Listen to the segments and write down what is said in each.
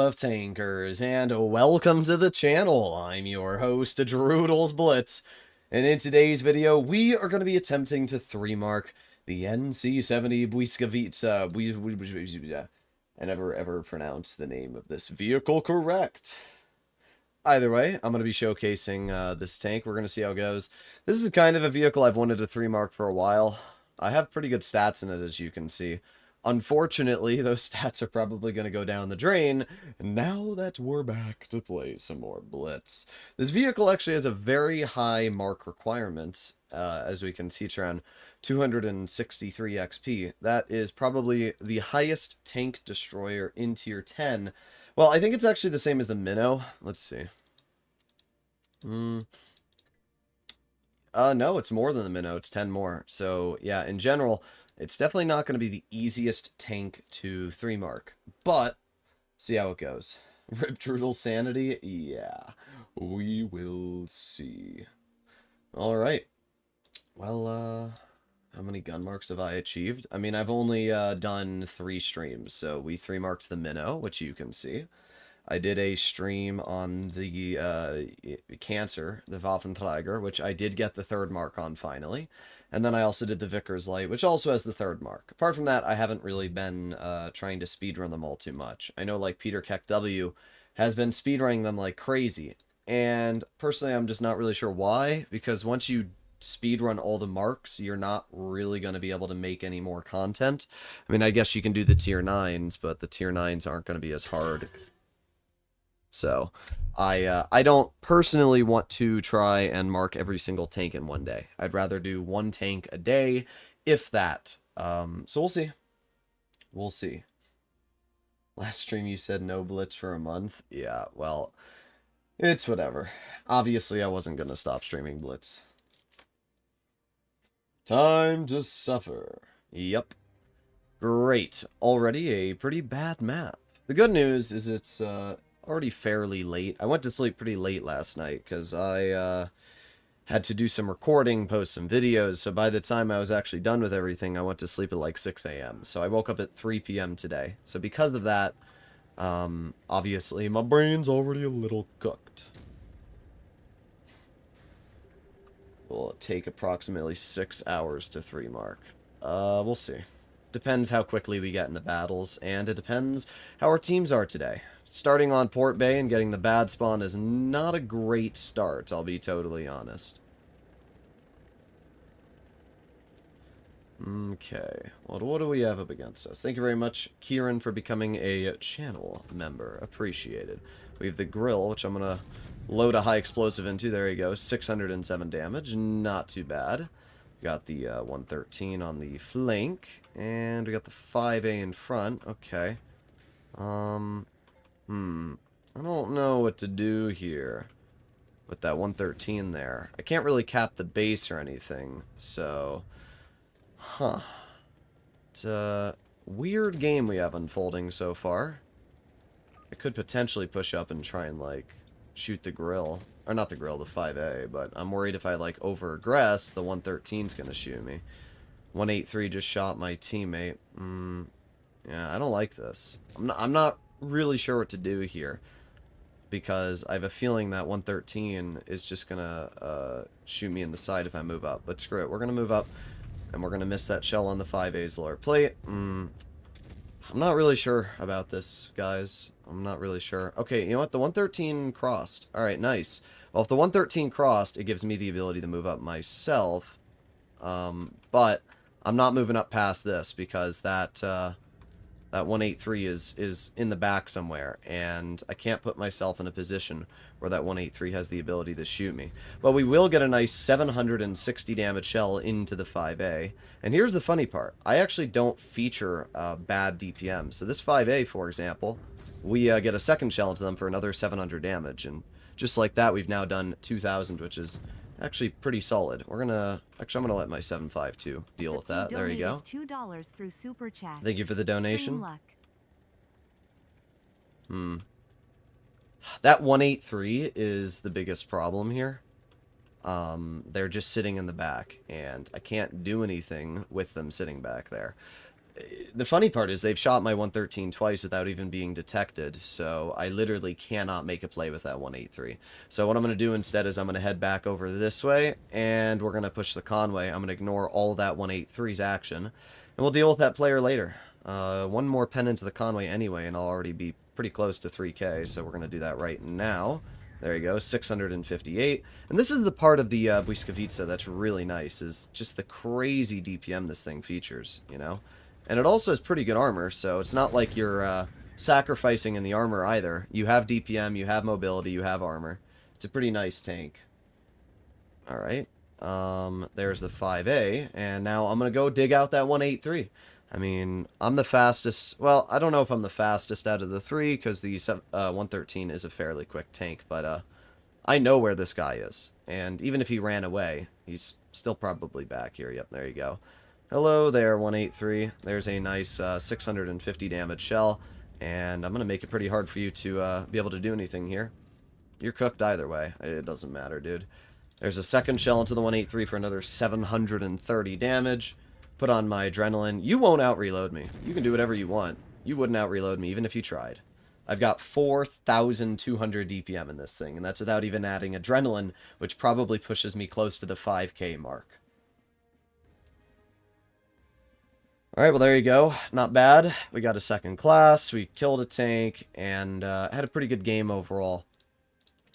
of tankers, and welcome to the channel. I'm your host, Droodles Blitz, and in today's video, we are going to be attempting to 3-mark the NC-70 Błyskawica. I never ever pronounce the name of this vehicle correct. Either way, I'm going to be showcasing this tank. We're going to see how it goes. This is kind of a vehicle I've wanted to 3-mark for a while. I have pretty good stats in it, as you can see. Unfortunately, those stats are probably going to go down the drain, now that we're back to play some more Blitz. This vehicle actually has a very high mark requirement, as we can see it's around 263 XP. That is probably the highest tank destroyer in tier 10. Well, I think it's actually the same as the Minnow. Let's see. No, it's more than the Minnow. It's 10 more. So, yeah, in general, it's definitely not going to be the easiest tank to 3-mark. But, see how it goes. Rip Droodles sanity? Yeah, we will see. Alright. Well, how many gun marks have I achieved? I mean, I've only done 3 streams. So, we 3-marked the Minnow, which you can see. I did a stream on the Cancer, the Waffenträger, which I did get the 3rd mark on finally. And then I also did the Vickers Light, which also has the 3rd mark. Apart from that, I haven't really been trying to speedrun them all too much. I know, like, Peter Keck W has been speedrunning them like crazy. And personally, I'm just not really sure why, because once you speedrun all the marks, you're not really going to be able to make any more content. I mean, I guess you can do the tier 9s, but the tier 9s aren't going to be as hard. So, I don't personally want to try and mark every single tank in one day. I'd rather do 1 tank a day, if that. So we'll see. We'll see. Last stream you said no Blitz for a month? Yeah, well, it's whatever. Obviously, I wasn't going to stop streaming Blitz. Time to suffer. Yep. Great. Already a pretty bad map. The good news is it's, already fairly late. I went to sleep pretty late last night because I had to do some recording, post some videos, so by the time I was actually done with everything, I went to sleep at like 6 a.m. So I woke up at 3 p.m. today. So because of that, obviously my brain's already a little cooked. Will take approximately 6 hours to 3-mark. We'll see. Depends how quickly we get into battles, and it depends how our teams are today. Starting on Port Bay and getting the bad spawn is not a great start, I'll be totally honest. Okay, well, what do we have up against us? Thank you very much, Kieran, for becoming a channel member. Appreciated. We have the grill, which I'm going to load a high explosive into. There you go, 607 damage. Not too bad. We got the 113 on the flank, and we got the 5A in front. Okay. I don't know what to do here with that 113 there. I can't really cap the base or anything, so... Huh. It's a weird game we have unfolding so far. I could potentially push up and try and, like, shoot the grill. Or not the grill, the 5A, but I'm worried if I, like, over-aggress, the 113's gonna shoot me. 183 just shot my teammate. Yeah, I don't like this. I'm not really sure what to do here, because I have a feeling that 113 is just gonna shoot me in the side if I move up. But screw it, we're gonna move up, and we're gonna miss that shell on the 5A's lower plate. I'm not really sure about this, guys. I'm not really sure. Okay, you know what? The 113 crossed. Alright, nice. Well, if the 113 crossed, it gives me the ability to move up myself. But I'm not moving up past this, because that 183 is in the back somewhere, and I can't put myself in a position where that 183 has the ability to shoot me. But we will get a nice 760 damage shell into the 5A. And here's the funny part. I actually don't feature bad DPM. So this 5A, for example, we get a second shell into them for another 700 damage. And just like that, we've now done 2,000, which is actually pretty solid. We're gonna... Actually, I'm gonna let my 752 deal with that. There you go. $2 through Super Chat. Thank you for the donation. That 183 is the biggest problem here. They're just sitting in the back, and I can't do anything with them sitting back there. the funny part is they've shot my 113 twice without even being detected, so I literally cannot make a play with that 183. So what I'm going to do instead is I'm going to head back over this way, and we're going to push the Conway. I'm going to ignore all of that 183's action, and we'll deal with that player later. One more pen into the Conway anyway, and I'll already be pretty close to 3k, so we're going to do that right now. There you go, 658. And this is the part of the Błyskawica that's really nice, is just the crazy DPM this thing features, you know? And it also has pretty good armor, so it's not like you're sacrificing in the armor either. You have DPM, you have mobility, you have armor. It's a pretty nice tank. Alright, there's the 5A, and now I'm going to go dig out that 183. I mean, I'm the fastest. Well, I don't know if I'm the fastest out of the three, because the 113 is a fairly quick tank, but I know where this guy is. And even if he ran away, he's still probably back here. Yep, there you go. Hello there, 183. There's a nice 650 damage shell, and I'm going to make it pretty hard for you to be able to do anything here. You're cooked either way. It doesn't matter, dude. There's a second shell into the 183 for another 730 damage. Put on my adrenaline. You won't out-reload me. You can do whatever you want. You wouldn't out-reload me, even if you tried. I've got 4,200 DPM in this thing, and that's without even adding adrenaline, which probably pushes me close to the 5k mark. Alright, well there you go. Not bad. We got a second class, we killed a tank, and had a pretty good game overall.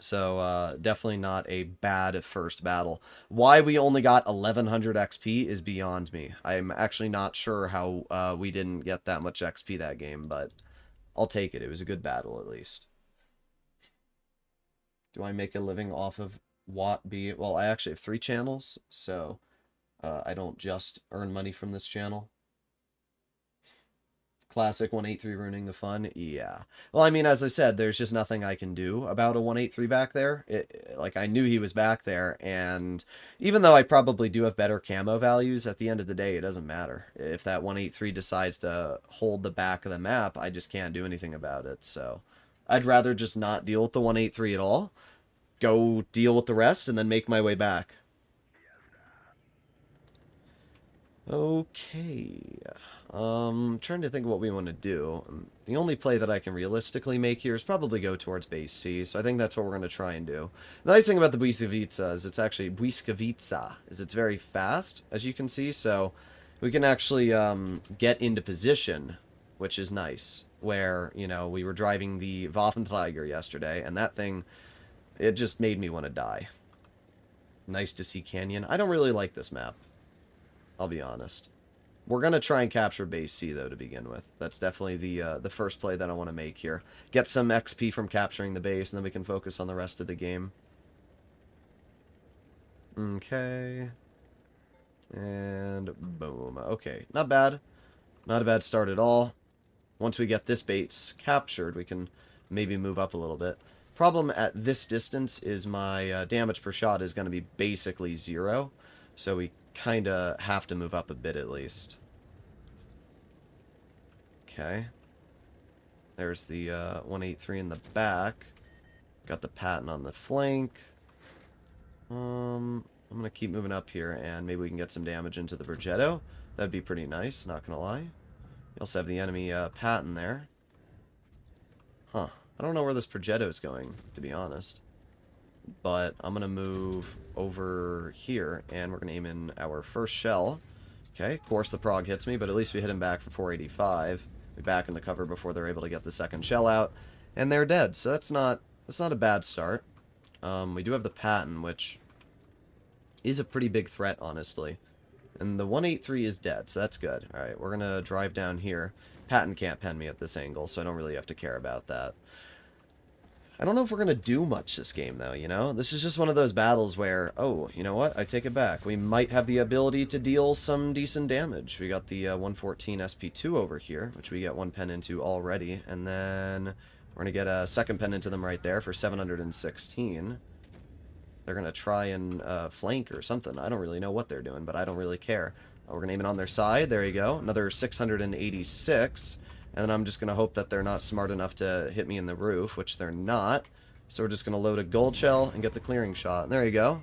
So, definitely not a bad first battle. Why we only got 1100 XP is beyond me. I'm actually not sure how we didn't get that much XP that game, but I'll take it. It was a good battle, at least. Do I make a living off of Watt B? Well, I actually have 3 channels, so I don't just earn money from this channel. Classic 183 ruining the fun? Yeah. Well, I mean, as I said, there's just nothing I can do about a 183 back there. Like, I knew he was back there, and even though I probably do have better camo values, at the end of the day, it doesn't matter. If that 183 decides to hold the back of the map, I just can't do anything about it, so I'd rather just not deal with the 183 at all, go deal with the rest, and then make my way back. Okay, trying to think of what we want to do. The only play that I can realistically make here is probably go towards base C, so I think that's what we're going to try and do. The nice thing about the Błyskawica is it's very fast, as you can see, so we can actually get into position, which is nice, where, you know, we were driving the Waffenträger yesterday, and that thing, it just made me want to die. Nice to see Canyon. I don't really like this map. I'll be honest. We're going to try and capture base C, though, to begin with. That's definitely the first play that I want to make here. Get some XP from capturing the base, and then we can focus on the rest of the game. Okay. And boom. Okay, not bad. Not a bad start at all. Once we get this base captured, we can maybe move up a little bit. Problem at this distance is my damage per shot is going to be basically 0. So we kind of have to move up a bit at least. Okay. There's the 183 in the back. Got the Patton on the flank. I'm going to keep moving up here, and maybe we can get some damage into the Progetto. That'd be pretty nice, not going to lie. You also have the enemy Patton there. Huh. I don't know where this Progetto is going, to be honest. But I'm going to move over here, and we're going to aim in our first shell. Okay, of course the Prog hits me, but at least we hit him back for 485. We're back in the cover before they're able to get the second shell out, and they're dead, so that's not a bad start. We do have the Patton, which is a pretty big threat, honestly. And the 183 is dead, so that's good. Alright, we're going to drive down here. Patton can't pen me at this angle, so I don't really have to care about that. I don't know if we're going to do much this game, though, you know? This is just one of those battles where, oh, you know what? I take it back. We might have the ability to deal some decent damage. We got the 114 SP2 over here, which we get 1 pen into already. And then we're going to get a second pen into them right there for 716. They're going to try and flank or something. I don't really know what they're doing, but I don't really care. We're going to aim it on their side. There you go. Another 686. And then I'm just going to hope that they're not smart enough to hit me in the roof, which they're not. So we're just going to load a gold shell and get the clearing shot. And there you go.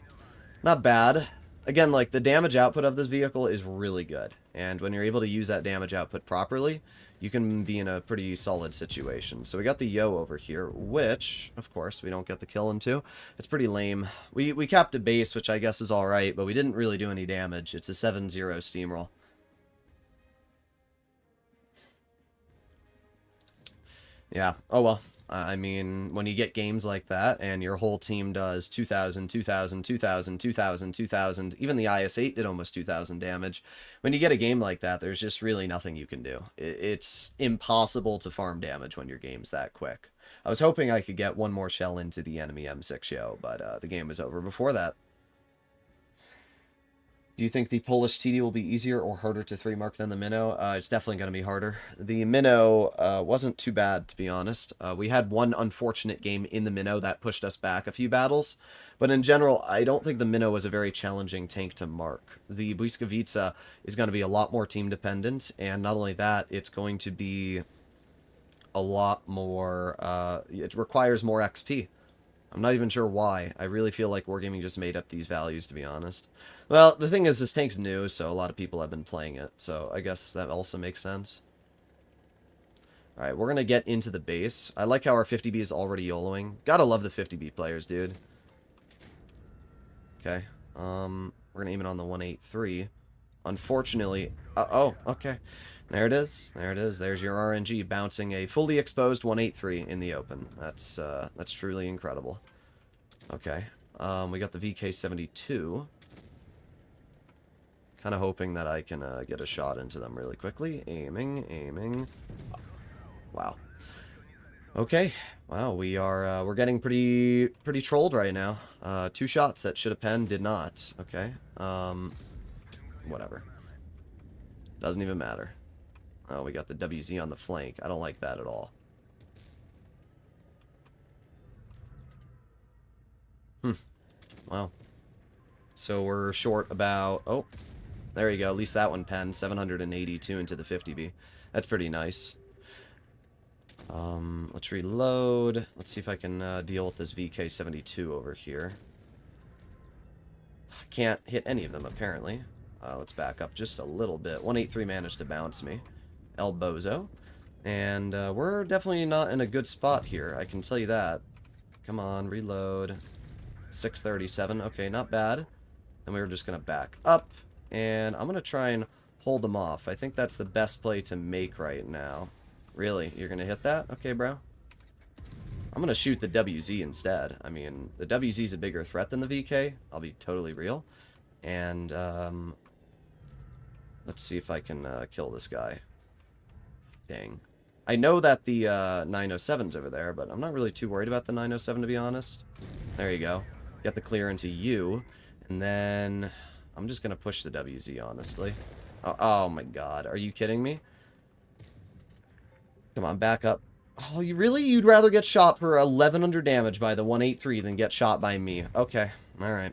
Not bad. Again, like, the damage output of this vehicle is really good. And when you're able to use that damage output properly, you can be in a pretty solid situation. So we got the Yo over here, which, of course, we don't get the kill into. It's pretty lame. We capped a base, which I guess is alright, but we didn't really do any damage. It's a 7-0 steamroll. Yeah, oh well. I mean, when you get games like that, and your whole team does 2,000, 2,000, 2,000, 2,000, 2,000, even the IS-8 did almost 2,000 damage. When you get a game like that, there's just really nothing you can do. It's impossible to farm damage when your game's that quick. I was hoping I could get one more shell into the enemy M6 Yo, but the game was over before that. Do you think the Polish TD will be easier or harder to 3-mark than the Minnow? It's definitely going to be harder. The Minnow wasn't too bad, to be honest. We had one unfortunate game in the Minnow that pushed us back a few battles. But in general, I don't think the Minnow was a very challenging tank to mark. The Błyskawica is going to be a lot more team-dependent, and not only that, it's going to be a lot more... it requires more XP. I'm not even sure why. I really feel like Wargaming just made up these values, to be honest. Well, the thing is, this tank's new, so a lot of people have been playing it, so I guess that also makes sense. Alright, we're gonna get into the base. I like how our 50B is already YOLOing. Gotta love the 50B players, dude. Okay, we're gonna aim it on the 183. Unfortunately... oh, okay. There it is. There it is. There's your RNG bouncing a fully exposed 183 in the open. That's truly incredible. Okay. We got the VK-72. Kind of hoping that I can get a shot into them really quickly. Aiming, aiming. Wow. Okay. Wow, we're getting pretty trolled right now. 2 shots that should have penned did not. Okay. Whatever. Doesn't even matter. Oh, we got the WZ on the flank. I don't like that at all. Wow. So we're short about... Oh, there you go. At least that one penned. 782 into the 50B. That's pretty nice. Let's reload. Let's see if I can deal with this VK-72 over here. I can't hit any of them, apparently. Let's back up just a little bit. 183 managed to bounce me. El Bozo. And we're definitely not in a good spot here, I can tell you that. Come on, reload. 637. Okay, not bad. Then we were just going to back up. And I'm going to try and hold them off. I think that's the best play to make right now. Really? You're going to hit that? Okay, bro. I'm going to shoot the WZ instead. I mean, the WZ is a bigger threat than the VK. I'll be totally real. And, let's see if I can kill this guy. Dang. I know that the 907's over there, but I'm not really too worried about the 907, to be honest. There you go. Get the clear into you. And then I'm just going to push the WZ, honestly. Oh my god. Are you kidding me? Come on, back up. Oh, you'd rather get shot for 1100 damage by the 183 than get shot by me. Okay. Alright.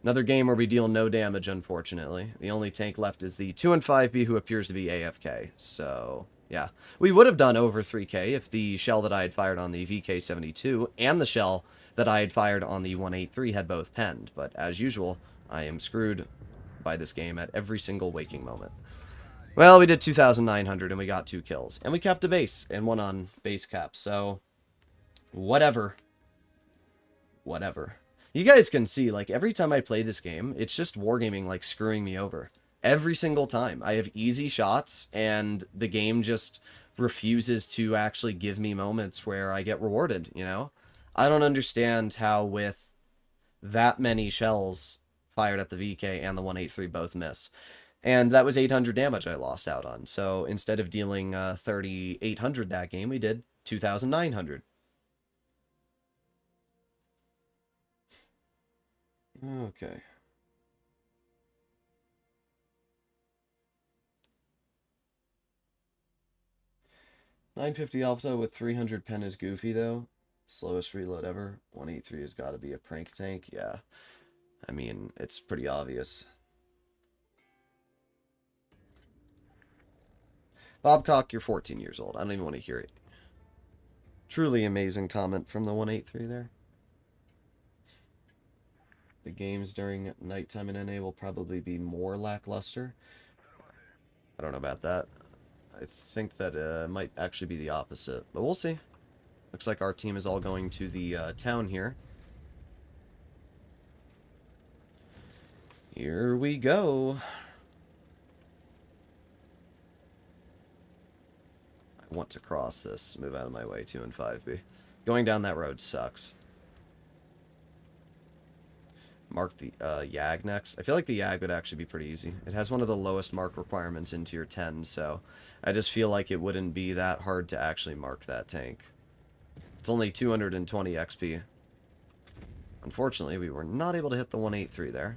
Another game where we deal no damage, unfortunately. The only tank left is the 2 and 5B, who appears to be AFK. So... yeah, we would have done over 3k if the shell that I had fired on the VK-72 and the shell that I had fired on the 183 had both penned, but as usual, I am screwed by this game at every single waking moment. Well, we did 2,900 and we got 2 kills, and we capped a base and 1 on base cap, so whatever. Whatever. You guys can see, like, every time I play this game, it's just Wargaming, like, screwing me over. Every single time. I have easy shots, and the game just refuses to actually give me moments where I get rewarded, you know? I don't understand how with that many shells fired at the VK and the 183 both miss. And that was 800 damage I lost out on. So instead of dealing 3,800 that game, we did 2,900. Okay. .950 Alpha with 300 pen is goofy, though. Slowest reload ever. 183 has got to be a prank tank. Yeah. I mean, it's pretty obvious. Bobcock, you're 14 years old. I don't even want to hear it. Truly amazing comment from the 183 there. The games during nighttime in NA will probably be more lackluster. I don't know about that. I think that might actually be the opposite, but we'll see. Looks like our team is all going to the town here. Here we go. I want to cross this. Move out of my way, 2 and 5B. Going down that road sucks. Mark the Yag next. I feel like the Yag would actually be pretty easy. It has one of the lowest mark requirements in tier 10, so I just feel like it wouldn't be that hard to actually mark that tank. It's only 220 XP. Unfortunately, we were not able to hit the 183 there.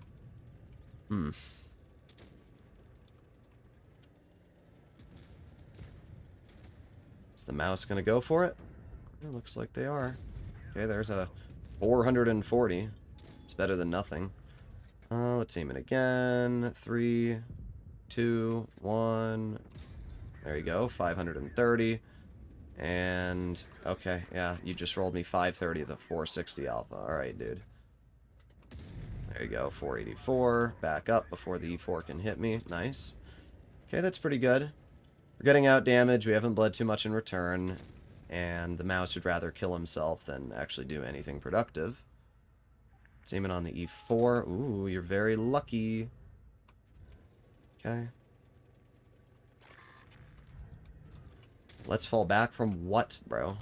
Is the mouse going to go for it? It looks like they are. Okay, there's a 440. It's better than nothing. Let's aim it again. 3, 2, 1. There you go. 530. And, okay, yeah, you just rolled me 530 with a 460 alpha. Alright, dude. There you go. 484. Back up before the E4 can hit me. Nice. Okay, that's pretty good. We're getting out damage. We haven't bled too much in return. And the mouse would rather kill himself than actually do anything productive. Let's aim it on the E4. Ooh, you're very lucky. Okay. Let's fall back from what, bro?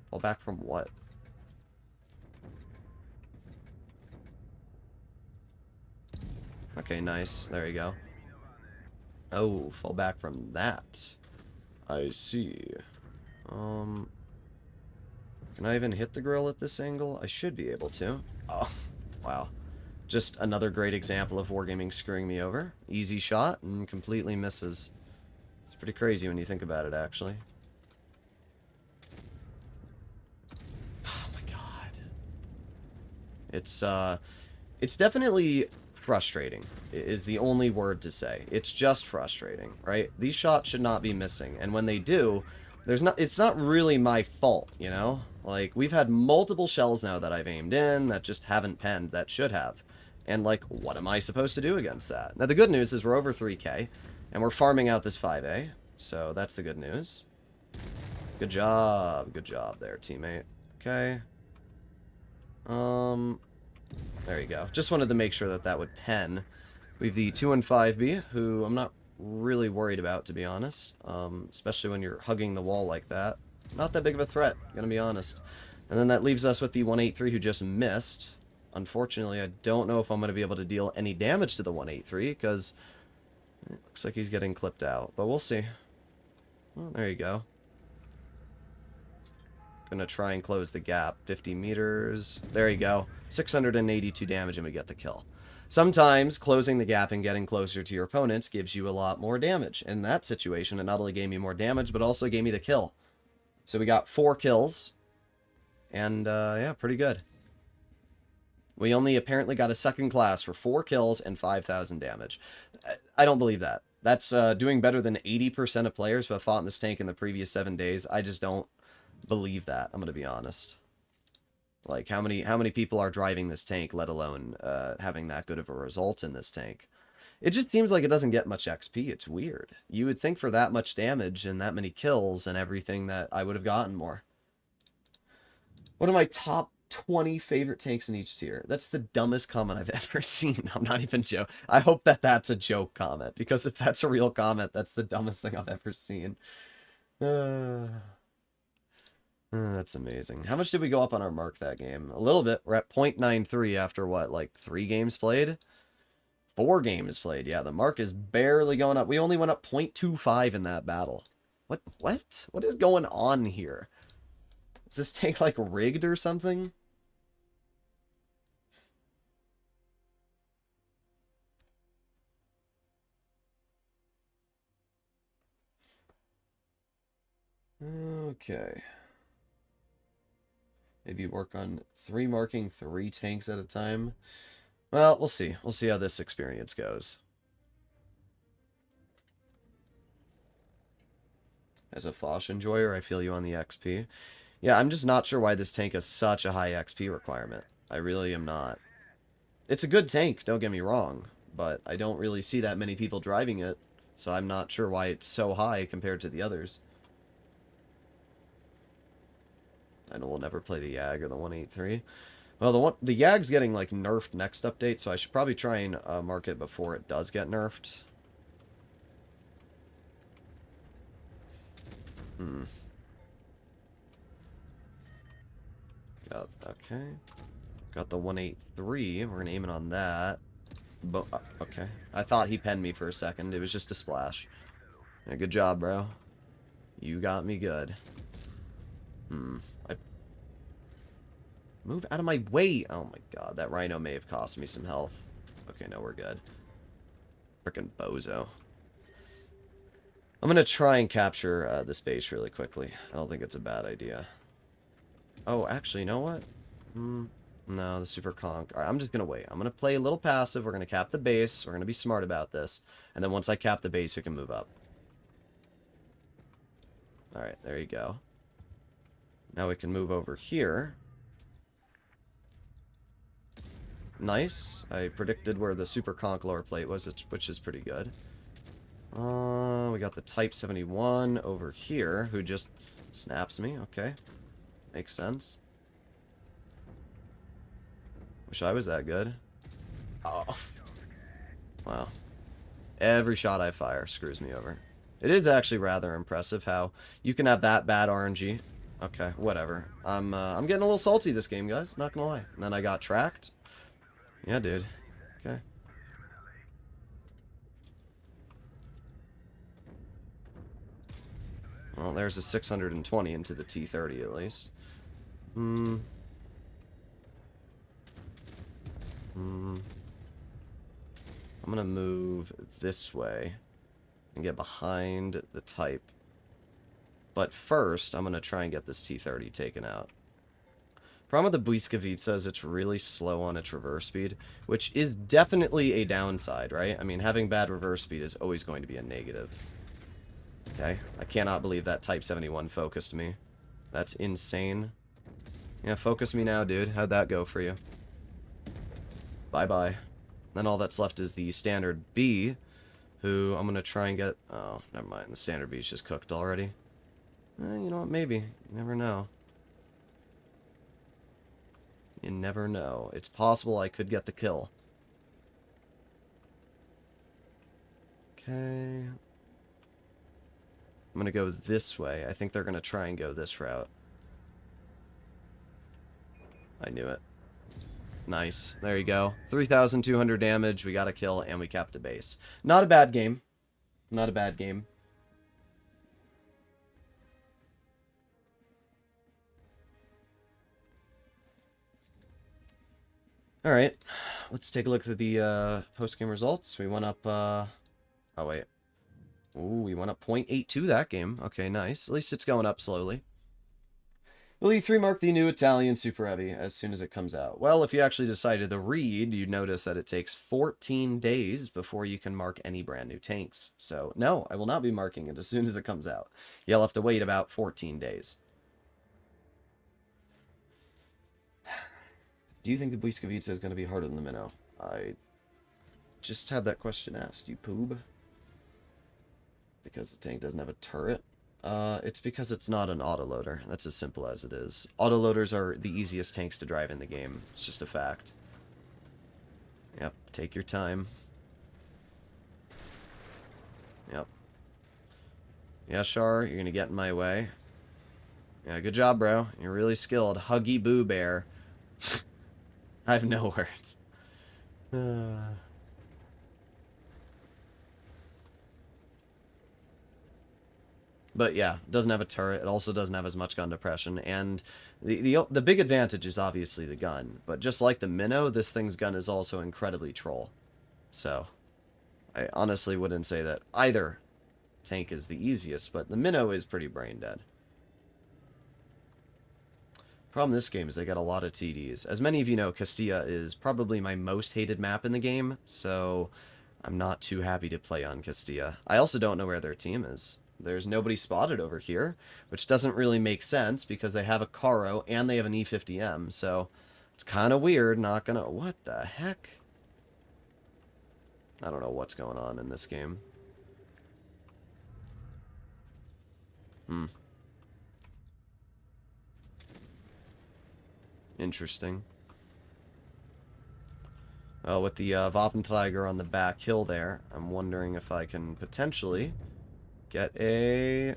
Fall back from what? Okay, nice. There you go. Oh, fall back from that. I see. Can I even hit the grill at this angle? I should be able to. Oh, wow. Just another great example of Wargaming screwing me over. Easy shot and completely misses. It's pretty crazy when you think about it, actually. Oh my god. It's definitely frustrating, is the only word to say. It's just frustrating, right? These shots should not be missing, and when they do, it's not really my fault, you know? Like, we've had multiple shells now that I've aimed in that just haven't penned that should have. And, like, what am I supposed to do against that? Now, the good news is we're over 3k, and we're farming out this 5A, so that's the good news. Good job there, teammate. Okay. There you go. Just wanted to make sure that that would pen. We have the 2 and 5B, who I'm not really worried about, to be honest. Especially when you're hugging the wall like that. Not that big of a threat, gonna be honest. And then that leaves us with the 183 who just missed. Unfortunately, I don't know if I'm going to be able to deal any damage to the 183, because it looks like he's getting clipped out. But we'll see. Well, there you go. Gonna try and close the gap. 50 meters. There you go. 682 damage and we get the kill. Sometimes closing the gap and getting closer to your opponents gives you a lot more damage. In that situation, it not only gave me more damage, but also gave me the kill. So we got 4 kills. And, yeah, pretty good. We only apparently got a second class for 4 kills and 5,000 damage. I don't believe that. That's doing better than 80% of players who have fought in this tank in the previous 7 days. I just don't believe that, I'm going to be honest. Like, how many people are driving this tank, let alone having that good of a result in this tank? It just seems like it doesn't get much XP. It's weird. You would think for that much damage and that many kills and everything that I would have gotten more. One of my top 20 favorite tanks in each tier. That's the dumbest comment I've ever seen. I'm not even joking. I hope that that's a joke comment, because if that's a real comment, that's the dumbest thing I've ever seen. That's amazing. How much did we go up on our mark that game? A little bit. We're at 0.93 after what, like 3 games played? 4 games played. Yeah, the mark is barely going up. We only went up 0.25 in that battle. What? What is going on here? Is this tank like rigged or something? Okay. Maybe work on marking 3 tanks at a time. Well, we'll see. We'll see how this experience goes. As a Foch enjoyer, I feel you on the XP. Yeah, I'm just not sure why this tank has such a high XP requirement. I really am not. It's a good tank, don't get me wrong, but I don't really see that many people driving it. So I'm not sure why it's so high compared to the others. I know we'll never play the Yag or the 183. Well, the Yag's getting, like, nerfed next update, so I should probably try and mark it before it does get nerfed. Okay. Got the 183. We're gonna aim it on that. Okay. I thought he penned me for a second. It was just a splash. Yeah, good job, bro. You got me good. Move out of my way! Oh my god, that rhino may have cost me some health. Okay, no, we're good. Frickin' bozo. I'm gonna try and capture this base really quickly. I don't think it's a bad idea. Oh, actually, you know what? No, the super conk. Alright, I'm just gonna wait. I'm gonna play a little passive. We're gonna cap the base. We're gonna be smart about this. And then once I cap the base, we can move up. Alright, there you go. Now we can move over here. Nice. I predicted where the super conk lower plate was, which is pretty good. We got the Type 71 over here, who just snaps me. Okay. Makes sense. Wish I was that good. Oh. Wow. Every shot I fire screws me over. It is actually rather impressive how you can have that bad RNG. Okay, whatever. I'm getting a little salty this game, guys. Not gonna lie. And then I got tracked. Yeah, dude. Okay. Well, there's a 620 into the T30 at least. I'm gonna move this way and get behind the Type. But first, I'm gonna try and get this T30 taken out. Problem with the Błyskawica is it's really slow on its reverse speed, which is definitely a downside, right? I mean, having bad reverse speed is always going to be a negative. Okay, I cannot believe that Type 71 focused me. That's insane. Yeah, focus me now, dude. How'd that go for you? Bye-bye. Then all that's left is the standard B, who I'm going to try and get... Oh, never mind. The standard B is just cooked already. You know what? Maybe. You never know. You never know. It's possible I could get the kill. Okay. I'm going to go this way. I think they're going to try and go this route. I knew it. Nice. There you go. 3,200 damage. We got a kill, and we capped a base. Not a bad game. Not a bad game. Alright. Let's take a look at the post-game results. We went up... Oh, wait. Ooh, we went up 0.82 that game. Okay, nice. At least it's going up slowly. Will E3 mark the new Italian Super Heavy as soon as it comes out? Well, if you actually decided to read, you'd notice that it takes 14 days before you can mark any brand new tanks. So, no, I will not be marking it as soon as it comes out. You'll have to wait about 14 days. Do you think the Błyskawica is going to be harder than the Minnow? I just had that question asked, you poob. Because the tank doesn't have a turret. It's because it's not an autoloader. That's as simple as it is. Autoloaders are the easiest tanks to drive in the game. It's just a fact. Yep, take your time. Yep. Yeah, Char, you're gonna get in my way. Yeah, good job, bro. You're really skilled. Huggy Boo Bear. I have no words. But yeah, it doesn't have a turret. It also doesn't have as much gun depression. And the big advantage is obviously the gun. But just like the Minnow, this thing's gun is also incredibly troll. So, I honestly wouldn't say that either tank is the easiest, but the Minnow is pretty brain dead. Problem in this game is they got a lot of TDs. As many of you know, Castilla is probably my most hated map in the game, so I'm not too happy to play on Castilla. I also don't know where their team is. There's nobody spotted over here, which doesn't really make sense because they have a Caro and they have an E50M, so it's kind of weird, not gonna... What the heck? I don't know what's going on in this game. Hmm. Interesting. With the Waffenträger on the back hill there, I'm wondering if I can potentially get a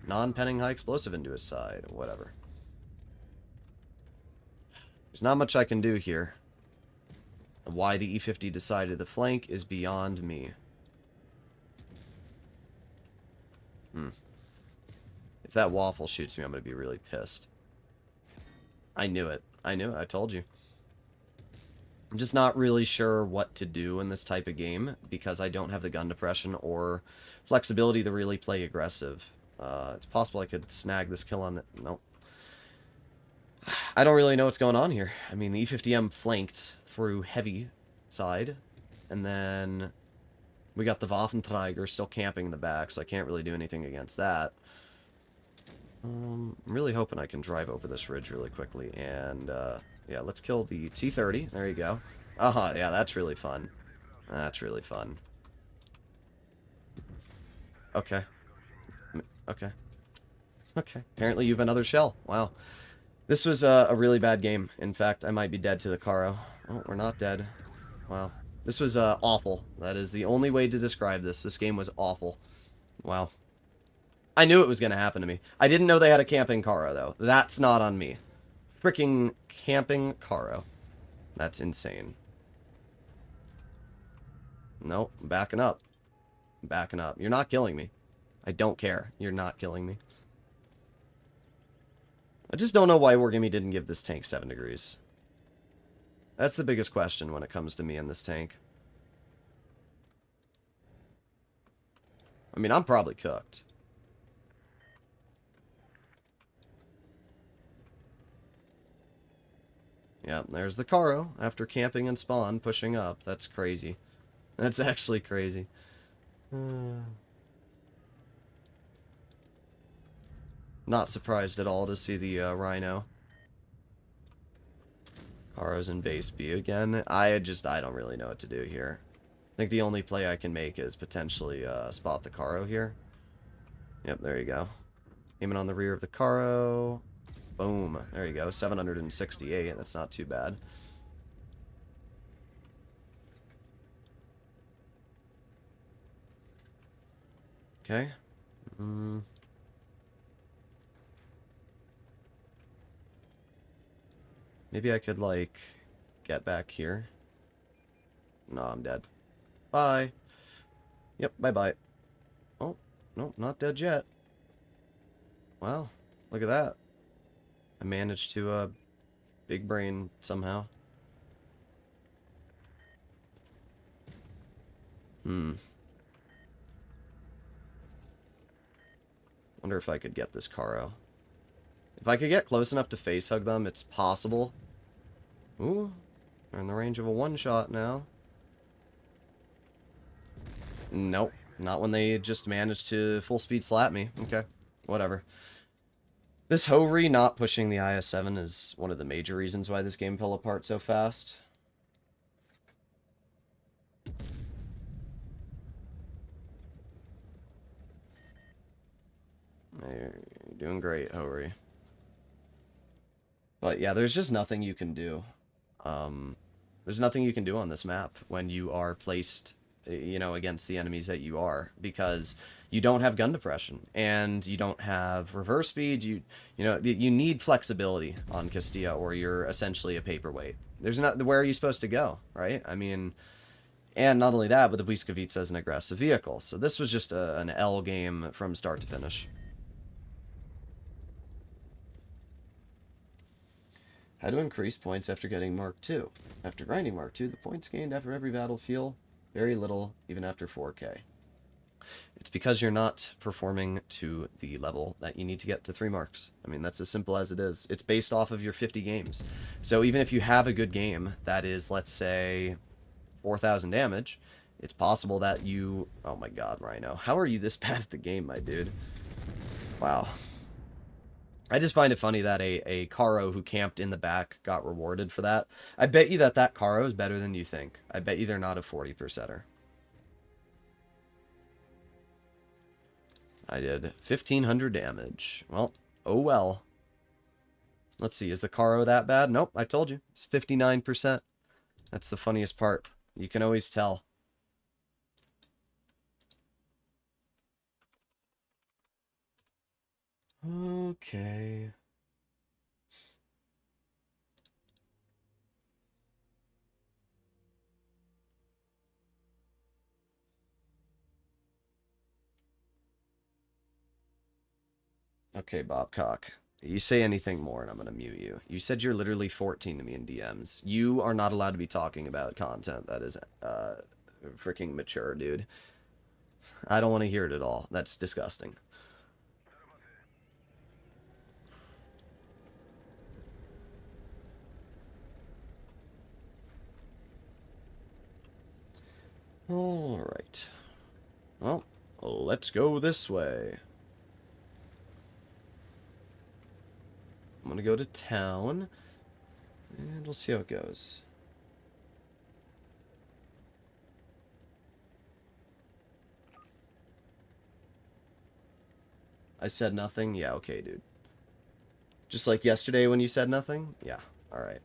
non-penning high explosive into his side. Whatever. There's not much I can do here. Why the E50 decided to flank is beyond me. If that waffle shoots me, I'm going to be really pissed. I knew it. I knew it. I told you. I'm just not really sure what to do in this type of game because I don't have the gun depression or flexibility to really play aggressive. It's possible I could snag this kill on the... Nope. I don't really know what's going on here. I mean, the E50M flanked through heavy side, and then we got the Waffenträger still camping in the back, so I can't really do anything against that. I'm really hoping I can drive over this ridge really quickly, and yeah, let's kill the T-30. There you go. Yeah, that's really fun. That's really fun. Okay. Okay. Okay. Apparently you have another shell. Wow. This was a really bad game. In fact, I might be dead to the Caro. Oh, we're not dead. Wow. This was awful. That is the only way to describe this. This game was awful. Wow. I knew it was going to happen to me. I didn't know they had a camping Caro, though. That's not on me. Freaking camping Caro. That's insane. Nope. I'm backing up. I'm backing up. You're not killing me. I don't care. You're not killing me. I just don't know why Wargaming didn't give this tank 7 degrees. That's the biggest question when it comes to me and this tank. I mean, I'm probably cooked. Yeah, there's the Caro after camping and spawn pushing up. That's crazy. That's actually crazy. Not surprised at all to see the Rhino. Caro's in base B again. I don't really know what to do here. I think the only play I can make is potentially spot the Caro here. Yep, there you go. Aiming on the rear of the Caro. Boom. There you go. 768. That's not too bad. Okay. Maybe I could, like, get back here. No, I'm dead. Bye. Yep, bye-bye. Oh, no, not dead yet. Wow, look at that. I managed to, big brain somehow. Wonder if I could get this Caro. If I could get close enough to face hug them, it's possible. Ooh, they're in the range of a one-shot now. Nope, not when they just managed to full-speed slap me. Okay, whatever. This Ho-Re not pushing the IS-7 is one of the major reasons why this game fell apart so fast. You're doing great, Ho-Re. But yeah, there's just nothing you can do. There's nothing you can do on this map when you are placed, you know, against the enemies that you are, because you don't have gun depression and you don't have reverse speed. You know, you need flexibility on Castilla, or you're essentially a paperweight. There's not, where are you supposed to go, right? I mean, and not only that, but the Błyskawica is an aggressive vehicle. So this was just an L game from start to finish. How to increase points after getting Mark II. After grinding Mark II, the points gained after every battle feel very little, even after 4K. It's because you're not performing to the level that you need to get to 3 marks. I mean, that's as simple as it is. It's based off of your 50 games. So even if you have a good game that is, let's say, 4,000 damage, it's possible that you... Oh my god, Rhino. How are you this bad at the game, my dude? Wow. I just find it funny that a Caro who camped in the back got rewarded for that. I bet you that Caro is better than you think. I bet you they're not a 40%er. I did 1,500 damage. Well, oh well. Let's see, is the Caro that bad? Nope, I told you. It's 59%. That's the funniest part. You can always tell. Okay. Okay, Bobcock. You say anything more and I'm going to mute you. You said you're literally 14 to me in DMs. You are not allowed to be talking about content that is freaking mature, dude. I don't want to hear it at all. That's disgusting. Alright. Well, let's go this way. I'm gonna go to town, and we'll see how it goes. I said nothing? Yeah, okay, dude. Just like yesterday when you said nothing? Yeah, alright.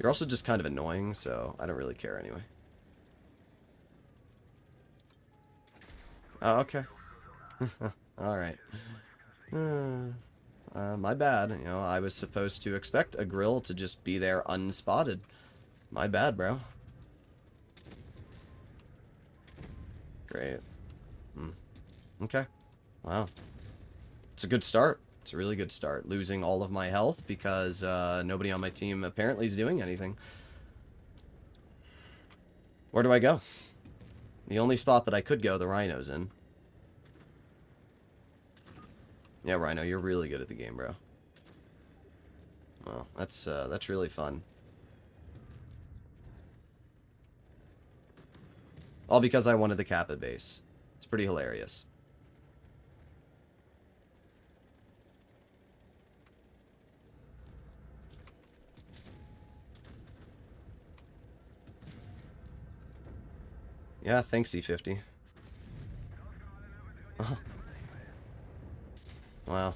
You're also just kind of annoying, so I don't really care anyway. Oh, okay. Alright. My bad. You know, I was supposed to expect a grill to just be there unspotted. My bad, bro. Great. Okay. Wow. It's a good start. It's a really good start. Losing all of my health because nobody on my team apparently is doing anything. Where do I go? The only spot that I could go, the Rhino's in. Yeah, Rhino, you're really good at the game, bro. Well, that's really fun. All because I wanted the Kappa base. It's pretty hilarious. Yeah, thanks, E50. Oh. Wow.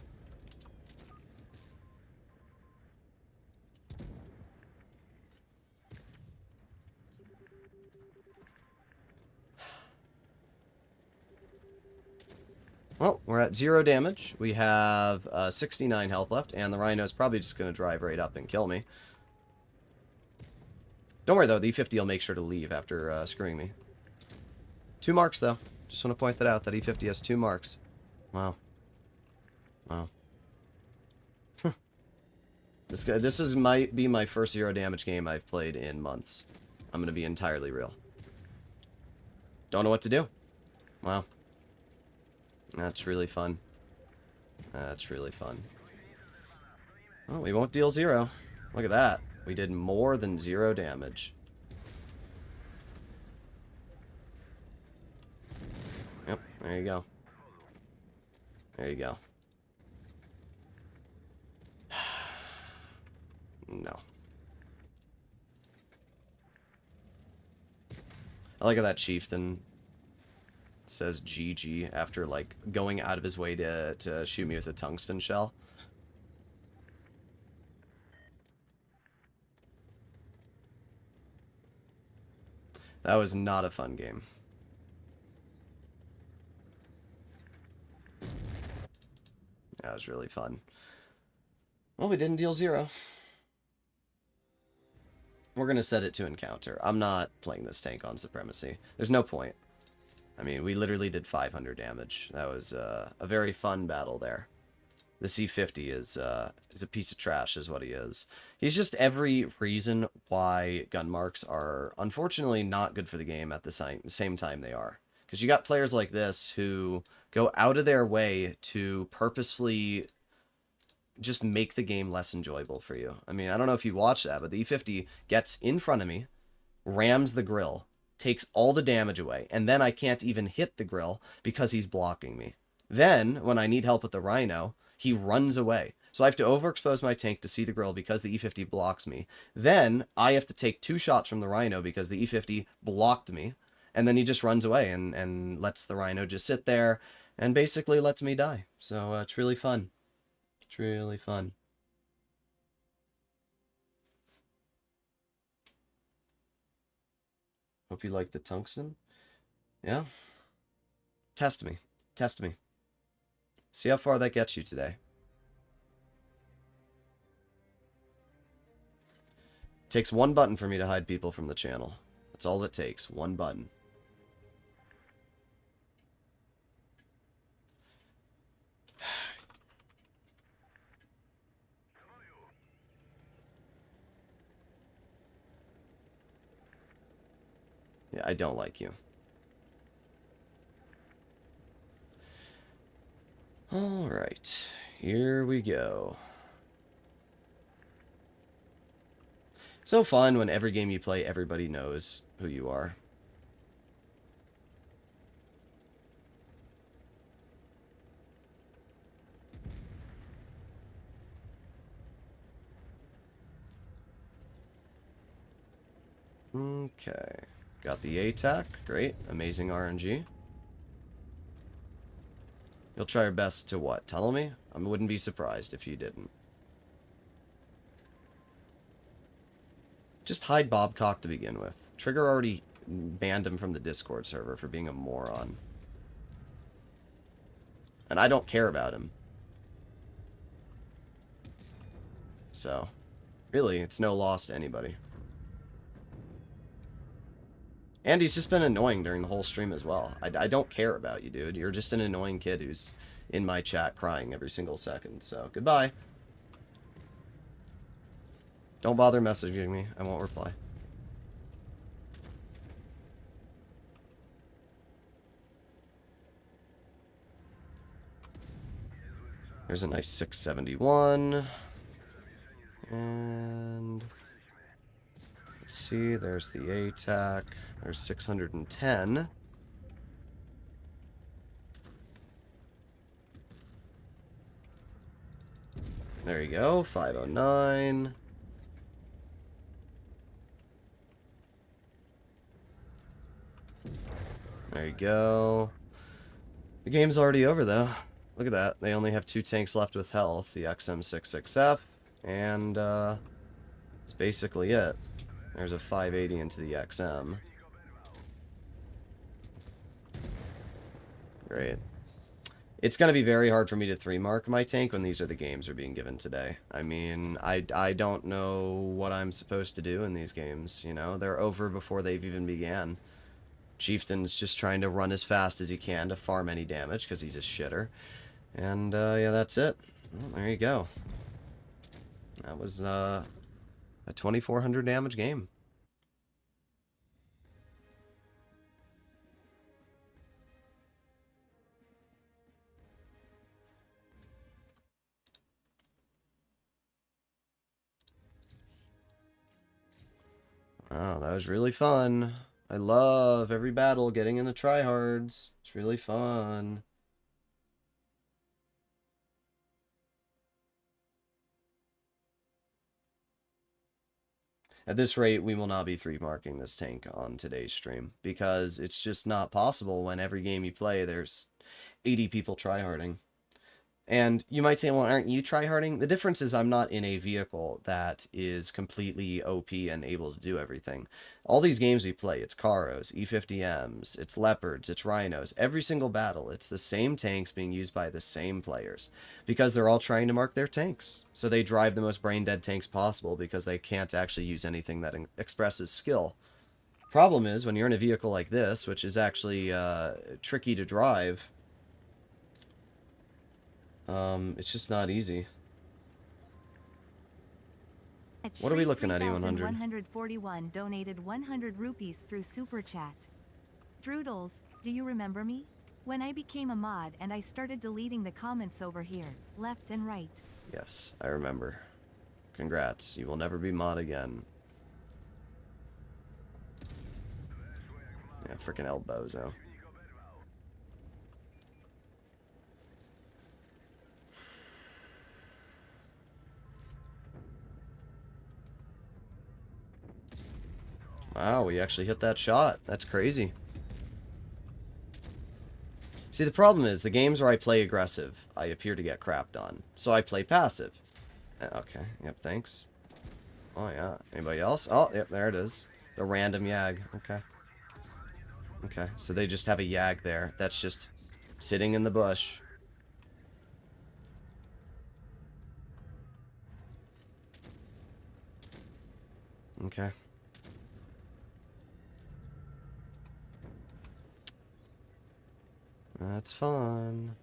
Well, we're at 0 damage. We have 69 health left, and the Rhino's probably just going to drive right up and kill me. Don't worry, though. The E50 will make sure to leave after screwing me. 2 marks, though. Just want to point that out, that E50 has 2 marks. Wow. Wow. This might be my first 0 damage game I've played in months. I'm going to be entirely real. Don't know what to do. Wow. That's really fun. That's really fun. Oh, we won't deal 0. Look at that. We did more than 0 damage. Yep, there you go. There you go. No. I like how that chieftain says GG after, like, going out of his way to shoot me with a tungsten shell. That was not a fun game. That was really fun. Well, we didn't deal 0. We're going to set it to encounter. I'm not playing this tank on supremacy. There's no point. I mean, we literally did 500 damage. That was a very fun battle there. The C50 is a piece of trash, is what he is. He's just every reason why gun marks are unfortunately not good for the game at the same time they are. Because you got players like this who go out of their way to purposefully just make the game less enjoyable for you. I mean, I don't know if you watch that, but the E50 gets in front of me, rams the grill, takes all the damage away, and then I can't even hit the grill because he's blocking me. Then, when I need help with the Rhino, he runs away. So I have to overexpose my tank to see the grill because the E50 blocks me. Then I have to take 2 shots from the Rhino because the E50 blocked me. And then he just runs away and lets the Rhino just sit there and basically lets me die. So it's really fun. It's really fun. Hope you like the tungsten. Yeah? Test me. Test me. See how far that gets you today. Takes 1 button for me to hide people from the channel. That's all it takes. 1 button. Yeah, I don't like you. Alright, here we go. It's so fun when every game you play, everybody knows who you are. Okay. Got the ATAC. Great. Amazing RNG. You'll try your best to what? Tunnel me? I wouldn't be surprised if you didn't. Just hide Bobcock to begin with. Trigger already banned him from the Discord server for being a moron. And I don't care about him. So, really, it's no loss to anybody. And he's just been annoying during the whole stream as well. I don't care about you, dude. You're just an annoying kid who's in my chat crying every single second. So, goodbye. Don't bother messaging me. I won't reply. There's a nice 671. And... let's see, there's the ATAC. There's 610. There you go, 509. There you go. The game's already over, though. Look at that. They only have 2 tanks left with health, the XM66F, and that's basically it. There's a 580 into the XM. Great. It's going to be very hard for me to 3-mark my tank when these are the games are being given today. I mean, I don't know what I'm supposed to do in these games, you know? They're over before they've even began. Chieftain's just trying to run as fast as he can to farm any damage because he's a shitter. And, yeah, that's it. Well, there you go. That was, a 2400 damage game. Wow, that was really fun. I love every battle getting into tryhards. It's really fun. At this rate, we will not be 3-marking this tank on today's stream, because it's just not possible when every game you play, there's 80 people tryharding. And you might say, well, aren't you tryharding? The difference is I'm not in a vehicle that is completely OP and able to do everything. All these games we play, it's Karos, E50Ms, it's Leopards, it's Rhinos. Every single battle, it's the same tanks being used by the same players. Because they're all trying to mark their tanks. So they drive the most brain-dead tanks possible because they can't actually use anything that expresses skill. Problem is, when you're in a vehicle like this, which is actually tricky to drive... it's just not easy. What are we looking at, E100? 141 donated 100 rupees through Super Chat. Droodles, do you remember me? When I became a mod and I started deleting the comments over here, left and right. Yes, I remember. Congrats, you will never be mod again. Yeah, frickin' El Bozo. Wow, we actually hit that shot. That's crazy. See, the problem is, the games where I play aggressive, I appear to get crapped on. So I play passive. Okay, yep, thanks. Oh, yeah. Anybody else? Oh, yep, there it is. The random Yag. Okay. Okay, so they just have a Yag there. That's just sitting in the bush. Okay. That's fun.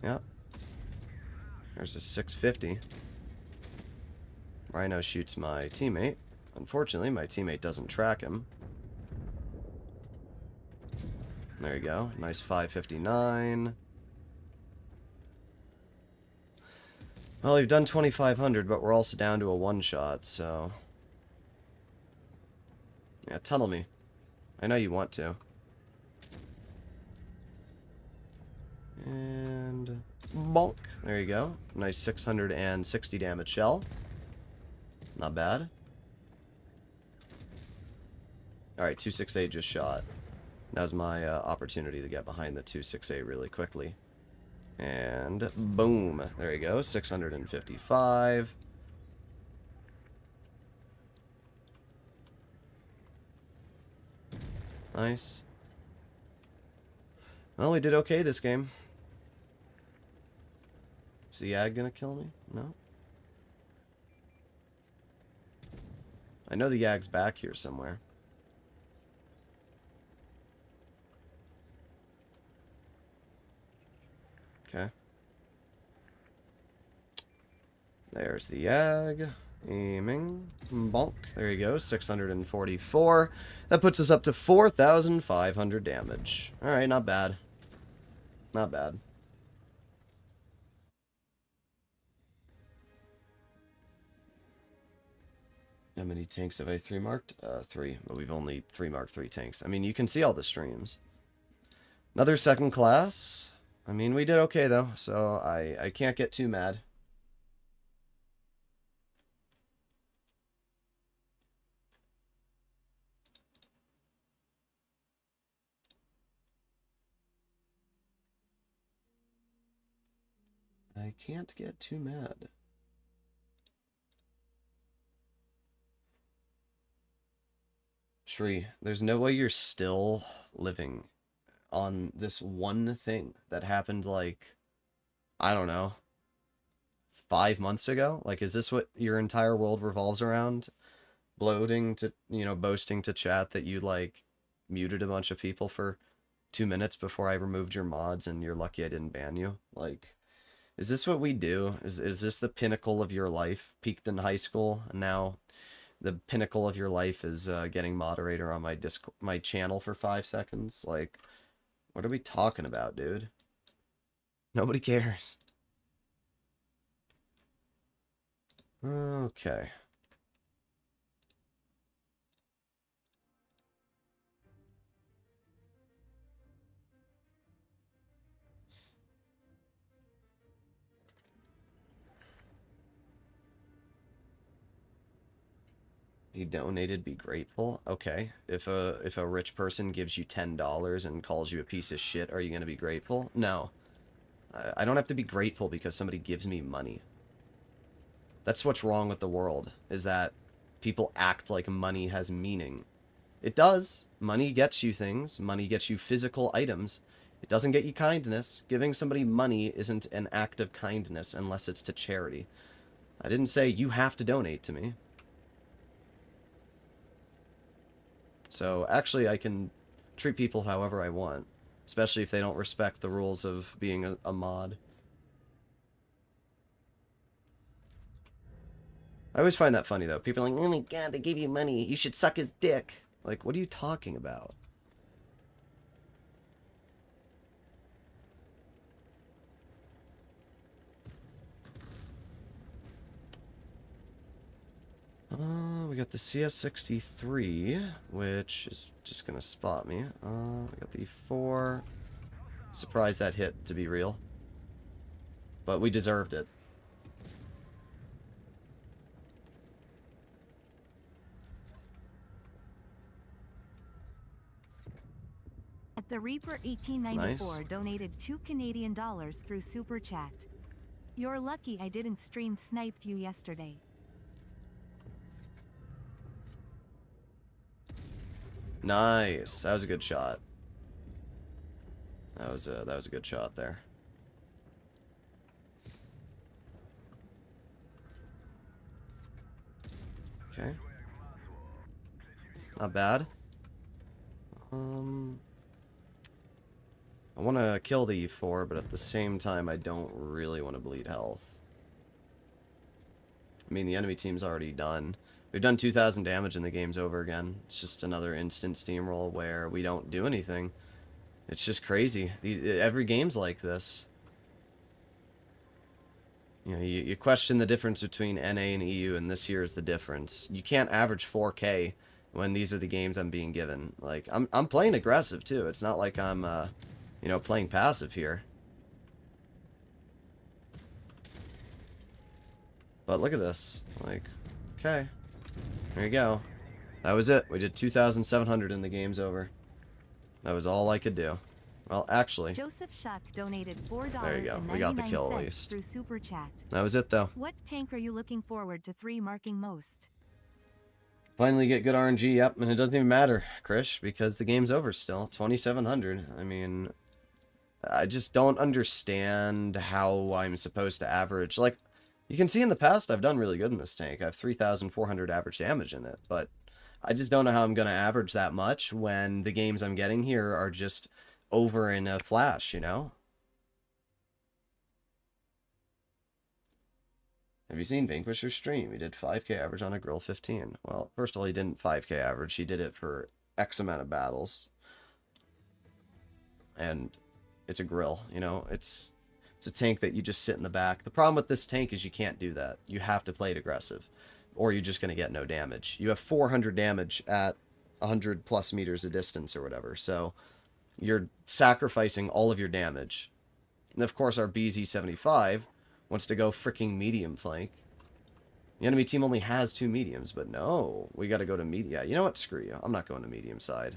Yep. There's a 650. Rhino shoots my teammate. Unfortunately, my teammate doesn't track him. There you go. Nice 559. Well, we've done 2,500, but we're also down to a one-shot, so... Yeah, tunnel me. I know you want to. And... bonk. There you go. Nice 660 damage shell. Not bad. Alright, 268 just shot. Now's my opportunity to get behind the 268 really quickly. And boom. There you go. 655. Nice. Well, we did okay this game. Is the Yag gonna kill me? No? I know the Yag's back here somewhere. Okay. There's the Yag. Aiming. Bonk. There you go. 644. That puts us up to 4,500 damage. Alright, not bad. Not bad. How many tanks have I 3 marked? 3. But we've only 3 marked 3 tanks. I mean, you can see all the streams. Another second class. I mean, we did okay, though, so I can't get too mad. I can't get too mad. Shri, there's no way you're still living on this one thing that happened, like, I don't know, 5 months ago? Like, is this what your entire world revolves around? Bloating to, boasting to chat that you, like, muted a bunch of people for 2 minutes before I removed your mods and you're lucky I didn't ban you? Like, is this what we do? Is this the pinnacle of your life? Peaked in high school, and now the pinnacle of your life is getting moderator on my channel for 5 seconds? Like, what are we talking about, dude? Nobody cares. Okay. He donated, be grateful. Okay. If a rich person gives you $10 and calls you a piece of shit, are you going to be grateful? No. I don't have to be grateful because somebody gives me money. That's what's wrong with the world, is that people act like money has meaning. It does. Money gets you things. Money gets you physical items. It doesn't get you kindness. Giving somebody money isn't an act of kindness unless it's to charity. I didn't say you have to donate to me. So, actually, I can treat people however I want. Especially if they don't respect the rules of being a mod. I always find that funny, though. People are like, oh my god, they gave you money. You should suck his dick. Like, what are you talking about? We got the CS63, which is just gonna spot me. We got the 4. Surprised that hit, to be real. But we deserved it. The Reaper 1894 Nice. donated $2 through Super Chat. You're lucky I didn't stream sniped you yesterday. Nice. That was a good shot. That was a good shot there. Okay. Not bad. I want to kill the E4, but at the same time, I don't really want to bleed health. I mean, the enemy team's already done. We've done 2,000 damage and the game's over again. It's just another instant steamroll where we don't do anything. It's just crazy. Every game's like this. You know, you question the difference between NA and EU, and this year is the difference. You can't average 4K when these are the games I'm being given. Like, I'm playing aggressive, too. It's not like I'm, you know, playing passive here. But look at this. Like, okay. There you go. That was it. We did 2,700 and the game's over. That was all I could do. Well, actually, Joseph Shuck donated $4.99 there you go. We got the kill at least. Through Super Chat. That was it, though. What tank are you looking forward to 3 marking most? Finally get good RNG, yep, and it doesn't even matter, Krish, because the game's over still. 2,700. I mean, I just don't understand how I'm supposed to average. Like, you can see in the past I've done really good in this tank. I have 3,400 average damage in it, but I just don't know how I'm going to average that much when the games I'm getting here are just over in a flash, you know? Have you seen Vanquisher's stream? He did 5k average on a grill 15. Well, first of all, he didn't 5k average. He did it for X amount of battles. And it's a grill, you know? It's a tank that you just sit in the back. The problem with this tank is you can't do that. You have to play it aggressive, or you're just going to get no damage. You have 400 damage at 100 plus meters of distance or whatever, so you're sacrificing all of your damage. And of course, our BZ-75 wants to go freaking medium flank. The enemy team only has 2 mediums, but no, we got to go to medium. Yeah, you know what? Screw you. I'm not going to medium side.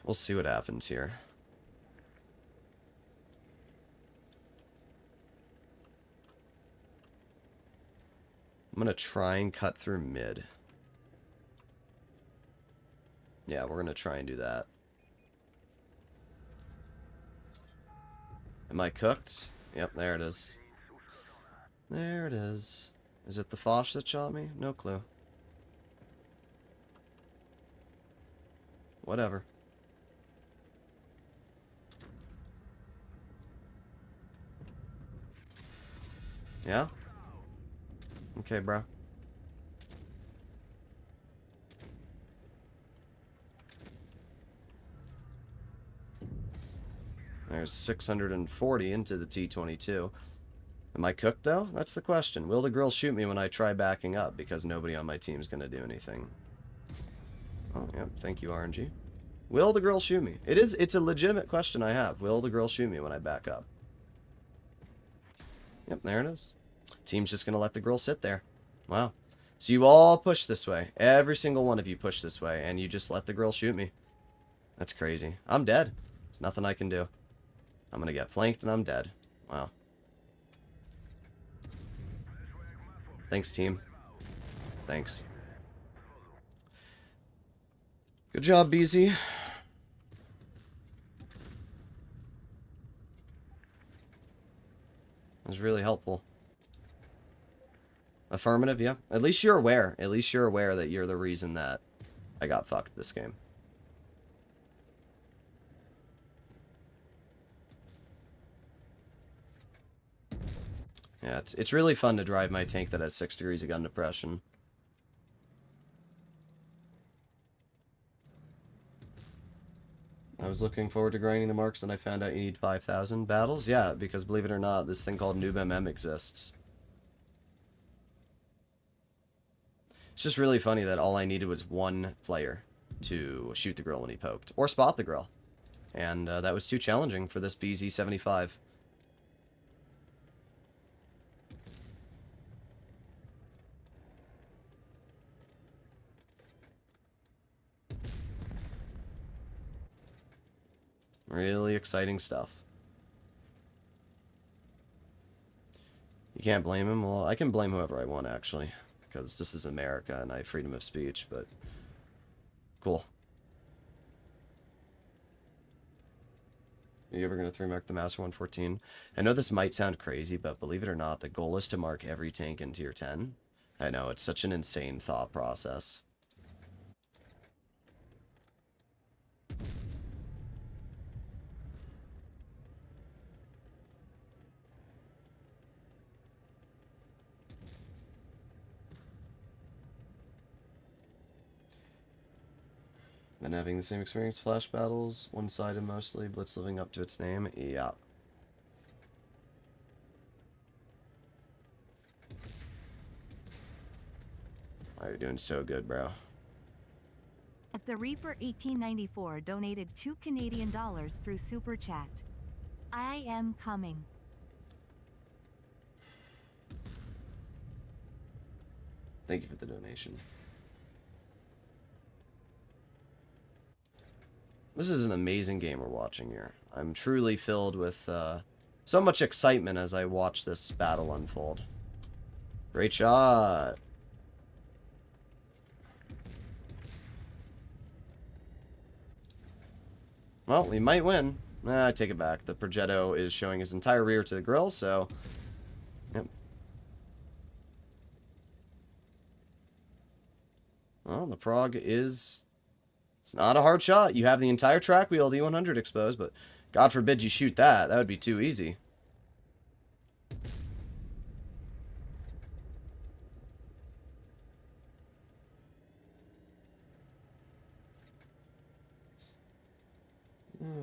We'll see what happens here. I'm going to try and cut through mid. Yeah, we're going to try and do that. Am I cooked? Yep, there it is. There it is. Is it the Foch that shot me? No clue. Whatever. Yeah? Okay, bro. There's 640 into the T-22. Am I cooked, though? That's the question. Will the grill shoot me when I try backing up? Because nobody on my team's going to do anything. Oh, yep. Thank you, RNG. Will the grill shoot me? It's a legitimate question I have. Will the grill shoot me when I back up? Yep, there it is. Team's just going to let the grill sit there. Wow. So you all push this way. Every single one of you push this way, and you just let the grill shoot me. That's crazy. I'm dead. There's nothing I can do. I'm going to get flanked, and I'm dead. Wow. Thanks, team. Thanks. Good job, BZ. That was really helpful. Affirmative, yeah. At least you're aware. At least you're aware that you're the reason that I got fucked this game. Yeah, it's really fun to drive my tank that has 6 degrees of gun depression. I was looking forward to grinding the marks, and I found out you need 5,000 battles. Yeah, because believe it or not, this thing called Noob MM exists. It's just really funny that all I needed was one player to shoot the grill when he poked. Or spot the grill. And that was too challenging for this BZ-75. Really exciting stuff. You can't blame him? Well, I can blame whoever I want, actually. Because this is America, and I have freedom of speech, but... Cool. Are you ever going to 3-mark the Master 114? I know this might sound crazy, but believe it or not, the goal is to mark every tank in Tier 10. I know, it's such an insane thought process. Been having the same experience, flash battles, one-sided mostly, Blitz living up to its name, yeah. Oh, you're doing so good, bro. The Reaper 1894 donated $2 through Super Chat. I am coming. Thank you for the donation. This is an amazing game we're watching here. I'm truly filled with so much excitement as I watch this battle unfold. Great shot! Well, we might win. I take it back. The Progetto is showing his entire rear to the grill, so... Yep. Well, the Prog is... It's not a hard shot. You have the entire track wheel, the 100 exposed, but God forbid you shoot that. That would be too easy.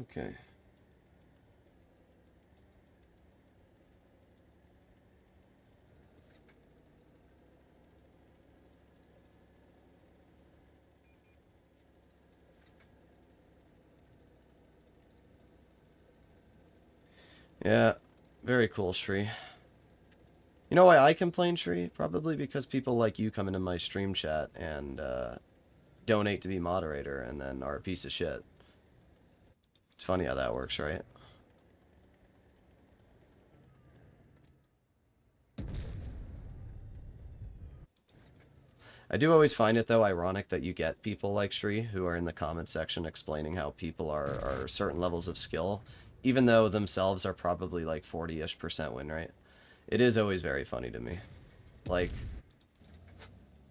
Okay. Yeah, very cool, Shri. You know why I complain, Shri? Probably because people like you come into my stream chat and donate to be moderator and then are a piece of shit. It's funny how that works, right? I do always find it, though, ironic that you get people like Shri who are in the comment section explaining how people are certain levels of skill, even though themselves are probably like 40-ish% win rate. It is always very funny to me. Like,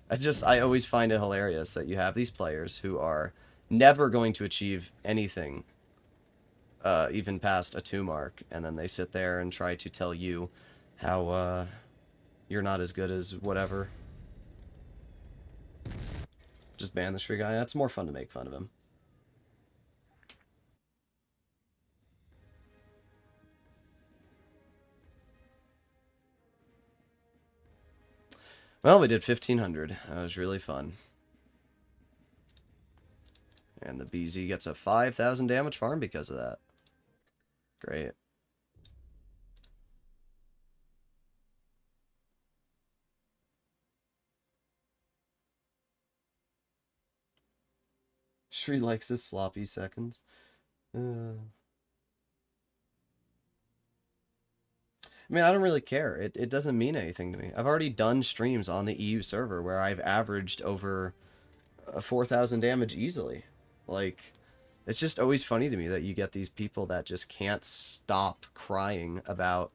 I always find it hilarious that you have these players who are never going to achieve anything, even past a 2 mark, and then they sit there and try to tell you how, you're not as good as whatever. Just ban the Shri guy. That's more fun to make fun of him. Well, we did 1,500. That was really fun. And the BZ gets a 5,000 damage farm because of that. Great. Shri likes his sloppy seconds. I mean, I don't really care. It doesn't mean anything to me. I've already done streams on the EU server where I've averaged over 4,000 damage easily. Like, it's just always funny to me that you get these people that just can't stop crying about,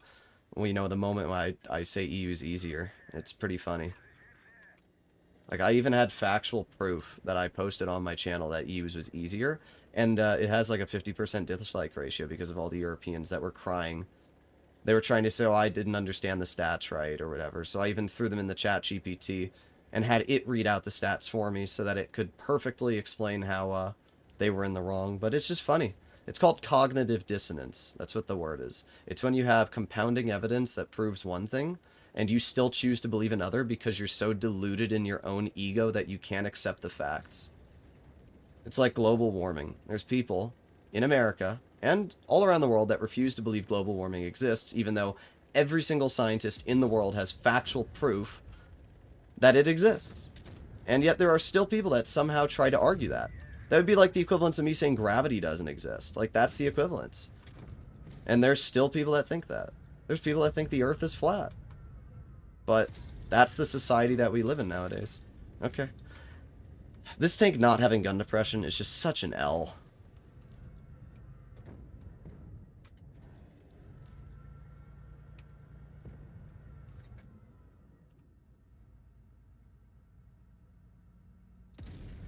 well, you know, the moment when I say EU is easier. It's pretty funny. Like, I even had factual proof that I posted on my channel that EU's was easier, and it has like a 50% dislike ratio because of all the Europeans that were crying. They were trying to say, oh, I didn't understand the stats right, or whatever, so I even threw them in the chat GPT and had it read out the stats for me so that it could perfectly explain how they were in the wrong. But it's just funny. It's called cognitive dissonance. That's what the word is. It's when you have compounding evidence that proves one thing, and you still choose to believe another because you're so deluded in your own ego that you can't accept the facts. It's like global warming. There's people, in America and all around the world that refuse to believe global warming exists, even though every single scientist in the world has factual proof that it exists. And yet there are still people that somehow try to argue that. That would be like the equivalence of me saying gravity doesn't exist. Like, that's the equivalence. And there's still people that think that. There's people that think the Earth is flat. But that's the society that we live in nowadays. Okay. This tank not having gun depression is just such an L.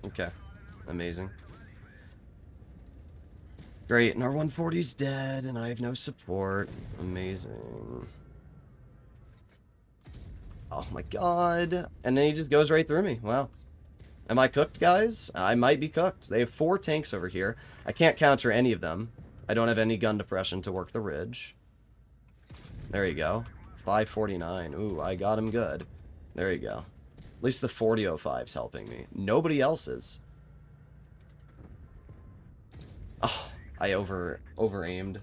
Okay. Amazing. Great, and our 140's dead, and I have no support. Amazing. Oh my god. And then he just goes right through me. Wow. Am I cooked, guys? I might be cooked. They have 4 tanks over here. I can't counter any of them. I don't have any gun depression to work the ridge. There you go. 549. Ooh, I got him good. There you go. At least the 4005's helping me. Nobody else is. Oh, I over-aimed.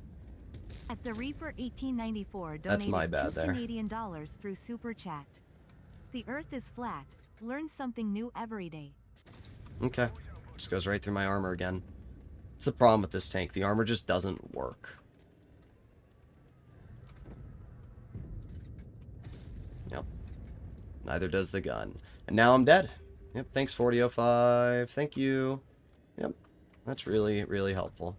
At the Reaper 1894 donated That's my bad $2 there. Canadian through Super Chat. The Earth is flat. Learn something new every day. Okay. Just goes right through my armor again. It's the problem with this tank. The armor just doesn't work. Yep. Neither does the gun. And now I'm dead. Yep, thanks 4005. Thank you. Yep. That's really, really helpful.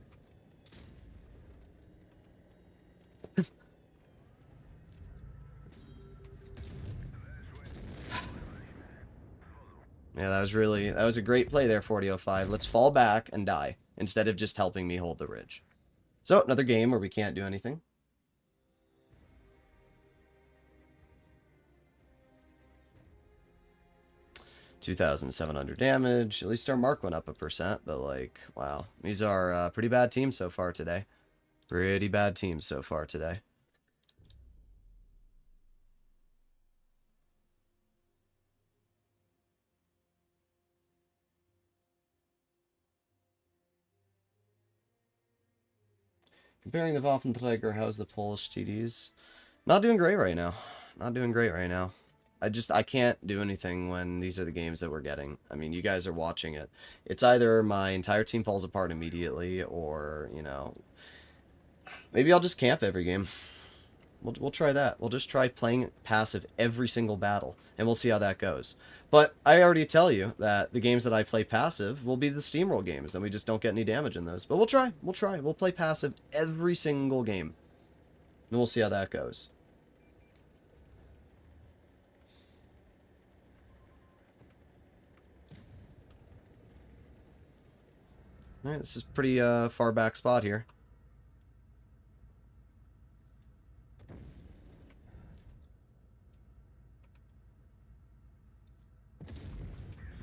Yeah, that was a great play there, 4005. Let's fall back and die, instead of just helping me hold the ridge. So, another game where we can't do anything. $2,700 damage. At least our mark went up 1%, but like, wow. These are pretty bad teams so far today. Pretty bad teams so far today. Comparing the Waffenträger, how's the Polish TDs? Not doing great right now. Not doing great right now. I can't do anything when these are the games that we're getting. I mean, you guys are watching it. It's either my entire team falls apart immediately, or, you know, maybe I'll just camp every game. We'll try that. We'll just try playing passive every single battle, and we'll see how that goes. But I already tell you that the games that I play passive will be the steamroll games, and we just don't get any damage in those. But we'll try. We'll try. We'll play passive every single game. And we'll see how that goes. Alright, this is a pretty far back spot here.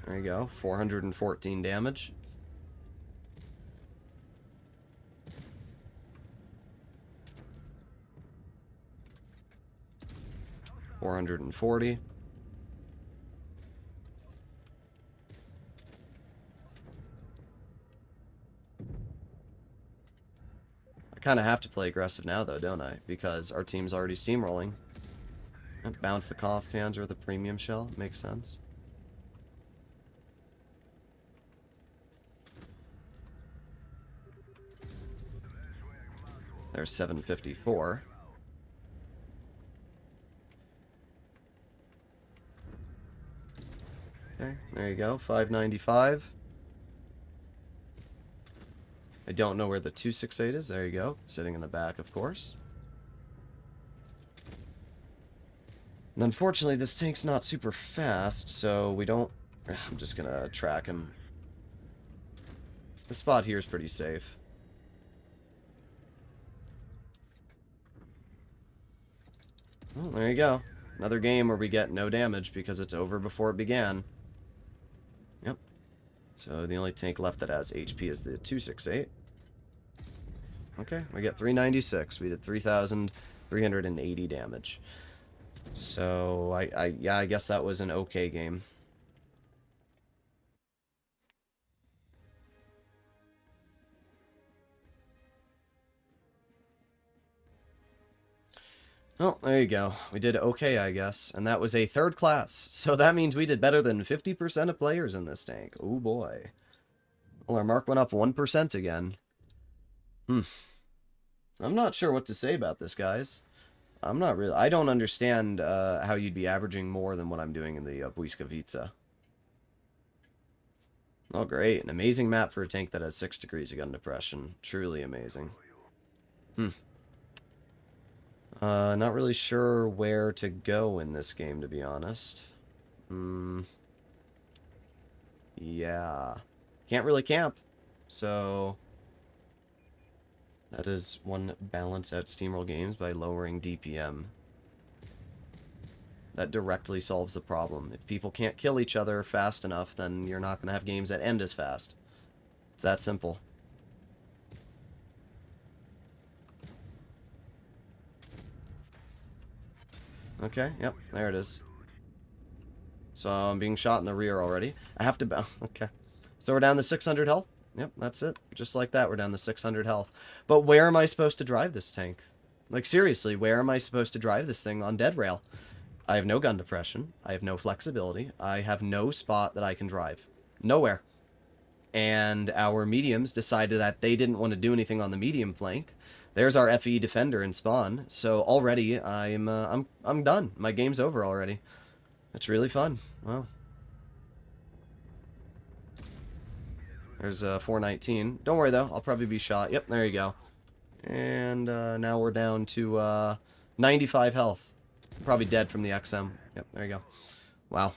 There you go, 414 damage. $440. I kind of have to play aggressive now, though, don't I? Because our team's already steamrolling. Bounce the cough pans or the premium shell. Makes sense. There's 754. Okay, there you go, 595. I don't know where the 268 is. There you go, sitting in the back, of course. And unfortunately, this tank's not super fast, so we don't... I'm just gonna track him. The spot here is pretty safe. Well, there you go. Another game where we get no damage because it's over before it began. Yep. So the only tank left that has HP is the 268. Okay, we get 396. We did 3,380 damage. So, yeah, I guess that was an okay game. Oh, there you go. We did okay, I guess. And that was a third class. So that means we did better than 50% of players in this tank. Oh boy. Well, our mark went up 1% again. I'm not sure what to say about this, guys. I'm not really... I don't understand how you'd be averaging more than what I'm doing in the Błyskawica. Oh, great. An amazing map for a tank that has 6 degrees of gun depression. Truly amazing. Not really sure where to go in this game, to be honest. Yeah. Can't really camp. So... that is one balance at Steamroll Games by lowering DPM. That directly solves the problem. If people can't kill each other fast enough, then you're not going to have games that end as fast. It's that simple. Okay, yep, there it is. So I'm being shot in the rear already. I have to... okay. So we're down to 600 health. Yep, that's it. Just like that, we're down to 600 health. But where am I supposed to drive this tank? Like, seriously, where am I supposed to drive this thing on dead rail? I have no gun depression. I have no flexibility. I have no spot that I can drive. Nowhere. And our mediums decided that they didn't want to do anything on the medium flank. There's our FE defender in spawn. So already I'm done. My game's over already. It's really fun. Wow. There's 419. Don't worry though, I'll probably be shot. Yep, there you go. And now we're down to 95 health. Probably dead from the XM. Yep, there you go. Wow.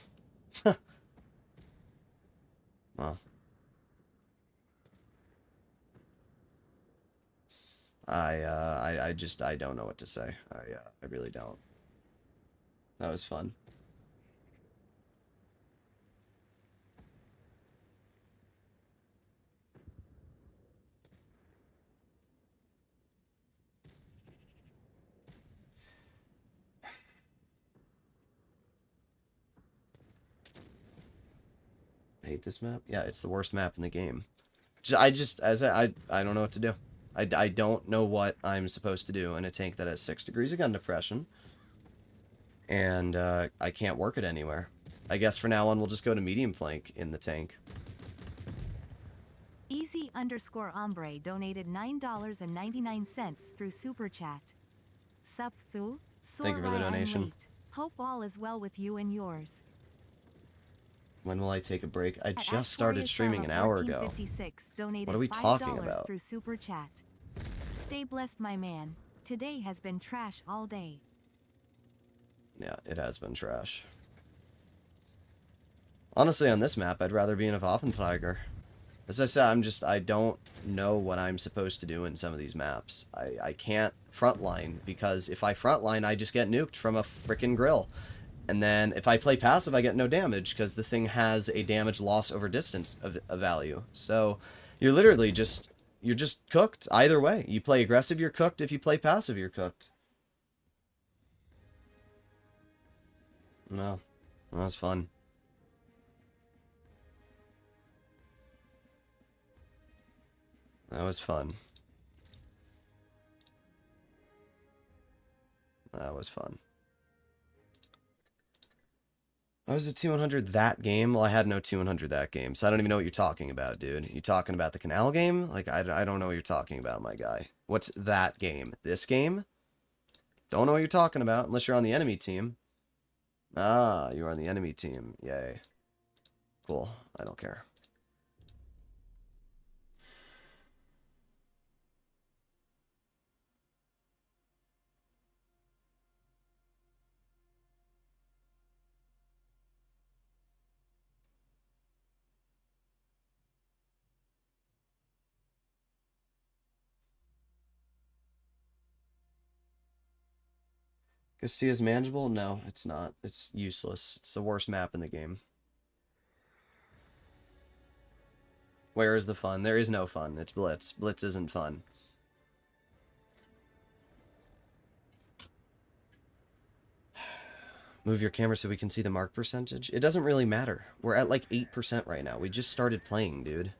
Wow. I don't know what to say. I really don't. That was fun. I hate this map. Yeah, it's the worst map in the game. I don't know what to do. I don't know what I'm supposed to do in a tank that has 6 degrees of gun depression. And I can't work it anywhere. I guess for now on we'll just go to medium flank in the tank. Easy_ombre donated $9.99 through Super Chat. Sup, Fu? Thank you for the donation. Hope all is well with you and yours. When will I take a break? I just started streaming an hour ago. What are we talking about? Through Super Chat. Stay blessed, my man. Today has been trash all day. Yeah, it has been trash. Honestly, on this map, I'd rather be in a Waffenträger. As I said, I don't know what I'm supposed to do in some of these maps. I can't frontline, because if I frontline, I just get nuked from a frickin' grill. And then if I play passive, I get no damage, because the thing has a damage loss over distance of value. So you're literally you're just cooked either way. You play aggressive, you're cooked. If you play passive, you're cooked. No, that was fun. That was fun. That was fun. I was a T100 that game? Well, I had no T100 that game, so I don't even know what you're talking about, dude. You talking about the Canal game? Like, I don't know what you're talking about, my guy. What's that game? This game? Don't know what you're talking about, unless you're on the enemy team. Ah, you're on the enemy team. Yay. Cool. I don't care. Castilla's manageable? No, it's not. It's useless. It's the worst map in the game. Where is the fun? There is no fun. It's Blitz. Blitz isn't fun. Move your camera so we can see the mark percentage? It doesn't really matter. We're at like 8% right now. We just started playing, dude.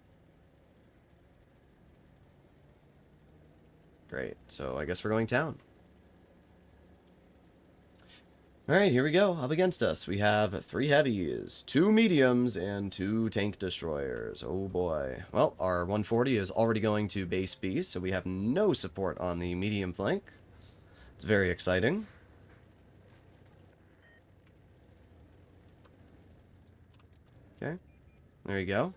Great. So I guess we're going town. Alright, here we go. Up against us, we have 3 heavies, 2 mediums, and 2 tank destroyers. Oh boy. Well, our 140 is already going to base B, so we have no support on the medium flank. It's very exciting. Okay, there you go.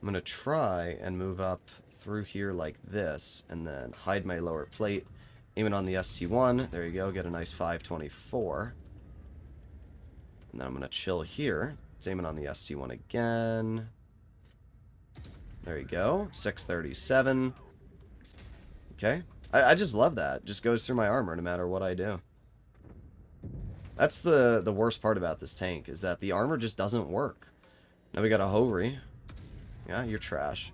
I'm going to try and move up through here like this, and then hide my lower plate. Aim it on the ST1. There you go, get a nice 524. And then I'm going to chill here. Let's aim it on the ST1 again. There you go, 637. Okay, I just love that. Just goes through my armor no matter what I do. That's the worst part about this tank, is that the armor just doesn't work. Now we got a Hori. Yeah, you're trash.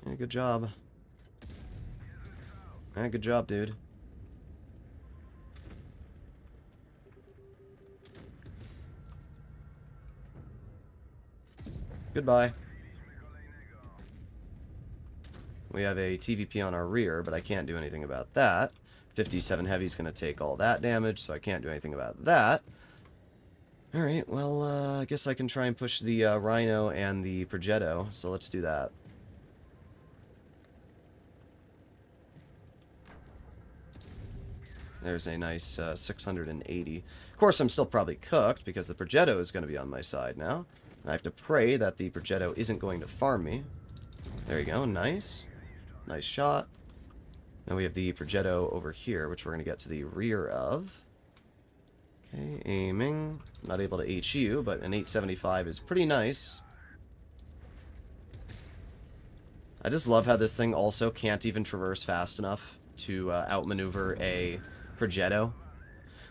Yeah, good job. Yeah, good job, dude. Goodbye. We have a TVP on our rear, but I can't do anything about that. 57 Heavy's going to take all that damage, so I can't do anything about that. Alright, well, I guess I can try and push the Rhino and the Progetto, so let's do that. There's a nice 680. Of course, I'm still probably cooked, because the Progetto is going to be on my side now. And I have to pray that the Progetto isn't going to farm me. There you go, nice. Nice shot. Now we have the Progetto over here, which we're going to get to the rear of. Okay, aiming. Not able to HU, but an 875 is pretty nice. I just love how this thing also can't even traverse fast enough to outmaneuver a Progetto.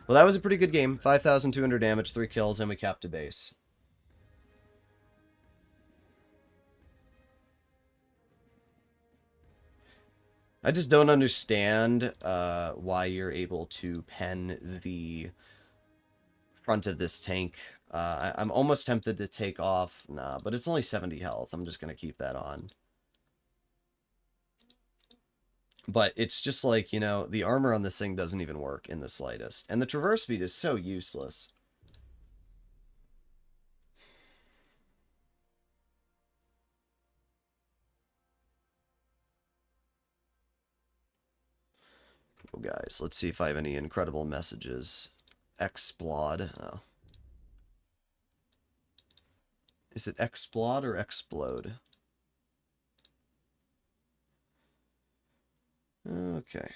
Well, that was a pretty good game. 5,200 damage, 3 kills, and we capped a base. I just don't understand why you're able to pen the front of this tank. I'm almost tempted to take off. Nah, but it's only 70 health. I'm just going to keep that on. But it's just like, you know, the armor on this thing doesn't even work in the slightest. And the traverse speed is so useless. Oh, guys, let's see if I have any incredible messages. Explode. Oh. Is it explode or explode? Okay.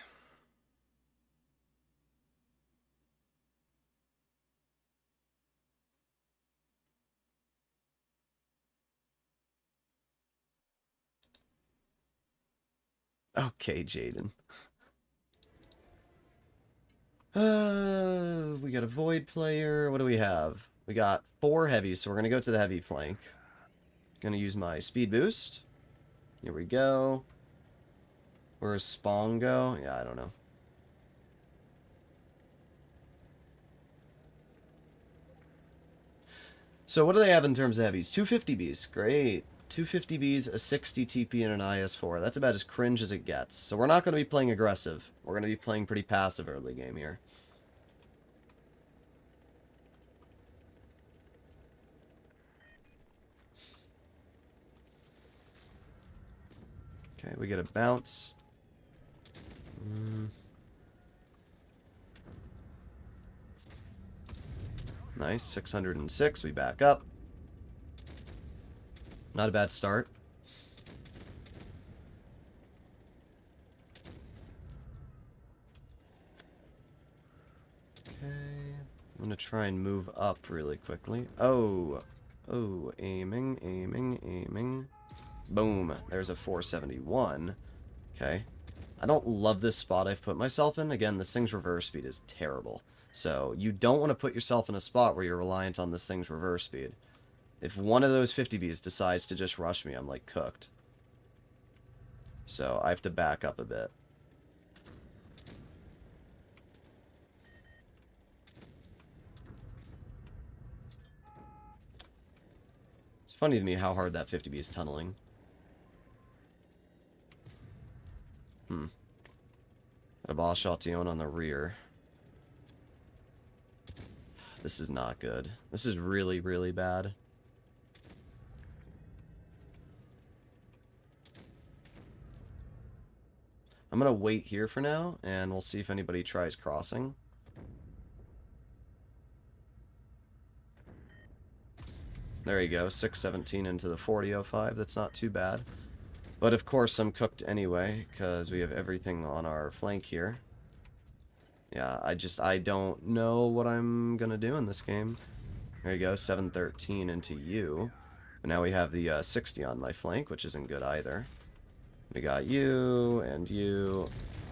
Okay, Jaden. We got a Void player. What do we have? We got 4 heavies, so we're going to go to the heavy flank. Going to use my speed boost. Here we go. Where's Spawn go? Yeah, I don't know. So what do they have in terms of heavies? 250Bs. Great. 250Bs, a 60 TP, and an IS-4. That's about as cringe as it gets. So we're not going to be playing aggressive. We're going to be playing pretty passive early game here. Okay, we get a bounce. Nice, 606. We back up. Not a bad start. Okay, I'm gonna try and move up really quickly. Oh, aiming, aiming, aiming. Boom, there's a 471. Okay. I don't love this spot I've put myself in. Again, this thing's reverse speed is terrible. So you don't want to put yourself in a spot where you're reliant on this thing's reverse speed. If one of those 50Bs decides to just rush me, I'm like cooked. So I have to back up a bit. It's funny to me how hard that 50B is tunneling. Got a boss shot on the rear. This is not good. This is really, really bad. I'm gonna wait here for now, and we'll see if anybody tries crossing. There you go, 617 into the 4005. That's not too bad. But of course I'm cooked anyway, because we have everything on our flank here. Yeah, I don't know what I'm gonna do in this game. There you go, 713 into you. But now we have the 60 on my flank, which isn't good either. We got you, and you.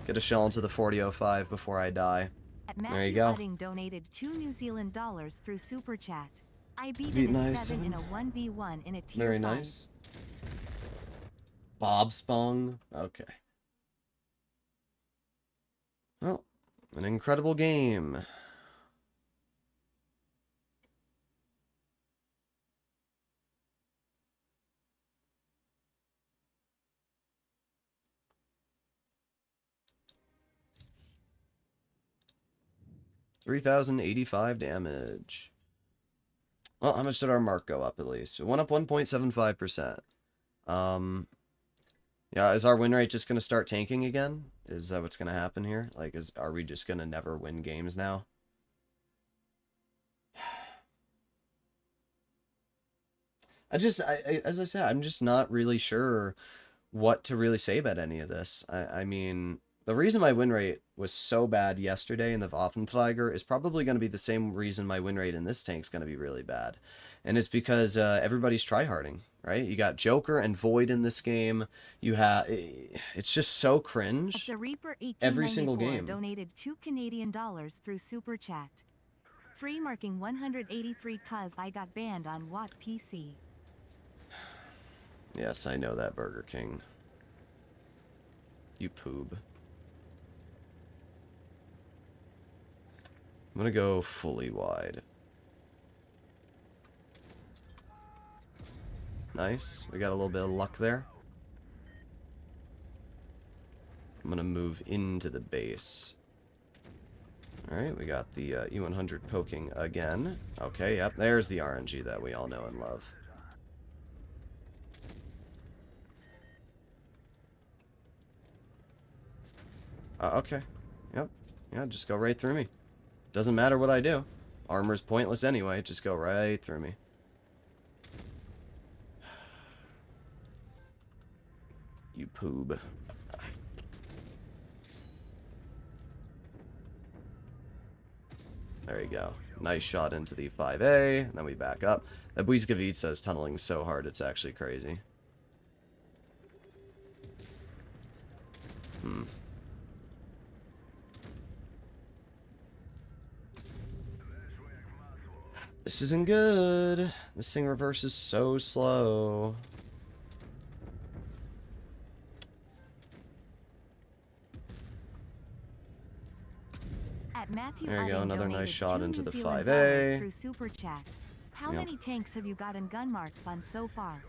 Get a shell into the 4005 before I die. There you go. Donated $2 New Zealand through Super Chat. I beat Beat him in nice. 7 in a 1v1 in a tier Very 5. nice. Bob Spong. Okay. Well, an incredible game. $3,085 damage. Well, how much did our mark go up at least? It went up 1.75%. Yeah, is our win rate just going to start tanking again? Is that what's going to happen here? Like, are we just going to never win games now? As I said, I'm just not really sure what to really say about any of this. I mean, the reason my win rate was so bad yesterday in the Waffenträger is probably going to be the same reason my win rate in this tank is going to be really bad. And it's because everybody's tryharding, right? You got Joker and Void in this game. You have... It's just so cringe. The Reaper every single game. Donated $2 Canadian through Super Chat. Free marking 183 cuz I got banned on Watt PC. Yes, I know that, Burger King. You poob. I'm gonna go fully wide. Nice. We got a little bit of luck there. I'm gonna move into the base. Alright, we got the E100 poking again. Okay, yep, there's the RNG that we all know and love. Okay. Yep. Yeah, just go right through me. Doesn't matter what I do. Armor's pointless anyway. Just go right through me. You poob. There you go. Nice shot into the 5A. And then we back up. That Błyskawica is tunneling so hard it's actually crazy. This isn't good. This thing reverses so slow. There you go, another nice shot into the 5A. Through Super Chat. How many tanks have you gotten gun marks on so far?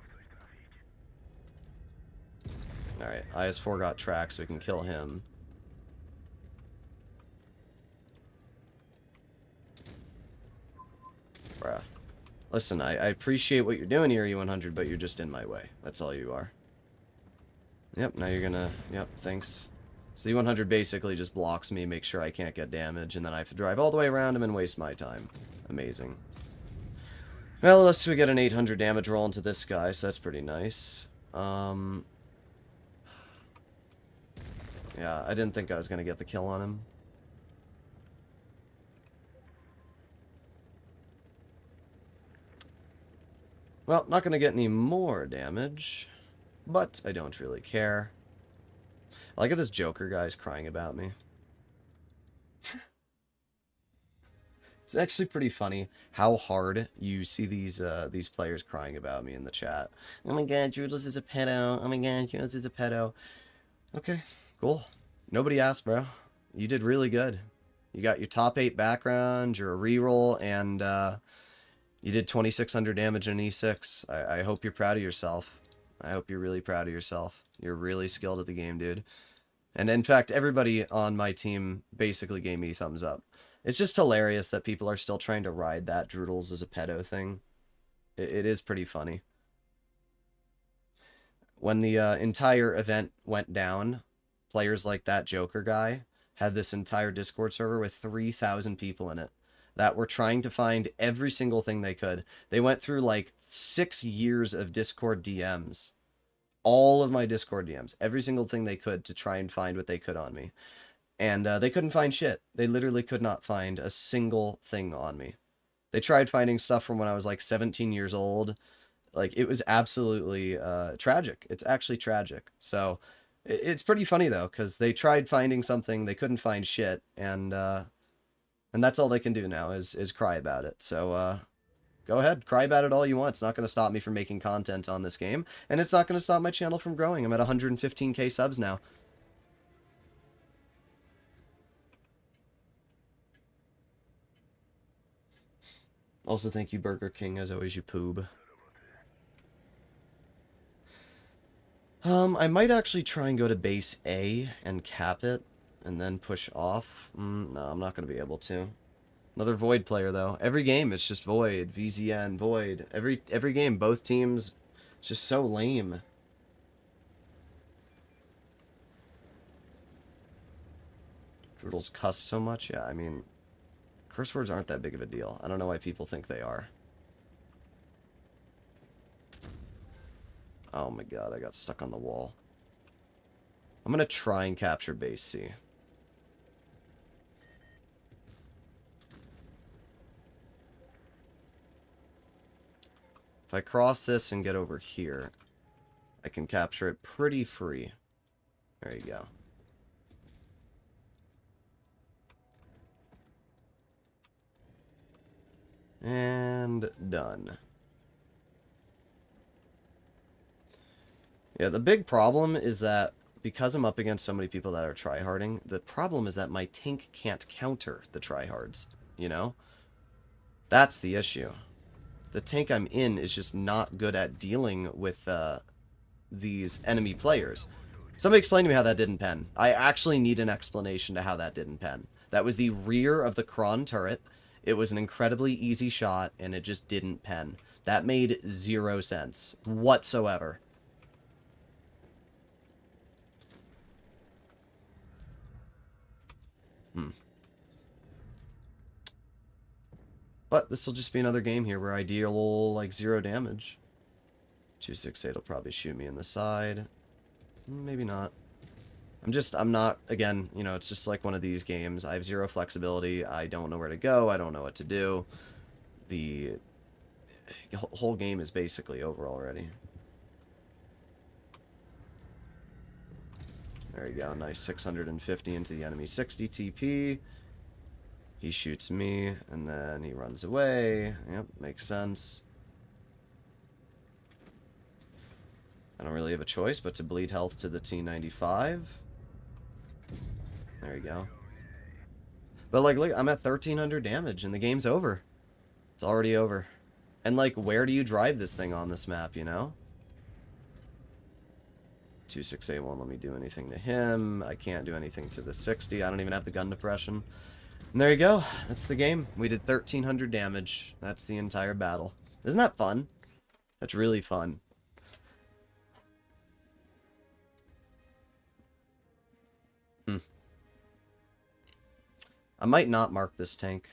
Alright, IS-4 got track so we can kill him. Bruh. Listen, I appreciate what you're doing here, E100, but you're just in my way. That's all you are. Yep, now you're gonna... Yep, thanks. So the E100 basically just blocks me, makes sure I can't get damage, and then I have to drive all the way around him and waste my time. Amazing. Well, unless we get an 800 damage roll into this guy, so that's pretty nice. Yeah, I didn't think I was gonna get the kill on him. Well, not going to get any more damage, but I don't really care. I like how this Joker guy's crying about me. It's actually pretty funny how hard you see these players crying about me in the chat. Oh my god, Droodles is a pedo. Oh my god, Droodles is a pedo. Okay, cool. Nobody asked, bro. You did really good. You got your top 8 background, your reroll, and You did 2,600 damage in E6. I hope you're proud of yourself. I hope you're really proud of yourself. You're really skilled at the game, dude. And in fact, everybody on my team basically gave me thumbs up. It's just hilarious that people are still trying to ride that Droodles as a pedo thing. It is pretty funny. When the entire event went down, players like that Joker guy had this entire Discord server with 3,000 people in it that were trying to find every single thing they could. They went through like 6 years of Discord DMs. All of my Discord DMs. Every single thing they could to try and find what they could on me. And they couldn't find shit. They literally could not find a single thing on me. They tried finding stuff from when I was like 17 years old. Like, it was absolutely tragic. It's actually tragic. So, it's pretty funny, though, because they tried finding something, they couldn't find shit, and that's all they can do now, is cry about it. So, go ahead, cry about it all you want. It's not going to stop me from making content on this game, and it's not going to stop my channel from growing. I'm at 115k subs now. Also, thank you, Burger King, as always, you poob. I might actually try and go to base A and cap it, and then push off. No, I'm not going to be able to. Another Void player, though. Every game, it's just Void, VZN, Void. Every game, both teams, it's just so lame. Droodles cuss so much? Yeah, I mean, curse words aren't that big of a deal. I don't know why people think they are. Oh my god, I got stuck on the wall. I'm gonna try and capture base C. If I cross this and get over here, I can capture it pretty free. There you go. And done. Yeah, the big problem is that because I'm up against so many people that are tryharding, the problem is that my tank can't counter the tryhards, you know? That's the issue. The tank I'm in is just not good at dealing with these enemy players. Somebody explain to me how that didn't pen. I actually need an explanation to how that didn't pen. That was the rear of the Kron turret. It was an incredibly easy shot, and it just didn't pen. That made 0 sense whatsoever. But this will just be another game here where I deal like 0 damage. 268 will probably shoot me in the side. Maybe not. I'm not, again, you know, it's just like one of these games. I have 0 flexibility. I don't know where to go. I don't know what to do. The whole game is basically over already. There you go. Nice 650 into the enemy 60 TP. He shoots me, and then he runs away. Yep, makes sense. I don't really have a choice but to bleed health to the T95. There you go. But, like, look, I'm at 1,300 damage, and the game's over. It's already over. And, like, where do you drive this thing on this map, you know? 268 won't let me do anything to him. I can't do anything to the 60. I don't even have the gun depression. And there you go. That's the game. We did 1,300 damage. That's the entire battle. Isn't that fun? That's really fun. I might not mark this tank.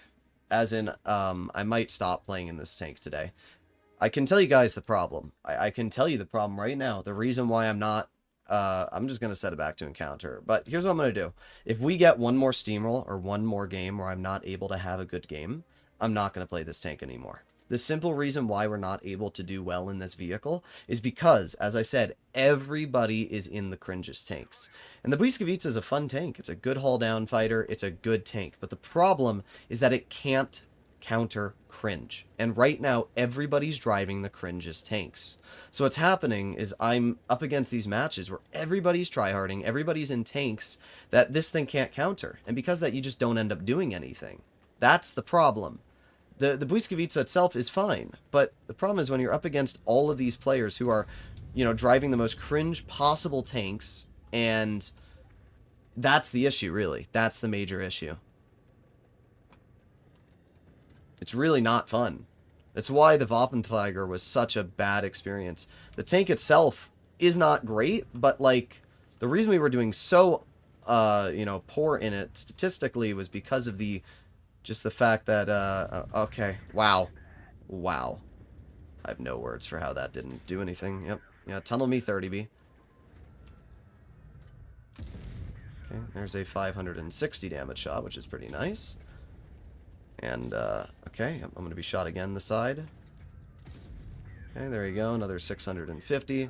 As in, I might stop playing in this tank today. I can tell you guys the problem. I can tell you the problem right now. The reason why I'm not... I'm just going to set it back to encounter. But here's what I'm going to do. If we get one more steamroll or one more game where I'm not able to have a good game, I'm not going to play this tank anymore. The simple reason why we're not able to do well in this vehicle is because, as I said, everybody is in the cringest tanks. And the Błyskawica is a fun tank. It's a good hull-down fighter. It's a good tank. But the problem is that it can't counter cringe. And right now, everybody's driving the cringest tanks. So what's happening is I'm up against these matches where everybody's tryharding, everybody's in tanks that this thing can't counter. And because of that, you just don't end up doing anything. That's the problem. The Błyskawica itself is fine, but the problem is when you're up against all of these players who are, you know, driving the most cringe possible tanks, and that's the issue, really. That's the major issue. It's really not fun. That's why the Waffenträger was such a bad experience. The tank itself is not great, but, like, the reason we were doing so, you know, poor in it statistically was because of the, just the fact that, okay, wow. Wow. I have no words for how that didn't do anything. Yep. Yeah, tunnel me 30B. Okay, there's a 560 damage shot, which is pretty nice. And, okay, I'm going to be shot again this side. Okay, there you go, another 650.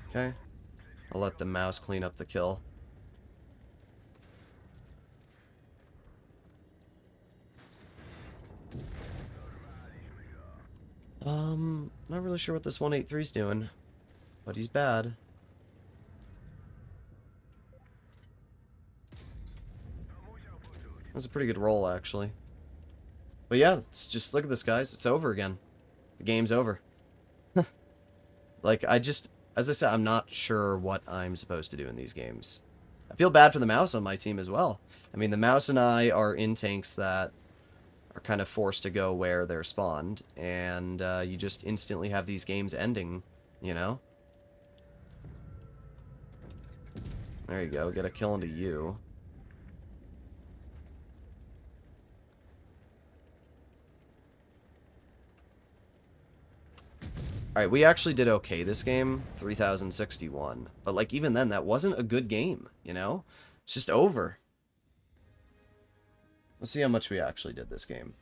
Okay, I'll let the mouse clean up the kill. Not really sure what this 183's doing, but he's bad. That was a pretty good roll, actually. But yeah, it's just, look at this, guys. It's over again. The game's over. Like, as I said, I'm not sure what I'm supposed to do in these games. I feel bad for the mouse on my team as well. I mean, the mouse and I are in tanks that are kind of forced to go where they're spawned, and you just instantly have these games ending, you know? There you go, get a kill into you. Alright, we actually did okay this game, 3061. But, like, even then, that wasn't a good game, you know? It's just over. Let's see how much we actually did this game.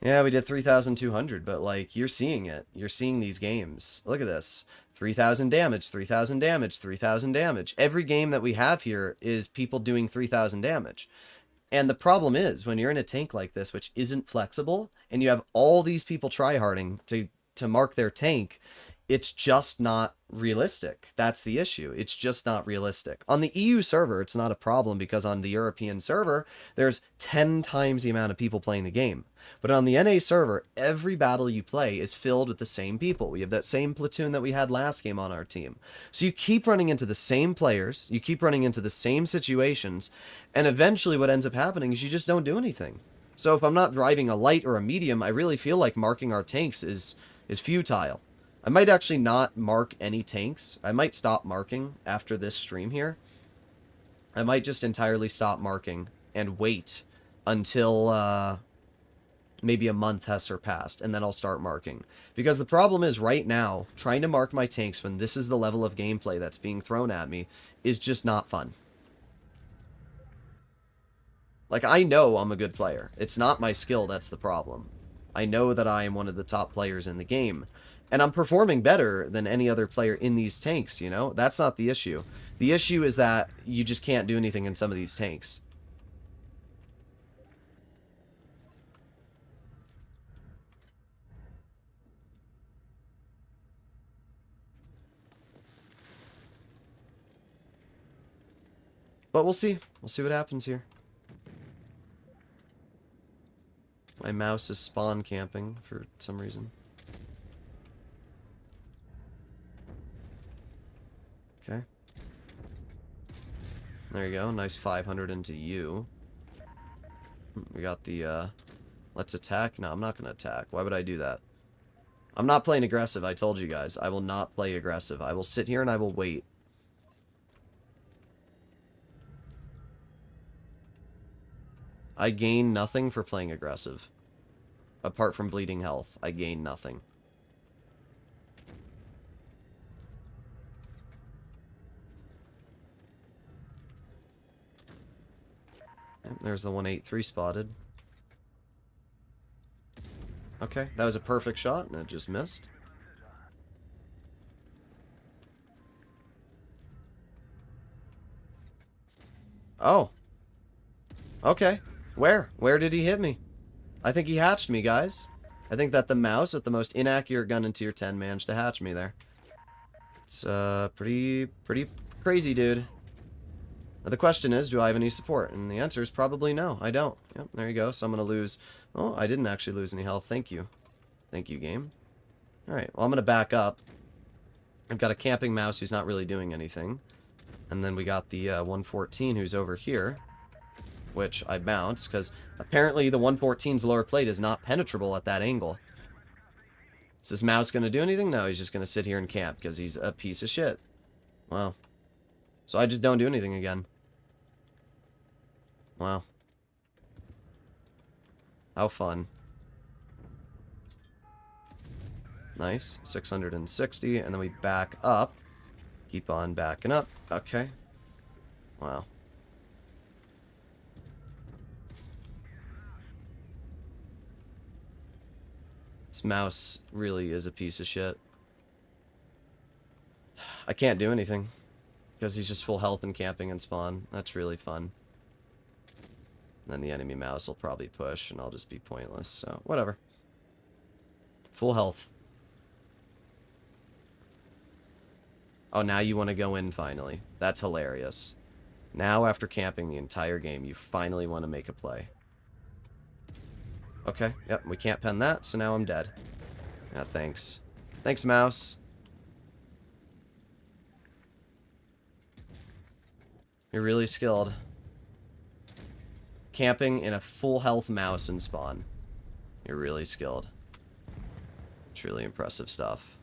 Yeah, we did 3,200, but, like, you're seeing it. You're seeing these games. Look at this. 3,000 damage, 3,000 damage, 3,000 damage. Every game that we have here is people doing 3,000 damage. And the problem is, when you're in a tank like this, which isn't flexible, and you have all these people tryharding to mark their tank, it's just not realistic. That's the issue. It's just not realistic. On the EU server, it's not a problem because on the European server, there's 10 times the amount of people playing the game. But on the NA server, every battle you play is filled with the same people. We have that same platoon that we had last game on our team. So you keep running into the same players, you keep running into the same situations, and eventually what ends up happening is you just don't do anything. So if I'm not driving a light or a medium, I really feel like marking our tanks is futile. I might actually not mark any tanks. I might stop marking after this stream here. I might just entirely stop marking and wait until maybe a month has surpassed, and then I'll start marking. Because the problem is, right now, trying to mark my tanks when this is the level of gameplay that's being thrown at me is just not fun. Like, I know I'm a good player. It's not my skill that's the problem. I know that I am one of the top players in the game. And I'm performing better than any other player in these tanks, you know? That's not the issue. The issue is that you just can't do anything in some of these tanks. But we'll see. We'll see what happens here. My mouse is spawn camping for some reason. Okay. There you go. Nice 500 into you. We got the, let's attack. No, I'm not going to attack. Why would I do that? I'm not playing aggressive. I told you guys. I will not play aggressive. I will sit here and I will wait. I gain nothing for playing aggressive. Apart from bleeding health, I gain nothing. There's the 183 spotted. Okay, that was a perfect shot, and it just missed. Oh. Okay. Where? Where did he hit me? I think he hatched me, guys. I think that the mouse with the most inaccurate gun in tier 10 managed to hatch me there. It's pretty crazy, dude. Now the question is, do I have any support? And the answer is probably no, I don't. Yep, there you go. So I'm going to lose... Oh, I didn't actually lose any health. Thank you. Thank you, game. Alright, well, I'm going to back up. I've got a camping mouse who's not really doing anything. And then we got the 114 who's over here, which I bounced, because apparently the 114's lower plate is not penetrable at that angle. Is this mouse going to do anything? No, he's just going to sit here and camp, because he's a piece of shit. Wow. So I just don't do anything again. Wow. How fun. Nice. 660, and then we back up. Keep on backing up. Okay. Wow. This mouse really is a piece of shit. I can't do anything. Because he's just full health and camping and spawn. That's really fun. And then the enemy mouse will probably push, and I'll just be pointless. So, whatever. Full health. Oh, now you want to go in finally. That's hilarious. Now, after camping the entire game, you finally want to make a play. Okay, yep, we can't pen that, so now I'm dead. Yeah, thanks. Thanks, mouse. You're really skilled. Camping in a full health mouse and spawn. You're really skilled. It's really impressive stuff.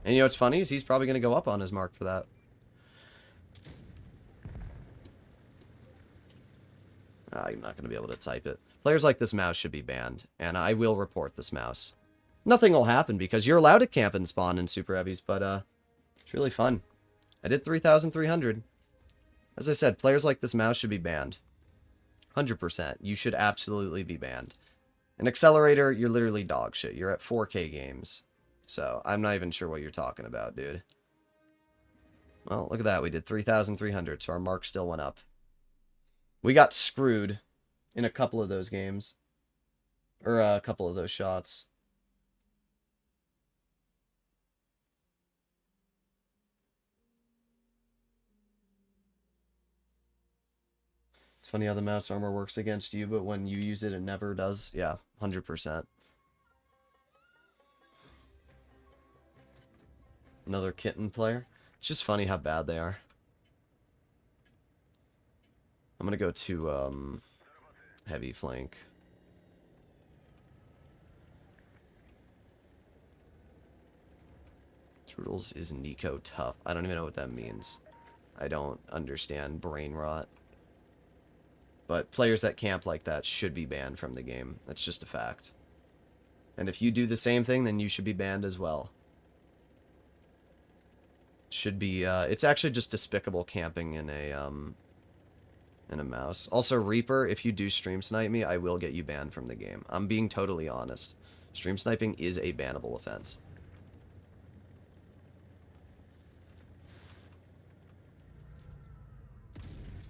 And you know what's funny is he's probably going to go up on his mark for that. I'm not going to be able to type it. Players like this mouse should be banned, and I will report this mouse. Nothing will happen because you're allowed to camp and spawn in Super Heavies, but it's really fun. I did 3,300. As I said, players like this mouse should be banned. 100%. You should absolutely be banned. An accelerator, you're literally dog shit. You're at 4K games. So, I'm not even sure what you're talking about, dude. Well, look at that. We did 3,300, so our mark still went up. We got screwed in a couple of those games. Or a couple of those shots. It's funny how the mouse armor works against you, but when you use it, it never does. Yeah, 100%. Another kitten player. It's just funny how bad they are. I'm gonna go to, heavy flank. Droodles is Nico tough. I don't even know what that means. I don't understand brain rot. But players that camp like that should be banned from the game. That's just a fact. And if you do the same thing, then you should be banned as well. Should be, it's actually just despicable camping in a mouse. Also, Reaper, if you do stream snipe me, I will get you banned from the game. I'm being totally honest. Stream sniping is a bannable offense.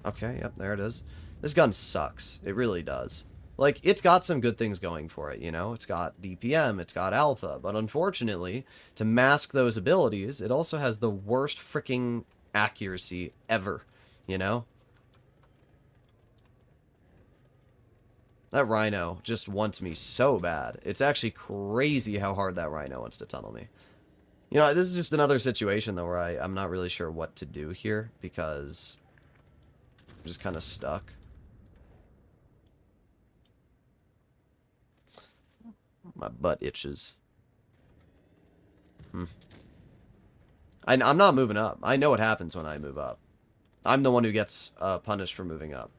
Okay, yep, there it is. This gun sucks. It really does. Like, it's got some good things going for it, you know? It's got DPM, it's got alpha, but unfortunately, to mask those abilities, it also has the worst freaking accuracy ever, you know? That Rhino just wants me so bad. It's actually crazy how hard that Rhino wants to tunnel me. You know, this is just another situation, though, where I'm not really sure what to do here, because I'm just kind of stuck. My butt itches. I'm not moving up. I know what happens when I move up. I'm the one who gets punished for moving up.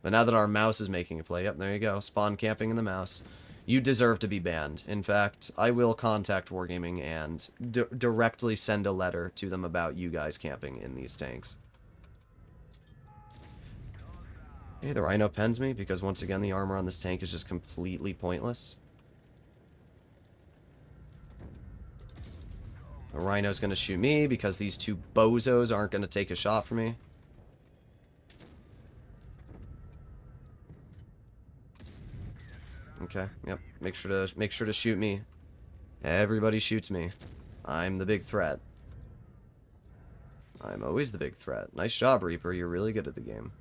But now that our mouse is making a play, yep, there you go. Spawn camping in the mouse. You deserve to be banned. In fact, I will contact Wargaming and directly send a letter to them about you guys camping in these tanks. Hey, the Rhino pens me because once again the armor on this tank is just completely pointless. The Rhino's going to shoot me because these two bozos aren't going to take a shot from me. Okay, yep. Make sure to shoot me. Everybody shoots me. I'm the big threat. I'm always the big threat. Nice job, Reaper. You're really good at the game.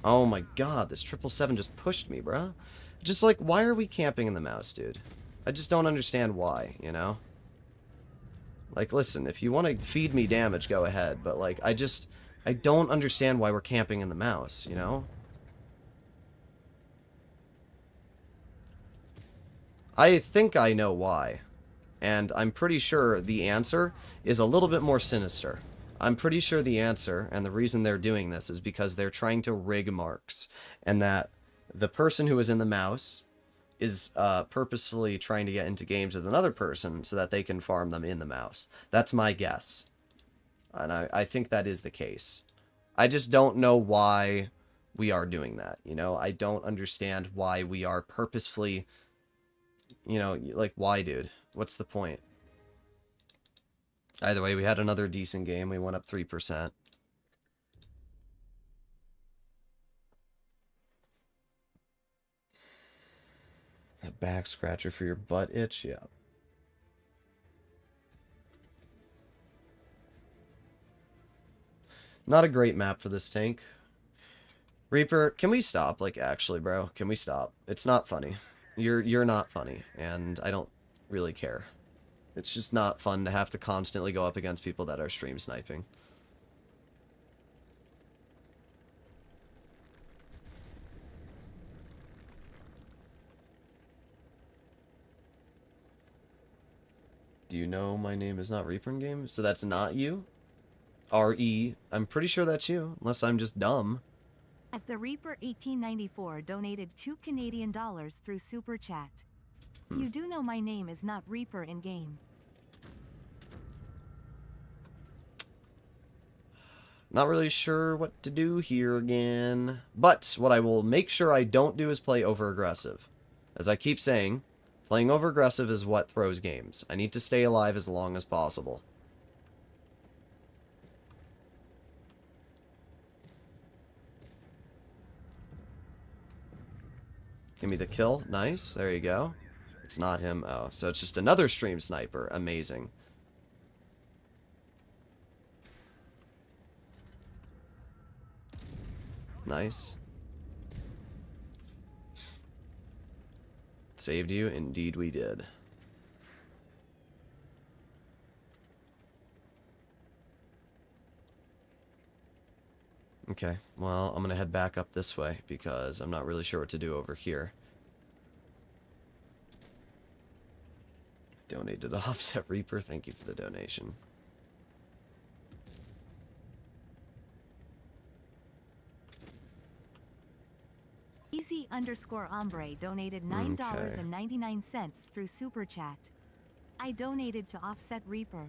Oh my god, this 777 just pushed me, bruh. Just like, why are we camping in the mouse, dude? I just don't understand why, you know? Like, listen, if you want to feed me damage, go ahead. But, like, I don't understand why we're camping in the mouse, you know? I think I know why. And I'm pretty sure the answer is a little bit more sinister. I'm pretty sure the answer, and the reason they're doing this, is because they're trying to rig marks. And that the person who is in the mouse is purposefully trying to get into games with another person so that they can farm them in the mouse. That's my guess. And I think that is the case. I just don't know why we are doing that, you know? I don't understand why we are purposefully, you know, like, why, dude? What's the point? Either way, we had another decent game. We went up 3%. A back scratcher for your butt itch? Yeah. Not a great map for this tank. Reaper, can we stop? Like, actually, bro, can we stop? It's not funny. You're not funny, and I don't really care. It's just not fun to have to constantly go up against people that are stream sniping. Do you know my name is not Reaper in game? So that's not you? R-E. I'm pretty sure that's you, unless I'm just dumb. At the Reaper 1894 donated $2 through Super Chat. You do know my name is not Reaper in game. Not really sure what to do here again. But what I will make sure I don't do is play over-aggressive. As I keep saying, playing over-aggressive is what throws games. I need to stay alive as long as possible. Give me the kill. Nice. There you go. It's not him. Oh, so it's just another stream sniper. Amazing. Nice. Saved you? Indeed we did. Okay, well, I'm gonna head back up this way because I'm not really sure what to do over here. Donated to Offset Reaper. Thank you for the donation. Easy_Ombre donated $9.99 through Super Chat. I donated to Offset Reaper.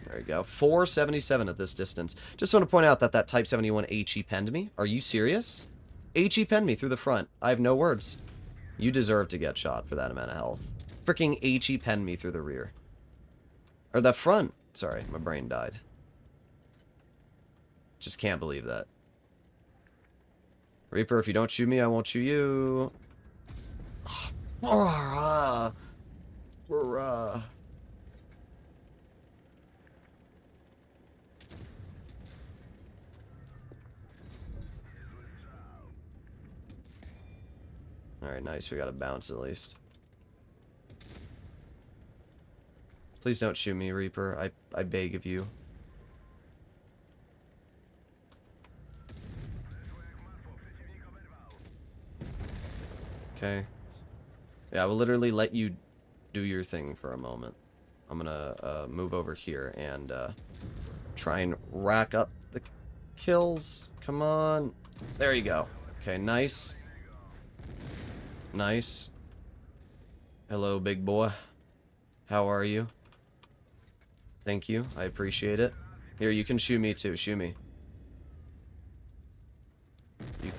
There you go. 477 at this distance. Just want to point out that that Type 71 HE penned me. Are you serious? HE penned me through the front. I have no words. You deserve to get shot for that amount of health. Freaking HE penned me through the rear. Or the front. Sorry, my brain died. Just can't believe that. Reaper, if you don't shoot me, I won't shoot you. Alright, nice. We got a bounce at least. Please don't shoot me, Reaper. I beg of you. Okay. Yeah, I will literally let you do your thing for a moment. I'm gonna move over here and try and rack up the kills. Come on. There you go. Okay, nice. Nice. Hello, big boy. How are you? Thank you. I appreciate it. Here, you can shoot me too. Shoot me. You,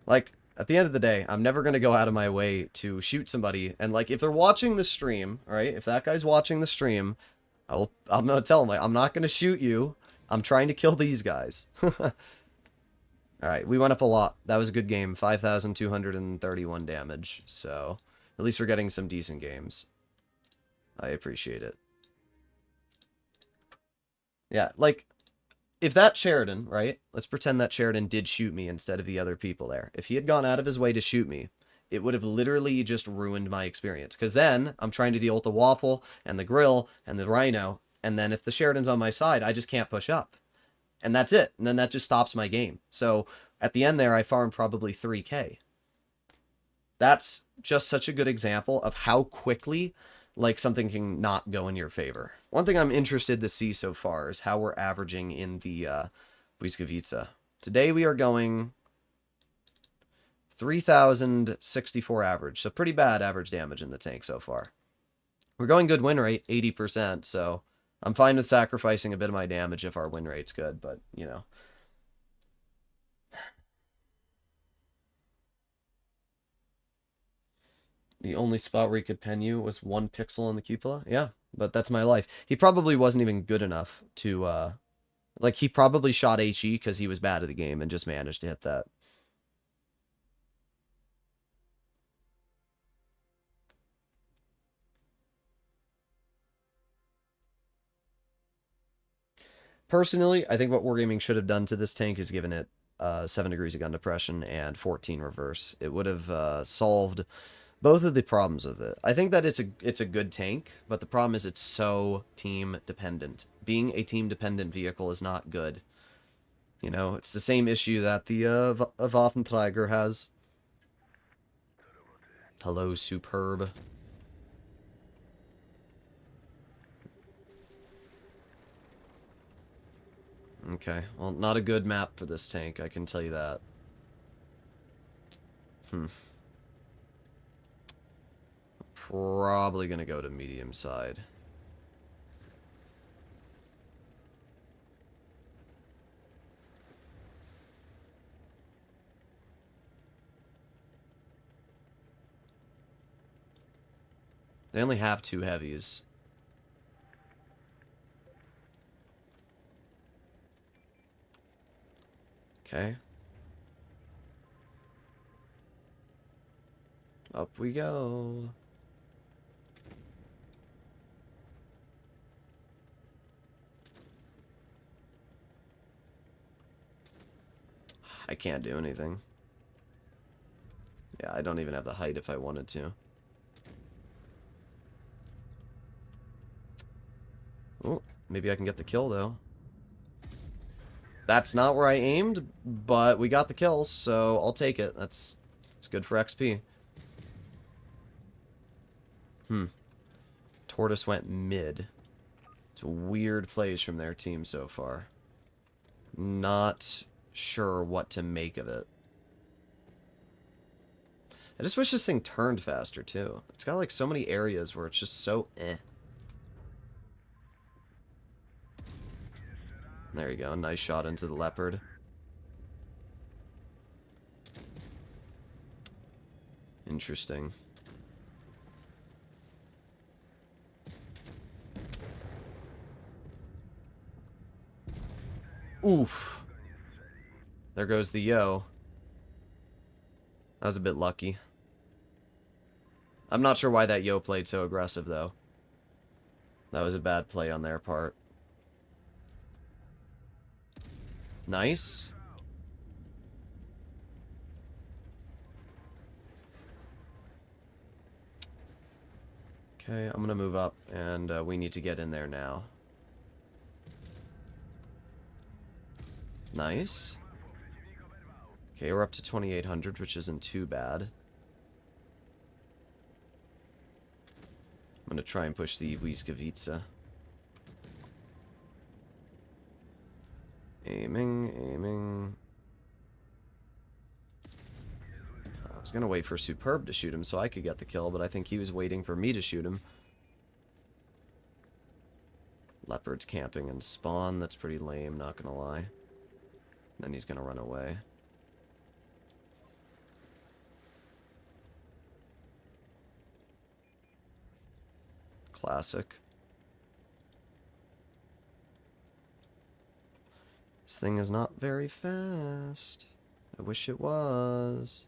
like, At the end of the day, I'm never going to go out of my way to shoot somebody. And, like, if they're watching the stream, right? If that guy's watching the stream, I'm going to tell him, like, I'm not going to shoot you. I'm trying to kill these guys. Alright, we went up a lot. That was a good game. 5,231 damage. So, at least we're getting some decent games. I appreciate it. Yeah, like, if that Sheridan, right? Let's pretend that Sheridan did shoot me instead of the other people there. If he had gone out of his way to shoot me, it would have literally just ruined my experience. Because then, I'm trying to deal with the Waffle, and the Grill, and the Rhino, and then if the Sheridan's on my side, I just can't push up. And that's it. And then that just stops my game. So, at the end there, I farmed probably 3k. That's just such a good example of how quickly, like, something can not go in your favor. One thing I'm interested to see so far is how we're averaging in the Błyskawica. Today we are going 3,064 average. So pretty bad average damage in the tank so far. We're going good win rate, 80%, so I'm fine with sacrificing a bit of my damage if our win rate's good, but, you know. The only spot where he could pen you was 1 pixel on the cupola? Yeah, but that's my life. He probably wasn't even good enough to, like, he probably shot HE because he was bad at the game and just managed to hit that. Personally, I think what Wargaming should have done to this tank is given it 7 degrees of gun depression and 14 reverse. It would have solved both of the problems with it. I think that it's a good tank, but the problem is it's so team dependent. Being a team dependent vehicle is not good. You know, it's the same issue that the Waffenträger has. Hello, superb. Okay, well, not a good map for this tank, I can tell you that. Probably gonna go to medium side. They only have 2 heavies. Okay. Up we go. I can't do anything. Yeah, I don't even have the height if I wanted to. Oh, maybe I can get the kill, though. That's not where I aimed, but we got the kills, so I'll take it. It's good for XP. Tortoise went mid. It's a weird plays from their team so far. Not sure what to make of it. I just wish this thing turned faster, too. It's got, like, so many areas where it's just so eh. There you go. Nice shot into the leopard. Interesting. Oof. There goes the yo. That was a bit lucky. I'm not sure why that yo played so aggressive, though. That was a bad play on their part. Nice. Okay, I'm gonna move up, and we need to get in there now. Nice. Okay, we're up to 2,800, which isn't too bad. I'm gonna try and push the Błyskawica. Aiming. I was gonna wait for Superb to shoot him so I could get the kill, but I think he was waiting for me to shoot him. Leopard's camping and spawn. That's pretty lame, not gonna lie. Then he's gonna run away. Classic. This thing is not very fast. I wish it was.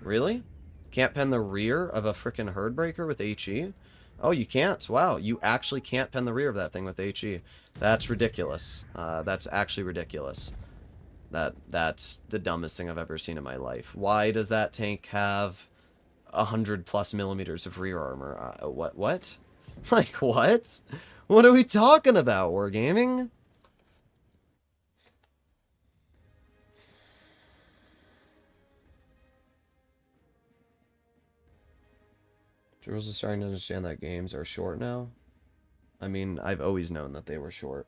Really? Can't pen the rear of a frickin' Herdbreaker with HE? Oh, you can't? Wow, you actually can't pen the rear of that thing with HE. That's ridiculous. That's actually ridiculous. That's the dumbest thing I've ever seen in my life. Why does that tank have 100+ millimeters of rear armor? What? Like, what? What are we talking about, Wargaming? Droodles is starting to understand that games are short now. I mean, I've always known that they were short.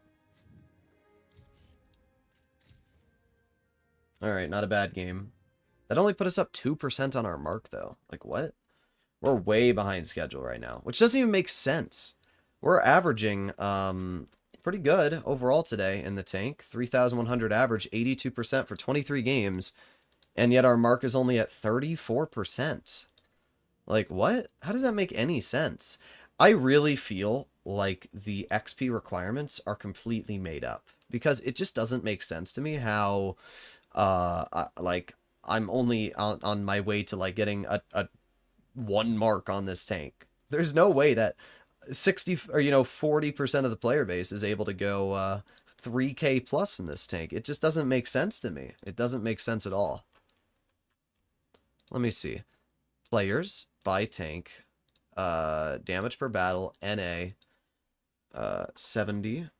Alright, not a bad game. That only put us up 2% on our mark, though. Like, what? We're way behind schedule right now, which doesn't even make sense. We're averaging pretty good overall today in the tank. 3,100 average, 82% for 23 games, and yet our mark is only at 34%. Like, what? How does that make any sense? I really feel like the XP requirements are completely made up, because it just doesn't make sense to me how, like, I'm only on my way to, like, getting a 1 mark on this tank. There's no way that 60 or 40% of the player base is able to go 3k plus in this tank. It just doesn't make sense to me. It doesn't make sense at all. Let me see. Players by tank, damage per battle, NA, 70,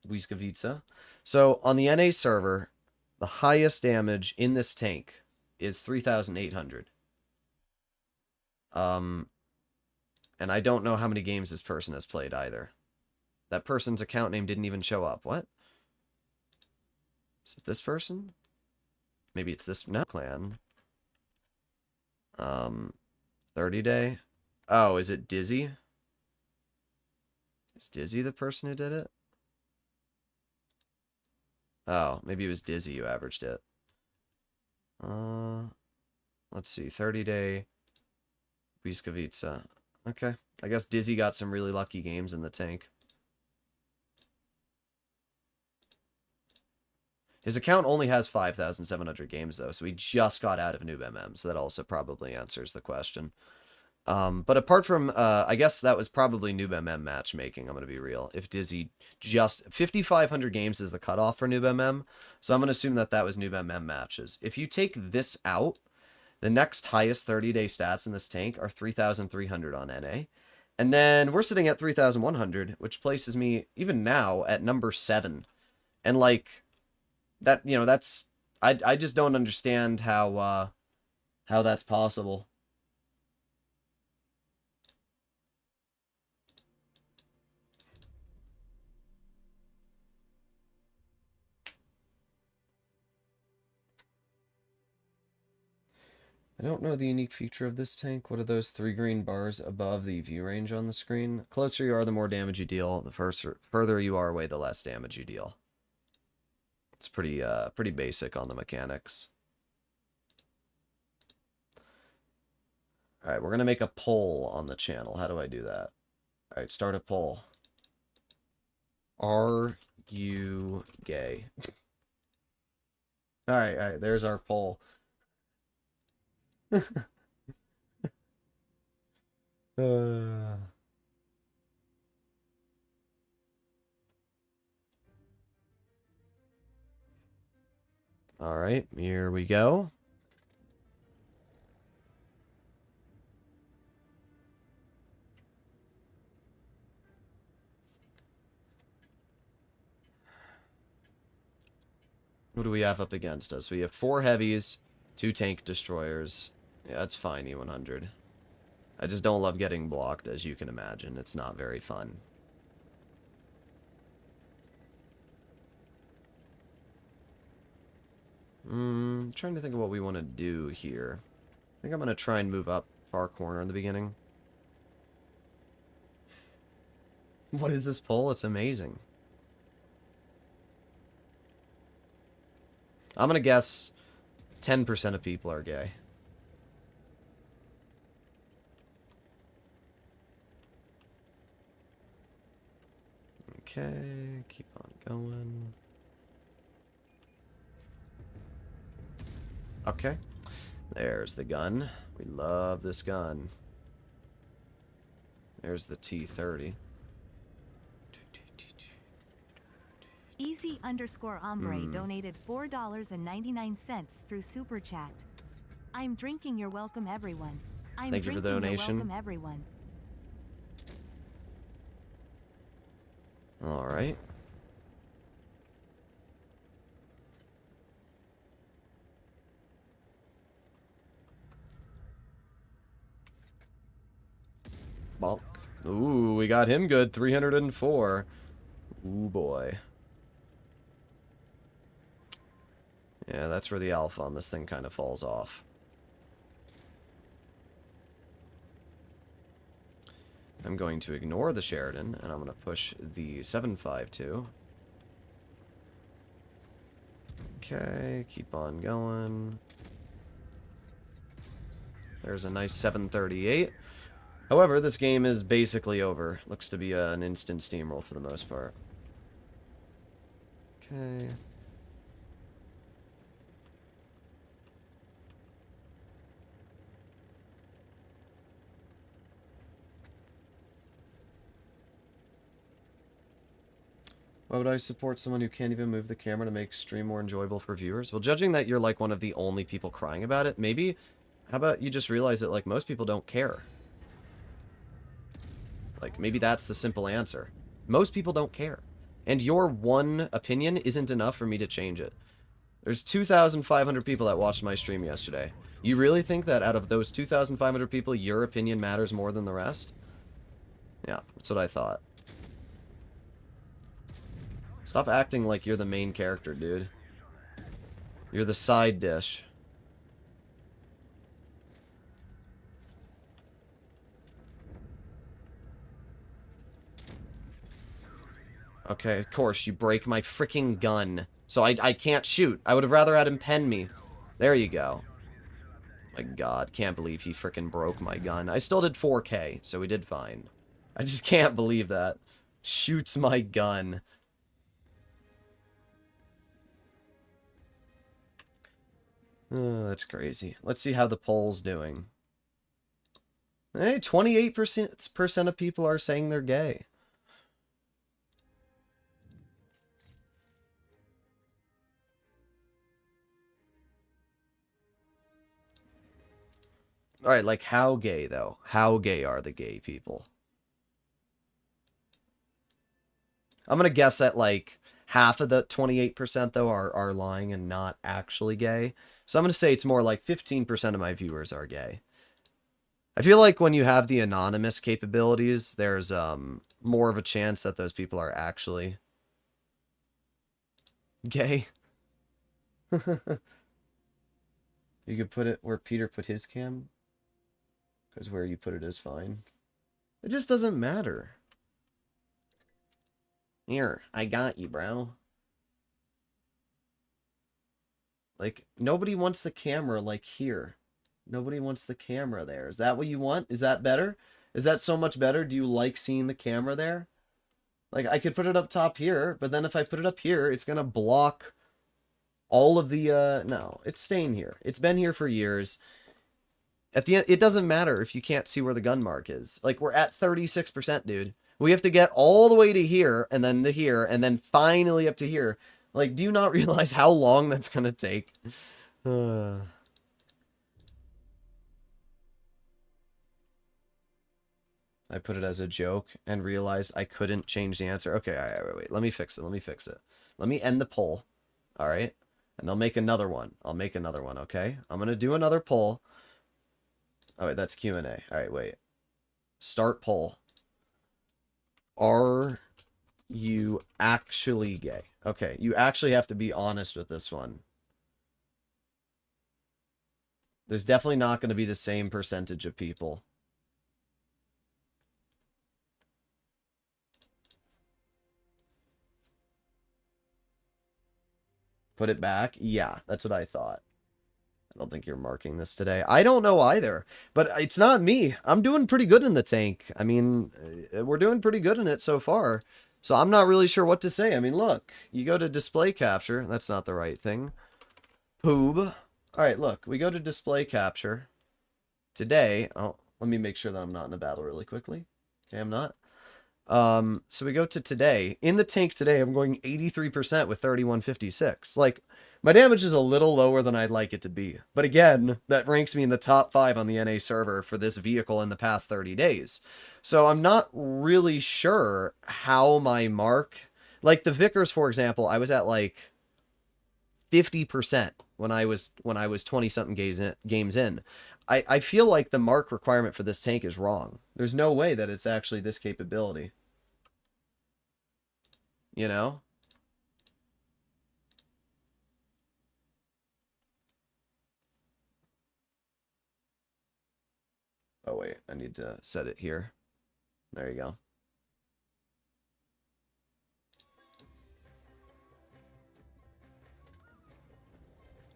Wiskavica. So on the NA server, the highest damage in this tank is 3,800. And I don't know how many games this person has played either. That person's account name didn't even show up. What? Is it this person? Maybe it's this clan. 30 day. Oh, is it Dizzy? Is Dizzy the person who did it? Oh, maybe it was Dizzy who averaged it. Let's see. 30 day Wiskavica. Okay. I guess Dizzy got some really lucky games in the tank. His account only has 5,700 games, though, so he just got out of Noob MM, so that also probably answers the question. But apart from, I guess that was probably Noob MM matchmaking, I'm going to be real. If Dizzy just... 5,500 games is the cutoff for Noob MM, so I'm going to assume that that was Noob MM matches. If you take this out, the next highest 30-day stats in this tank are 3,300 on NA. And then we're sitting at 3,100, which places me, even now, at number 7. And, like... that, that's, I just don't understand how that's possible. I don't know the unique feature of this tank. What are those 3 green bars above the view range on the screen? The closer you are, the more damage you deal. The further you are away, the less damage you deal. It's pretty basic on the mechanics. Alright, we're going to make a poll on the channel. How do I do that? Alright, start a poll. Are you gay? Alright, there's our poll. Alright, here we go. What do we have up against us? We have 4 heavies, 2 tank destroyers. Yeah, that's fine, E100. I just don't love getting blocked, as you can imagine. It's not very fun. Trying to think of what we want to do here. I think I'm going to try and move up far corner in the beginning. What is this poll? It's amazing. I'm gonna guess 10% of people are gay. Okay, keep on going. Okay, there's the gun. We love this gun. There's the T30. Easy_ombre donated $4.99 through Super Chat. I'm drinking your welcome, everyone. Thank you for the donation. Welcome, everyone. All right. Bonk. Ooh, we got him good. 304. Ooh, boy. Yeah, that's where the alpha on this thing kind of falls off. I'm going to ignore the Sheridan, and I'm going to push the 752. Okay, keep on going. There's a nice 738. However, this game is basically over. Looks to be an instant steamroll for the most part. Okay. Why would I support someone who can't even move the camera to make stream more enjoyable for viewers? Well, judging that you're like one of the only people crying about it, maybe, how about you just realize that like most people don't care? Like, maybe that's the simple answer. Most people don't care. And your one opinion isn't enough for me to change it. There's 2,500 people that watched my stream yesterday. You really think that out of those 2,500 people, your opinion matters more than the rest? Yeah, that's what I thought. Stop acting like you're the main character, dude. You're the side dish. Okay, of course, you break my freaking gun. So I can't shoot. I would have rather had him pen me. There you go. My god, can't believe he freaking broke my gun. I still did 4K, so we did fine. I just can't believe that. Shoots my gun. Oh, that's crazy. Let's see how the poll's doing. Hey, 28% of people are saying they're gay. Alright, like how gay, though? How gay are the gay people? I'm gonna guess that, like, half of the 28%, though, are lying and not actually gay. So I'm gonna say it's more like 15% of my viewers are gay. I feel like when you have the anonymous capabilities, there's more of a chance that those people are actually gay. You could put it where Peter put his cam. Because where you put it is fine. It just doesn't matter. Here, I got you, bro. Like, nobody wants the camera, like, here. Nobody wants the camera there. Is that what you want? Is that better? Is that so much better? Do you like seeing the camera there? Like, I could put it up top here, but then if I put it up here, it's gonna block all of the, no, it's staying here. It's been here for years. At the end, it doesn't matter if you can't see where the gun mark is. Like, we're at 36%, dude. We have to get all the way to here, and then to here, and then finally up to here. Like, do you not realize how long that's gonna take? I put it as a joke and realized I couldn't change the answer. Okay, all right, wait. Let me fix it. Let me fix it. Let me end the poll. All right? And I'll make another one. I'll make another one, okay? I'm going to do another poll. Oh, wait, that's Q&A. All right, wait. Start poll. Are you actually gay? Okay, you actually have to be honest with this one. There's definitely not going to be the same percentage of people. Put it back? Yeah, that's what I thought. I don't think you're marking this today. I don't know either, but it's not me. I'm doing pretty good in the tank. I mean, we're doing pretty good in it so far. So I'm not really sure what to say. I mean, look, you go to display capture. That's not the right thing. Poob. All right, look, we go to display capture. Today, oh, let me make sure that I'm not in a battle really quickly. Okay, I'm not. So we go to today. In the tank today, I'm going 83% with 3156. Like, my damage is a little lower than I'd like it to be. But again, that ranks me in the top 5 on the NA server for this vehicle in the past 30 days. So I'm not really sure how my mark... Like, the Vickers, for example, I was at, like, 50% when I was 20-something games in. I feel like the mark requirement for this tank is wrong. There's no way that it's actually this capability. You know? Oh, wait. I need to set it here. There you go.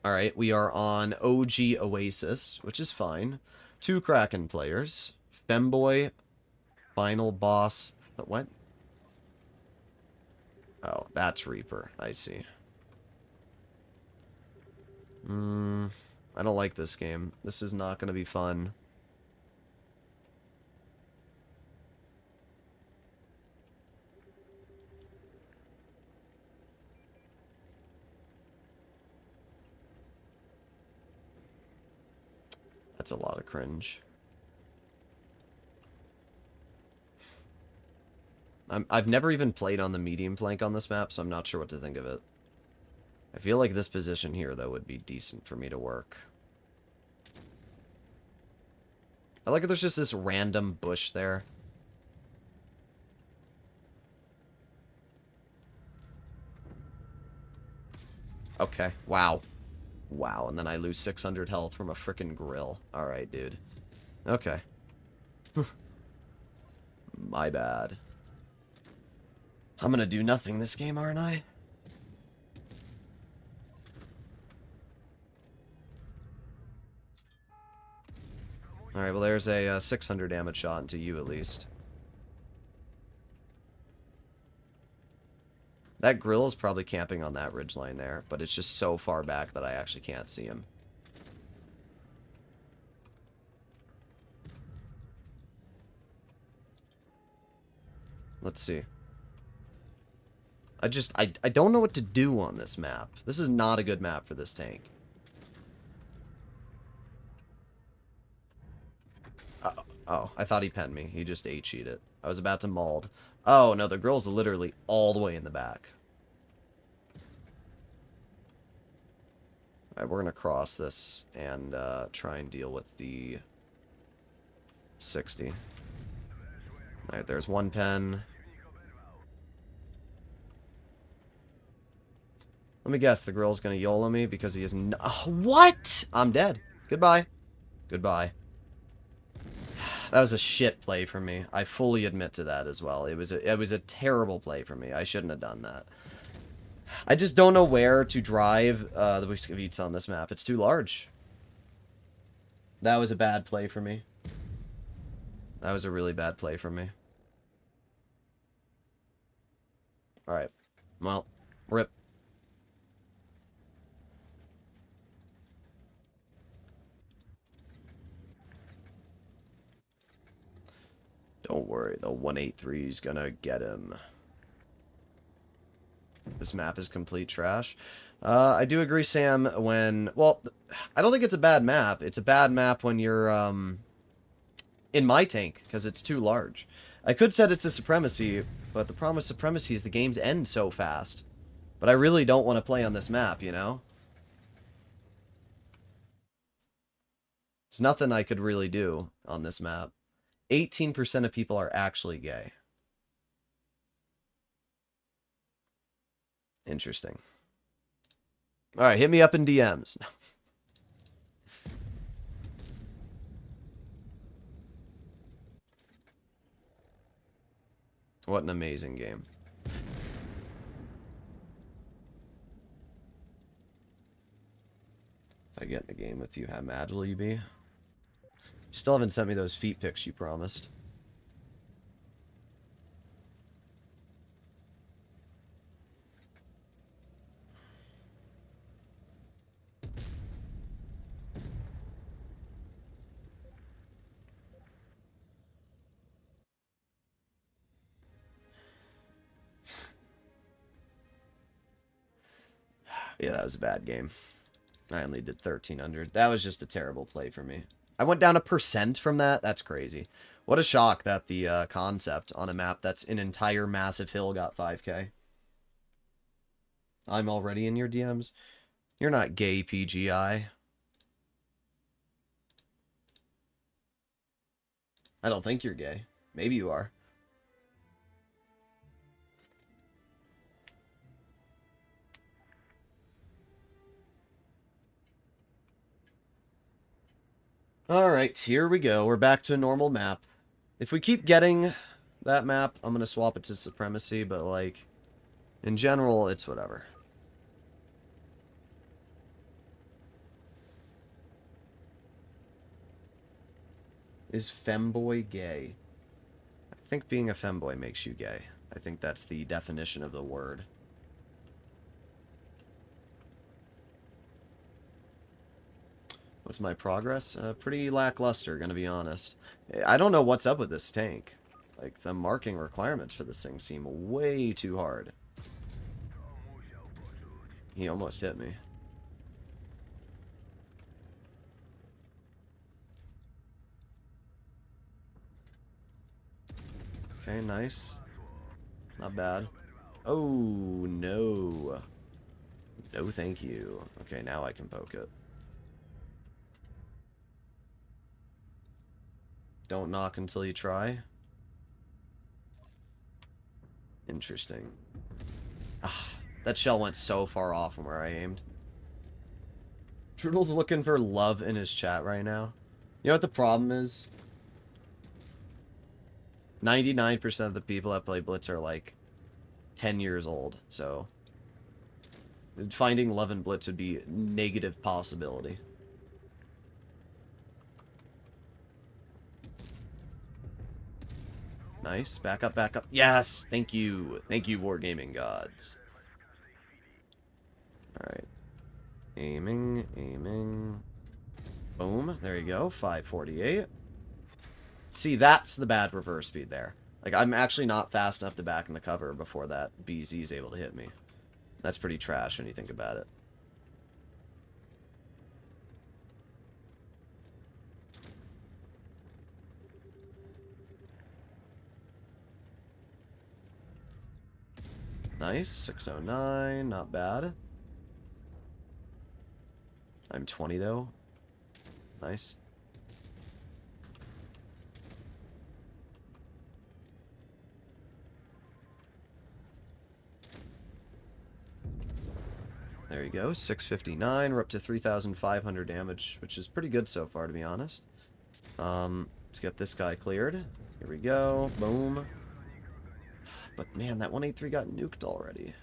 Alright, we are on OG Oasis, which is fine. 2 Kraken players. Femboy, Final Boss... What? Oh, that's Reaper. I see. I don't like this game. This is not going to be fun. That's a lot of cringe. I've never even played on the medium flank on this map, so I'm not sure what to think of it. I feel like this position here, though, would be decent for me to work. I like that there's just this random bush there. Okay, wow. Wow, and then I lose 600 health from a frickin' grill. Alright, dude. Okay. My bad. I'm gonna do nothing this game, aren't I? Alright, well there's a 600 damage shot into you at least. That grill is probably camping on that ridgeline there, but it's just so far back that I actually can't see him. Let's see. I don't know what to do on this map. This is not a good map for this tank. Oh, I thought he penned me. He just ate-cheated. I was about to mauled. Oh, no, the grill's literally all the way in the back. Alright, we're going to cross this and try and deal with the 60. Alright, there's one pen. Let me guess, the grill's going to YOLO me because he is no— what? I'm dead. Goodbye. Goodbye. That was a shit play for me. I fully admit to that as well. It was a terrible play for me. I shouldn't have done that. I just don't know where to drive the Bliskovitz on this map. It's too large. That was a bad play for me. That was a really bad play for me. Alright. Well, rip. Don't worry, the 183 is gonna get him. This map is complete trash. I do agree, Sam, when... Well, I don't think it's a bad map. It's a bad map when you're, in my tank, because it's too large. I could set it to Supremacy, but the problem with Supremacy is the games end so fast. But I really don't want to play on this map, you know? There's nothing I could really do on this map. 18% of people are actually gay. Interesting. Alright, hit me up in DMs. What an amazing game. a game with you. How mad will you be? Still haven't sent me those feet pics you promised. Yeah, that was a bad game. I only did 1,300. That was just a terrible play for me. I went down 1% from that? That's crazy. What a shock that the concept on a map that's an entire massive hill got 5k. I'm already in your DMs. You're not gay, PGI. I don't think you're gay. Maybe you are. Alright, here we go. We're back to a normal map. If we keep getting that map, I'm going to swap it to Supremacy, but, like, in general, it's whatever. Is femboy gay? I think being a femboy makes you gay. I think that's the definition of the word. What's my progress? Pretty lackluster, gonna be honest. I don't know what's up with this tank. Like, the marking requirements for this thing seem way too hard. He almost hit me. Okay, nice. Not bad. Oh, no. No, thank you. Okay, now I can poke it. Don't knock until you try. Interesting. Ah, that shell went so far off from where I aimed. Droodles looking for love in his chat right now. You know what the problem is? 99% of the people that play Blitz are like 10 years old, so finding love in Blitz would be a negative possibility. Nice. Back up, back up. Yes! Thank you. Thank you, Wargaming Gods. Alright. Aiming, aiming. Boom. There you go. 548. See, that's the bad reverse speed there. Like, I'm actually not fast enough to back in the cover before that BZ is able to hit me. That's pretty trash when you think about it. Nice. 609. Not bad. I'm 20, though. Nice. There you go. 659. We're up to 3,500 damage, which is pretty good so far, to be honest. Let's get this guy cleared. Here we go. Boom. But man, that 183 got nuked already.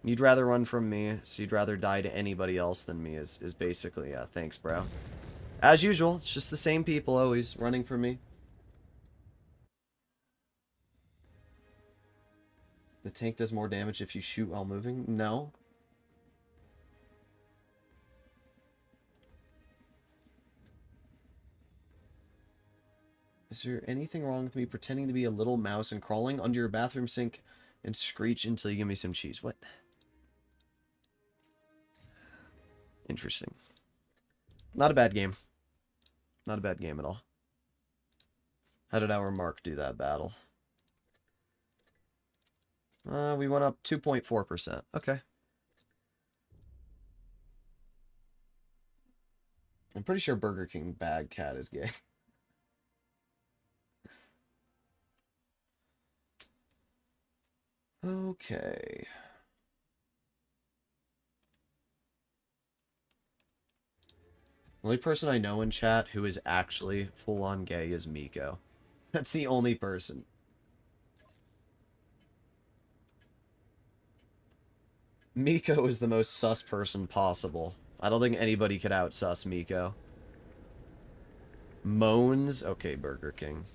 You'd rather run from me, so you'd rather die to anybody else than me is basically, thanks, bro. As usual, it's just the same people always running from me. The tank does more damage if you shoot while moving? No. Is there anything wrong with me pretending to be a little mouse and crawling under your bathroom sink and screech until you give me some cheese? What? Interesting. Not a bad game. Not a bad game at all. How did our Mark do that battle? We went up 2.4%. Okay. I'm pretty sure Burger King Bad Cat is gay. Okay. The only person I know in chat who is actually full-on gay is Miko. That's the only person. Miko is the most sus person possible. I don't think anybody could out-sus Miko. Moans? Okay, Burger King.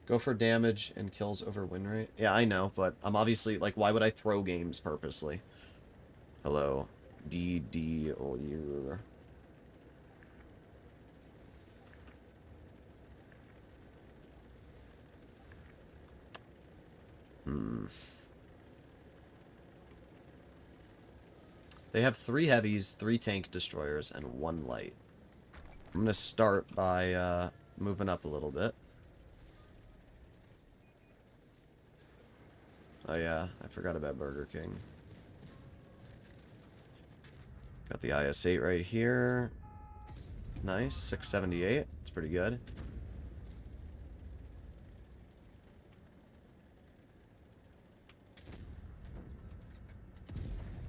Go for damage and kills over win rate. Yeah, I know, but I'm obviously, like, why would I throw games purposely? Hello. D. Oh, you. They have 3 heavies, 3 tank destroyers, and 1 light. I'm going to start by moving up a little bit. Oh yeah, I forgot about Burger King. Got the IS-8 right here. Nice, 678. It's pretty good.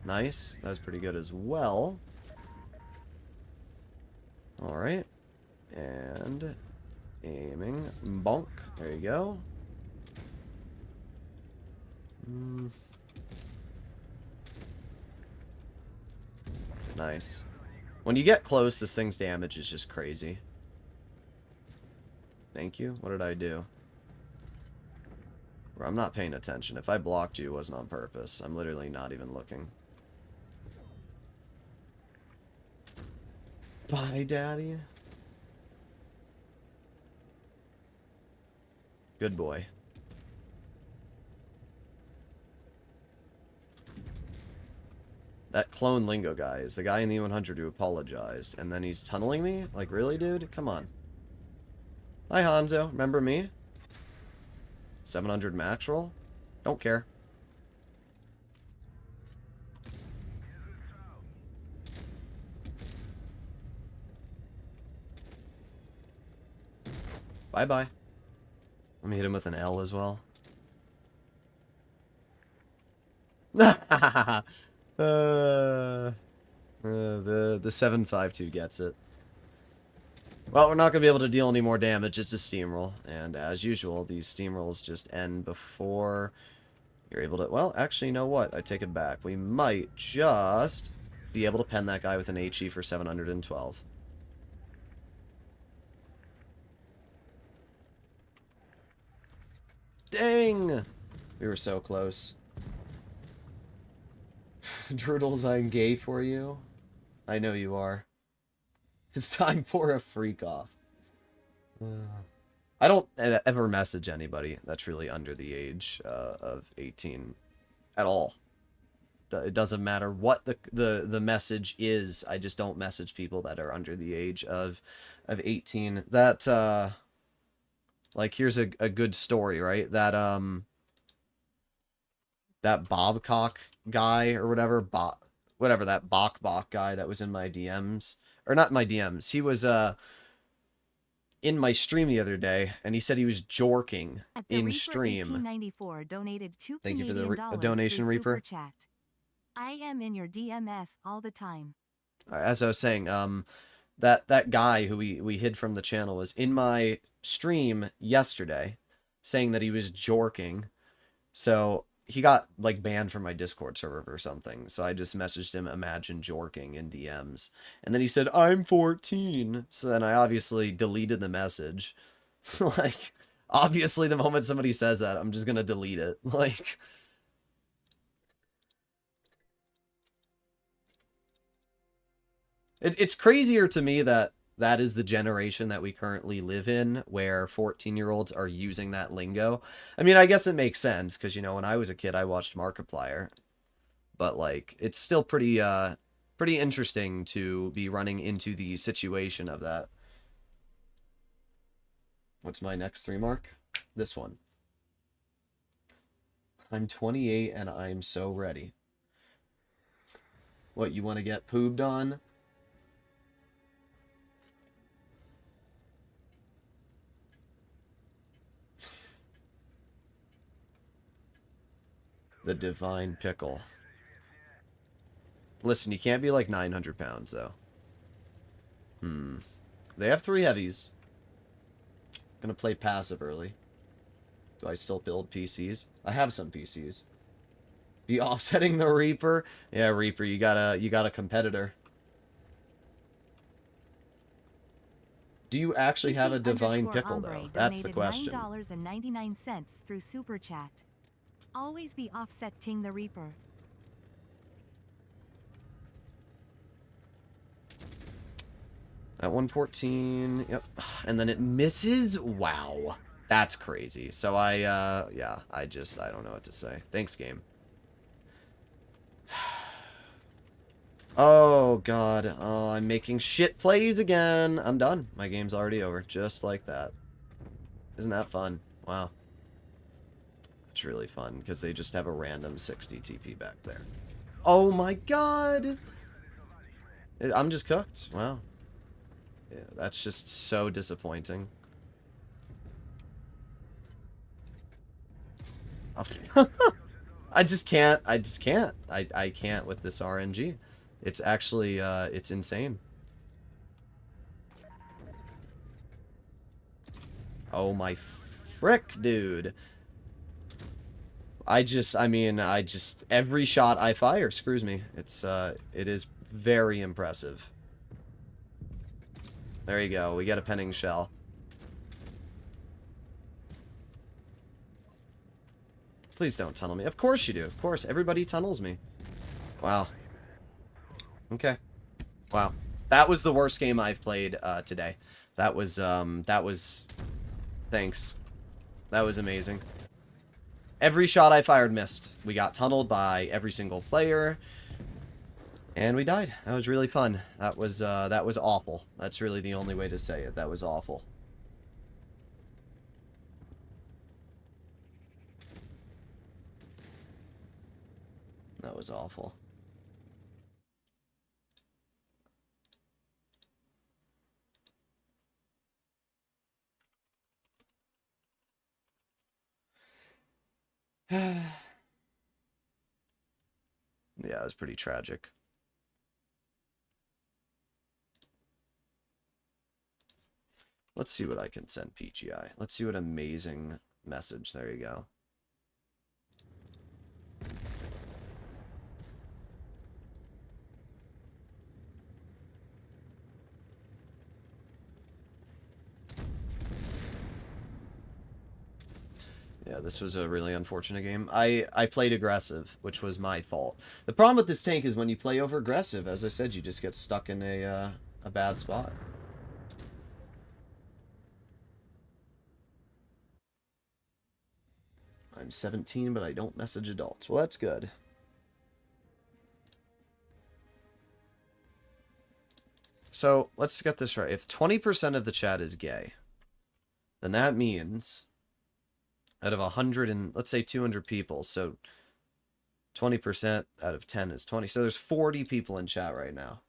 Nice. That was pretty good as well. Alright. And aiming. Bonk. There you go. Nice. When you get close, this thing's damage is just crazy. Thank you. What did I do? I'm not paying attention. If I blocked you, it wasn't on purpose. I'm literally not even looking. Bye, Daddy. Good boy. That clone lingo guy is the guy in the 100 who apologized, and then he's tunneling me? Like, really, dude? Come on. Hi, Hanzo. Remember me? 700 max roll? Don't care. Bye-bye. Let me hit him with an L as well. The 752 gets it. Well, we're not going to be able to deal any more damage. It's a steamroll. And as usual, these steamrolls just end before you're able to... Well, actually, you know what? I take it back. We might just be able to pen that guy with an HE for 712. Dang! We were so close. Droodles, I'm gay for you. I know you are. It's time for a freak off. I don't ever message anybody that's really under the age of 18 at all. It doesn't matter what the message is. I just don't message people that are under the age of 18. That like, here's a good story, right? That that Bobcock guy or whatever, whatever, that Bok guy that was in my DMs, or not my DMs. He was in my stream the other day, and he said he was jorking in stream. Donated $2 Thank you for the Canadian donation, Reaper. Super Chat. I am in your DMS all the time. As I was saying, that guy who we hid from the channel was in my stream yesterday, saying that he was jorking. So he got, like, banned from my Discord server or something. So I just messaged him, imagine jorking in DMs. And then he said, I'm 14. So then I obviously deleted the message. Like, obviously the moment somebody says that, I'm just gonna delete it. Like... It's crazier to me that that is the generation that we currently live in, where 14-year-olds are using that lingo. I mean, I guess it makes sense, because, you know, when I was a kid, I watched Markiplier. But, like, it's still pretty interesting to be running into the situation of that. What's my next 3 mark? This one. I'm 28, and I'm so ready. What, you want to get pooped on? The divine pickle. Listen, you can't be like 900 pounds, though. They have 3 heavies. Gonna play passive early. Do I still build PCs? I have some PCs. Be offsetting the Reaper? Yeah, Reaper, you got a competitor. Do you actually have a divine pickle, though? That's the question. $9.99 through Super Chat. Always be offsetting the Reaper. At 114, yep. And then it misses? Wow. That's crazy. So yeah, I don't know what to say. Thanks, game. Oh, God. Oh, I'm making shit plays again. I'm done. My game's already over. Just like that. Isn't that fun? Wow. It's really fun, because they just have a random 60 TP back there. Oh, my God! I'm just cooked. Wow. Yeah, that's just so disappointing. I just can't. I can't with this RNG. It's actually, it's insane. Oh my frick, dude. Every shot I fire screws me. It is very impressive. There you go. We get a penning shell. Please don't tunnel me. Of course you do. Of course. Everybody tunnels me. Wow. Okay. Wow. That was the worst game I've played today. That was thanks. That was amazing. Every shot I fired missed. We got tunneled by every single player. And we died. That was really fun. That was awful. That's really the only way to say it. That was awful. That was awful. Yeah, it was pretty tragic. Let's see what I can send PGI. Let's see what amazing message. There you go. Yeah, this was a really unfortunate game. I played aggressive, which was my fault. The problem with this tank is when you play over aggressive, as I said, you just get stuck in a bad spot. I'm 17, but I don't message adults. Well, that's good. So, let's get this right. If 20% of the chat is gay, then that means out of 100 and, let's say 200 people, so 20% out of 10 is 20. So there's 40 people in chat right now.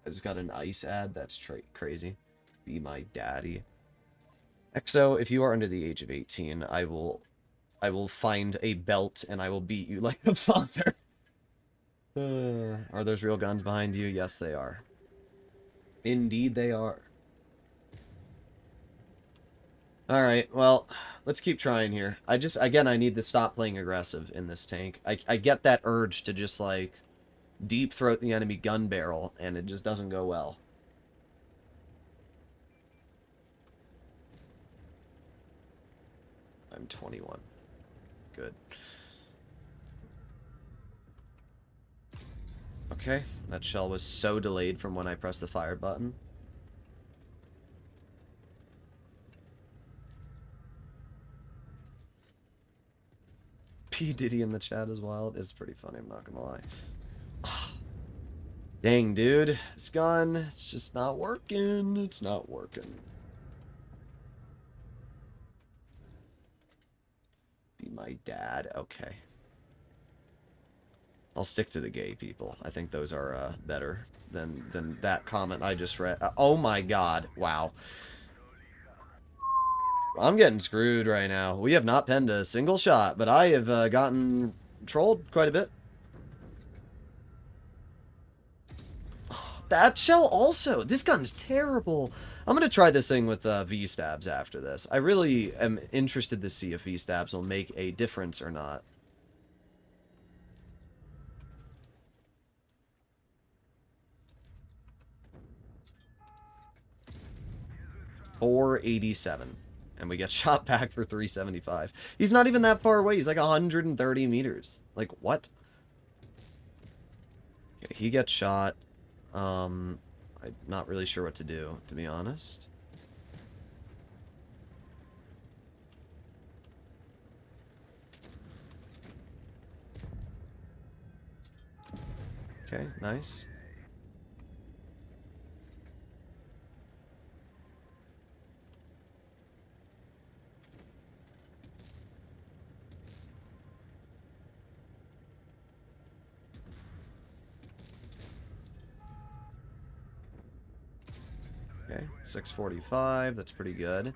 I just got an ice ad. That's crazy. Be my daddy. XO, if you are under the age of 18, I will find a belt and I will beat you like a father. Are those real guns behind you? Yes, they are. Indeed, they are. Alright, well, let's keep trying here. Again, I need to stop playing aggressive in this tank. I get that urge to just, like, deep throat the enemy gun barrel, and it just doesn't go well. I'm 21. Good. Okay, that shell was so delayed from when I pressed the fire button. P. Diddy in the chat is wild. It's pretty funny, I'm not gonna lie. Dang, dude. This gun, it's just not working. It's not working. Be my dad. Okay. I'll stick to the gay people. I think those are better than that comment I just read. Oh my god. Wow. I'm getting screwed right now. We have not penned a single shot, but I have gotten trolled quite a bit. That shell also. This gun's terrible. I'm going to try this thing with V-stabs after this. I really am interested to see if V-stabs will make a difference or not. $487. And we get shot back for 375. He's not even that far away. He's like 130 meters. Like, what? Okay, he gets shot. I'm not really sure what to do, to be honest. Okay, nice. Okay, 645, that's pretty good.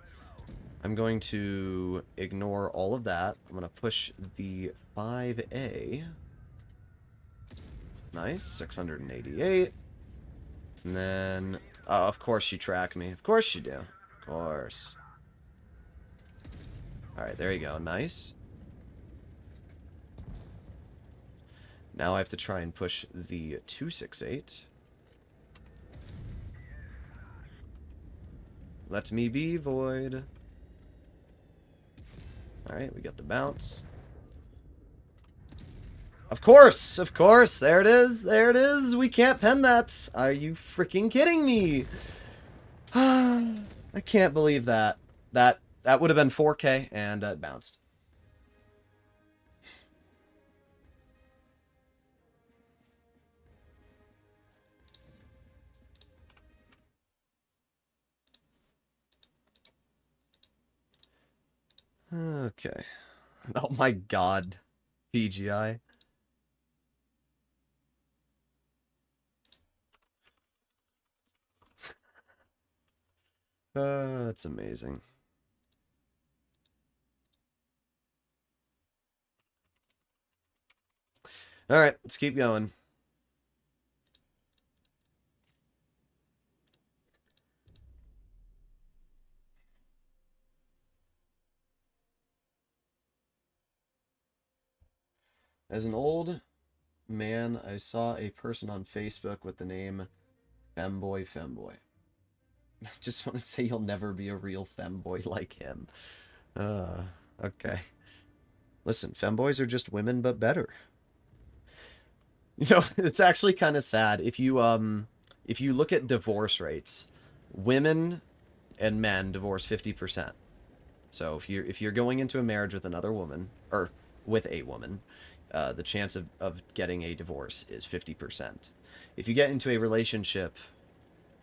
I'm going to ignore all of that. I'm going to push the 5A. Nice, 688. And then, oh, of course you track me. Of course you do. Of course. Alright, there you go. Nice. Now I have to try and push the 268. Let me be, Void. Alright, we got the bounce. Of course! Of course! There it is! There it is! We can't pen that! Are you freaking kidding me? I can't believe that. That would have been 4K, and it bounced. Okay. Oh my god. PGI. That's amazing. Alright, let's keep going. As an old man, I saw a person on Facebook with the name Femboy. I just want to say you'll never be a real femboy like him. Okay. Listen, femboys are just women, but better. You know, it's actually kind of sad. If you look at divorce rates, women and men divorce 50%. So if you're going into a marriage with another woman, or with a woman, the chance of getting a divorce is 50%. If you get into a relationship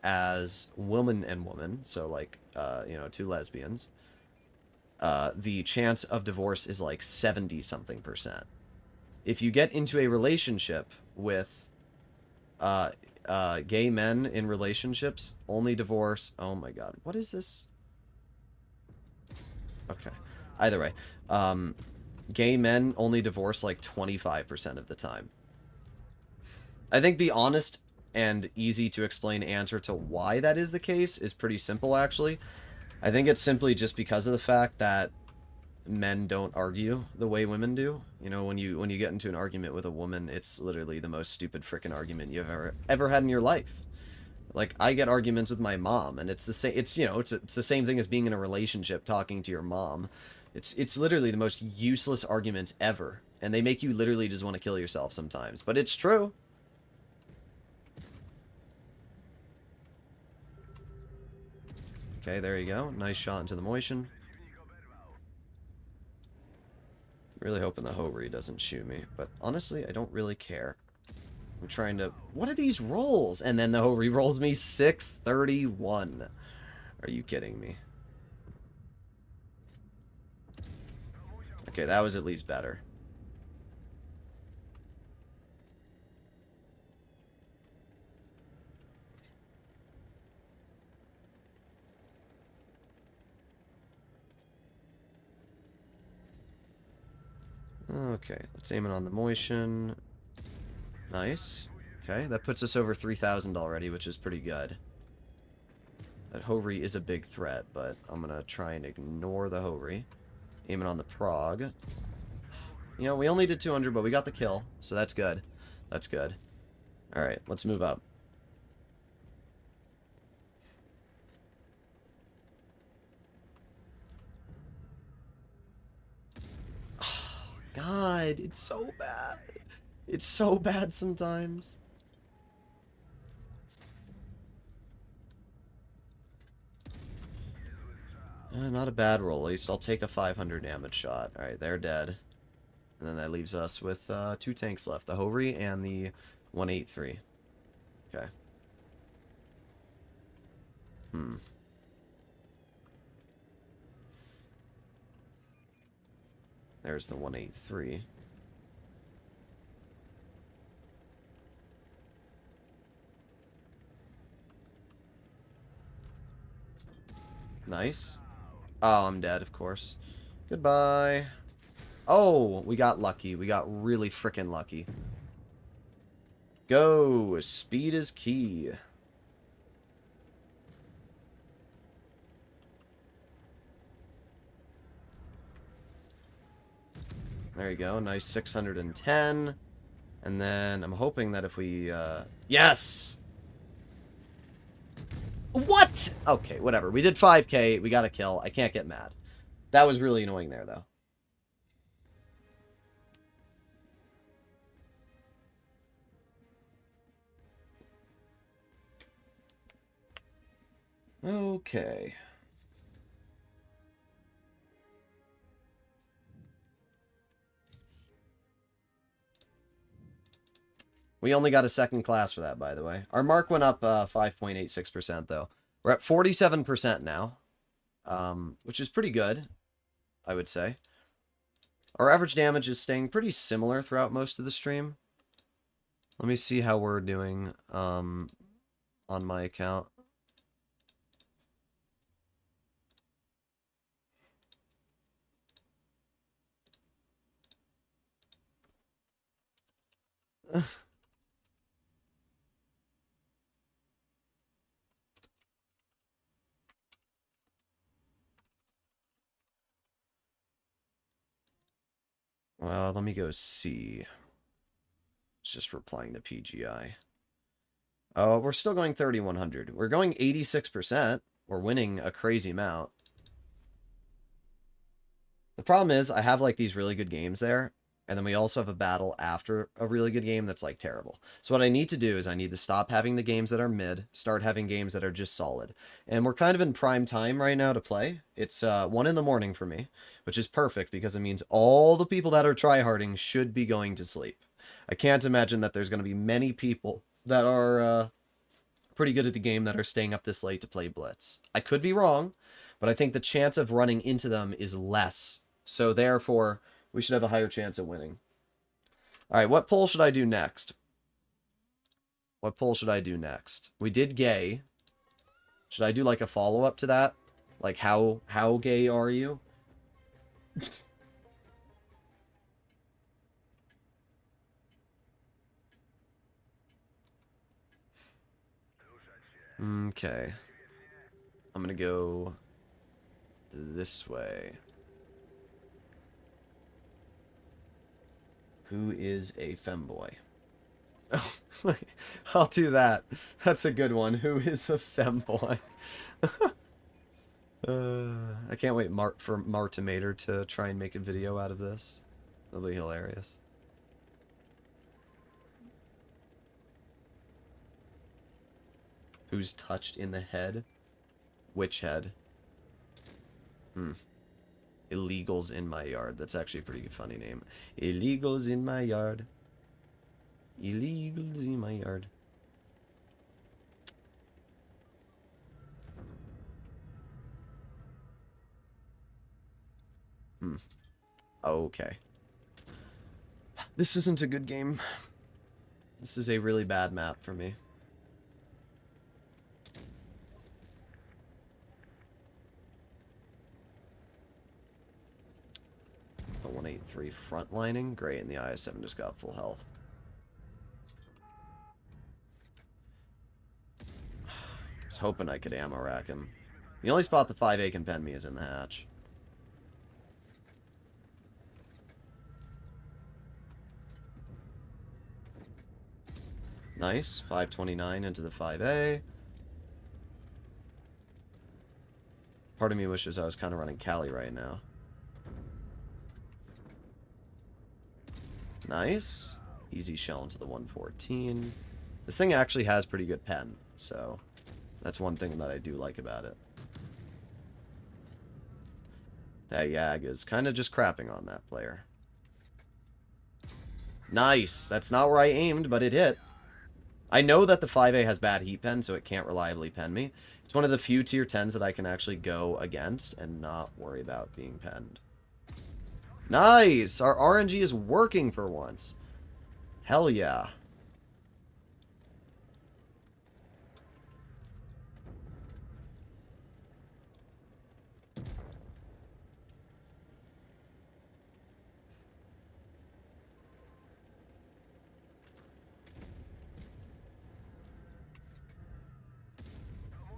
as woman and woman, so like, you know, two lesbians, the chance of divorce is like 70-something%. If you get into a relationship with gay men in relationships, only divorce... Oh my god, what is this? Okay. Either way, gay men only divorce like 25% of the time. I think the honest and easy to explain answer to why that is the case is pretty simple, actually. I think it's simply just because of the fact that men don't argue the way women do. You know, when you get into an argument with a woman, it's literally the most stupid frickin' argument you've ever had in your life. Like, I get arguments with my mom, and it's the same. It's, you know, it's the same thing as being in a relationship, talking to your mom. It's literally the most useless arguments ever, and they make you literally just want to kill yourself sometimes. But it's true. Okay, there you go. Nice shot into the motion. Really hoping the Hobri doesn't shoot me, but honestly, I don't really care. I'm trying to... What are these rolls? And then the Hobri rolls me 631. Are you kidding me? Okay, that was at least better. Okay, let's aim it on the motion. Nice. Okay, that puts us over 3,000 already, which is pretty good. That Hovry is a big threat, but I'm going to try and ignore the Hovry. Aim it on the Prog. You know, we only did 200, but we got the kill, so that's good. That's good. Alright, let's move up. Oh, God, it's so bad. It's so bad sometimes. Not a bad roll. At least I'll take a 500 damage shot. Alright, they're dead. And then that leaves us with 2 tanks left. The Hovry and the 183. Okay. There's the 183. Nice. Oh, I'm dead, of course. Goodbye. Oh, we got lucky. We got really frickin' lucky. Go! Speed is key. There you go. Nice 610. And then I'm hoping that if we, yes! What? Okay, whatever. We did 5k. We got a kill. I can't get mad. That was really annoying there, though. Okay. We only got a second class for that, by the way. Our mark went up 5.86%, though. We're at 47% now, which is pretty good, I would say. Our average damage is staying pretty similar throughout most of the stream. Let me see how we're doing on my account. Well, let me go see. It's just replying to PGI. Oh, we're still going 3,100. We're going 86%. We're winning a crazy amount. The problem is, I have, like, these really good games there, and then we also have a battle after a really good game that's, like, terrible. So what I need to do is I need to stop having the games that are mid, start having games that are just solid. And we're kind of in prime time right now to play. It's 1 in the morning for me, which is perfect because it means all the people that are tryharding should be going to sleep. I can't imagine that there's going to be many people that are pretty good at the game that are staying up this late to play Blitz. I could be wrong, but I think the chance of running into them is less. So therefore, we should have a higher chance of winning. Alright, what poll should I do next? What poll should I do next? We did gay. Should I do like a follow-up to that? Like how gay are you? Okay. I'm gonna go this way. Who is a femboy? Oh, I'll do that. That's a good one. Who is a femboy? I can't wait for Martimator to try and make a video out of this. That'll be hilarious. Who's touched in the head? Which head? Illegals in my yard. That's actually a pretty funny name. Illegals in my yard. Illegals in my yard. Okay. This isn't a good game. This is a really bad map for me. The 183 frontlining. Great, and the IS-7 just got full health. I was hoping I could ammo rack him. The only spot the 5A can pen me is in the hatch. Nice. 529 into the 5A. Part of me wishes I was kind of running Cali right now. Nice. Easy shell into the 114. This thing actually has pretty good pen, so that's one thing that I do like about it. That Yag is kind of just crapping on that player. Nice. That's not where I aimed, but it hit. I know that the 5A has bad heat pen, so it can't reliably pen me. It's one of the few tier 10s that I can actually go against and not worry about being penned. Nice! Our RNG is working for once. Hell yeah.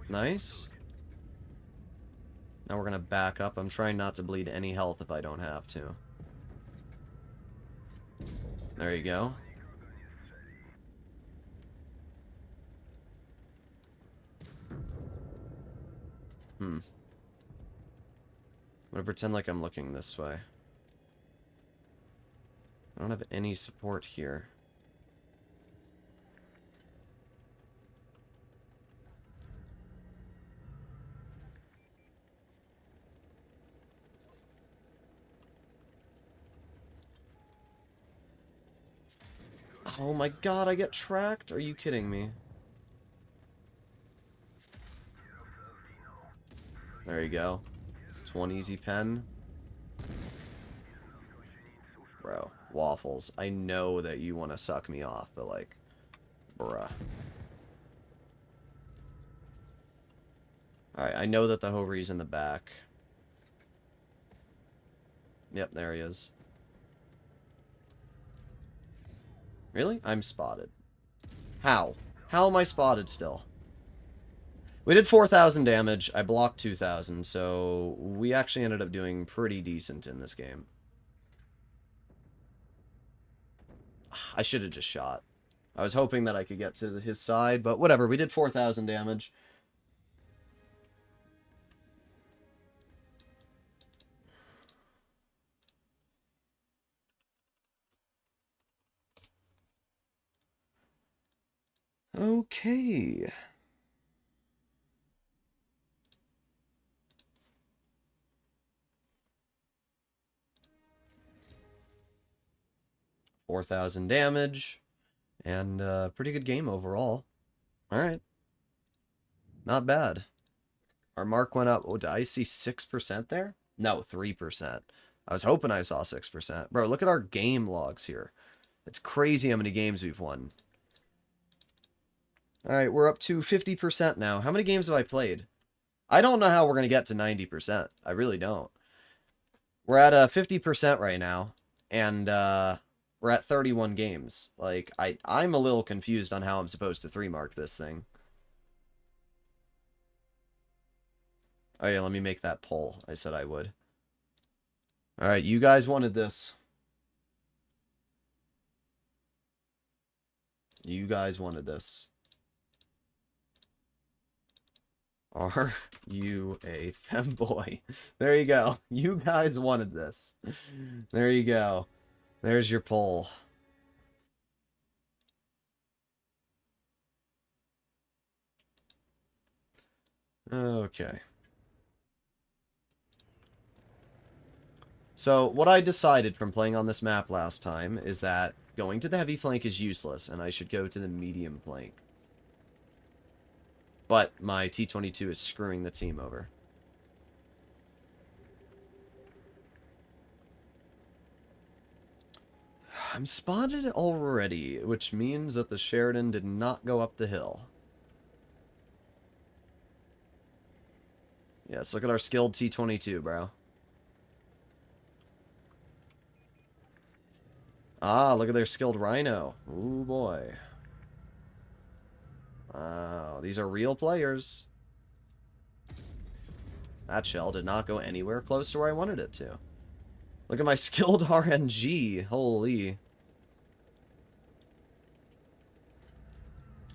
Nice. Now we're going to back up. I'm trying not to bleed any health if I don't have to. There you go. I'm going to pretend like I'm looking this way. I don't have any support here. Oh my god, I get tracked? Are you kidding me? There you go. It's one easy pen. Bro, waffles. I know that you want to suck me off, but like, bruh. Alright, I know that the Hoveri's in the back. Yep, there he is. Really? I'm spotted. How? How am I spotted still? We did 4,000 damage. I blocked 2,000, so we actually ended up doing pretty decent in this game. I should have just shot. I was hoping that I could get to his side, but whatever. We did 4,000 damage. Okay. $4,000 damage. And pretty good game overall. Alright. Not bad. Our mark went up. Oh, did I see 6% there? No, 3%. I was hoping I saw 6%. Bro, look at our game logs here. It's crazy how many games we've won. Alright, we're up to 50% now. How many games have I played? I don't know how we're going to get to 90%. I really don't. We're at 50% right now. And we're at 31 games. Like, I'm a little confused on how I'm supposed to 3-mark this thing. Oh yeah, let me make that poll. I said I would. Alright, you guys wanted this. You guys wanted this. Are you a femboy? There you go. You guys wanted this. There you go. There's your poll. Okay. So, what I decided from playing on this map last time is that going to the heavy flank is useless, and I should go to the medium flank. But my T-22 is screwing the team over. I'm spotted already, which means that the Sheridan did not go up the hill. Yes, look at our skilled T-22, bro. Ah, look at their skilled rhino. Ooh, boy. Wow, these are real players. That shell did not go anywhere close to where I wanted it to. Look at my skilled RNG. Holy.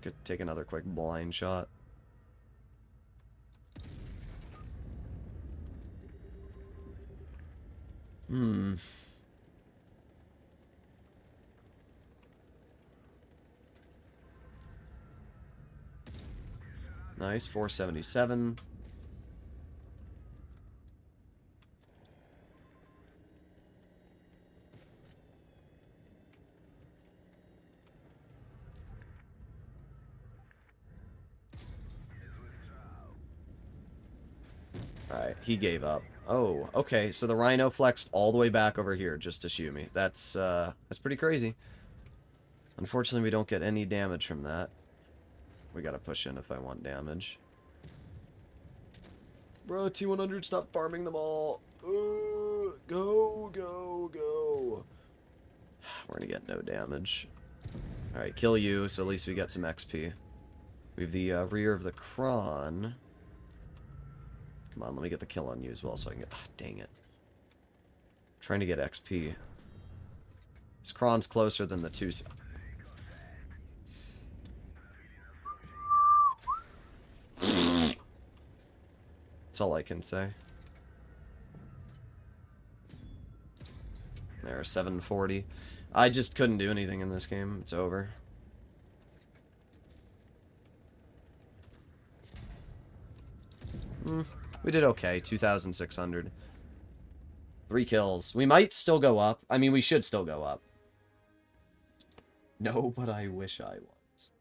Could take another quick blind shot. Nice, 477. Alright, he gave up. Oh, okay, so the Rhino flexed all the way back over here just to shoot me. That's pretty crazy. Unfortunately, we don't get any damage from that. We gotta push in if I want damage. Bro, T100, stop farming them all. Go, go, go. We're gonna get no damage. Alright, kill you, so at least we get some XP. We have the rear of the Kron. Come on, let me get the kill on you as well so I can get... Ah, dang it. Trying to get XP. This Kron's closer than the two... That's all I can say. There, 740. I just couldn't do anything in this game. It's over. We did okay. 2,600. 3 kills. We might still go up. I mean, we should still go up. No, but I wish I was.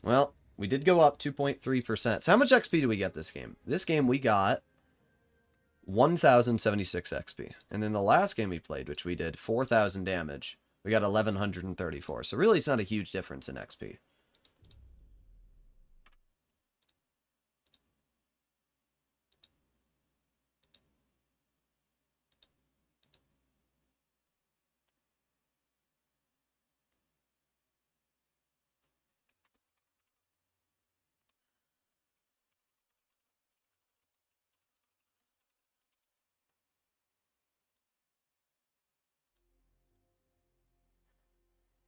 Well, we did go up 2.3%. So how much XP do we get this game? This game we got 1,076 XP. And then the last game we played, which we did 4,000 damage, we got 1,134. So really it's not a huge difference in XP.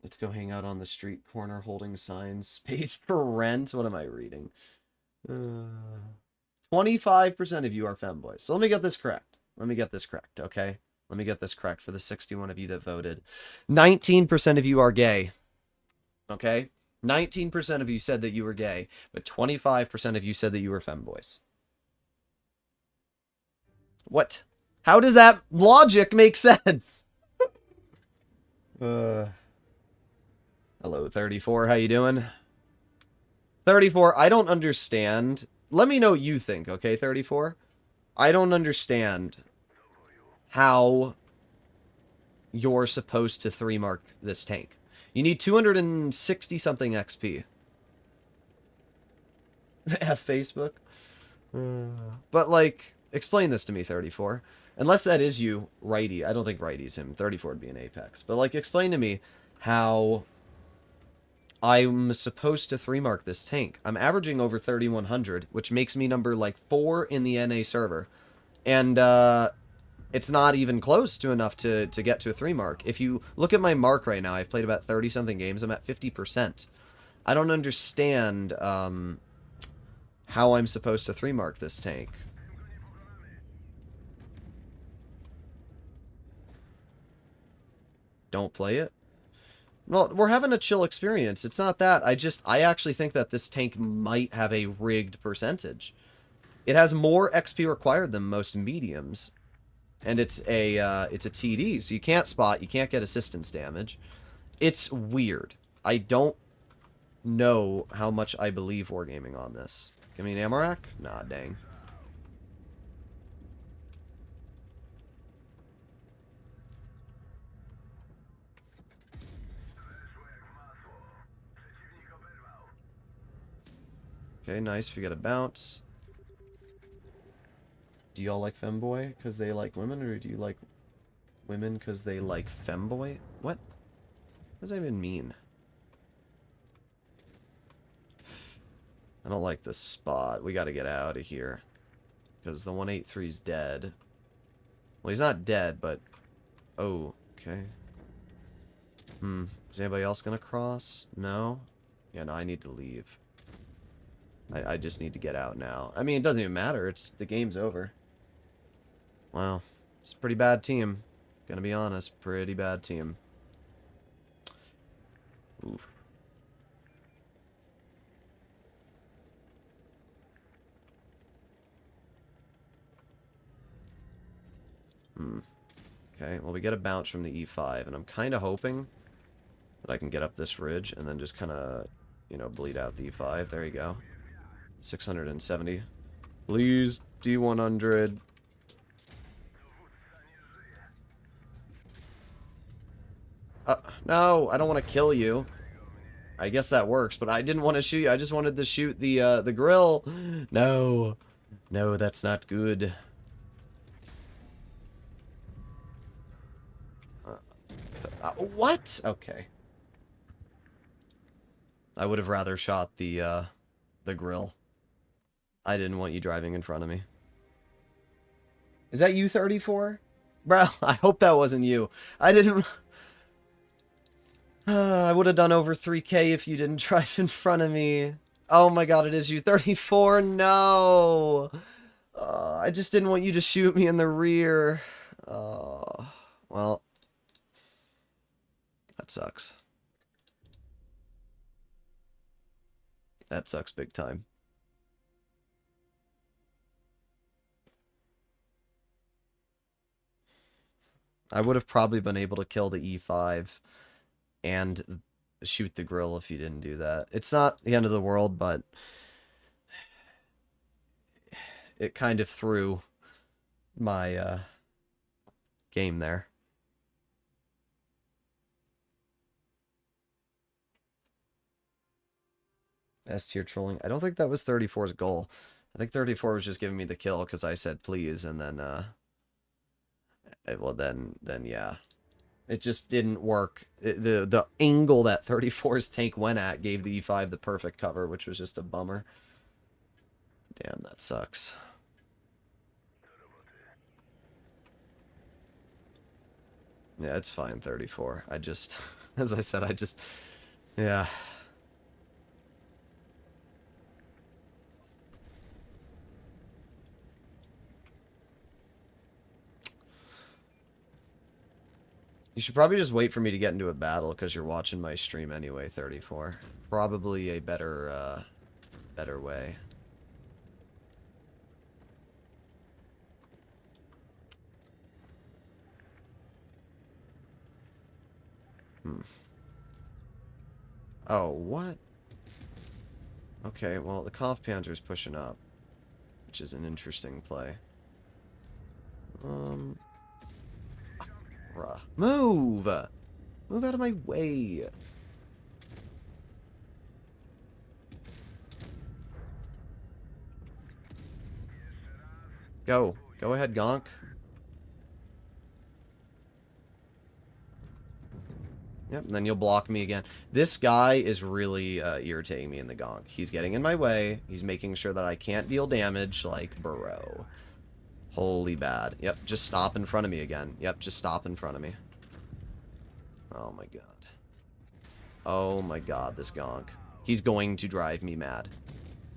Let's go hang out on the street corner holding signs. Space for rent? What am I reading? 25% of you are femboys. So let me get this correct. Let me get this correct, okay? Let me get this correct for the 61 of you that voted. 19% of you are gay. Okay? 19% of you said that you were gay, but 25% of you said that you were femboys. What? How does that logic make sense? Hello, 34. How you doing? 34, I don't understand. Let me know what you think, okay, 34? I don't understand how you're supposed to 3-mark this tank. You need 260-something XP. F Facebook? But, like, explain this to me, 34. Unless that is you, Righty. I don't think Righty's him. 34 would be an Apex. But, like, explain to me how I'm supposed to 3-mark this tank. I'm averaging over 3,100, which makes me number, like, 4 in the NA server. And, it's not even close to enough to get to a 3-mark. If you look at my mark right now, I've played about 30-something games. I'm at 50%. I don't understand, how I'm supposed to 3-mark this tank. Don't play it? Well, we're having a chill experience. It's not that. I actually think that this tank might have a rigged percentage. It has more XP required than most mediums. And it's a TD, so you can't spot, you can't get assistance damage. It's weird. I don't know how much I believe Wargaming on this. Give me an ammo rack? Nah, dang. Okay, nice. We got a bounce. Do y'all like femboy because they like women, or do you like women because they like femboy? What? What does that even mean? I don't like this spot. We gotta get out of here. Because the 183's dead. Well, he's not dead, but... Oh, okay. Is anybody else gonna cross? No? Yeah, no, I need to leave. I just need to get out now. I mean, it doesn't even matter. The game's over. Wow. It's a pretty bad team. Gonna be honest. Pretty bad team. Oof. Okay, well, we get a bounce from the E5, and I'm kind of hoping that I can get up this ridge and then just kind of, you know, bleed out the E5. There you go. 670. Please, D100. No, I don't want to kill you. I guess that works, but I didn't want to shoot you. I just wanted to shoot the grill. No. No, that's not good. What? Okay. I would have rather shot the grill. I didn't want you driving in front of me. Is that you, 34? Bro, I hope that wasn't you. I didn't... I would have done over 3K if you didn't drive in front of me. Oh my god, it is you, 34. No! I just didn't want you to shoot me in the rear. Well... That sucks. That sucks big time. I would have probably been able to kill the E5 and shoot the grill if you didn't do that. It's not the end of the world, but it kind of threw my game there. S-tier trolling. I don't think that was 34's goal. I think 34 was just giving me the kill because I said please, and then, well, then yeah. It just didn't work. The angle that 34's tank went at gave the E5 the perfect cover, which was just a bummer. Damn, that sucks. Yeah, it's fine, 34. I just, as I said, yeah. You should probably just wait for me to get into a battle because you're watching my stream anyway, 34. Probably a better way. Oh, what? Okay, well, the Kampf Panzer's pushing up, which is an interesting play. Move! Move out of my way! Go. Go ahead, Gonk. Yep, and then you'll block me again. This guy is really irritating me in the Gonk. He's getting in my way. He's making sure that I can't deal damage, like, bro. Holy bad. Yep, just stop in front of me again. Yep, just stop in front of me. Oh my god. Oh my god, this Gonk. He's going to drive me mad.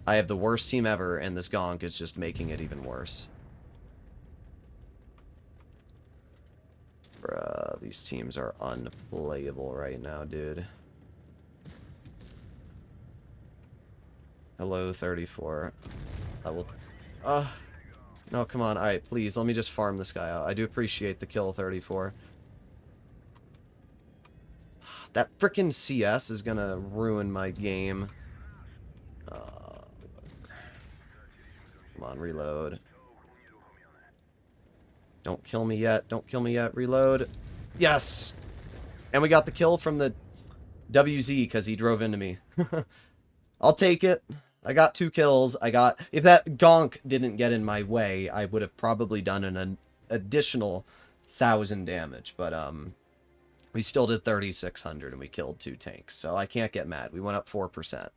I have the worst team ever, and this Gonk is just making it even worse. Bruh, these teams are unplayable right now, dude. Hello, 34. I will... No, come on. Alright, please, let me just farm this guy out. I do appreciate the kill, 34. That frickin' CS is gonna ruin my game. Come on, reload. Don't kill me yet. Don't kill me yet. Reload. Yes! And we got the kill from the WZ because he drove into me. I'll take it. I got 2 kills. If that gonk didn't get in my way, I would have probably done an additional 1,000 damage. But, we still did 3,600 and we killed 2 tanks. So I can't get mad. We went up 4%.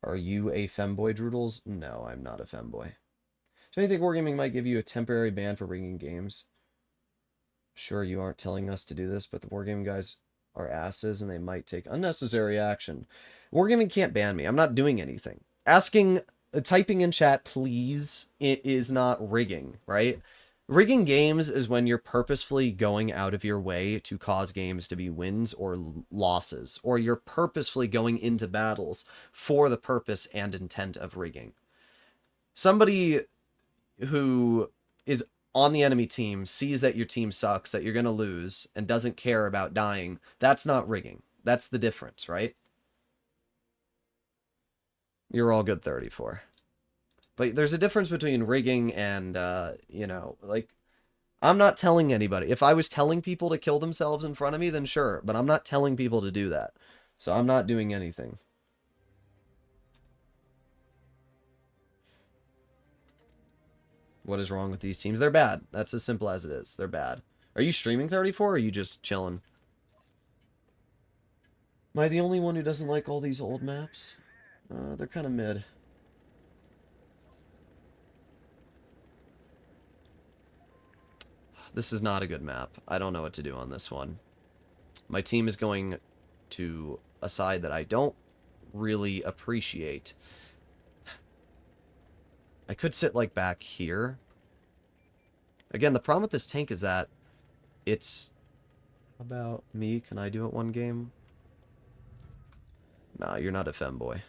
Are you a femboy, Droodles? No, I'm not a femboy. Do you think Wargaming might give you a temporary ban for rigging games? Sure, you aren't telling us to do this, but the Wargaming guys are asses and they might take unnecessary action. Wargaming can't ban me. I'm not doing anything. Typing in chat, please, it is not rigging, right? Rigging games is when you're purposefully going out of your way to cause games to be wins or losses, or you're purposefully going into battles for the purpose and intent of rigging. Somebody who is on the enemy team sees that your team sucks, that you're going to lose, and doesn't care about dying, that's not rigging. That's the difference, right? You're all good, 34. But there's a difference between rigging and, you know, like, I'm not telling anybody. If I was telling people to kill themselves in front of me, then sure. But I'm not telling people to do that. So I'm not doing anything. What is wrong with these teams? They're bad. That's as simple as it is. They're bad. Are you streaming 34 or are you just chilling? Am I the only one who doesn't like all these old maps? They're kind of mid. This is not a good map. I don't know what to do on this one. My team is going to a side that I don't really appreciate. I could sit, like, back here. Again, the problem with this tank is that it's... How about me? Can I do it one game? Nah, you're not a femboy.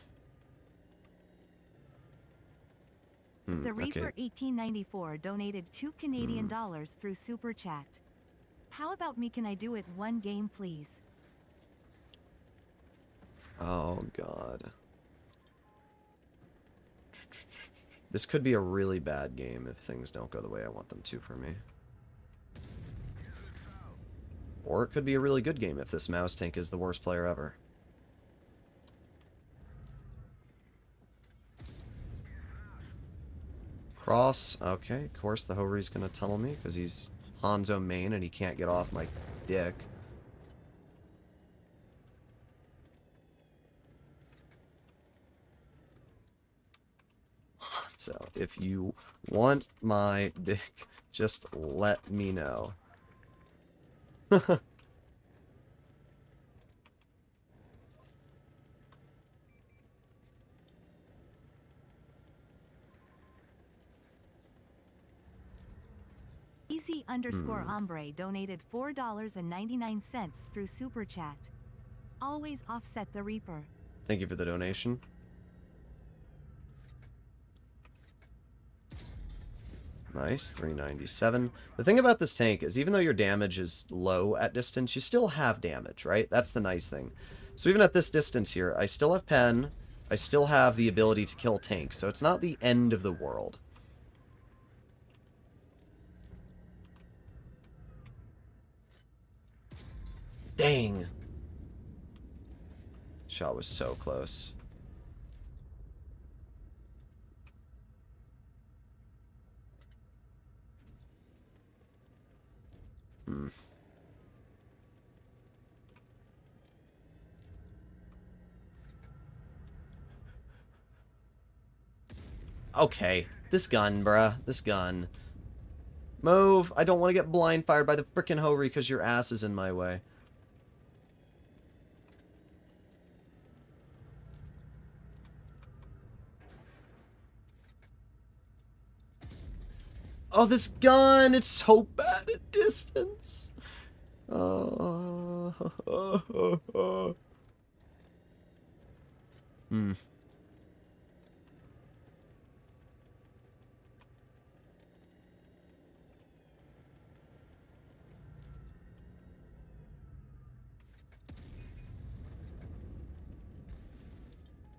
The Reaper Okay. 1894 donated $2 through Super Chat. How about me? Can I do it one game, please? Oh, God. This could be a really bad game if things don't go the way I want them to for me. Or it could be a really good game if this mouse tank is the worst player ever. Cross. Okay, of course the Hovery's gonna tunnel me because he's Hanzo main and he can't get off my dick. So, if you want my dick, just let me know. Easy_Ombre donated $4.99 through Super Chat. Always offset the Reaper. Thank you for the donation. Nice, 397. The thing about this tank is even though your damage is low at distance, you still have damage, right? That's the nice thing. So even at this distance here, I still have pen. I still have the ability to kill tanks, so it's not the end of the world. Dang. Shot was so close. Okay. This gun, bruh. This gun. Move. I don't want to get blind fired by the frickin' Hovery because your ass is in my way. Oh, this gun! It's so bad at distance!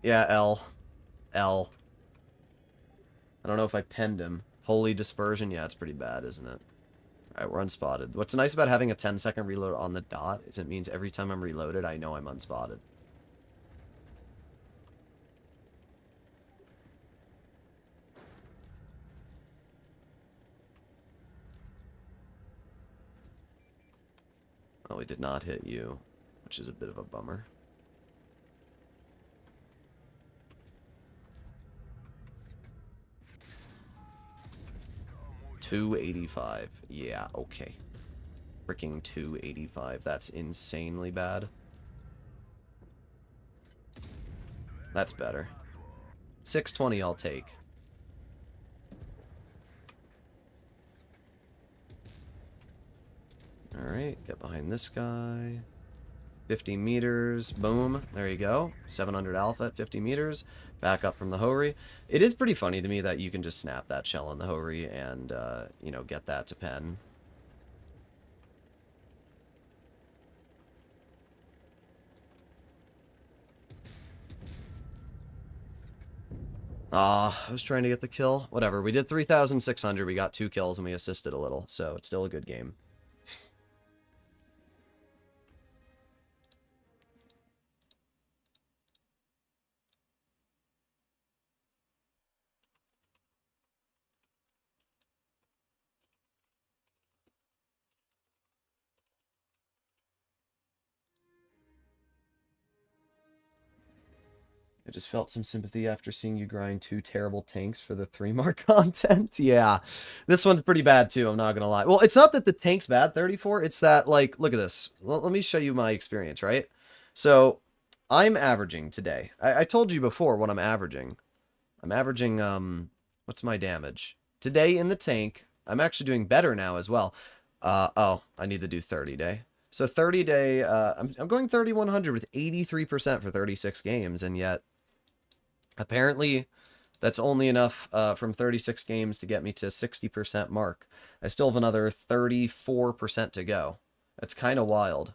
Yeah, L. L. I don't know if I penned him. Holy Dispersion? Yeah, it's pretty bad, isn't it? Alright, we're unspotted. What's nice about having a 10-second reload on the dot is it means every time I'm reloaded, I know I'm unspotted. Well, we did not hit you, which is a bit of a bummer. $285. Yeah, okay. Freaking $285. That's insanely bad. That's better. $620 I'll take. Alright, get behind this guy. 50 meters. Boom. There you go. 700 alpha at 50 meters. Back up from the Hori. It is pretty funny to me that you can just snap that shell on the Hori and, you know, get that to pen. I was trying to get the kill. Whatever. We did 3,600. We got 2 kills and we assisted a little. So it's still a good game. I just felt some sympathy after seeing you grind 2 terrible tanks for the 3-mark content. Yeah, this one's pretty bad too, I'm not gonna lie. Well, it's not that the tank's bad, 34, it's that, like, look at this. Let me show you my experience, right? So, I'm averaging today. I told you before what I'm averaging. I'm averaging, what's my damage? Today in the tank, I'm actually doing better now as well. Oh, I need to do 30 day. So 30 day, I'm going 3,100 with 83% for 36 games, and yet apparently, that's only enough from 36 games to get me to 60% mark. I still have another 34% to go. That's kind of wild.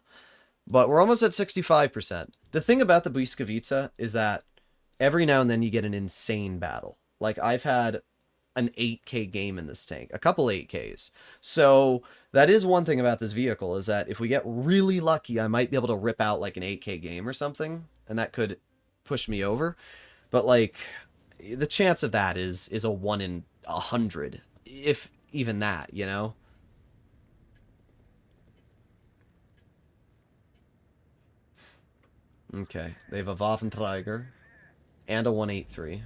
But we're almost at 65%. The thing about the Błyskawica is that every now and then you get an insane battle. Like, I've had an 8K game in this tank. A couple 8Ks. So, that is one thing about this vehicle, is that if we get really lucky, I might be able to rip out, like, an 8K game or something. And that could push me over. But, like, the chance of that is a 1 in 100, if even that, you know? Okay, they have a Waffenträger and a 183.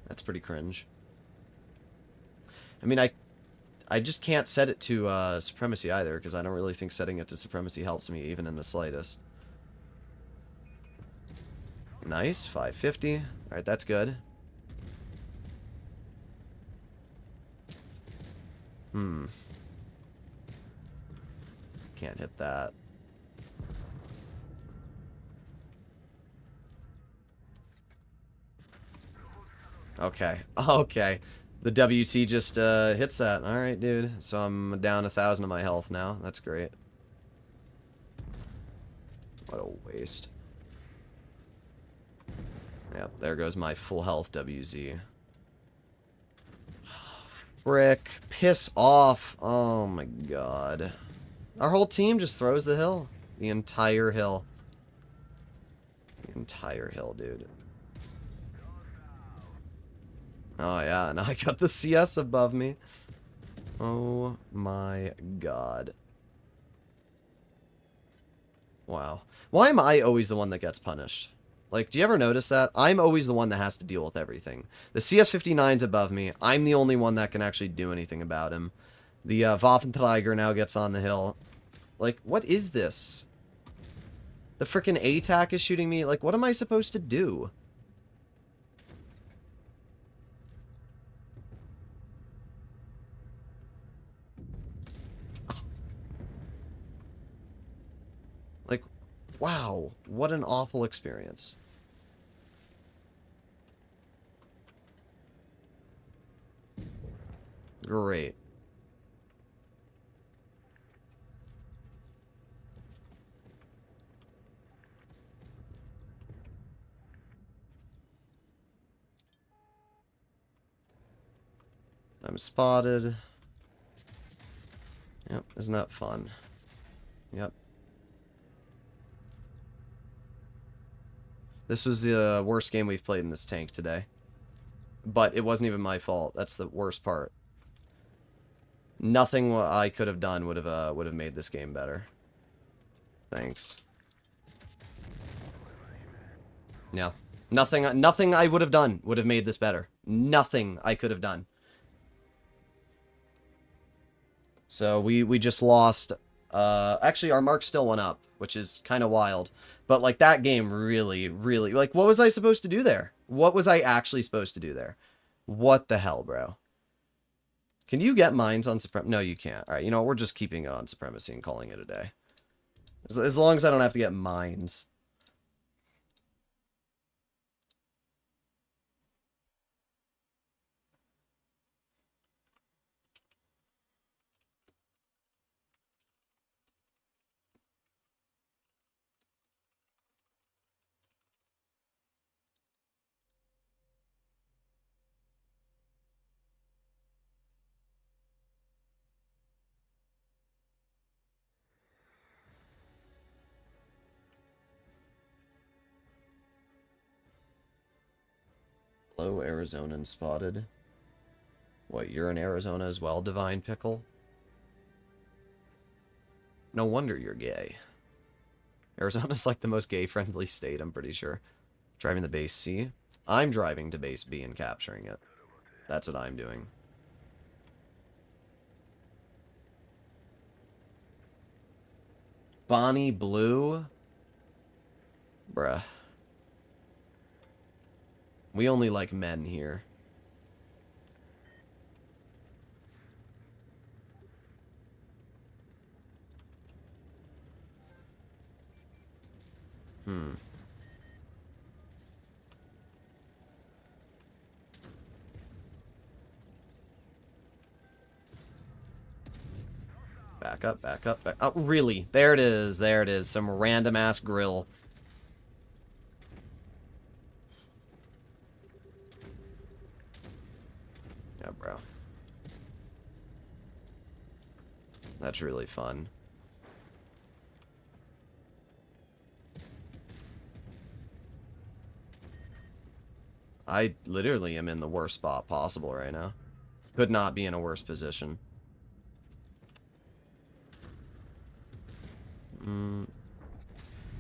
That's pretty cringe. I mean, I just can't set it to Supremacy either, because I don't really think setting it to Supremacy helps me, even in the slightest. Nice, 550. Alright, that's good. Can't hit that. Okay. Okay. The WT just hits that. Alright, dude. So I'm down 1,000 of my health now. That's great. What a waste. Yep, there goes my full health WZ. Frick. Piss off. Oh my god. Our whole team just throws the hill. The entire hill. The entire hill, dude. Oh yeah, now I got the CS above me. Oh my god. Wow. Why am I always the one that gets punished? Like, do you ever notice that? I'm always the one that has to deal with everything. The CS-59's above me. I'm the only one that can actually do anything about him. The Waffenträger now gets on the hill. Like, what is this? The frickin' ATAC is shooting me. Like, what am I supposed to do? Like, wow. What an awful experience. Great. I'm spotted. Yep, Isn't that fun? Yep. This was the worst game we've played in this tank today. But it wasn't even my fault. That's the worst part. Nothing I could have done would have made this game better. Thanks. Yeah. Nothing I would have done would have made this better. Nothing I could have done. So we just lost. Actually, our mark still went up, which is kind of wild. But like that game really, like, what was I supposed to do there? What was I actually supposed to do there? What the hell, bro? Can you get mines on Supremacy? No, you can't. All right, you know what? We're just keeping it on Supremacy and calling it a day. As long as I don't have to get mines. Hello, Arizonan spotted. What, you're in Arizona as well, Divine Pickle? No wonder you're gay. Arizona's like the most gay-friendly state, I'm pretty sure. Driving the base C? I'm driving to base B and capturing it. That's what I'm doing. Bonnie Blue? Bruh. We only like men here. Back up, back up, back... Oh, really? There it is, there it is. Some random-ass grill. Yeah, bro. That's really fun. I literally am in the worst spot possible right now. Could not be in a worse position.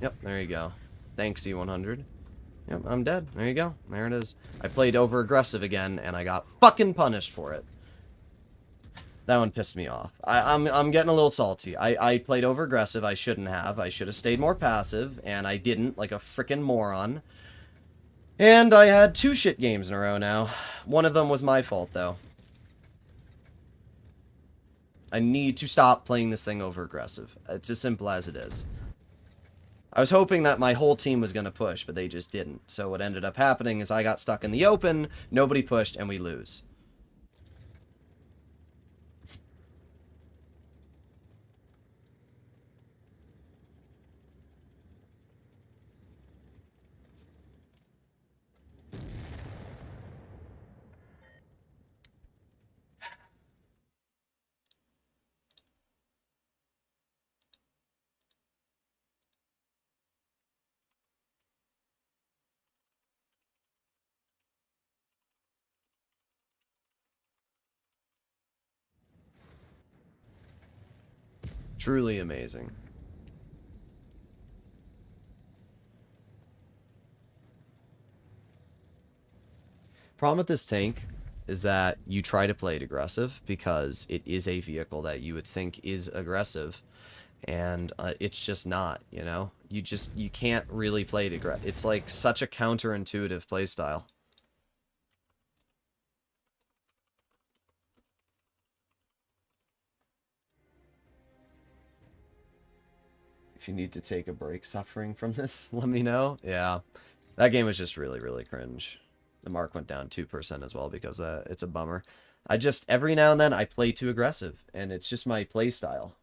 Yep, there you go. Thanks, E100. Yep, I'm dead. There you go. There it is. I played over-aggressive again, and I got fucking punished for it. That one pissed me off. I'm getting a little salty. I played over-aggressive. I shouldn't have. I should have stayed more passive, and I didn't, like a frickin' moron. And I had 2 shit games in a row now. One of them was my fault, though. I need to stop playing this thing over-aggressive. It's as simple as it is. I was hoping that my whole team was going to push, but they just didn't. So what ended up happening is I got stuck in the open, nobody pushed, and we lose. Truly amazing. Problem with this tank is that you try to play it aggressive because it is a vehicle that you would think is aggressive, and it's just not, you know? You can't really play it aggressive. It's like such a counterintuitive playstyle. If you need to take a break suffering from this, let me know. Yeah, that game was just really cringe. The mark went down 2% as well because it's a bummer. I just, every now and then, I play too aggressive, and it's just my play style.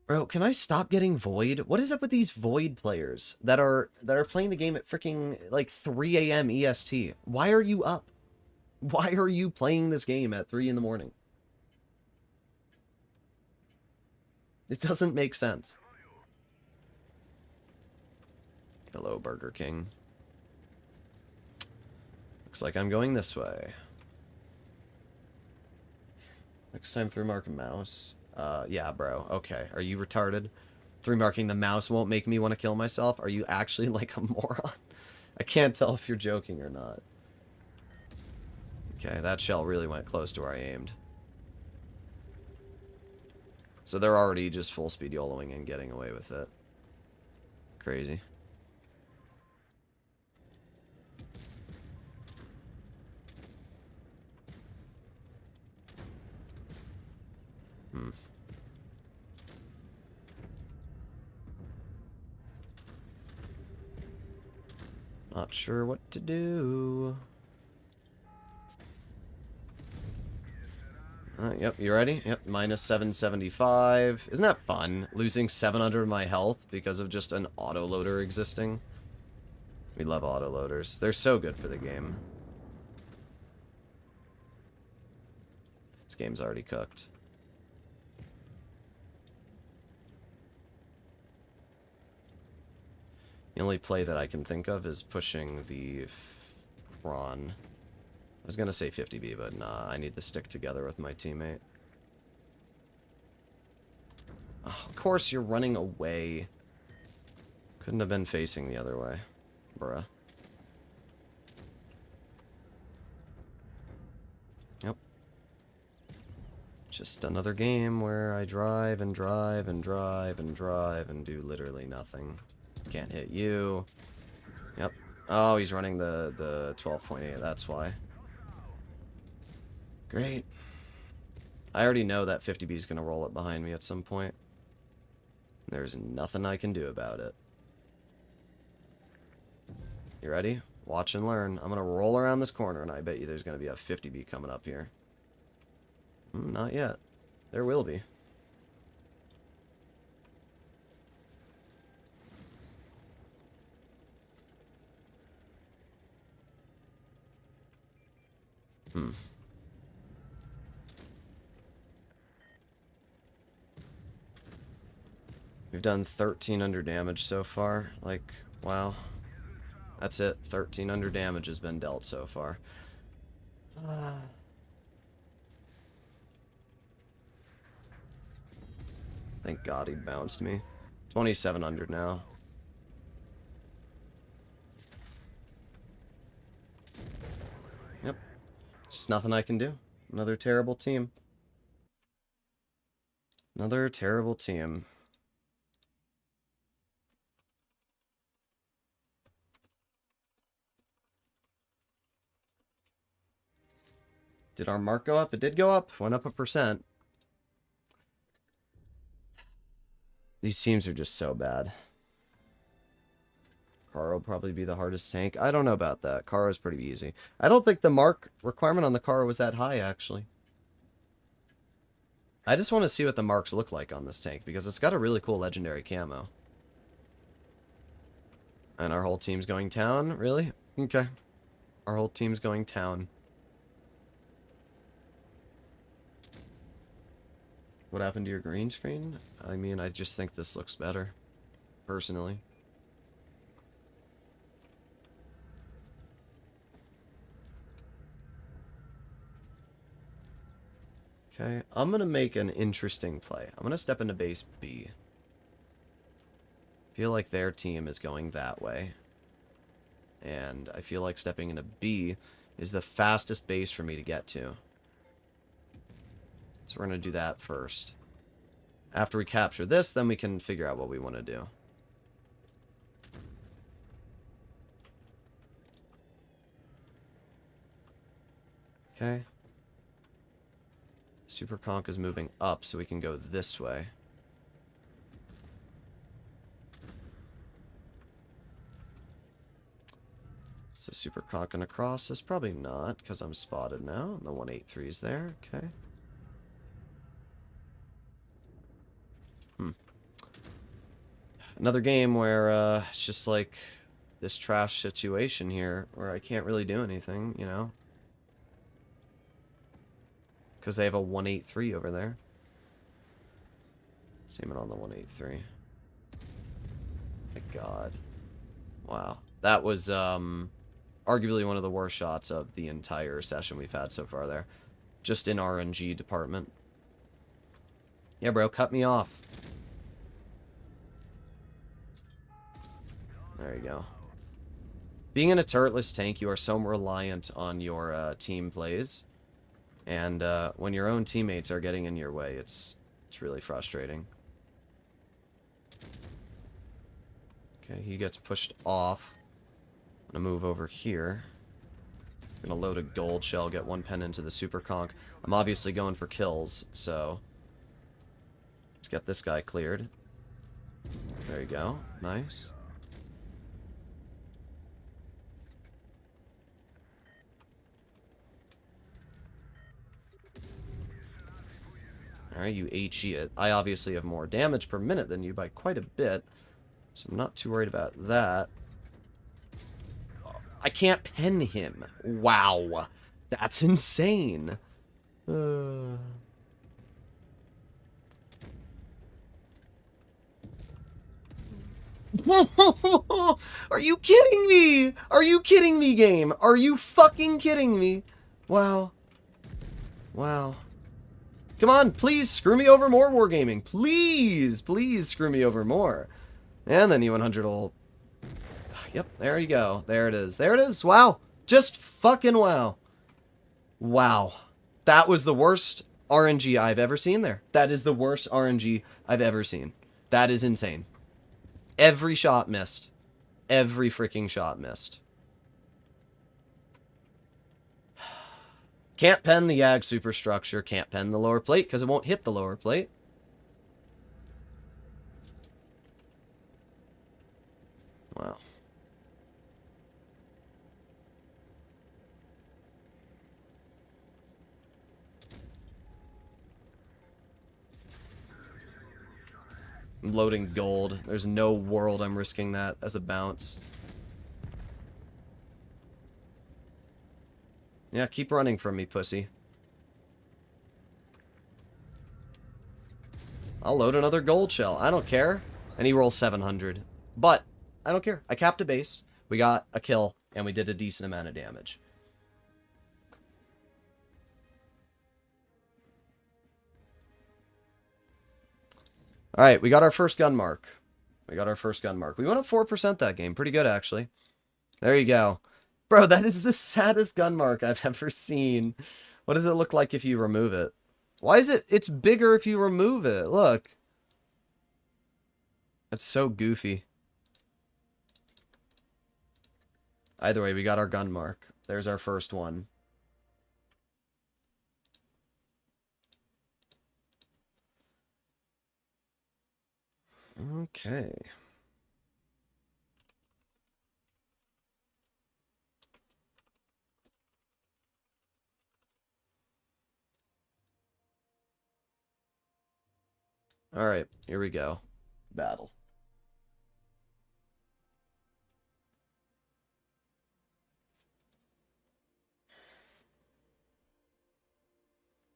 Bro, can I stop getting Void? What is up with these Void players that are playing the game at freaking like 3 a.m. EST? Why are you up? Why are you playing this game at 3 in the morning? It doesn't make sense. Hello, Burger King. Looks like I'm going this way. Next time through mark a mouse. Yeah, bro. Okay. Are you retarded? Through marking the mouse won't make me want to kill myself? Are you actually like a moron? I can't tell if you're joking or not. Okay, that shell really went close to where I aimed. So they're already just full speed YOLOing and getting away with it. Crazy. Not sure what to do. Yep, you ready? Yep, minus 775. Isn't that fun? Losing 700 of my health because of just an autoloader existing. We love autoloaders. They're so good for the game. This game's already cooked. The only play that I can think of is pushing the Tron. I was gonna say 50B, but nah, I need to stick together with my teammate. Oh, of course you're running away. Couldn't have been facing the other way. Bruh. Yep. Just another game where I drive and drive and drive and drive and do literally nothing. Can't hit you. Yep. Oh, he's running the 12.8, that's why. Great. I already know that 50B is going to roll up behind me at some point. There's nothing I can do about it. You ready? Watch and learn. I'm going to roll around this corner, and I bet you there's going to be a 50B coming up here. Not yet. There will be. We've done 1300 damage so far. Like, wow. That's it. 1300 damage has been dealt so far. Thank God he bounced me. 2700 now. Yep. Just nothing I can do. Another terrible team. Another terrible team. Did our mark go up? It did go up. Went up 1%. These teams are just so bad. Kara will probably be the hardest tank. I don't know about that. Kara's pretty easy. I don't think the mark requirement on the Kara was that high, actually. I just want to see what the marks look like on this tank, because it's got a really cool legendary camo. And our whole team's going town? Really? Okay. Our whole team's going town. What happened to your green screen? I mean, I just think this looks better, personally. Okay, I'm going to make an interesting play. I'm going to step into base B. Feel like their team is going that way. And I feel like stepping into B is the fastest base for me to get to. So we're going to do that first. After we capture this, then we can figure out what we want to do. Okay. Super Conk is moving up, so we can go this way. So Super Conking across is probably not, because I'm spotted now. The 183 is there. Okay. Another game where it's just like this trash situation here where I can't really do anything, you know? Because they have a 183 over there. Same on the 183. My god. Wow. That was arguably one of the worst shots of the entire session we've had so far there. Just in RNG department. Yeah, bro, cut me off. There you go. Being in a turretless tank, you are so reliant on your team plays. And when your own teammates are getting in your way, it's really frustrating. Okay, he gets pushed off. I'm gonna move over here. I'm gonna load a gold shell, get one pen into the super conch. I'm obviously going for kills, so let's get this guy cleared. There you go. Nice. Alright, you HE it. I obviously have more damage per minute than you by quite a bit, so I'm not too worried about that. I can't pen him. Wow. That's insane. Are you kidding me? Are you kidding me, game? Are you fucking kidding me? Wow. Wow. Come on, please screw me over more, Wargaming. Please, please screw me over more. And then E100 will... Yep, there you go. There it is. There it is. Wow. Just fucking wow. Wow. That was the worst RNG I've ever seen there. That is the worst RNG I've ever seen. That is insane. Every shot missed. Every freaking shot missed. Can't pen the YAG superstructure. Can't pen the lower plate because it won't hit the lower plate. Wow. I'm loading gold. There's no world I'm risking that as a bounce. Yeah, keep running from me, pussy. I'll load another gold shell. I don't care. And he rolls 700. But, I don't care. I capped a base. We got a kill. And we did a decent amount of damage. Alright, we got our first gun mark. We got our first gun mark. We went up 4% that game. Pretty good, actually. There you go. Bro, that is the saddest gun mark I've ever seen. What does it look like if you remove it? Why is it... It's bigger if you remove it. Look. That's so goofy. Either way, we got our gun mark. There's our first one. Okay. Alright, here we go. Battle.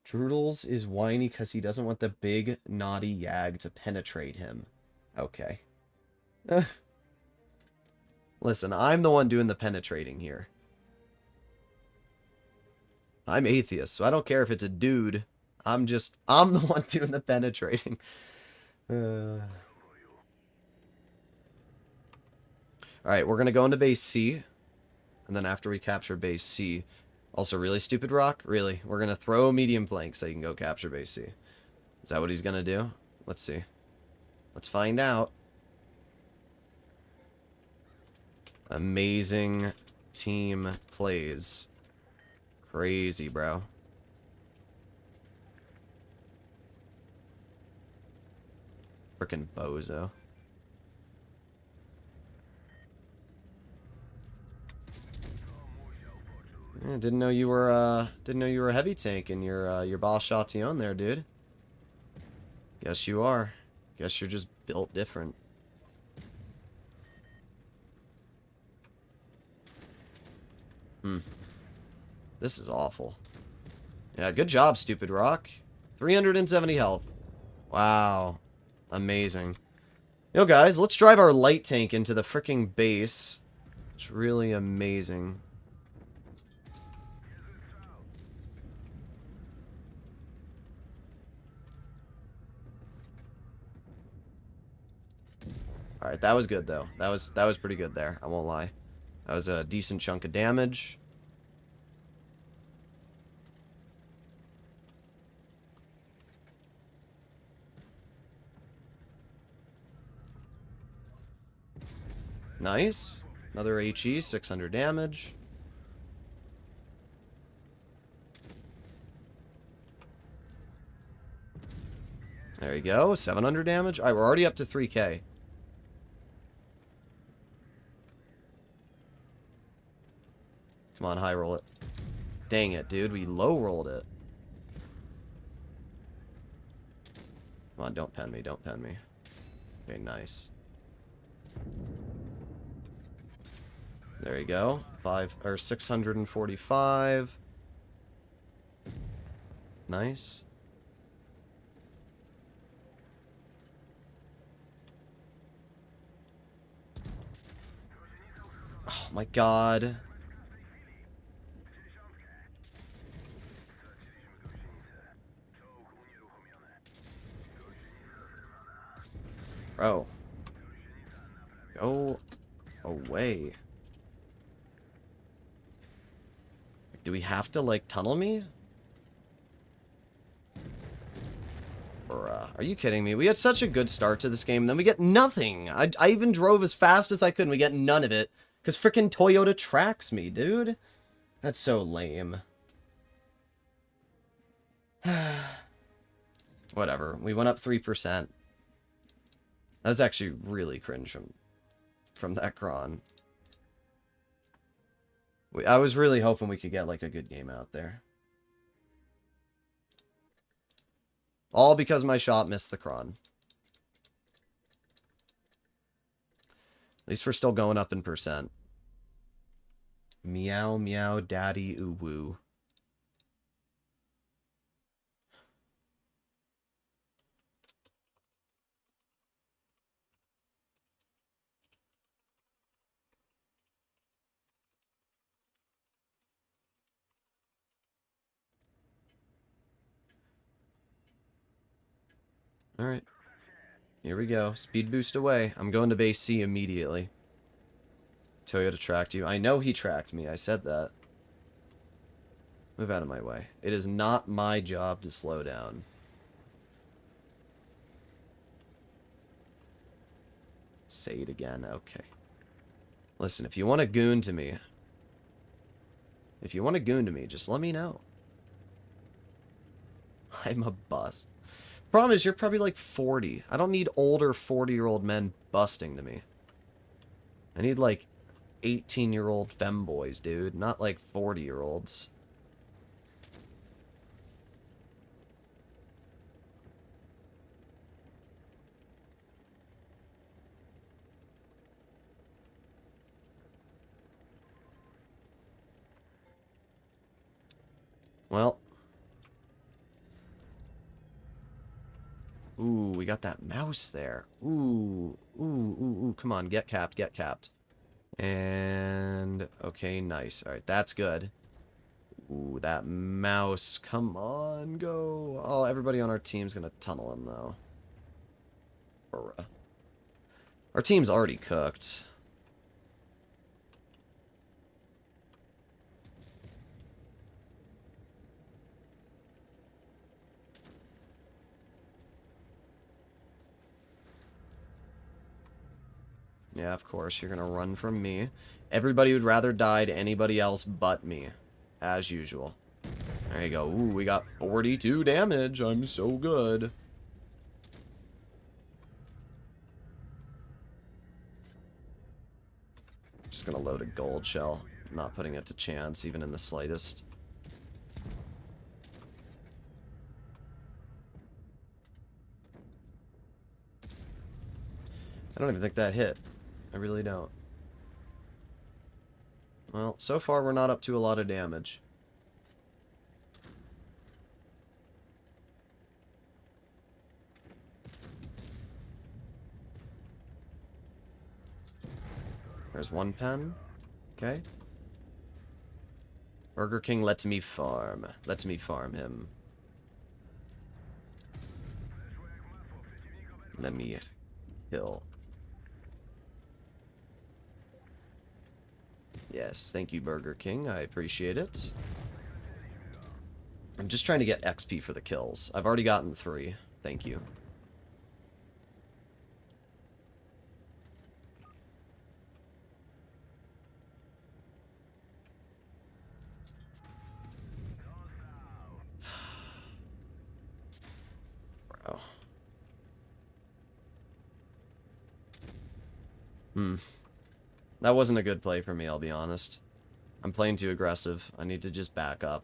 Droodles is whiny because he doesn't want the big, naughty YAG to penetrate him. Okay. Listen, I'm the one doing the penetrating here. I'm atheist, so I don't care if it's a dude. I'm the one doing the penetrating. Alright, we're going to go into base C. And then after we capture base C... Also, really stupid rock? Really? We're going to throw a medium flank so you can go capture base C. Is that what he's going to do? Let's see. Let's find out. Amazing team plays. Crazy, bro. Frickin' bozo. Yeah, didn't know you were a heavy tank and your boss shot you on there, dude. Guess you are. Guess you're just built different. Hmm. This is awful. Yeah, good job, stupid rock. 370 health. Wow. Amazing. Yo, guys, let's drive our light tank into the freaking base. It's really amazing. Alright, that was good, though. That was pretty good there. I won't lie. That was a decent chunk of damage. Nice. Another HE, 600 damage. There you go, 700 damage. Alright, we're already up to 3k. Come on, high roll it. Dang it, dude. We low rolled it. Come on, don't pen me. Don't pen me. Okay, nice. There you go. 645. Nice. Oh my god. Bro. Go away. Do we have to, like, tunnel me? Bruh. Are you kidding me? We had such a good start to this game, and then we get nothing. I even drove as fast as I could, and we get none of it. Because frickin' Toyota tracks me, dude. That's so lame. Whatever. We went up 3%. That was actually really cringe from that cron. I was really hoping we could get, like, a good game out there. All because my shot missed the cron. At least we're still going up in percent. Meow, meow, daddy, ooh, woo. Alright. Here we go. Speed boost away. I'm going to base C immediately. Toyota tracked you. I know he tracked me. I said that. Move out of my way. It is not my job to slow down. Say it again. Okay. Listen, if you want to goon to me... If you want to goon to me, just let me know. I'm a bust. Problem is, you're probably like 40. I don't need older 40-year-old men busting to me. I need like 18-year-old femboys, dude. Not like 40-year-olds. Well. Ooh, we got that mouse there. Ooh, ooh, ooh, ooh. Come on, get capped, get capped. And, okay, nice. Alright, that's good. Ooh, that mouse. Come on, go. Oh, everybody on our team's gonna tunnel him, though. Our team's already cooked. Yeah, of course, you're gonna run from me. Everybody would rather die to anybody else but me. As usual. There you go. Ooh, we got 42 damage. I'm so good. Just gonna load a gold shell. I'm not putting it to chance, even in the slightest. I don't even think that hit. I really don't. Well, so far we're not up to a lot of damage. There's one pen. Okay. Burger King lets me farm. Lets me farm him. Let me kill. Yes, thank you, Burger King. I appreciate it. I'm just trying to get XP for the kills. I've already gotten 3. Thank you. Bro. That wasn't a good play for me, I'll be honest. I'm playing too aggressive. I need to just back up.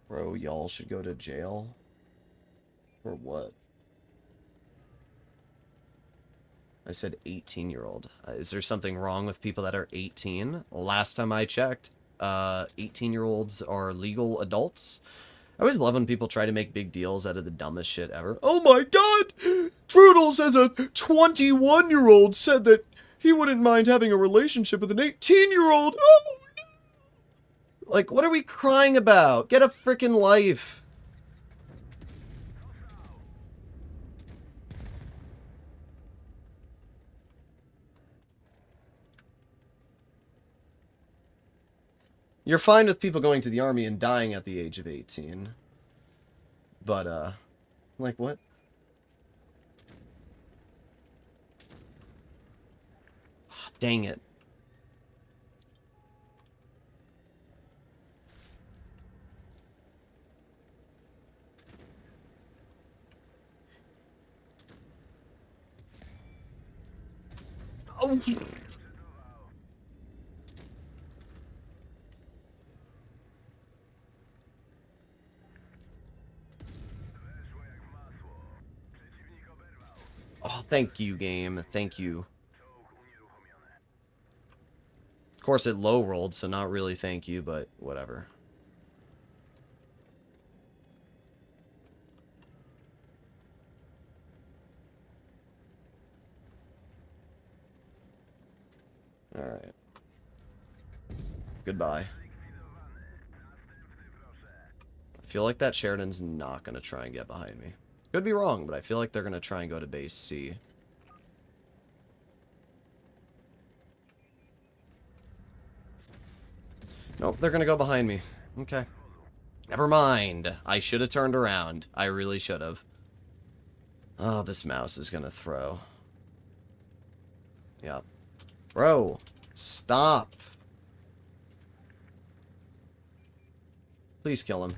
Bro, y'all should go to jail? For what? I said 18-year-old. Is there something wrong with people that are 18? Last time I checked, 18-year-olds are legal adults. I always love when people try to make big deals out of the dumbest shit ever. Oh my god! Droodles, as a 21-year-old, said that he wouldn't mind having a relationship with an 18-year-old. Oh no! Like, what are we crying about? Get a freaking life. You're fine with people going to the army and dying at the age of 18. But, like, what? Dang it. Oh! Oh, thank you, game. Thank you. Of course, it low rolled, so not really thank you, but whatever. Alright. Goodbye. I feel like that Sheridan's not going to try and get behind me. Could be wrong, but I feel like they're going to try and go to base C. Nope, they're going to go behind me. Okay. Never mind. I should have turned around. I really should have. Oh, this mouse is going to throw. Yep. Bro, stop. Please kill him.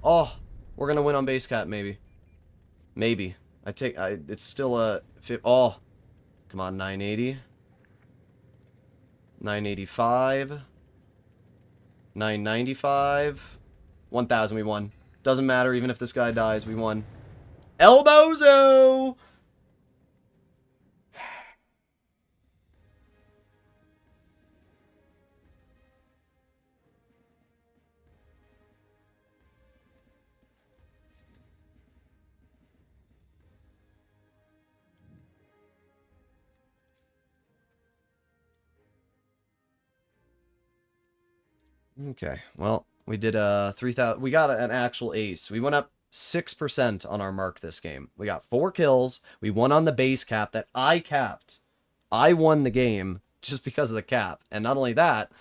Oh, we're going to win on base cap, maybe. Maybe. It's still a... Oh. Come on, 980. 985. 995. 1,000, we won. Doesn't matter, even if this guy dies, we won. Elbozo! Okay, well, we did 3,000. We got an actual ace. We went up 6% on our mark this game. We got 4 kills. We won on the base cap that I capped. I won the game just because of the cap. And not only that,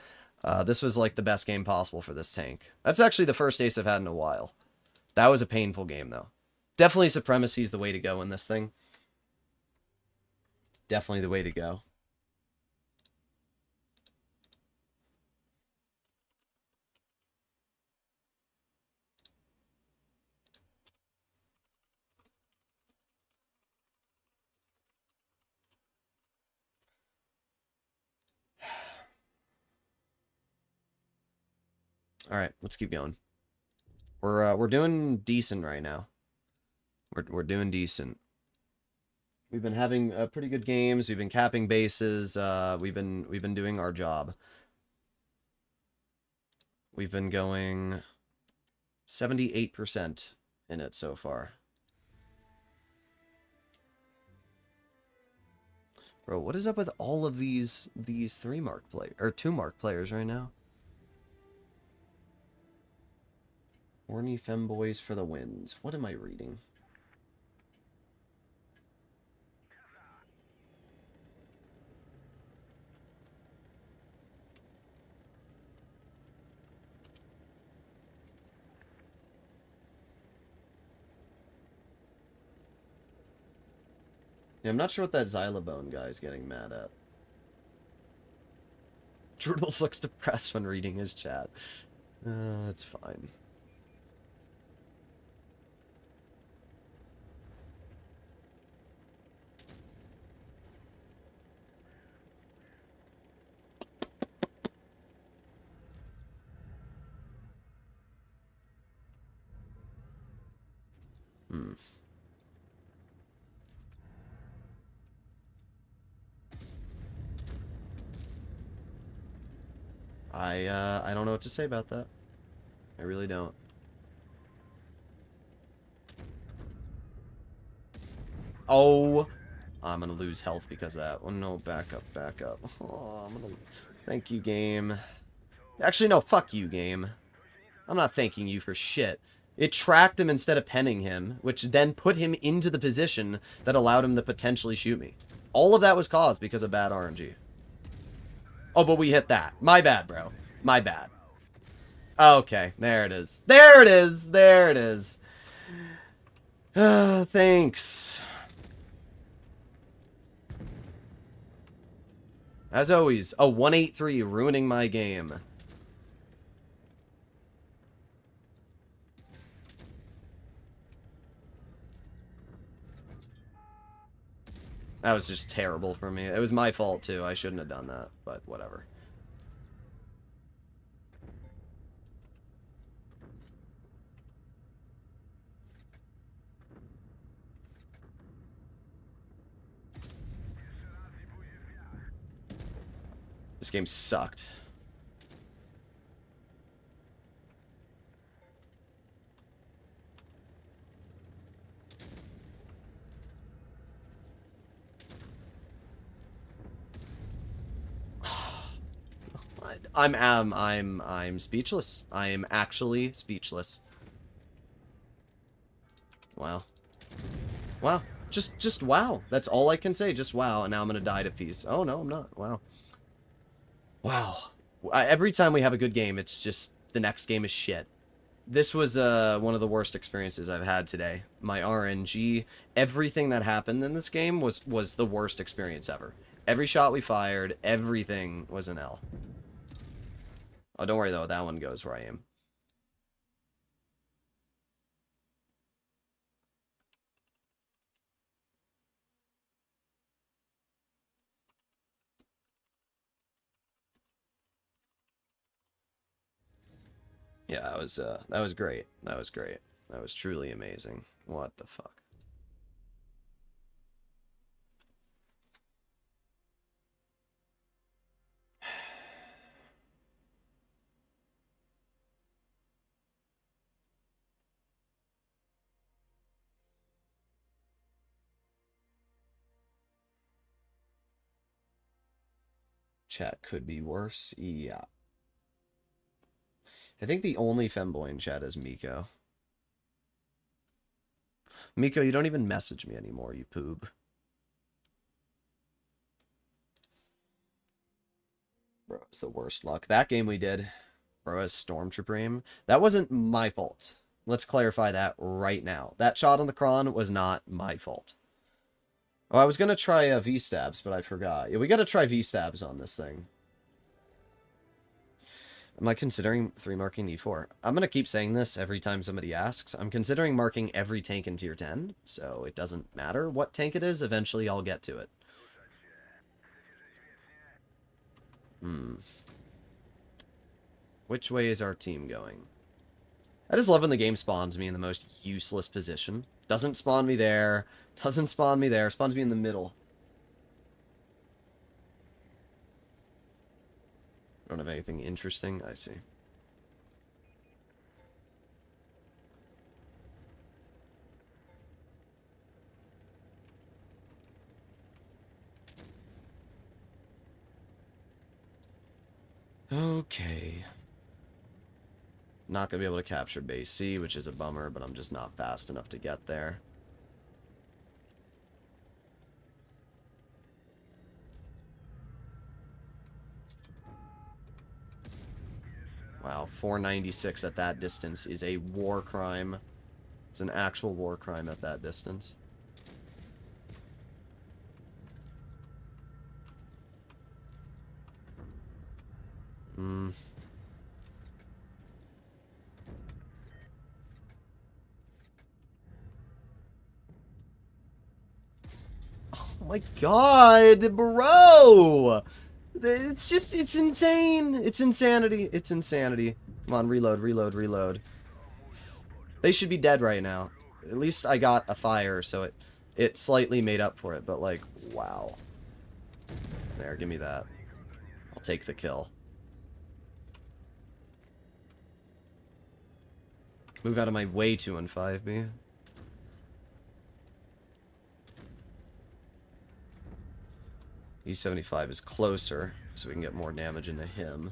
this was like the best game possible for this tank. That's actually the first ace I've had in a while. That was a painful game, though. Definitely Supremacy is the way to go in this thing. Definitely the way to go. All right, let's keep going. We're doing decent right now. We're doing decent. We've been having pretty good games. We've been capping bases. We've been doing our job. We've been going 78% in it so far. Bro, what is up with all of these 3-mark play or 2-mark players right now? Horny femboys for the wins. What am I reading? Yeah, I'm not sure what that Xylobone guy's getting mad at. Droodles looks depressed when reading his chat. It's fine. I don't know what to say about that. I really don't. Oh, I'm gonna lose health because of that. Oh no, back up, back up. Oh, I'm gonna... Thank you, game. Actually, no, fuck you, game. I'm not thanking you for shit. It tracked him instead of penning him, which then put him into the position that allowed him to potentially shoot me. All of that was caused because of bad RNG. Oh, but we hit that. My bad, bro. My bad. Okay, there it is. There it is. There it is. Thanks. As always, a 183 ruining my game. That was just terrible for me. It was my fault, too. I shouldn't have done that, but whatever. This game sucked. I'm speechless. I am actually speechless. Wow. Wow. Just wow. That's all I can say. Just wow. And now I'm gonna die to peace. Oh no, I'm not. Wow. Wow. Every time we have a good game, it's just the next game is shit. This was one of the worst experiences I've had today. My RNG, everything that happened in this game was the worst experience ever. Every shot we fired, everything was an L. Oh, don't worry though, that one goes where I am. Yeah, that was great. That was great. That was truly amazing. What the fuck? Chat could be worse. Yeah. I think the only femboy in chat is Miko. Miko, you don't even message me anymore, you poob. Bro, it's the worst luck. That game we did, bro, as Stormtrooper aim, that wasn't my fault. Let's clarify that right now. That shot on the Kron was not my fault. Oh, I was going to try V-stabs, but I forgot. Yeah, we got to try V-stabs on this thing. Am I considering 3-marking the E4? I'm going to keep saying this every time somebody asks. I'm considering marking every tank in tier 10, so it doesn't matter what tank it is. Eventually, I'll get to it. Which way is our team going? I just love when the game spawns me in the most useless position. Doesn't spawn me there. Doesn't spawn me there. Spawns me in the middle. Don't have anything interesting. I see. Okay. Not going to be able to capture base C, which is a bummer, but I'm just not fast enough to get there. Wow, 496 at that distance is a war crime. It's an actual war crime at that distance. Hmm. Oh my god, bro! It's just, it's insane. It's insanity. It's insanity. Come on, reload, reload, reload. They should be dead right now. At least I got a fire, so it slightly made up for it, but like, wow. There, give me that. I'll take the kill. Move out of my way, 2 and 5B. E75 is closer, so we can get more damage into him.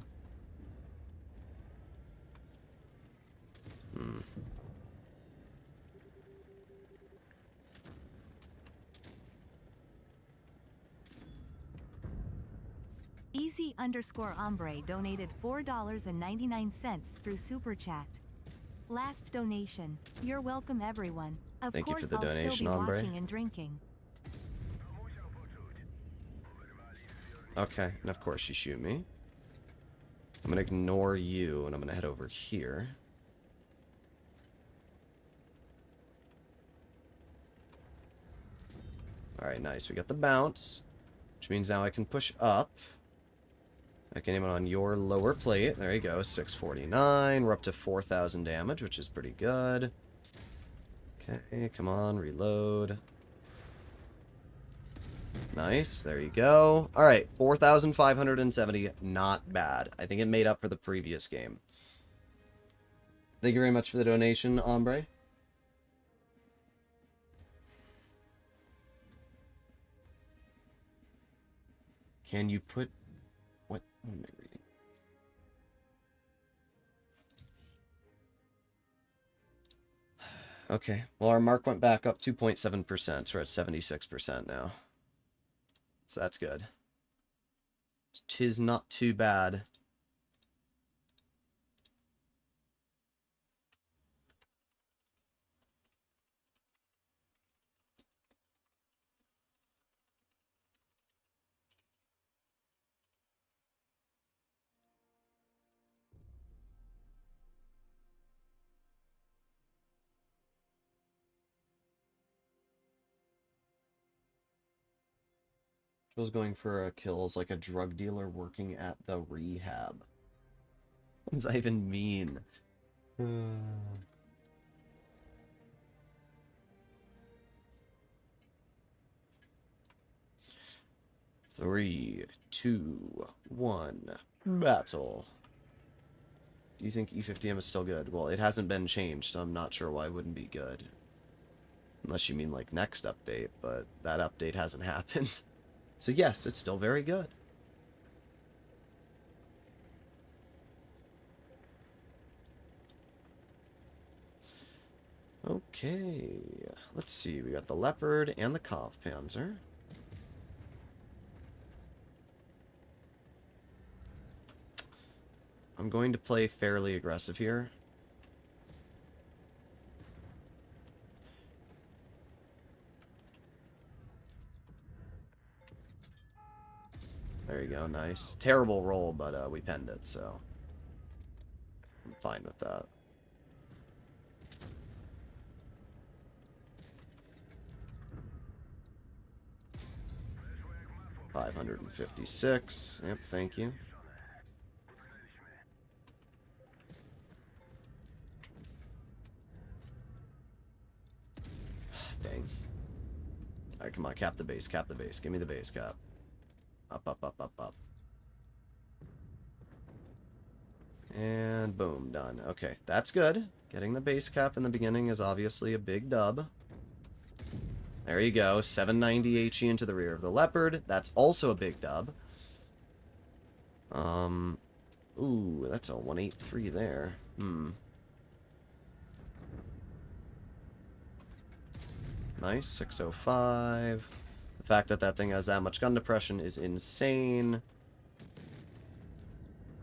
Easy_Ombre donated $4.99 through Super Chat. Last donation. You're welcome, everyone. Of Thank you course, for the I'll donation, still be Ombre. watching and drinking. Okay, and of course you shoot me. I'm gonna ignore you, and I'm gonna head over here. Alright, nice. We got the bounce, which means now I can push up. I can aim it on your lower plate. There you go, 649. We're up to 4,000 damage, which is pretty good. Okay, come on, reload. Nice, there you go. Alright, 4,570, not bad. I think it made up for the previous game. Thank you very much for the donation, Ombre. Can you put... What am I reading? Okay, well our mark went back up 2.7%, so we're at 76% now. So that's good. 'Tis not too bad. Was going for kills like a drug dealer working at the rehab. What does that even mean? 3, 2, 1, battle. Do you think E50M is still good? Well, it hasn't been changed, so I'm not sure why it wouldn't be good. Unless you mean like next update, but that update hasn't happened. So yes, it's still very good. Okay, let's see. We got the Leopard and the Kampfpanzer. I'm going to play fairly aggressive here. There you go, nice. Terrible roll, but we penned it, so I'm fine with that. $556. Yep, thank you. Alright, come on. Cap the base. Cap the base. Give me the base cap. Up, up, up, up, up. And boom. Done. Okay, that's good. Getting the base cap in the beginning is obviously a big dub. There you go. 790 HE into the rear of the Leopard. That's also a big dub. Ooh, that's a 183 there. Nice, 605. The fact that that thing has that much gun depression is insane.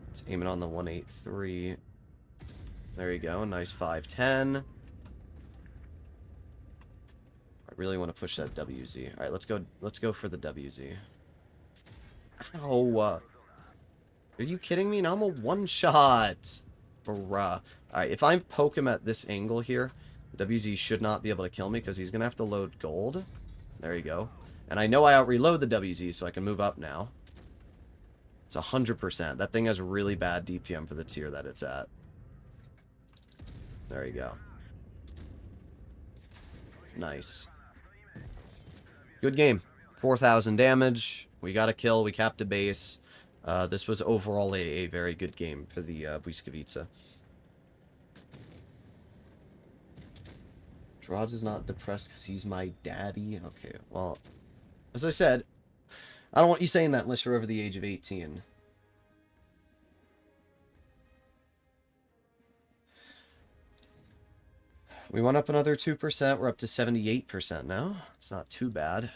It's aiming on the 183. There you go, nice 510. I really want to push that WZ. Alright, let's go for the WZ. Ow. Are you kidding me? Now I'm a one-shot. Bruh. Alright, if I poke him at this angle here, the WZ should not be able to kill me because he's going to have to load gold. There you go. And I know I out-reload the WZ, so I can move up now. It's 100%. That thing has really bad DPM for the tier that it's at. There you go. Nice. Good game. 4,000 damage. We got a kill. We capped a base. This was overall a very good game for the Błyskawice. Drods is not depressed because he's my daddy. Okay, well, as I said, I don't want you saying that unless you're over the age of 18. We went up another 2%. We're up to 78% now. It's not too bad.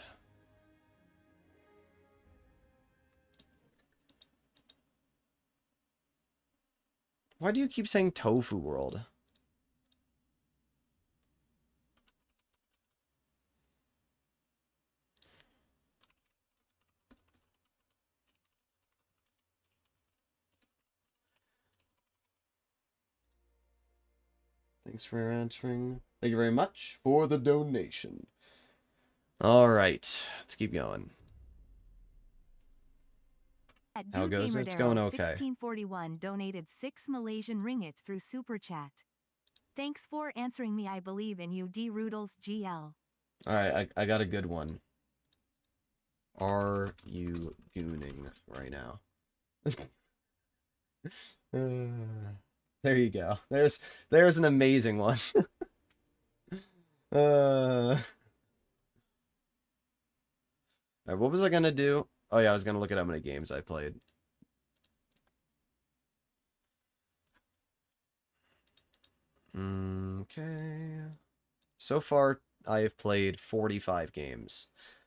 Why do you keep saying Tofu World? Thanks for answering. Thank you very much for the donation. Alright, let's keep going. How goes it? It's going okay. 1641 donated 6 Malaysian ringgit through Super Chat. Thanks for answering me. I believe in you, Droodles GL. Alright, I got a good one. Are you gooning right now? There you go. There's an amazing one. Alright, what was I gonna do? Oh yeah, I was gonna look at how many games I played. Okay. So far, I have played 45 games.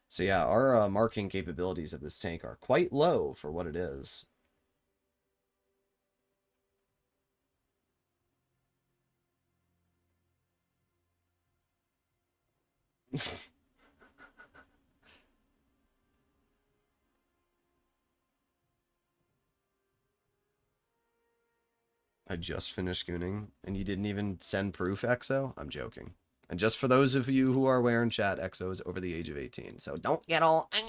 So yeah, our marking capabilities of this tank are quite low for what it is. I just finished gooning, and you didn't even send proof, EXO? I'm joking. And just for those of you who are aware in chat, EXO is over the age of 18, so don't get all... I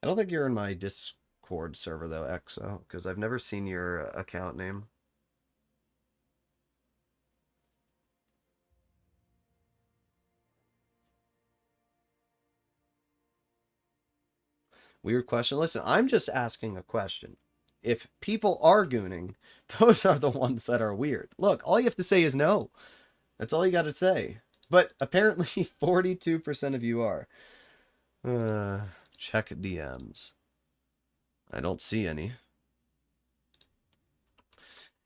don't think you're in my Discord server, though, EXO, because I've never seen your account name. Weird question. Listen, I'm just asking a question. If people are gooning, those are the ones that are weird. Look, all you have to say is no. That's all you got to say. But apparently 42% of you are. Check DMs. I don't see any.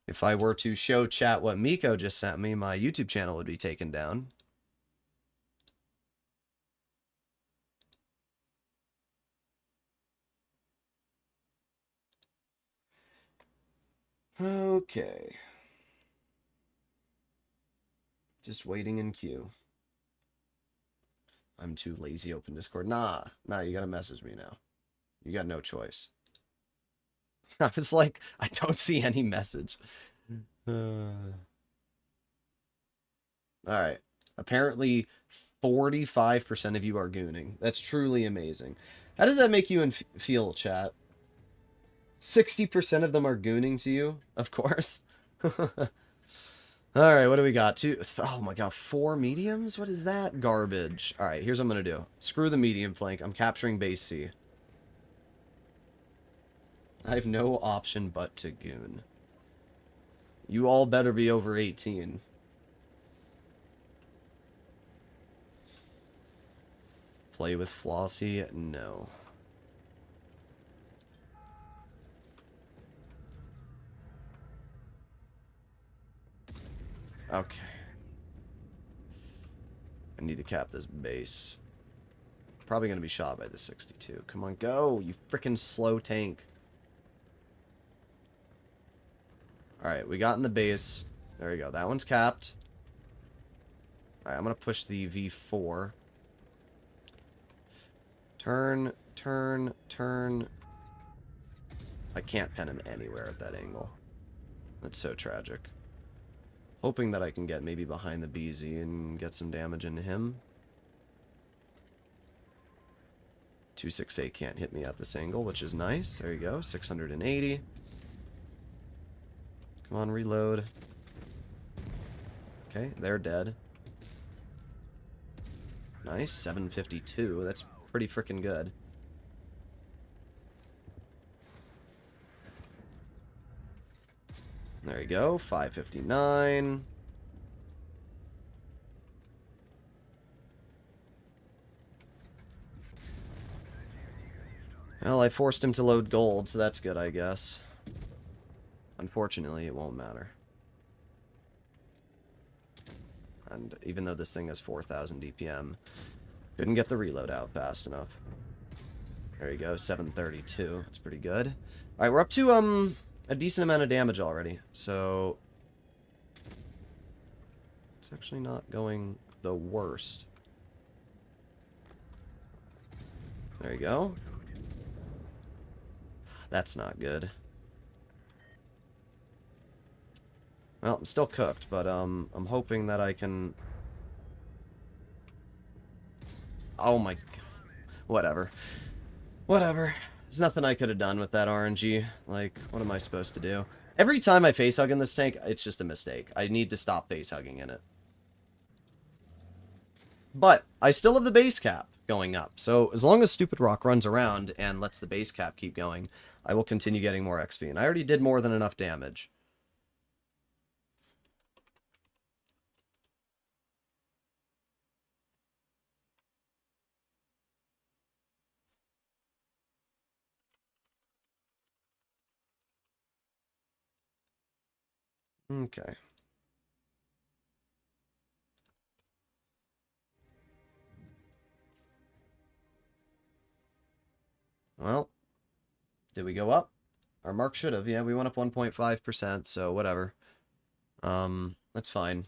If I were to show chat what Miko just sent me, my YouTube channel would be taken down. Okay. Just waiting in queue. I'm too lazy to open Discord. Nah, you gotta message me now. You got no choice. I was like, I don't see any message. Alright. Apparently, 45% of you are gooning. That's truly amazing. How does that make you feel, chat? 60% of them are gooning to you, of course. Alright, what do we got? Oh my god, 4 mediums? What is that garbage? Alright, here's what I'm gonna do. Screw the medium flank. I'm capturing base C. I have no option but to goon. You all better be over 18. Play with Flossie? No. Okay. I need to cap this base. Probably going to be shot by the 62. Come on, go! You freaking slow tank. Alright, we got in the base. There we go. That one's capped. Alright, I'm going to push the V4. Turn, turn, turn. I can't pen him anywhere at that angle. That's so tragic. Hoping that I can get maybe behind the BZ and get some damage into him. 268 can't hit me at this angle, which is nice. There you go, 680. Come on, reload. Okay, they're dead. Nice, 752. That's pretty freaking good. There you go, 559. Well, I forced him to load gold, so that's good, I guess. Unfortunately, it won't matter. And even though this thing has 4,000 DPM, couldn't get the reload out fast enough. There you go, 732. That's pretty good. Alright, we're up to, a decent amount of damage already, so it's actually not going the worst. There you go. That's not good. Well, I'm still cooked, but I'm hoping that I can... Oh my god. Whatever. Whatever. There's nothing I could have done with that RNG. Like, what am I supposed to do? Every time I facehug in this tank, it's just a mistake. I need to stop facehugging in it. But, I still have the base cap going up. So, as long as Stupid Rock runs around and lets the base cap keep going, I will continue getting more XP. And I already did more than enough damage. Okay. Well, did we go up? Our mark should have. Yeah, we went up 1.5%, so whatever. That's fine.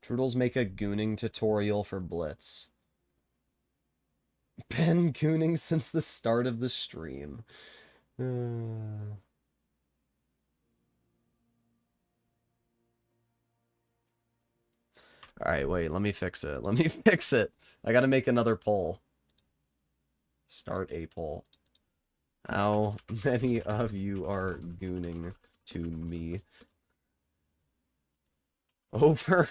Droodles make a gooning tutorial for Blitz. Been gooning since the start of the stream. Alright, wait, let me fix it. Let me fix it. I gotta make another poll. Start a poll. How many of you are gooning to me? Over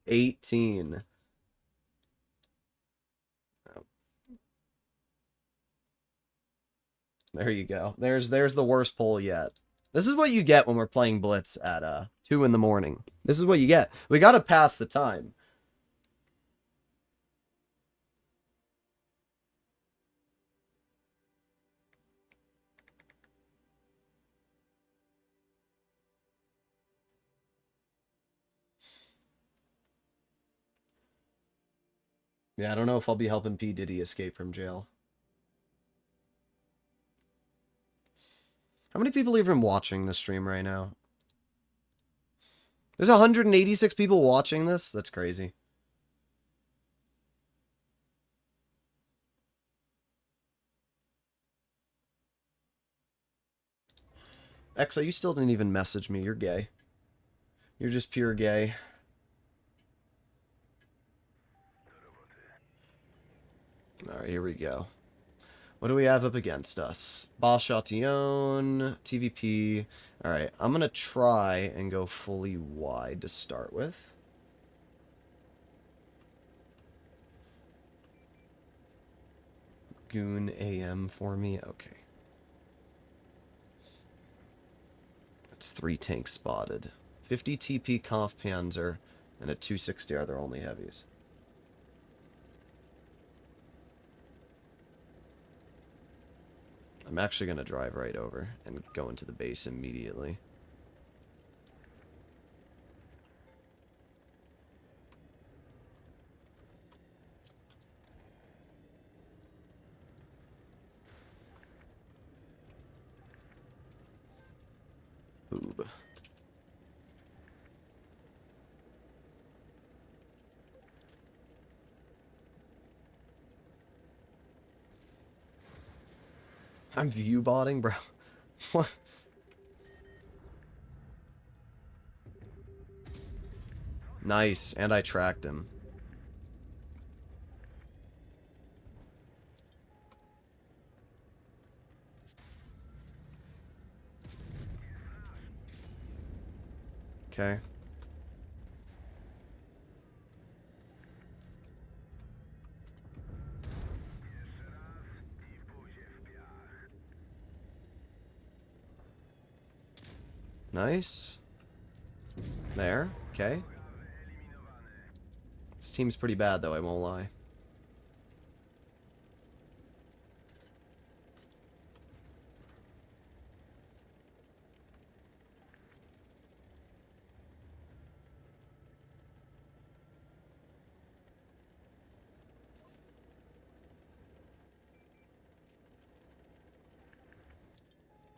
18. Oh. There you go. There's the worst poll yet. This is what you get when we're playing Blitz at 2 in the morning. This is what you get. We gotta pass the time. Yeah, I don't know if I'll be helping P. Diddy escape from jail. How many people are even watching this stream right now? There's 186 people watching this? That's crazy. Exa, you still didn't even message me. You're gay. You're just pure gay. Alright, here we go. What do we have up against us? Bashation, TVP. Alright, I'm going to try and go fully wide to start with. Goon AM for me. Okay. That's 3 tanks spotted. 50 TP Kampfpanzer and a 260 are their only heavies. I'm actually going to drive right over and go into the base immediately. Boob. I'm view botting, bro. What? Nice, and I tracked him. Okay. Nice. There. Okay. This team's pretty bad, though, I won't lie.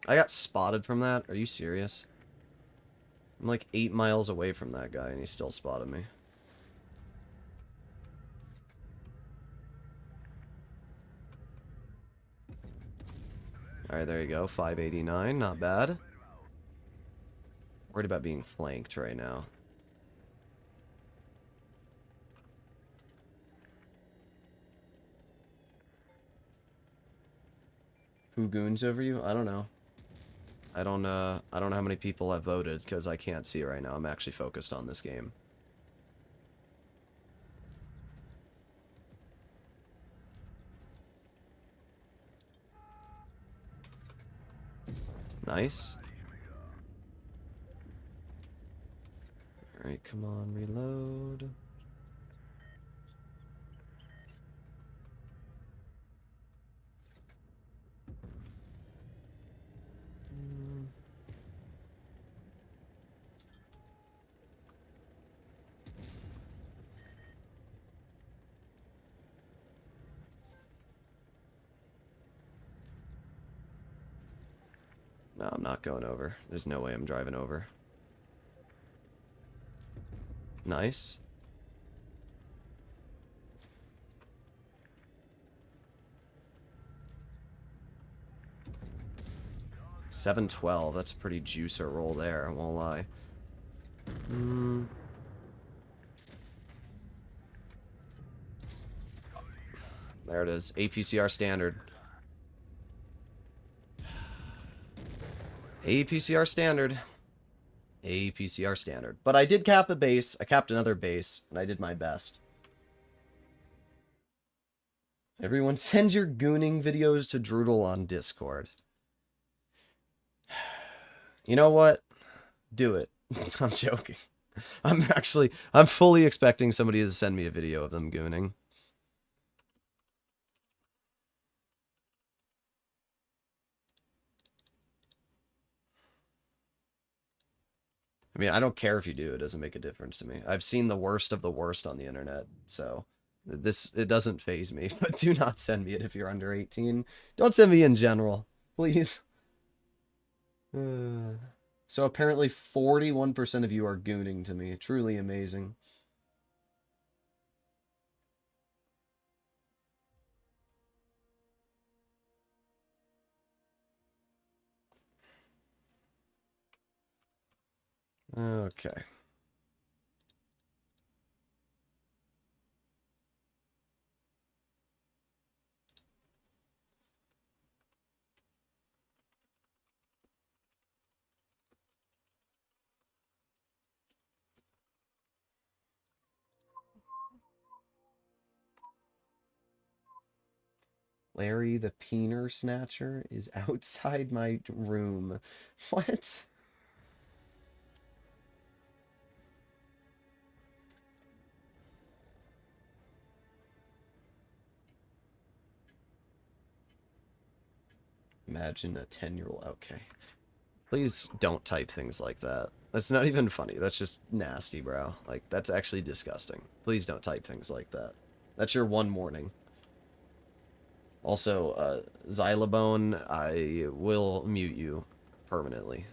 I got spotted from that? Are you serious? I'm like 8 miles away from that guy, and he still spotted me. Alright, there you go. 589, not bad. Worried about being flanked right now. Who goons over you? I don't know. I don't know how many people have voted, because I can't see right now. I'm actually focused on this game. Nice. Alright, come on, reload. No, I'm not going over. There's no way I'm driving over. Nice. $712. That's a pretty juicer roll there, I won't lie. There it is. APCR standard. APCR standard. APCR standard. But I did cap a base. I capped another base, and I did my best. Everyone send your gooning videos to Droodle on Discord. You know what? Do it. I'm joking. I'm fully expecting somebody to send me a video of them gooning. I mean, I don't care if you do. It doesn't make a difference to me. I've seen the worst of the worst on the internet, so it doesn't faze me. But do not send me it if you're under 18. Don't send me in general, please. So apparently 41% of you are gooning to me. Truly amazing. Okay. Larry the Peener Snatcher is outside my room. What? Imagine a 10-year-old. Okay. Please don't type things like that. That's not even funny. That's just nasty, bro. Like, that's actually disgusting. Please don't type things like that. That's your one warning. Also, Xylabone, I will mute you permanently.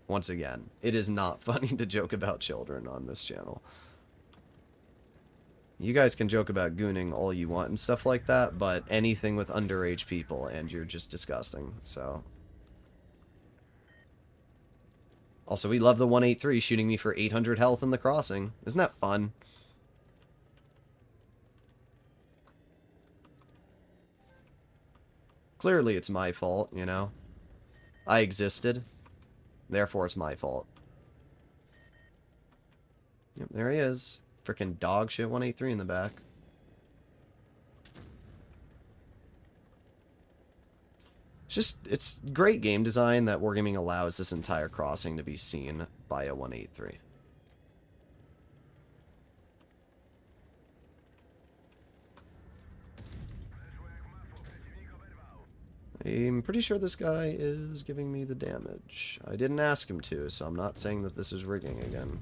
Once again, it is not funny to joke about children on this channel. You guys can joke about gooning all you want and stuff like that, but anything with underage people, and you're just disgusting, so... Also, we love the 183 shooting me for 800 health in the crossing. Isn't that fun? Clearly it's my fault, you know? I existed. Therefore it's my fault. Yep, there he is. Frickin' dog shit 183 in the back. It's great game design that Wargaming allows this entire crossing to be seen by a 183. I'm pretty sure this guy is giving me the damage. I didn't ask him to, so I'm not saying that this is rigging again.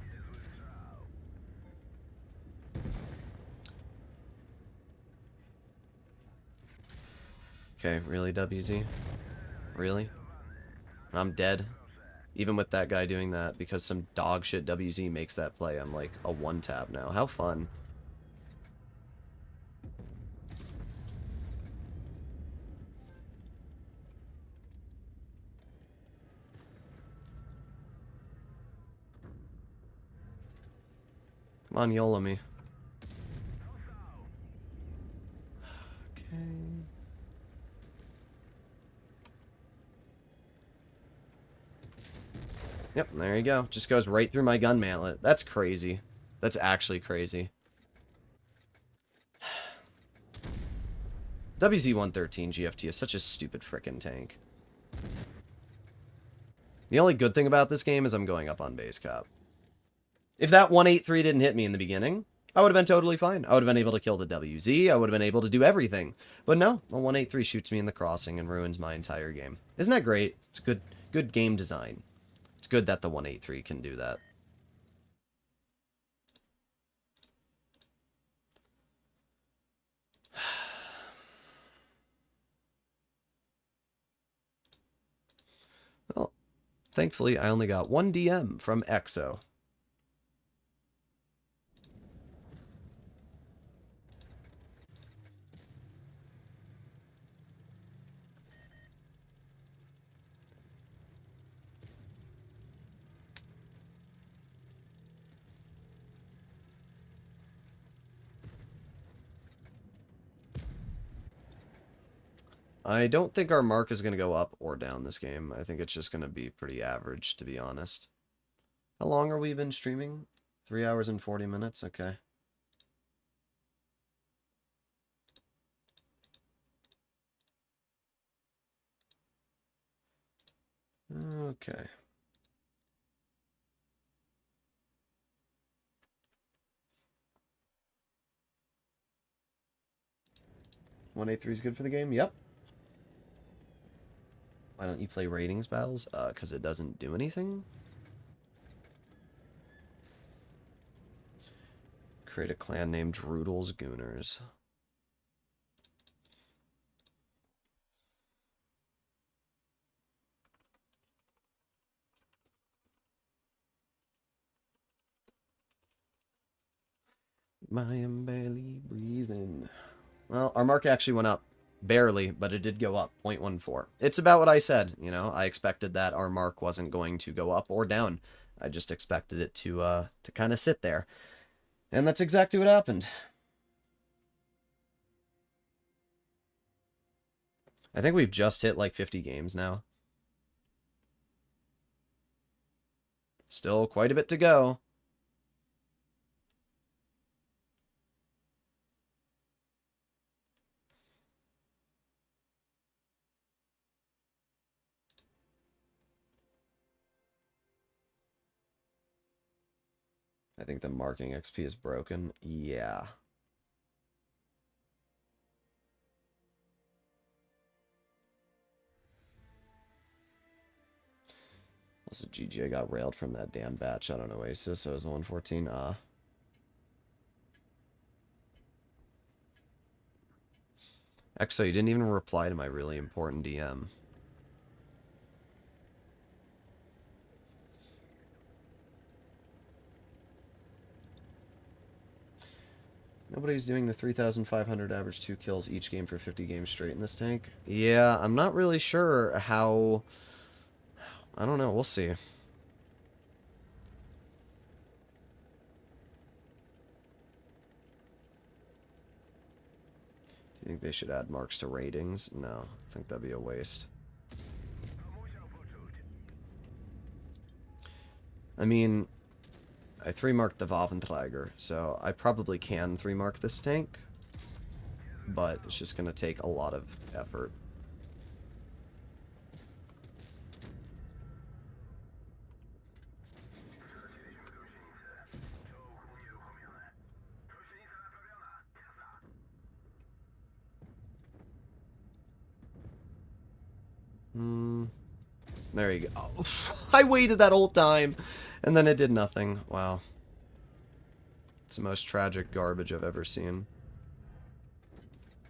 Okay, really, WZ? Really? I'm dead. Even with that guy doing that, because some dog shit WZ makes that play, I'm like a one-tap now. How fun. Come on, YOLO me. Okay. Yep, there you go. Just goes right through my gun mantlet. That's crazy. That's actually crazy. WZ-113 GFT is such a stupid frickin' tank. The only good thing about this game is I'm going up on base cap. If that 183 didn't hit me in the beginning, I would have been totally fine. I would have been able to kill the WZ. I would have been able to do everything. But no, a 183 shoots me in the crossing and ruins my entire game. Isn't that great? It's good game design. It's good that the 183 can do that. Well, thankfully, I only got one DM from EXO. I don't think our mark is going to go up or down this game. I think it's just going to be pretty average, to be honest. How long are we been streaming? 3 hours and 40 minutes? Okay. Okay. One eight three is good for the game? Yep. Why don't you play ratings battles? Because it doesn't do anything? Create a clan named Droodles Gooners. I am barely breathing. Well, our mark actually went up. Barely, but it did go up. 0.14. It's about what I said, you know. I expected that our mark wasn't going to go up or down. I just expected it to kind of sit there. And that's exactly what happened. I think we've just hit like 50 games now. Still quite a bit to go. I think the marking XP is broken. Yeah. Also, GG, I got railed from that damn batch out on Oasis, so it was the 114. Exo, you didn't even reply to my really important DM. Nobody's doing the 3,500 average 2 kills each game for 50 games straight in this tank. Yeah, I'm not really sure how... I don't know, we'll see. Do you think they should add marks to ratings? No, I think that'd be a waste. I mean, I 3-marked the Waventräger, so I probably can 3-mark this tank, but it's just going to take a lot of effort. There you go. Oh, I waited that whole time, and then it did nothing. Wow. It's the most tragic garbage I've ever seen.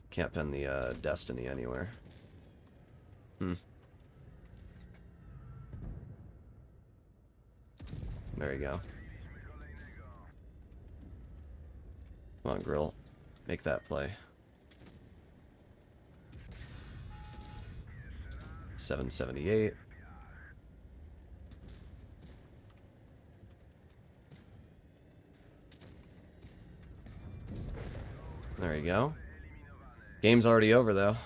Can't pin the Destiny anywhere. There you go. Come on, Grill. Make that play. 778. There you go. Game's already over, though.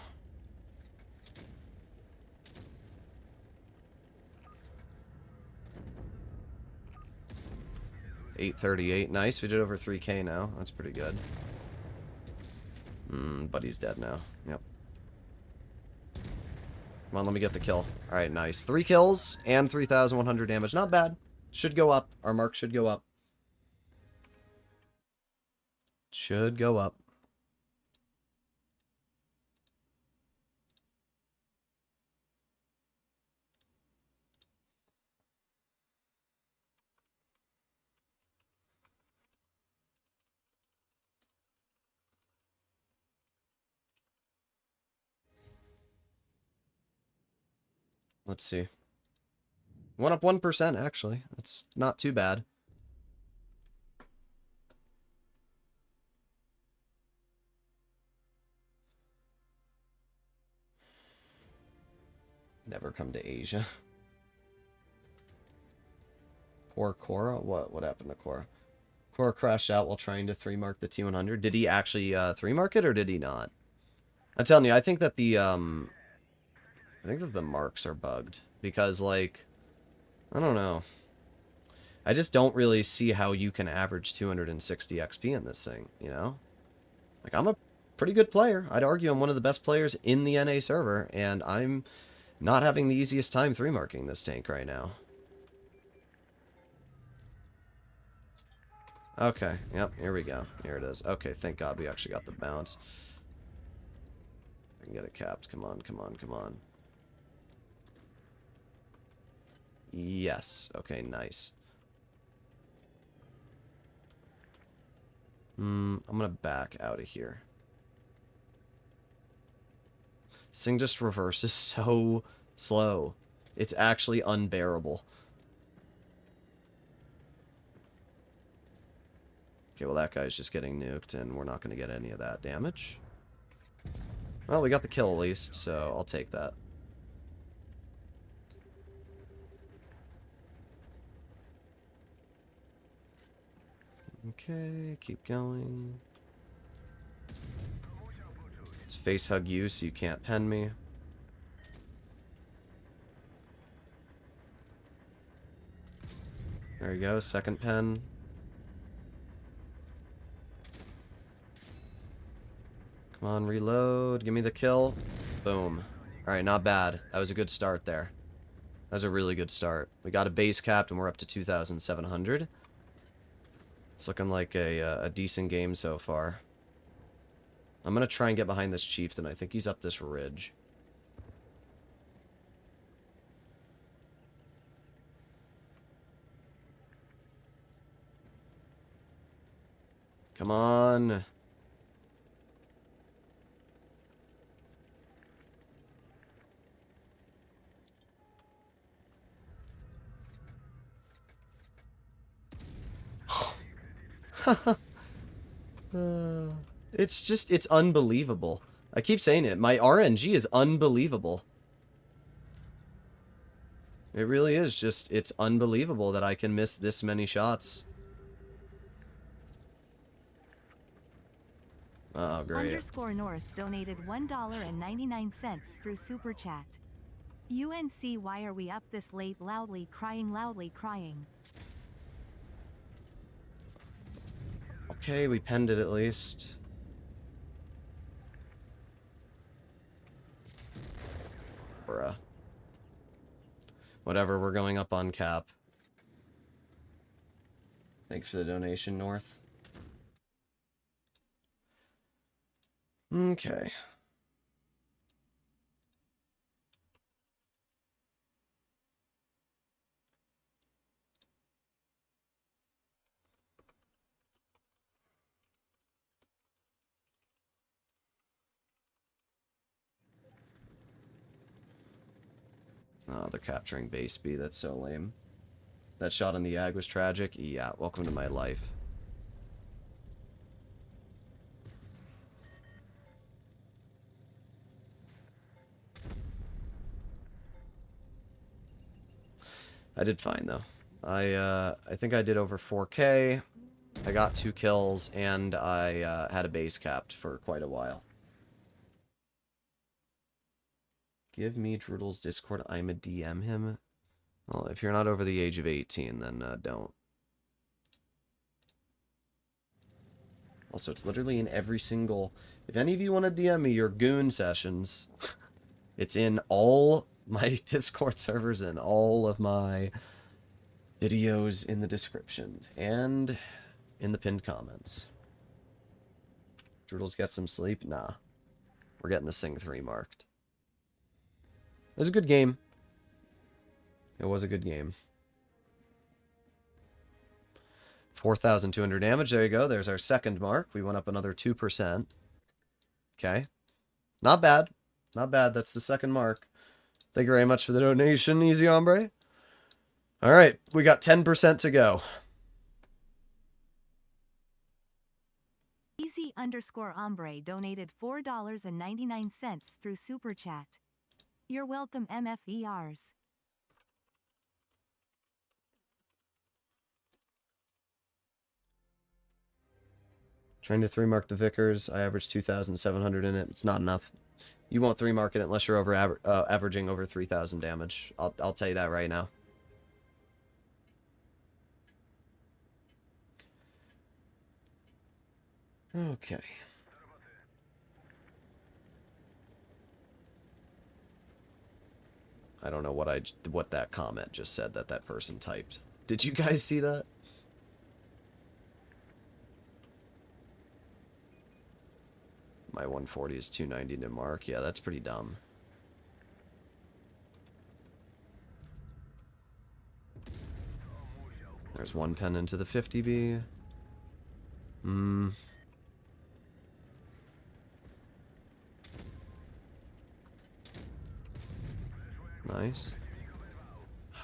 $838. Nice. We did over 3K now. That's pretty good. Buddy's dead now. Yep. Come on, let me get the kill. Alright, nice. 3 kills and 3,100 damage. Not bad. Should go up. Our mark should go up. Should go up. Let's see. Went up 1%, actually. That's not too bad. Never come to Asia. Poor Cora? What happened to Cora? Cora crashed out while trying to 3-mark the T100. Did he actually 3-mark it, or did he not? I'm telling you, I think that the marks are bugged. Because, like, I don't know. I just don't really see how you can average 260 XP in this thing, you know? Like, I'm a pretty good player. I'd argue I'm one of the best players in the NA server, and I'm not having the easiest time 3-marking this tank right now. Okay, yep, here we go. Here it is. Okay, thank God we actually got the bounce. I can get it capped. Come on, come on, come on. Yes. Okay, nice. I'm gonna back out of here. This thing just reverses so slow. It's actually unbearable. Okay, well that guy's just getting nuked, and we're not going to get any of that damage. Well, we got the kill at least, so I'll take that. Okay, keep going. Let's face hug you so you can't pen me. There you go, second pen. Come on, reload. Give me the kill. Boom. Alright, not bad. That was a good start there. That was a really good start. We got a base capped and we're up to 2,700. It's looking like a decent game so far. I'm going to try and get behind this chieftain. I think he's up this ridge. Come on. It's unbelievable. I keep saying it. My RNG is unbelievable. It really is it's unbelievable that I can miss this many shots. Oh, great. Underscore North donated $1.99 through Super Chat. UNC, why are we up this late? Loudly crying, loudly crying. Okay, we penned it at least. Bruh. Whatever, we're going up on cap. Thanks for the donation, North. Okay. Oh, they're capturing base B. That's so lame. That shot on the Ag was tragic. Yeah, welcome to my life. I did fine, though. I think I did over 4K. I got 2 kills, and I had a base capped for quite a while. Give me Droodles Discord. I'm a DM him. Well, if you're not over the age of 18, then don't. Also, it's literally in every single... If any of you want to DM me your goon sessions, it's in all my Discord servers and all of my videos in the description and in the pinned comments. Droodles get some sleep? Nah. We're getting this thing 3 marked. It was a good game. It was a good game. 4,200 damage. There you go. There's our second mark. We went up another 2%. Okay. Not bad. Not bad. That's the second mark. Thank you very much for the donation, Easy Hombre. All right. We got 10% to go. Easy underscore Hombre donated $4.99 through Super Chat. You're welcome, MFERs. Trying to 3-mark the Vickers. I averaged 2,700 in it. It's not enough. You won't 3-mark it unless you're averaging over 3,000 damage. I'll tell you that right now. Okay. I don't know what that comment just said that person typed. Did you guys see that? My 140 is 290 to mark. Yeah, that's pretty dumb. There's one pen into the 50B. Nice.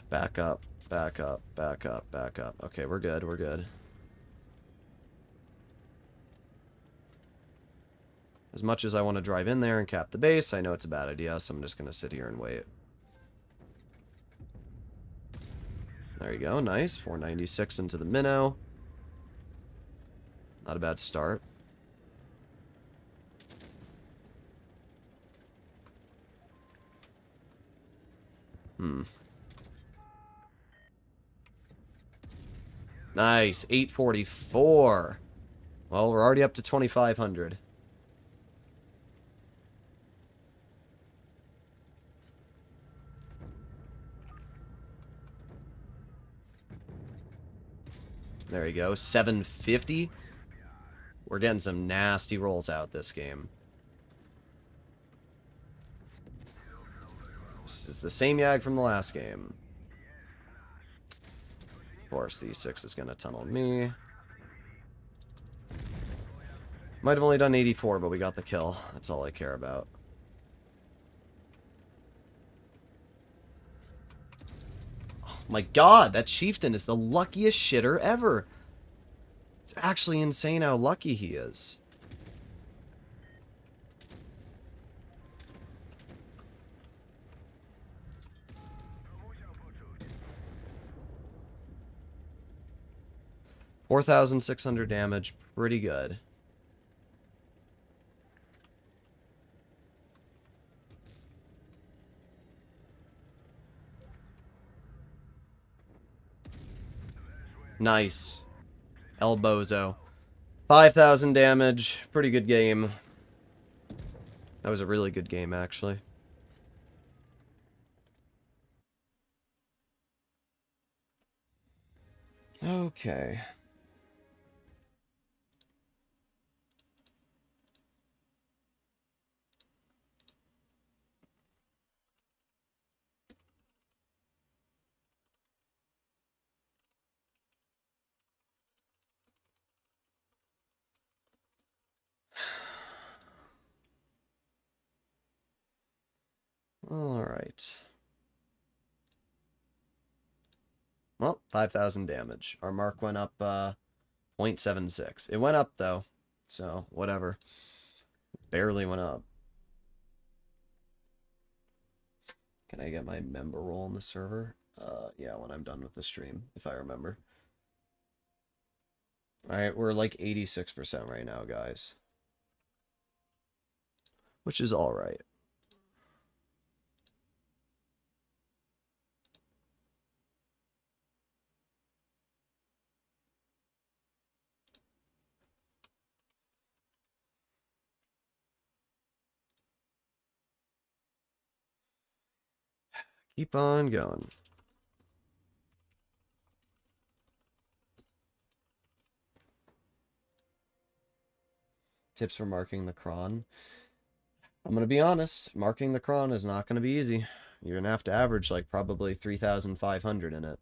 Back up, back up, back up, back up. Okay, we're good, we're good. As much as I want to drive in there and cap the base, I know it's a bad idea, so I'm just going to sit here and wait. There you go, nice. 496 into the minnow. Not a bad start. Nice, 844. Well, we're already up to 2,500. There you go. 750. We're getting some nasty rolls out this game. This is the same Yag from the last game. Of course, the 6 is going to tunnel me. Might have only done 84, but we got the kill. That's all I care about. Oh my god, that chieftain is the luckiest shitter ever. It's actually insane how lucky he is. $4,600 damage, pretty good. Nice. Elbozo. 5,000 damage. Pretty good game. That was a really good game, actually. Okay. Alright. Well, 5,000 damage. Our mark went up 0.76. It went up, though. So, whatever. Barely went up. Can I get my member role on the server? Yeah, when I'm done with the stream, if I remember. Alright, we're like 86% right now, guys. Which is alright. Keep on going. Tips for marking the cron. I'm going to be honest. Marking the cron is not going to be easy. You're going to have to average like probably 3,500 in it.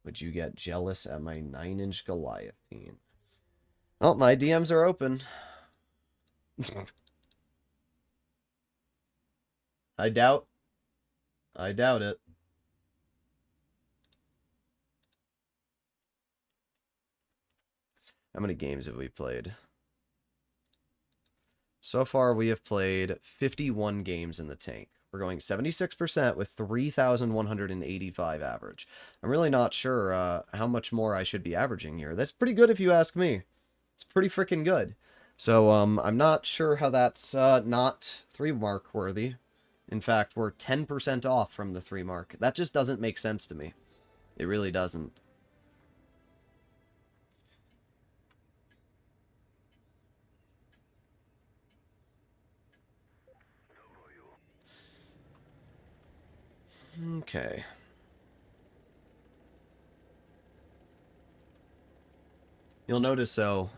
Would you get jealous at my 9-inch Goliathine? Well, my DMs are open. I doubt it. How many games have we played? So far, we have played 51 games in the tank. We're going 76% with 3,185 average. I'm really not sure how much more I should be averaging here. That's pretty good if you ask me. It's pretty freaking good. So, I'm not sure how that's not 3 mark worthy. In fact, we're 10% off from the 3 mark. That just doesn't make sense to me. It really doesn't. Okay. You'll notice, though,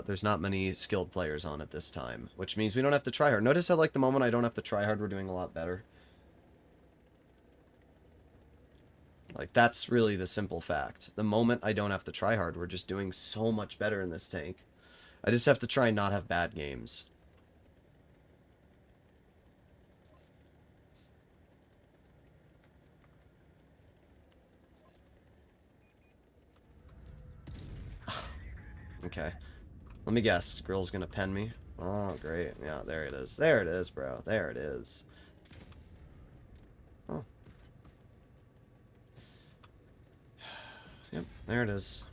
there's not many skilled players on it this time, which means we don't have to try hard. Notice how, like, the moment I don't have to try hard, we're doing a lot better. Like, that's really the simple fact. The moment I don't have to try hard, we're just doing so much better in this tank. I just have to try and not have bad games. Okay. Let me guess. Grill's gonna pen me. Oh, great. Yeah, there it is. There it is, bro. There it is. Oh. Yep, there it is.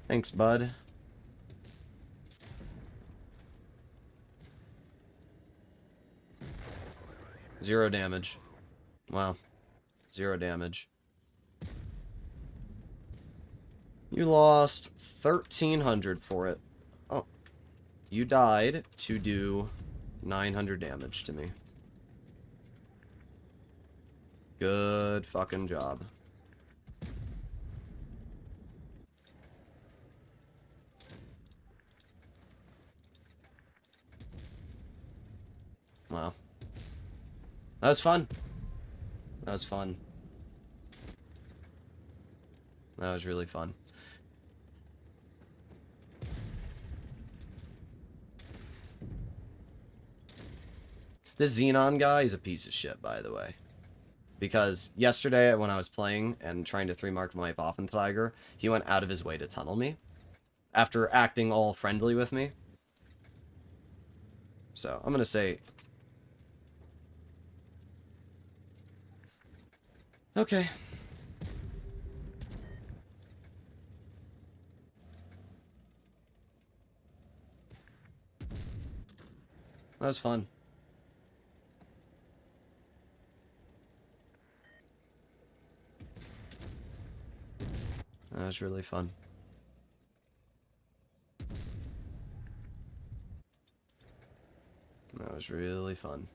Thanks, bud. Zero damage. Wow. 0 damage. You lost 1,300 for it. Oh. You died to do 900 damage to me. Good fucking job. Wow. That was fun. That was fun. That was really fun. This Xenon guy is a piece of shit, by the way. Because yesterday, when I was playing and trying to 3-mark my Waffentiger, he went out of his way to tunnel me. After acting all friendly with me. So, I'm gonna say... Okay. That was fun. That was really fun. That was really fun.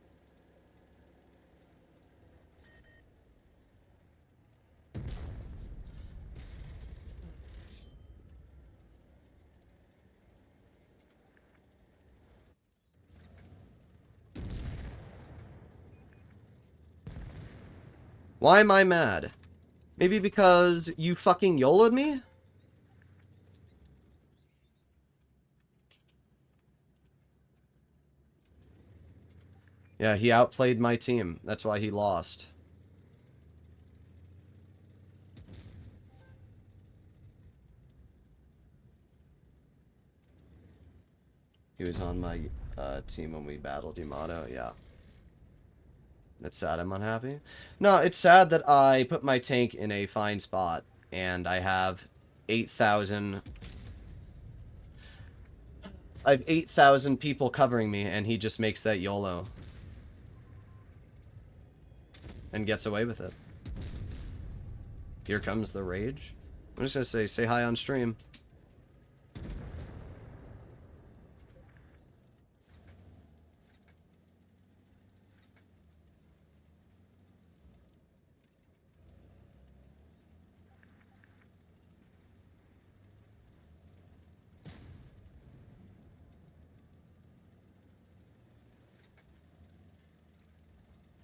Why am I mad? Maybe because you fucking YOLO'd me? Yeah, he outplayed my team. That's why he lost. He was on my team when we battled Yamato, yeah. It's sad I'm unhappy? No, it's sad that I put my tank in a fine spot, and I have 8,000... I have 8,000 people covering me, and he just makes that YOLO. And gets away with it. Here comes the rage. I'm just gonna say hi on stream.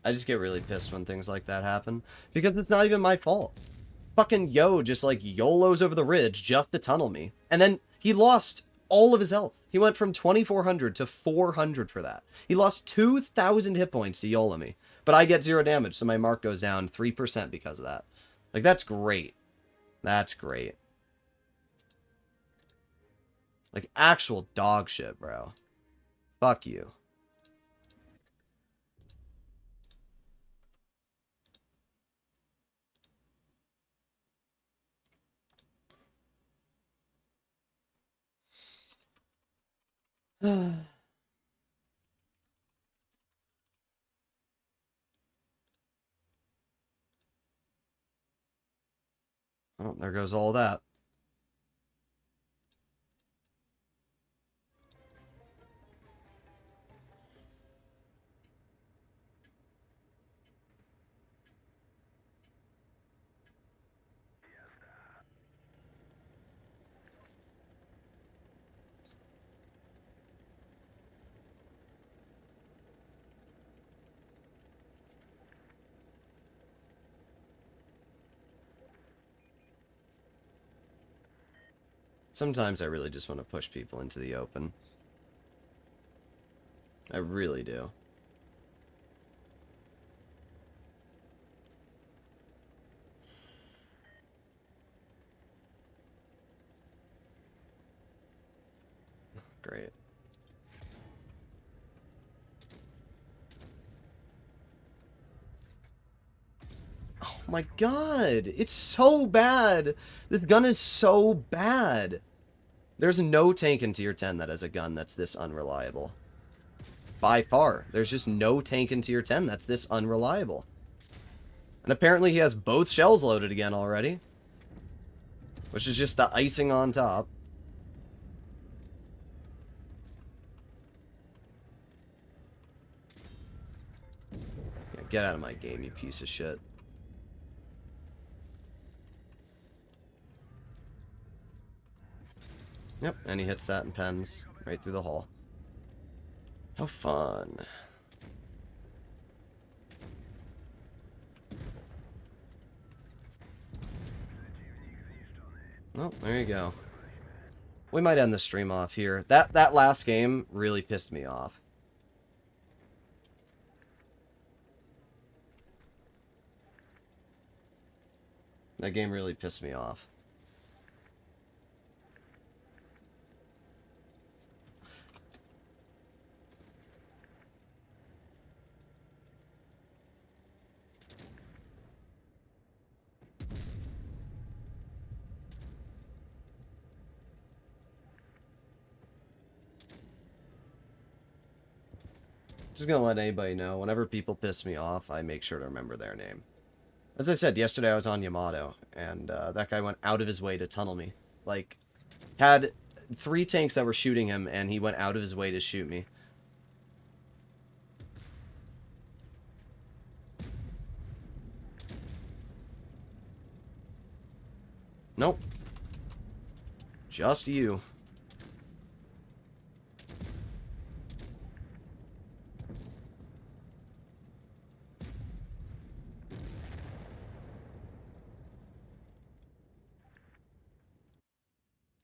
I just get really pissed when things like that happen. Because it's not even my fault. Fucking Yo just like YOLOs over the ridge just to tunnel me. And then he lost all of his health. He went from 2,400 to 400 for that. He lost 2,000 hit points to YOLO me. But I get 0 damage, so my mark goes down 3% because of that. Like, that's great. That's great. Like, actual dog shit, bro. Fuck you. Oh, there goes all that. Sometimes I really just want to push people into the open. I really do. Great. Oh my god! It's so bad! This gun is so bad! There's no tank in tier 10 that has a gun that's this unreliable. By far. There's just no tank in tier 10 that's this unreliable. And apparently he has both shells loaded again already. Which is just the icing on top. Yeah, get out of my game, you piece of shit. Yep, and he hits that and pens right through the hole. How fun. Oh, there you go. We might end the stream off here. That last game really pissed me off. That game really pissed me off. Just gonna let anybody know, whenever people piss me off, I make sure to remember their name. As I said, yesterday I was on Yamato, and that guy went out of his way to tunnel me. Like, had 3 tanks that were shooting him, and he went out of his way to shoot me. Nope. Just you.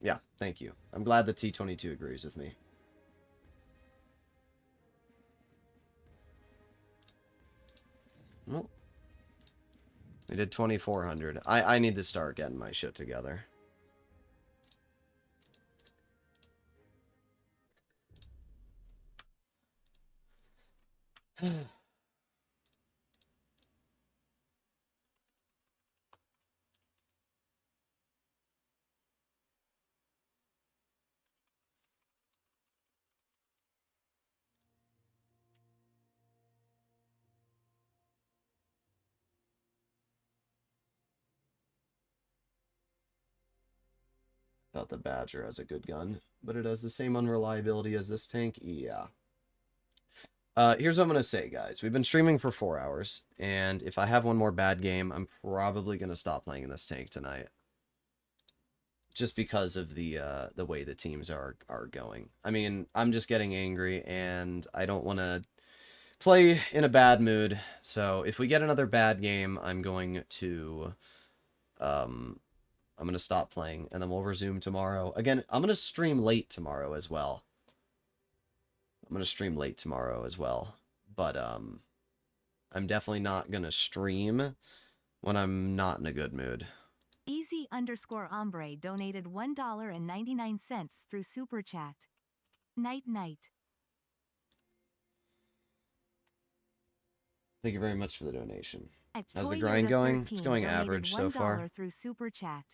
Yeah, thank you. I'm glad the T22 agrees with me. Well, we did 2,400. I need to start getting my shit together. Thought the Badger has a good gun, but it has the same unreliability as this tank? Yeah. Here's what I'm going to say, guys. We've been streaming for 4 hours, and if I have one more bad game, I'm probably going to stop playing in this tank tonight. Just because of the way the teams are going. I mean, I'm just getting angry, and I don't want to play in a bad mood. So if we get another bad game, I'm going to stop playing, and then we'll resume tomorrow. Again, I'm going to stream late tomorrow as well. But, I'm definitely not going to stream when I'm not in a good mood. Easy_ombre donated $1.99 through Super Chat. Night night. Thank you very much for the donation. How's the grind going? It's going average so far. Through Super Chat.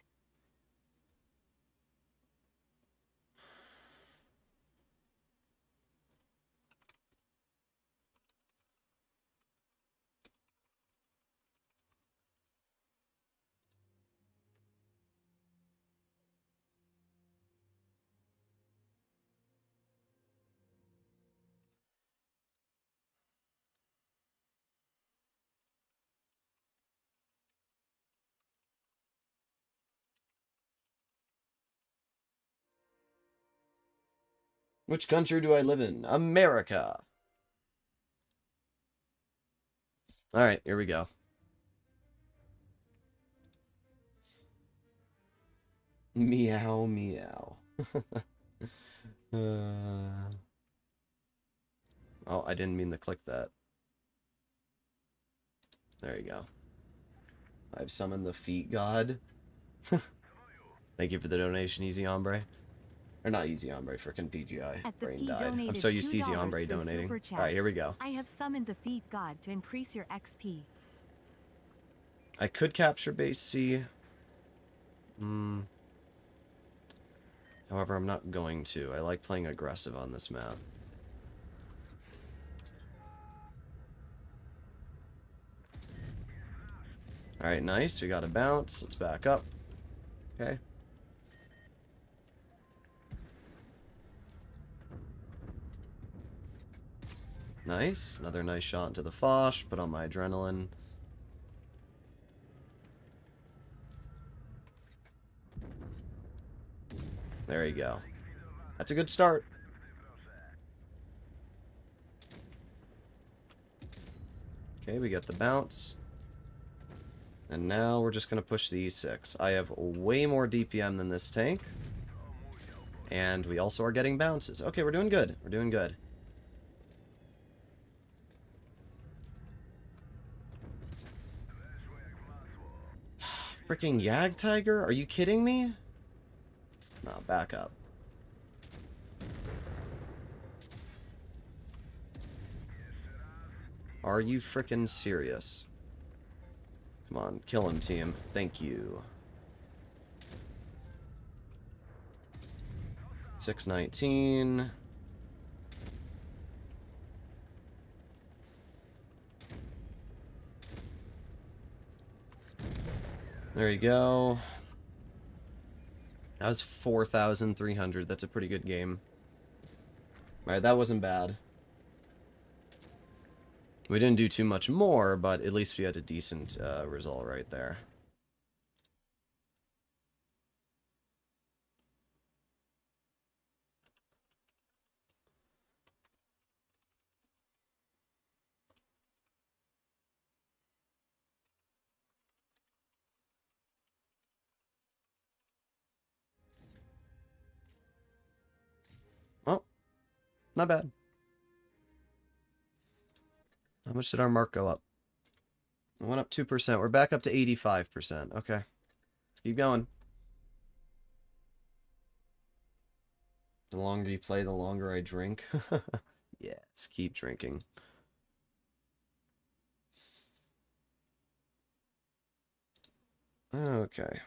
Which country do I live in? America. Alright, here we go. Meow, meow. Oh, I didn't mean to click that. There you go. I've summoned the feet god. Thank you for the donation, Easy Hombre. Or not Easy Hombre, frickin' PGI. Brain died. I'm so used to Easy Hombre donating. Alright, here we go. I have summoned the feet god to increase your XP. I could capture base C. However, I'm not going to. I like playing aggressive on this map. Alright, nice. We got a bounce. Let's back up. Okay. Nice. Another nice shot into the Foch. Put on my adrenaline. There you go. That's a good start. Okay, we get the bounce. And now we're just going to push the E6. I have way more DPM than this tank. And we also are getting bounces. Okay, we're doing good. We're doing good. Freaking Yag Tiger? Are you kidding me? No, back up. Are you freaking serious? Come on, kill him, team. Thank you. 619. There you go. That was 4,300. That's a pretty good game. Alright, that wasn't bad. We didn't do too much more, but at least we had a decent result right there. Well, not bad. How much did our mark go up? It went up 2%. We're back up to 85%. Okay. Let's keep going. The longer you play, the longer I drink. Yeah, let's keep drinking. Okay.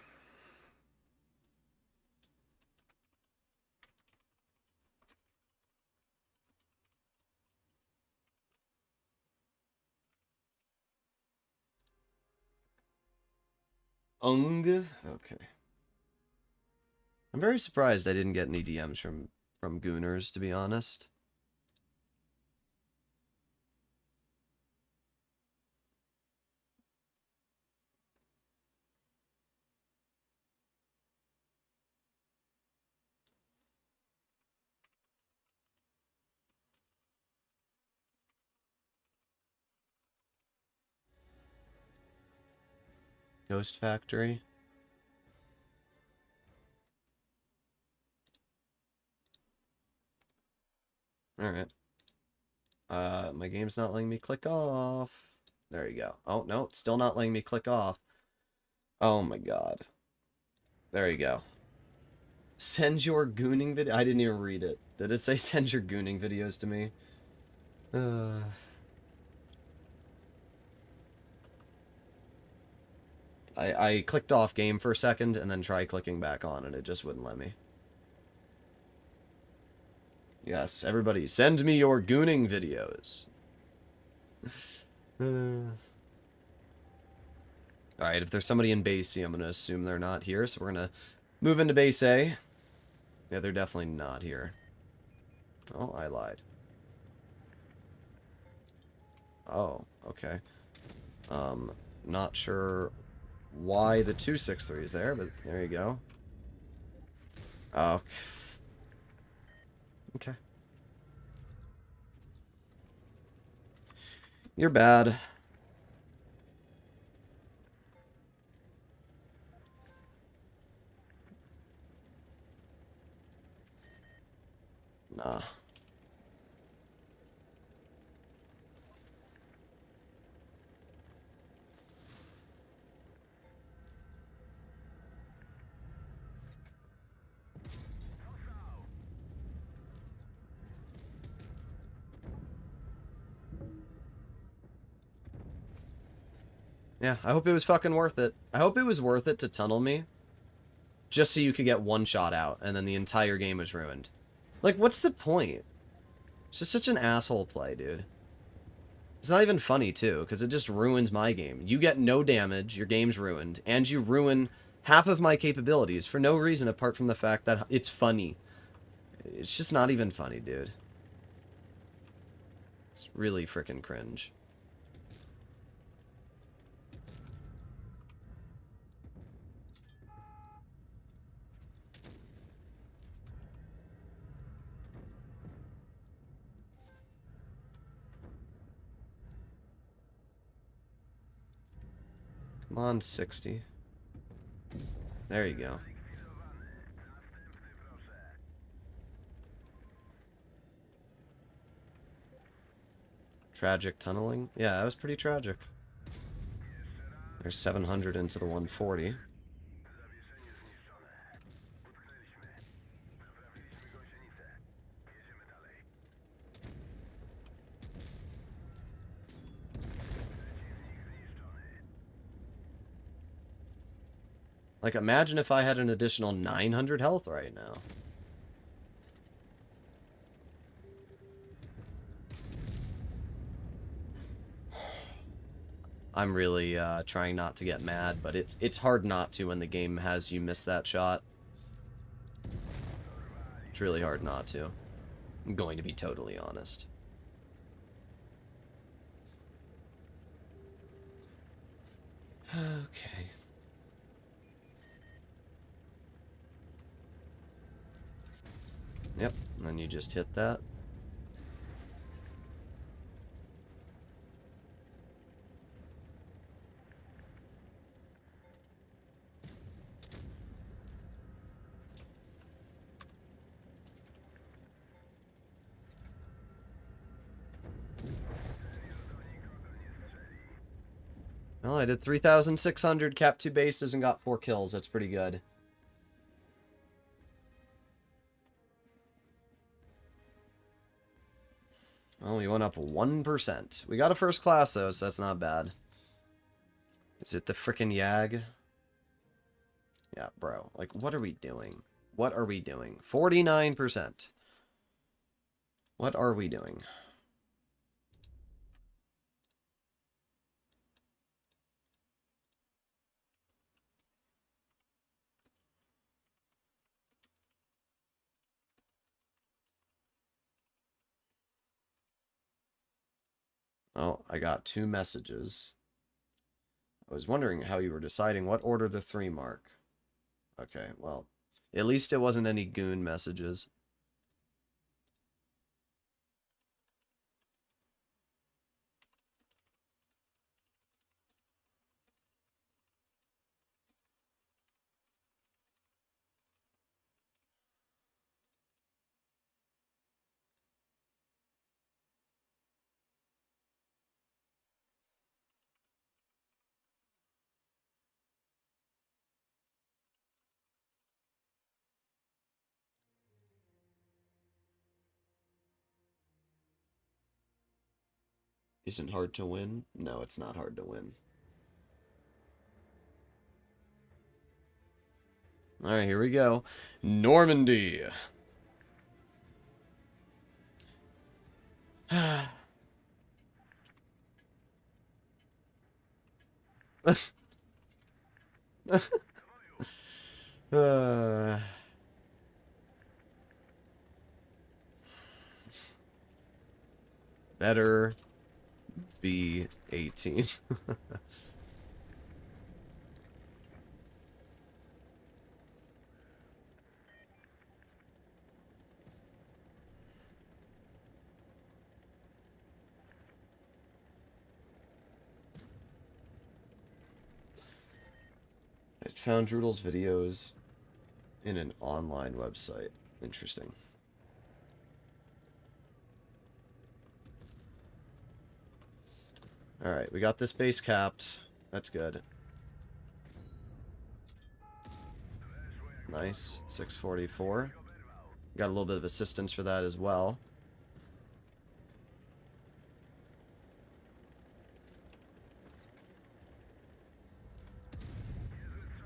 Okay. I'm very surprised I didn't get any DMs from Gooners, to be honest. Ghost Factory. Alright. My game's not letting me click off. There you go. Oh, no, it's still not letting me click off. Oh my god. There you go. Send your gooning video. I didn't even read it. Did it say send your gooning videos to me? I clicked off game for a second and then tried clicking back on and it just wouldn't let me. Yes, everybody, send me your gooning videos. Alright, if there's somebody in base C, I'm going to assume they're not here, so we're going to move into base A. Yeah, they're definitely not here. Oh, I lied. Oh, okay. Not sure why the 263 is there, but there you go. Oh. Okay. You're bad. Nah. Yeah, I hope it was fucking worth it. I hope it was worth it to tunnel me. Just so you could get one shot out, and then the entire game was ruined. Like, what's the point? It's just such an asshole play, dude. It's not even funny, too, because it just ruins my game. You get no damage, your game's ruined, and you ruin half of my capabilities for no reason apart from the fact that it's funny. It's just not even funny, dude. It's really freaking cringe. Come on, 60. There you go. Tragic tunneling? Yeah, that was pretty tragic. There's 700 into the 140. Like, imagine if I had an additional 900 health right now. I'm really trying not to get mad, but it's hard not to when the game has you miss that shot. It's really hard not to. I'm going to be totally honest. Okay. Yep, and then you just hit that. Well, I did 3,600, capped 2 bases, and got 4 kills. That's pretty good. Well, we went up 1%. We got a first class, though, so that's not bad. Is it the frickin' Yag? Yeah, bro. Like, what are we doing? What are we doing? 49%. What are we doing? Oh, I got 2 messages. I was wondering how you were deciding what order the 3 mark. Okay, well, at least it wasn't any goon messages. Isn't hard to win? No, it's not hard to win. Alright, here we go. Normandy. uh, better be 18. I found Droodles videos in an online website. Interesting. Alright, we got this base capped. That's good. Nice. 644. Got a little bit of assistance for that as well.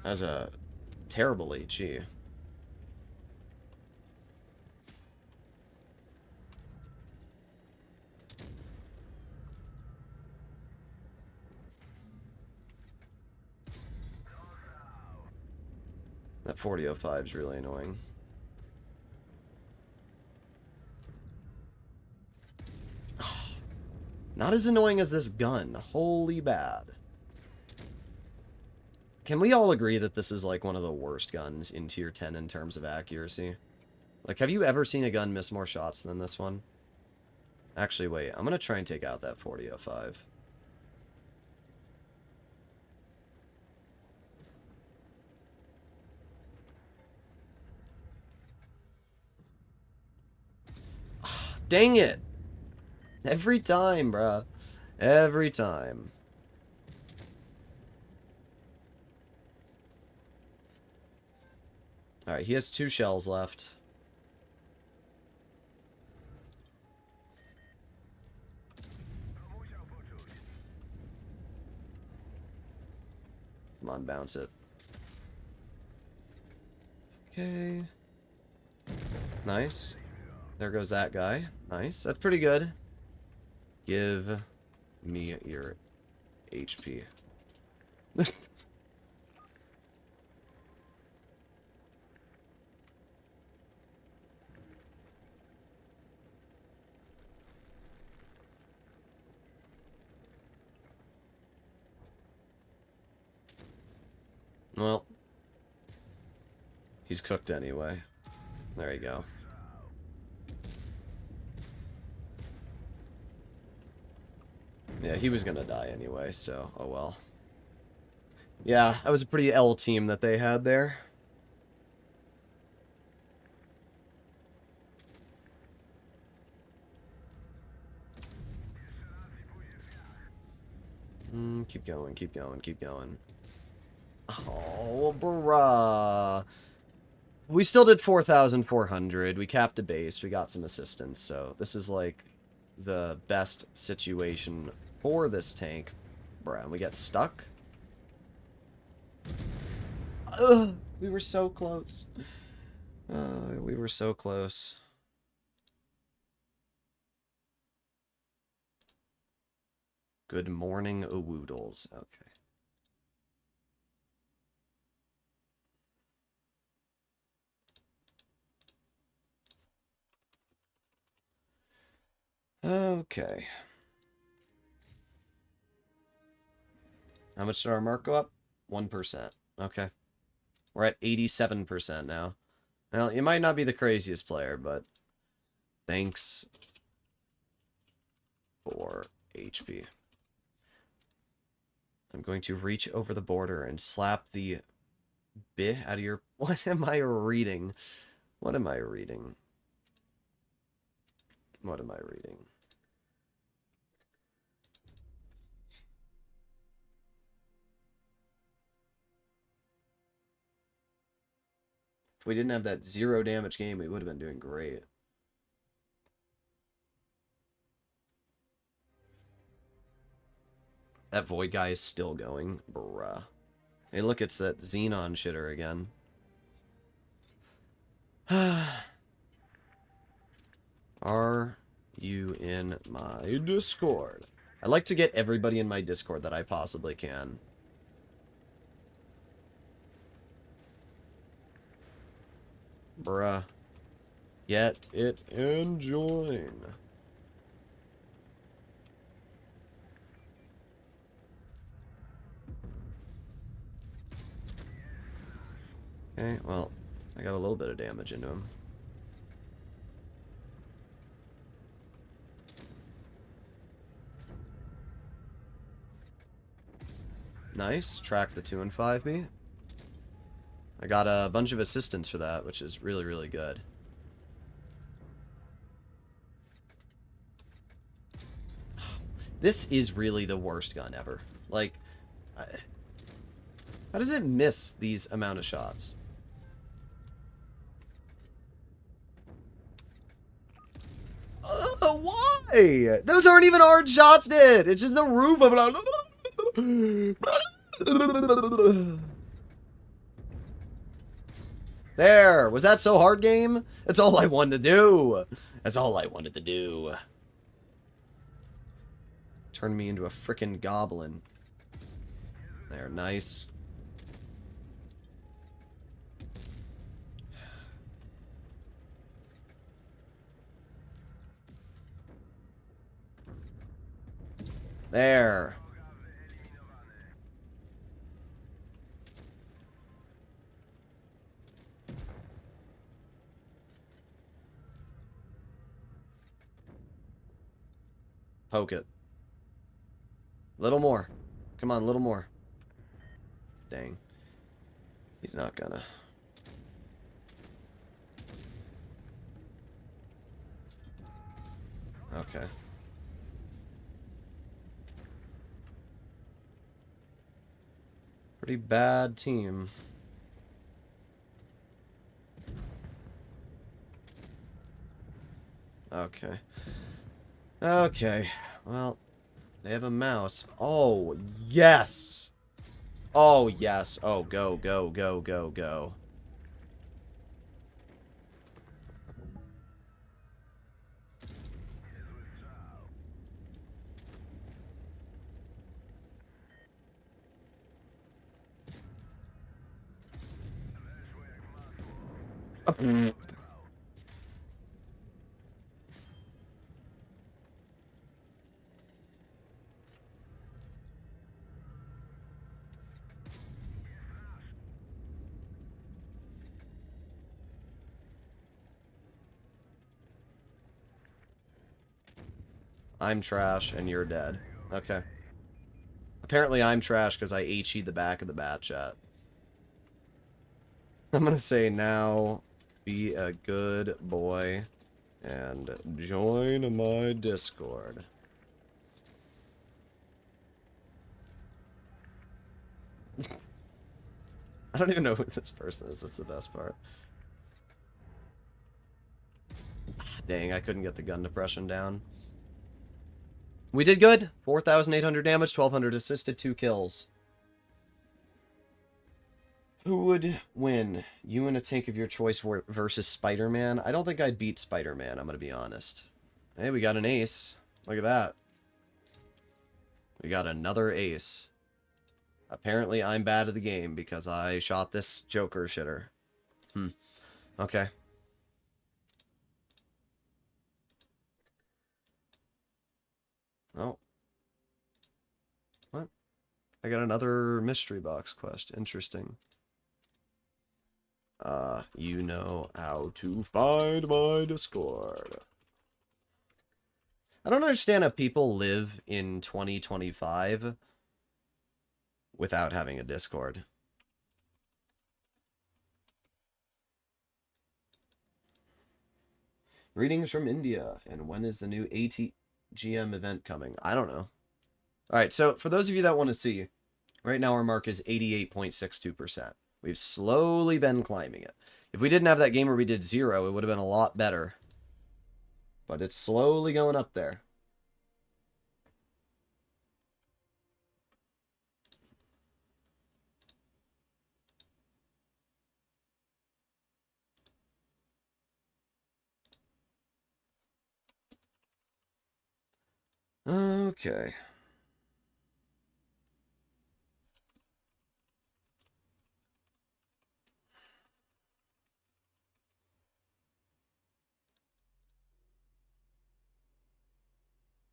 That's a terrible HE. That 4005 is really annoying. Not as annoying as this gun. Holy bad. Can we all agree that this is like one of the worst guns in tier 10 in terms of accuracy? Like, have you ever seen a gun miss more shots than this one? Actually, wait. I'm going to try and take out that 4005. Dang it! Every time, bruh. Every time. Alright, he has 2 shells left. Come on, bounce it. Okay. Nice. There goes that guy. Nice. That's pretty good. Give me your HP. Well, he's cooked anyway. There you go. Yeah, he was gonna die anyway, so oh well. Yeah, that was a pretty L team that they had there. Keep going, keep going, keep going. Oh, bruh. We still did 4,400. We capped a base. We got some assistance. So this is like the best situation for this tank. Bruh, we get stuck. Ugh, we were so close. We were so close. Good morning, Woodles. Okay. Okay. How much did our mark go up? 1%. Okay. We're at 87% now. Well, you might not be the craziest player, but thanks for HP. I'm going to reach over the border and slap the bit out of your... What am I reading? What am I reading? What am I reading? If we didn't have that 0 damage game, we would have been doing great. That Void guy is still going. Bruh. Hey, look, it's that Xenon shitter again. Are you in my Discord? I like to get everybody in my Discord that I possibly can. Bruh. Get it and join. Okay, well, I got a little bit of damage into him. Nice. Track the 2 and 5B. I got a bunch of assistance for that, which is really, really good. This is really the worst gun ever. Like, how does it miss these amount of shots? Why? Those aren't even hard shots, dude. It's just the roof of it. There. Was that so hard, game? That's all I wanted to do. That's all I wanted to do. Turn me into a frickin' goblin. There, nice. There. Poke it. Little more. Come on, little more. Dang. He's not gonna. Okay. Pretty bad team. Okay. Okay. Well, they have a mouse. Oh, yes! Oh, yes. Oh, go, go, go, go, go. I'm trash and you're dead. Okay. Apparently I'm trash because I HE'd the back of the bat chat. I'm gonna say now, be a good boy and join my Discord. I don't even know who this person is. That's the best part. Dang, I couldn't get the gun depression down. We did good. 4,800 damage, 1,200 assisted, 2 kills. Who would win? You and a tank of your choice versus Spider-Man? I don't think I'd beat Spider-Man, I'm going to be honest. Hey, we got an ace. Look at that. We got another ace. Apparently, I'm bad at the game because I shot this Joker shitter. Okay. Oh. What? I got another mystery box quest. Interesting. You know how to find my Discord. I don't understand how people live in 2025 without having a Discord. Greetings from India. And when is the new ATGM event coming? I don't know. Alright, so for those of you that want to see, right now our mark is 88.62%. We've slowly been climbing it. If we didn't have that game where we did 0, it would have been a lot better. But it's slowly going up there. Okay.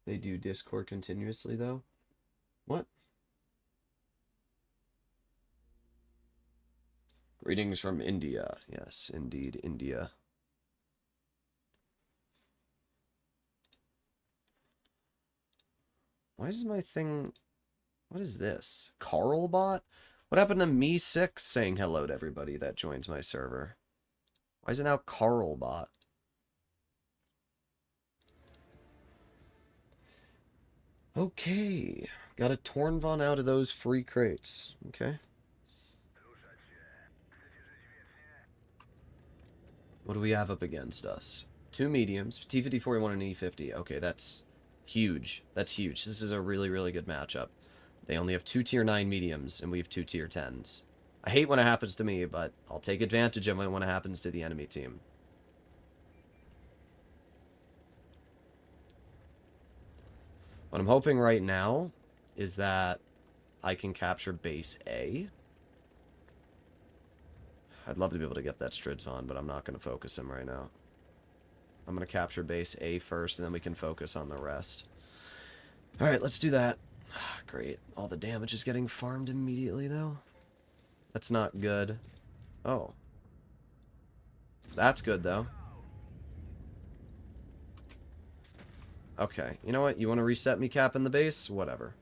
They do Discord continuously, though? What? Greetings from India. Yes, indeed, India. Why is my thing... What is this? Carlbot? What happened to me6 saying hello to everybody that joins my server? Why is it now Carlbot? Okay. Got a Tornvon out of those free crates. Okay. What do we have up against us? 2 mediums, T5041 and E50. Okay, that's huge. That's huge. This is a really, really good matchup. They only have 2 tier 9 mediums, and we have 2 tier 10s. I hate when it happens to me, but I'll take advantage of it when it happens to the enemy team. What I'm hoping right now is that I can capture base A. I'd love to be able to get that Stridzon, but I'm not going to focus him right now. I'm going to capture base A first, and then we can focus on the rest. Alright, let's do that. Great. All the damage is getting farmed immediately, though. That's not good. Oh. That's good, though. Okay. You know what? You want to reset me cap in the base? Whatever.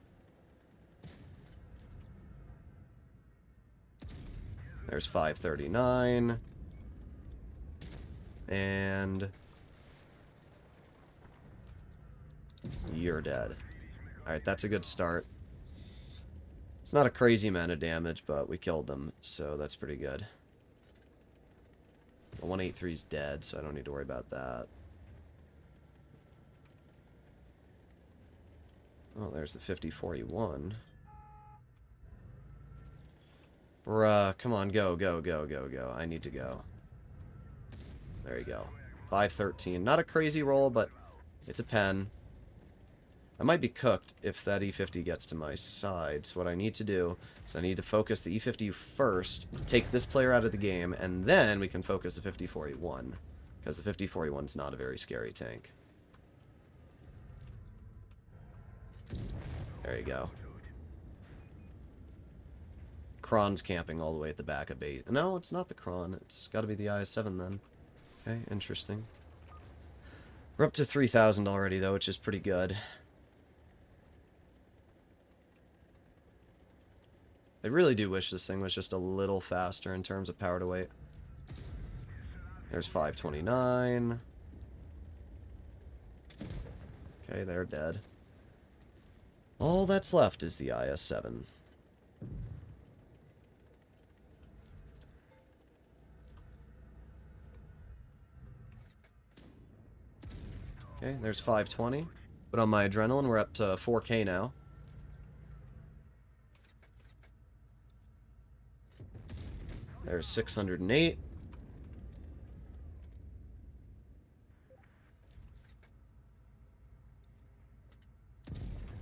There's 539. And... You're dead. Alright, that's a good start. It's not a crazy amount of damage, but we killed them, so that's pretty good. The 183's dead, so I don't need to worry about that. Oh, there's the 5041. Bruh, come on, go, go, go, go, go. I need to go. There you go. 513. Not a crazy roll, but it's a pen. I might be cooked if that E50 gets to my side, so what I need to do is I need to focus the E50 first, take this player out of the game, and then we can focus the 5041, because the 5041's not a very scary tank. There you go. Kron's camping all the way at the back of bait. No, it's not the Kron. It's got to be the IS-7 then. Okay, interesting. We're up to 3,000 already, though, which is pretty good. I really do wish this thing was just a little faster in terms of power to weight. There's 529. Okay, they're dead. All that's left is the IS-7. Okay, there's 520. But on my adrenaline, we're up to 4K now. There's 608.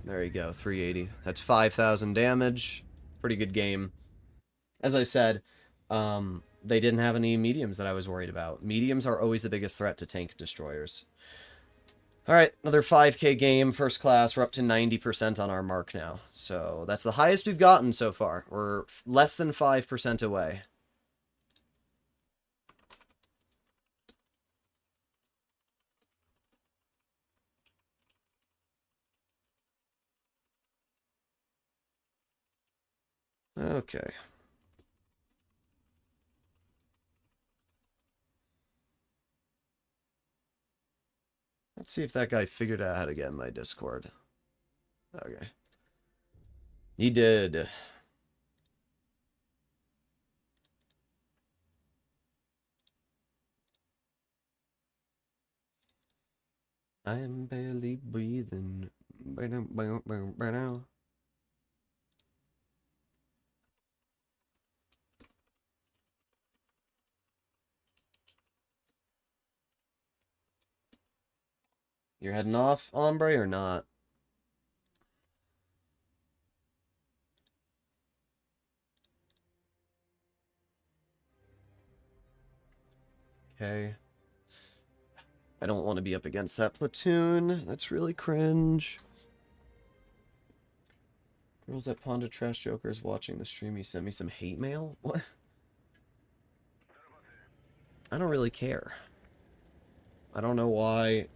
There you go, 380. That's 5,000 damage. Pretty good game. As I said, they didn't have any mediums that I was worried about. Mediums are always the biggest threat to tank destroyers. Alright, another 5K game, first class. We're up to 90% on our mark now. So that's the highest we've gotten so far. We're less than 5% away. Okay. Let's see if that guy figured out how to get in my Discord. Okay. He did. I am barely breathing. You're heading off, Ombre, or not? Okay. I don't want to be up against that platoon. That's really cringe. Girls at Panda Trash Jokers watching the stream. He sent me some hate mail? What? I don't really care. I don't know why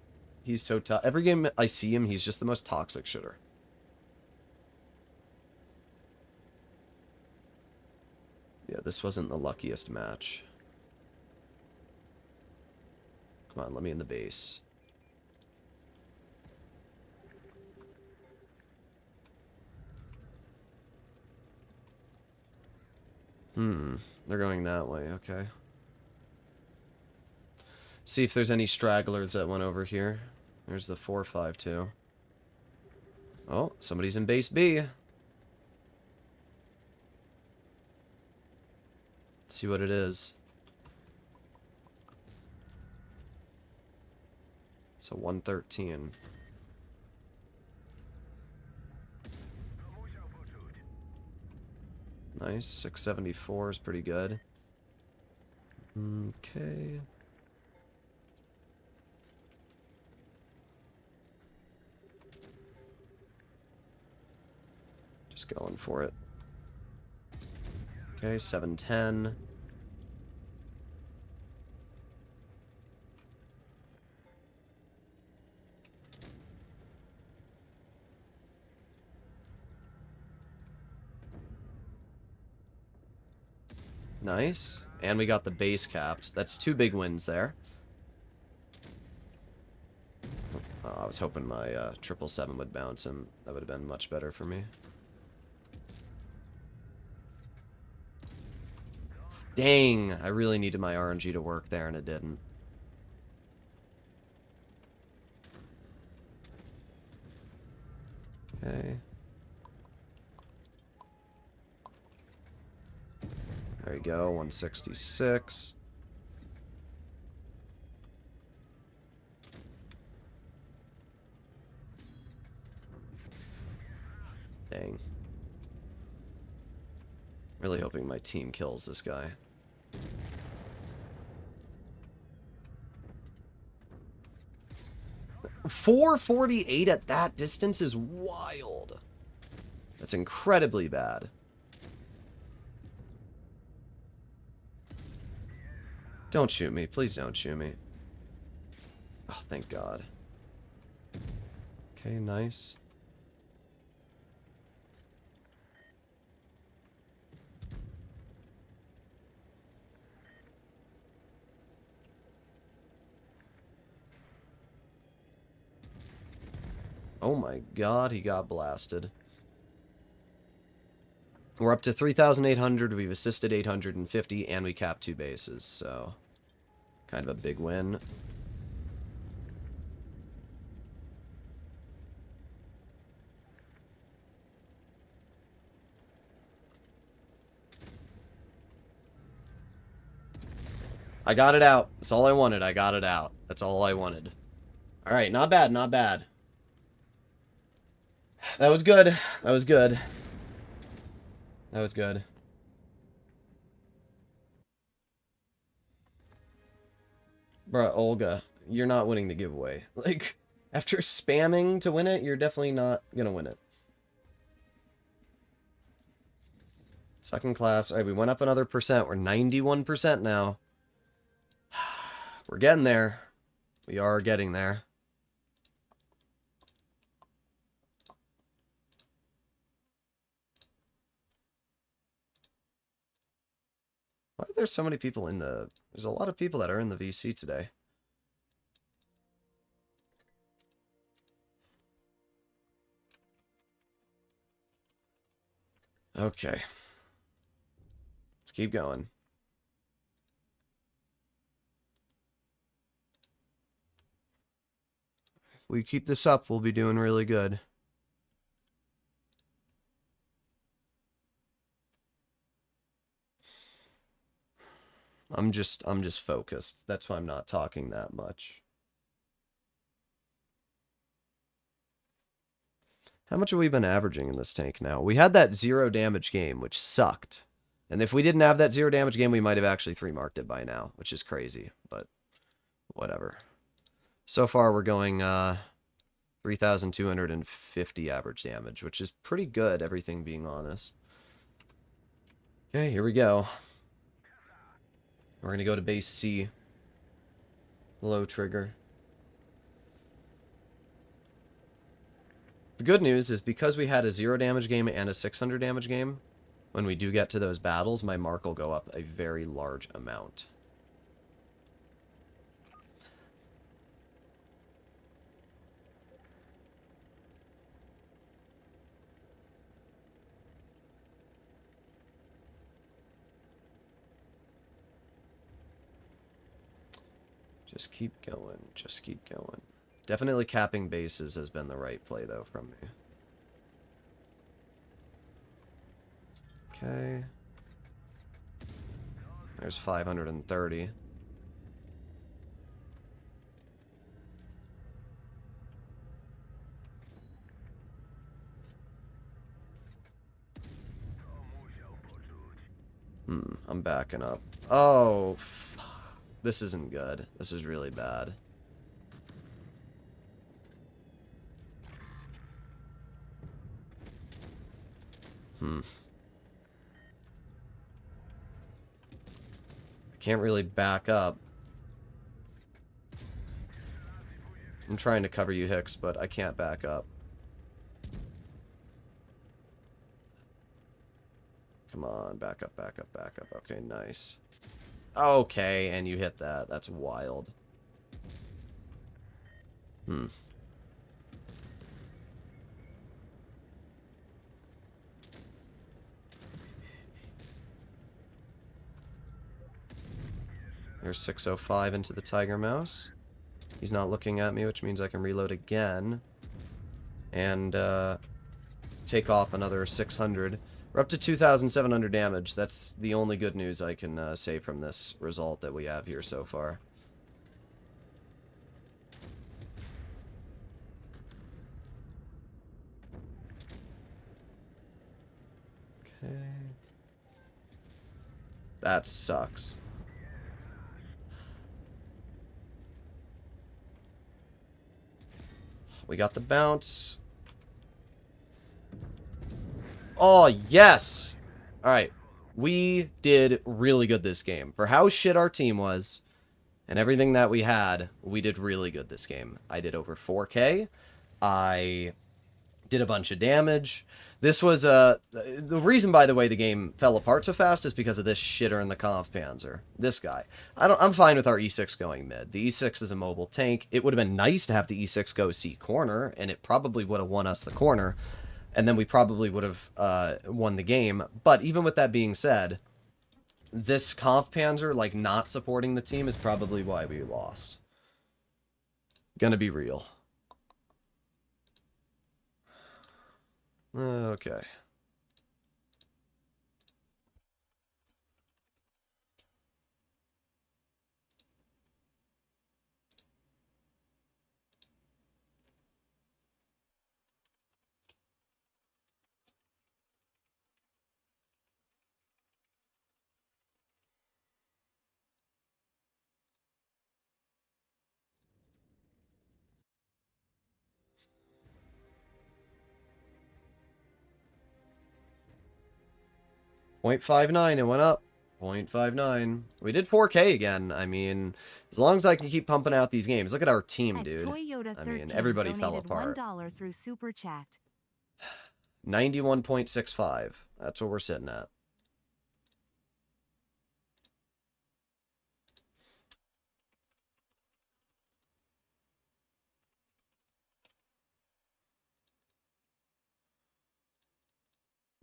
he's so tough. Every game I see him, he's just the most toxic shooter. Yeah, this wasn't the luckiest match. Come on, let me in the base. They're going that way, okay. See if there's any stragglers that went over here. There's the 452. Oh, somebody's in base B. Let's see what it is. It's a 113. Nice. 674 is pretty good. Okay. Just going for it. Okay, 710. Nice. And we got the base capped. That's 2 big wins there. Oh, I was hoping my 777 would bounce him. That would have been much better for me. Dang, I really needed my RNG to work there, and it didn't. Okay. There you go, 166. Dang. Really hoping my team kills this guy. .448 at that distance is wild. That's incredibly bad. Don't shoot me. Please don't shoot me. Oh, thank God. Okay, nice. Oh my God, he got blasted. We're up to 3,800. We've assisted 850, and we capped 2 bases, so kind of a big win. I got it out. That's all I wanted. I got it out. That's all I wanted. All right, not bad, not bad. That was good. That was good. That was good. Bruh, Olga, you're not winning the giveaway. Like, after spamming to win it, you're definitely not gonna win it. Second class. Alright, we went up another percent. We're 91% now. We're getting there. We are getting there. Why are there so many people in the... There's a lot of people that are in the VC today. Okay. Let's keep going. If we keep this up, we'll be doing really good. I'm just focused. That's why I'm not talking that much. How much have we been averaging in this tank now? We had that 0 damage game, which sucked. And if we didn't have that 0 damage game, we might have actually 3-marked it by now, which is crazy, but whatever. So far, we're going 3,250 average damage, which is pretty good, everything being honest. Okay, here we go. We're going to go to base C. Low trigger. The good news is because we had a 0 damage game and a 600 damage game, when we do get to those battles, my mark will go up a very large amount. Just keep going. Just keep going. Definitely capping bases has been the right play, though, from me. Okay. There's 530. I'm backing up. Oh, this isn't good. This is really bad. I can't really back up. I'm trying to cover you, Hicks, but I can't back up. Come on, back up, back up, back up. Okay, nice. Okay, and you hit that. That's wild. Here's 605 into the Tiger Mouse. He's not looking at me, which means I can reload again. And take off another 600. We're up to 2,700 damage. That's the only good news I can say from this result that we have here so far. Okay. That sucks. We got the bounce. Oh, yes! Alright. We did really good this game. For how shit our team was, and everything that we had, we did really good this game. I did over 4K. I did a bunch of damage. This was, the reason, by the way, the game fell apart so fast is because of this shitter in the Conf Panzer. This guy. I'm fine with our E6 going mid. The E6 is a mobile tank. It would have been nice to have the E6 go C corner, and it probably would have won us the corner. And then we probably would have won the game. But even with that being said, this Conf Panzer, like, not supporting the team is probably why we lost. Gonna be real. Okay. .59, it went up. 0.59. We did 4K again. I mean, as long as I can keep pumping out these games. Look at our team, dude. I mean, everybody fell apart. $1 through Super Chat. 91.65. That's what we're sitting at.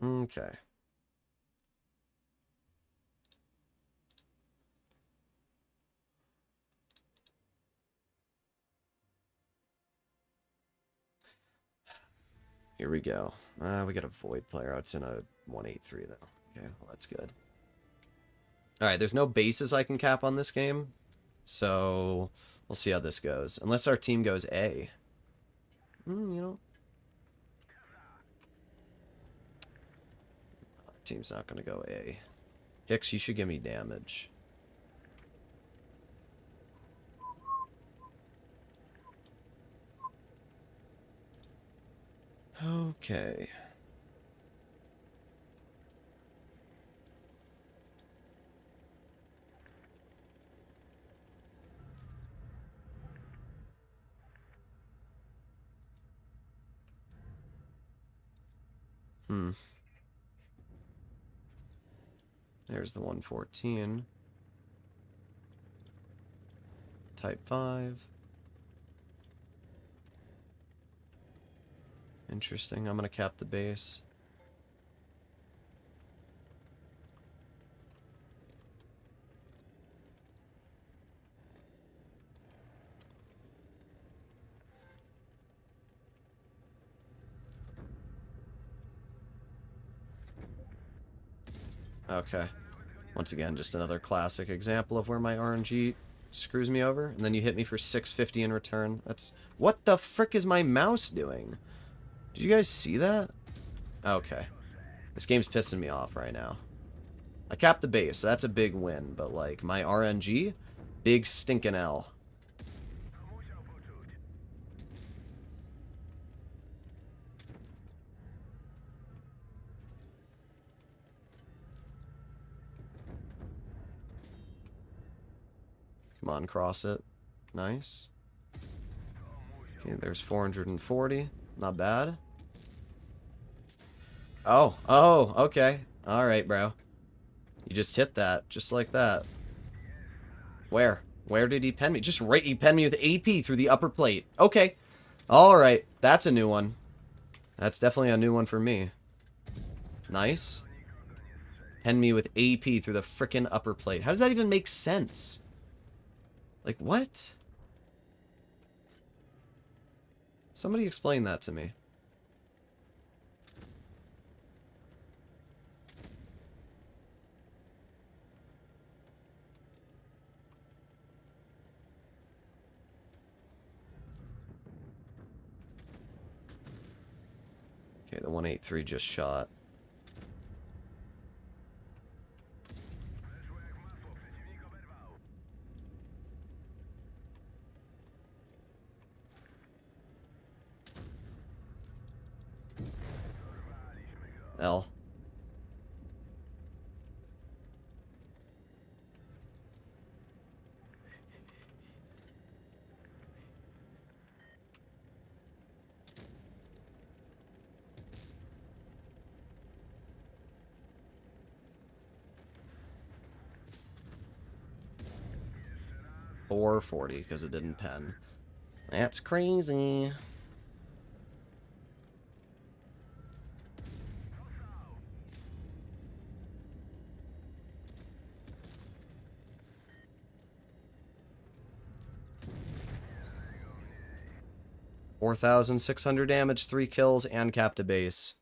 Okay. Here we go. We got a Void player. It's in a 183, though. Okay, well, that's good. Alright, there's no bases I can cap on this game. So, we'll see how this goes. Unless our team goes A. You know. Our team's not going to go A. Hicks, you should give me damage. Okay. There's the 114. Type 5. Interesting. I'm going to cap the base. Okay. Once again, just another classic example of where my RNG screws me over. And then you hit me for 650 in return. That's... What the frick is my mouse doing? Did you guys see that? Okay. This game's pissing me off right now. I capped the base, so that's a big win. But, like, my RNG, big stinking L. Come on, cross it. Nice. Okay, there's 440. Not bad. Oh, okay. Alright, bro. You just hit that, just like that. Where? Where did he pen me? Just right, he penned me with AP through the upper plate. Okay. Alright, that's a new one. That's definitely a new one for me. Nice. Pen me with AP through the frickin' upper plate. How does that even make sense? Like, what? Somebody explain that to me. Okay, the 183 just shot. L. Or 40 because it didn't pen. That's crazy. $4,600 damage, 3 kills, and capped a base.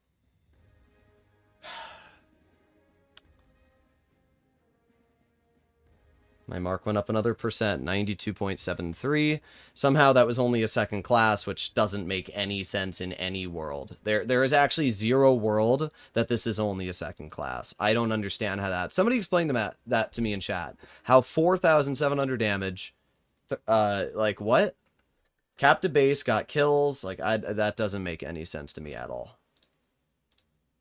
My mark went up another percent, 92.73. Somehow that was only a second class, which doesn't make any sense in any world. There is actually zero world that this is only a second class. I don't understand how that... Somebody explain that to me in chat. How 4,700 damage... like, what? Capped a base, got kills. Like, that doesn't make any sense to me at all.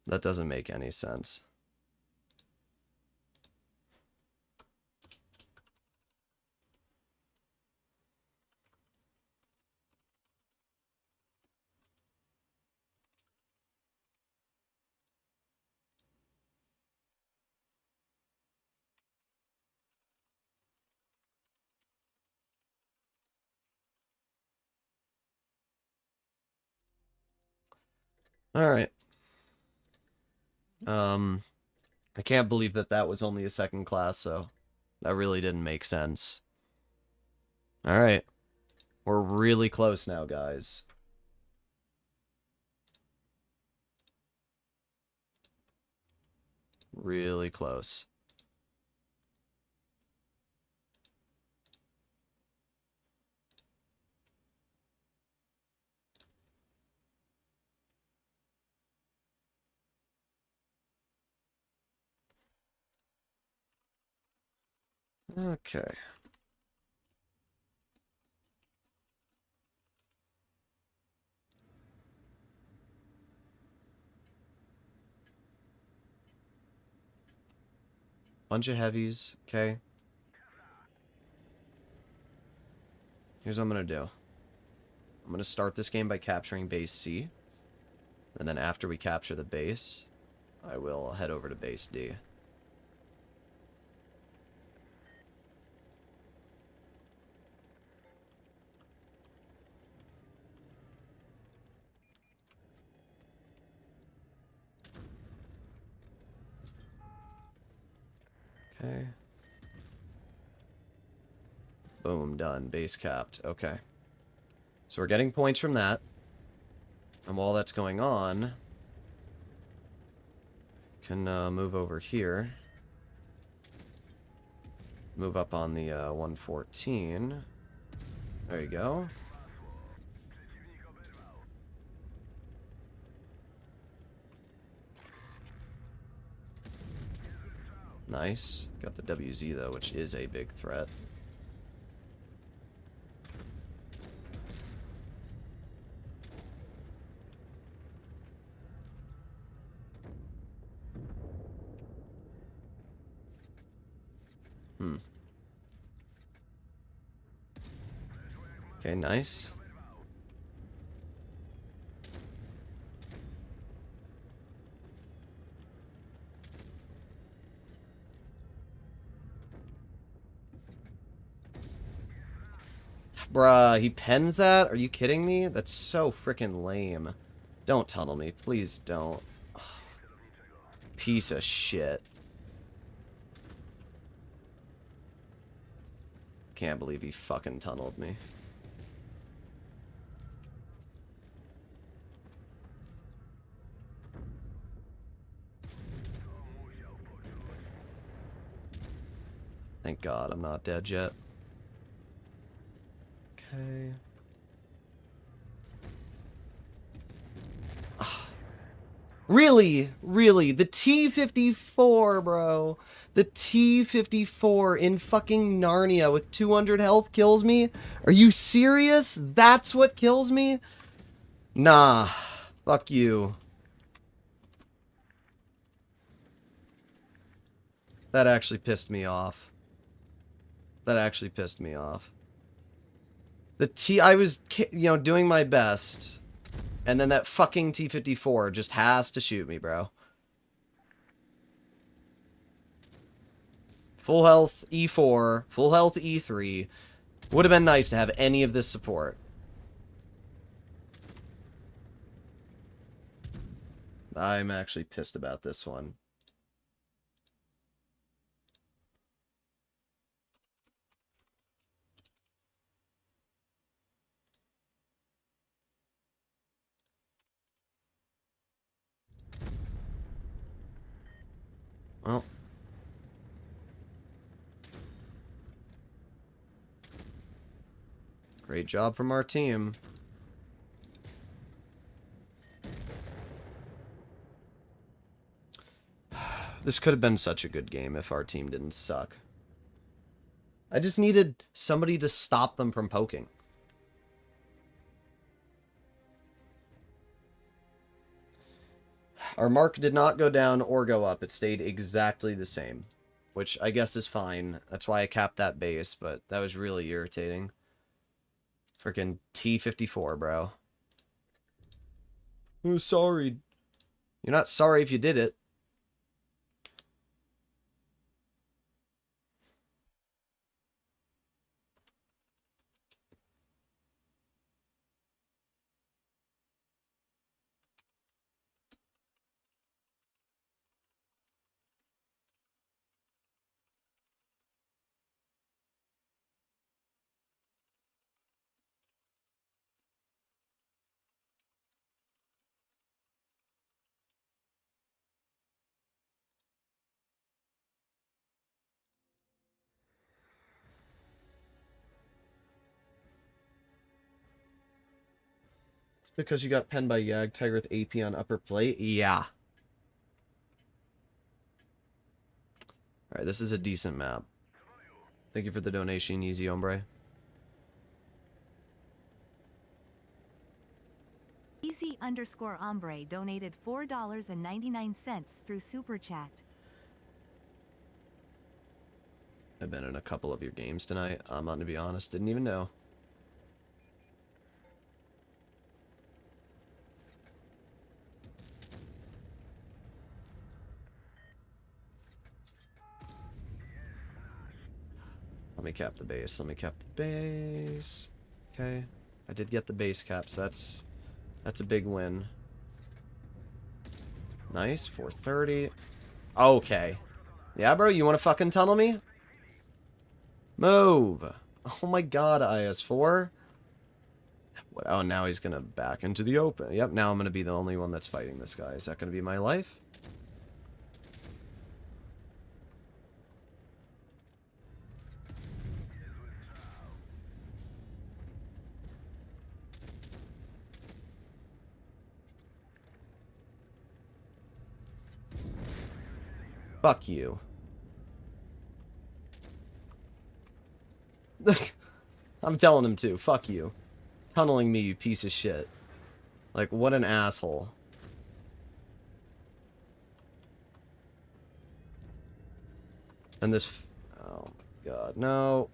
That doesn't make any sense. Alright. I can't believe that was only a second class, so that really didn't make sense. Alright. We're really close now, guys. Really close. Okay. Bunch of heavies, okay. Here's what I'm gonna do. I'm gonna start this game by capturing base C. And then after we capture the base, I will head over to base D. Okay. Boom, done. Base capped. Okay. So we're getting points from that. And while that's going on, can move over here. Move up on the 114. There you go. Nice. Got the WZ though, which is a big threat. Okay, nice. Bruh, he pens that? Are you kidding me? That's so freaking lame. Don't tunnel me. Please don't. Piece of shit. Can't believe he fucking tunneled me. Thank God I'm not dead yet. Okay. Really? Really? The T-54, bro. The T-54 in fucking Narnia with 200 health kills me? Are you serious? That's what kills me? Nah. Fuck you. That actually pissed me off. That actually pissed me off. I was, you know, doing my best. And then that fucking T-54 just has to shoot me, bro. Full health E4, full health E3. Would have been nice to have any of this support. I'm actually pissed about this one. Well. Great job from our team. This could have been such a good game if our team didn't suck. I just needed somebody to stop them from poking. Our mark did not go down or go up. It stayed exactly the same. Which I guess is fine. That's why I capped that base, but that was really irritating. Freaking T-54, bro. Oh, sorry. You're not sorry if you did it. Because you got penned by Yag Tiger with AP on upper plate? Yeah. Alright, this is a decent map. Thank you for the donation, Easy Hombre. Easy_Hombre donated $4.99 through Super Chat. I've been in a couple of your games tonight. I'm on to be honest, didn't even know. Let me cap the base. Let me cap the base. Okay. I did get the base cap, so that's a big win. Nice. 430. Okay. Yeah, bro, you want to fucking tunnel me? Move. Oh my god, IS4. What? Oh, now he's going to back into the open. Yep, now I'm going to be the only one that's fighting this guy. Is that going to be my life? Fuck you. I'm telling him to. Fuck you. Tunneling me, you piece of shit. Like, what an asshole. And this... Oh my god, no.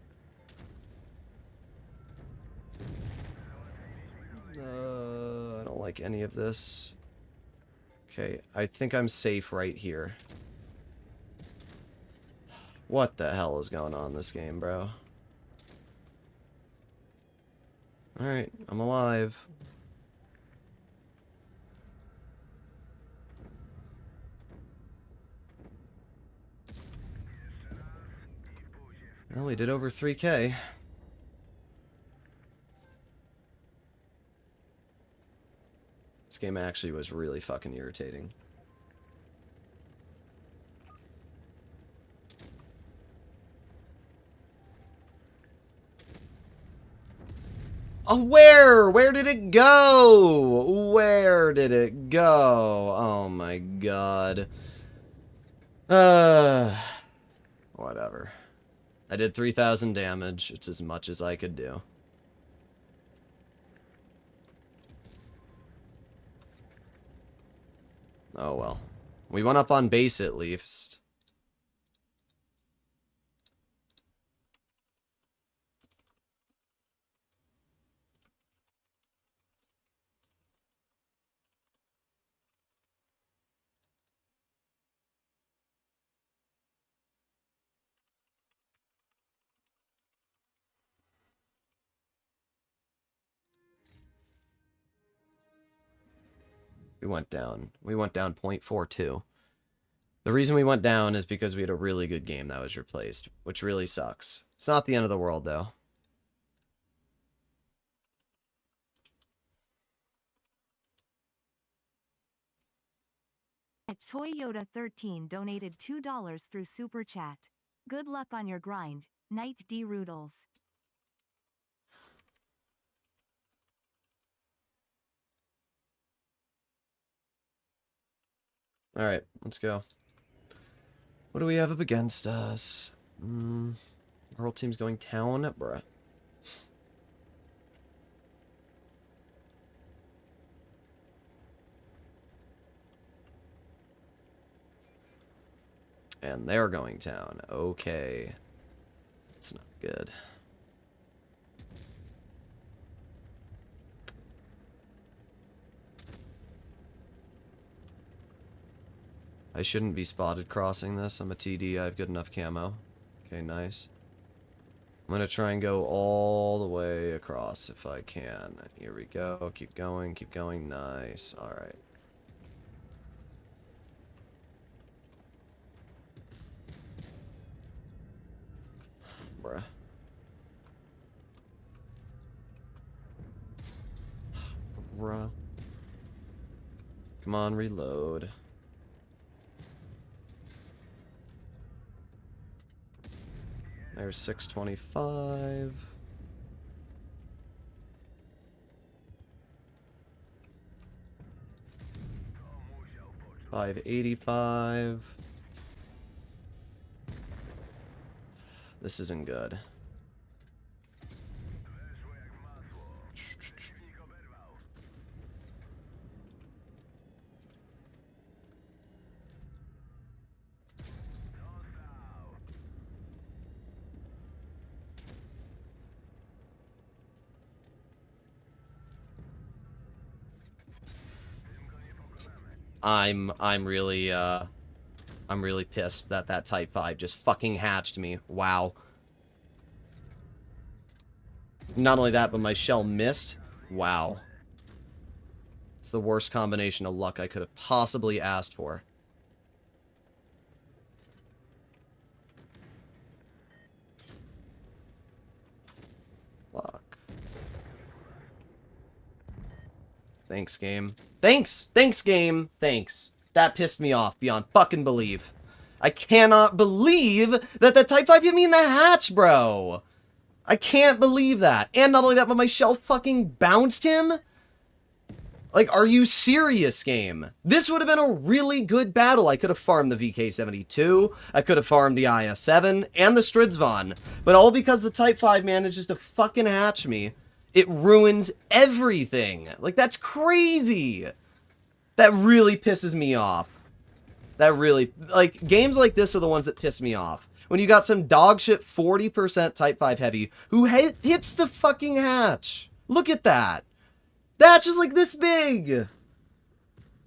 I don't like any of this. Okay, I think I'm safe right here. What the hell is going on in this game, bro? Alright, I'm alive. Well, we did over 3K. This game actually was really fucking irritating. Oh, where? Where did it go? Where did it go? Oh my god. Whatever. I did 3,000 damage. It's as much as I could do. Oh well. We went up on base at least. We went down. We went down 0.42. The reason we went down is because we had a really good game that was replaced, which really sucks. It's not the end of the world, though. Toyota 13 donated $2 through Super Chat. Good luck on your grind, Knight D. Droodles. Alright, let's go. What do we have up against us? World team's going town, bruh. And they're going town. Okay. It's not good. I shouldn't be spotted crossing this. I'm a TD. I have good enough camo. Okay, nice. I'm going to try and go all the way across if I can. Here we go. Keep going. Keep going. Nice. Alright. Bruh. Bruh. Come on, reload. There's 625. $585. This isn't good. I'm really pissed that that Type 5 just fucking hatched me. Wow. Not only that, but my shell missed. Wow. It's the worst combination of luck I could have possibly asked for. Luck. Thanks, game. Thanks! Thanks, game! Thanks. That pissed me off beyond fucking belief. I cannot believe that the Type 5 hit me in the hatch, bro! I can't believe that. And not only that, but my shell fucking bounced him? Like, are you serious, game? This would have been a really good battle. I could have farmed the VK-72, I could have farmed the IS-7, and the Stridsvon. But all because the Type 5 manages to fucking hatch me. It ruins everything. Like, that's crazy. That really pisses me off. That really... Like, games like this are the ones that piss me off. When you got some dogshit 40% Type 5 heavy who hits the fucking hatch. Look at that. The hatch is like this big.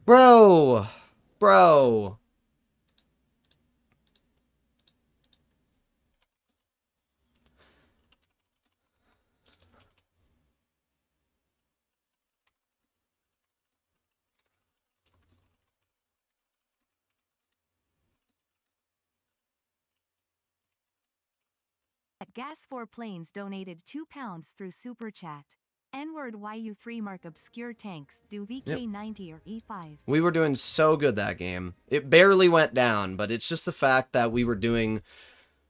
Bro. Bro. Gas4Planes donated £2 through Super Chat. N-word YU3 mark obscure tanks, do VK90 or E5. We were doing so good that game. It barely went down, but it's just the fact that we were doing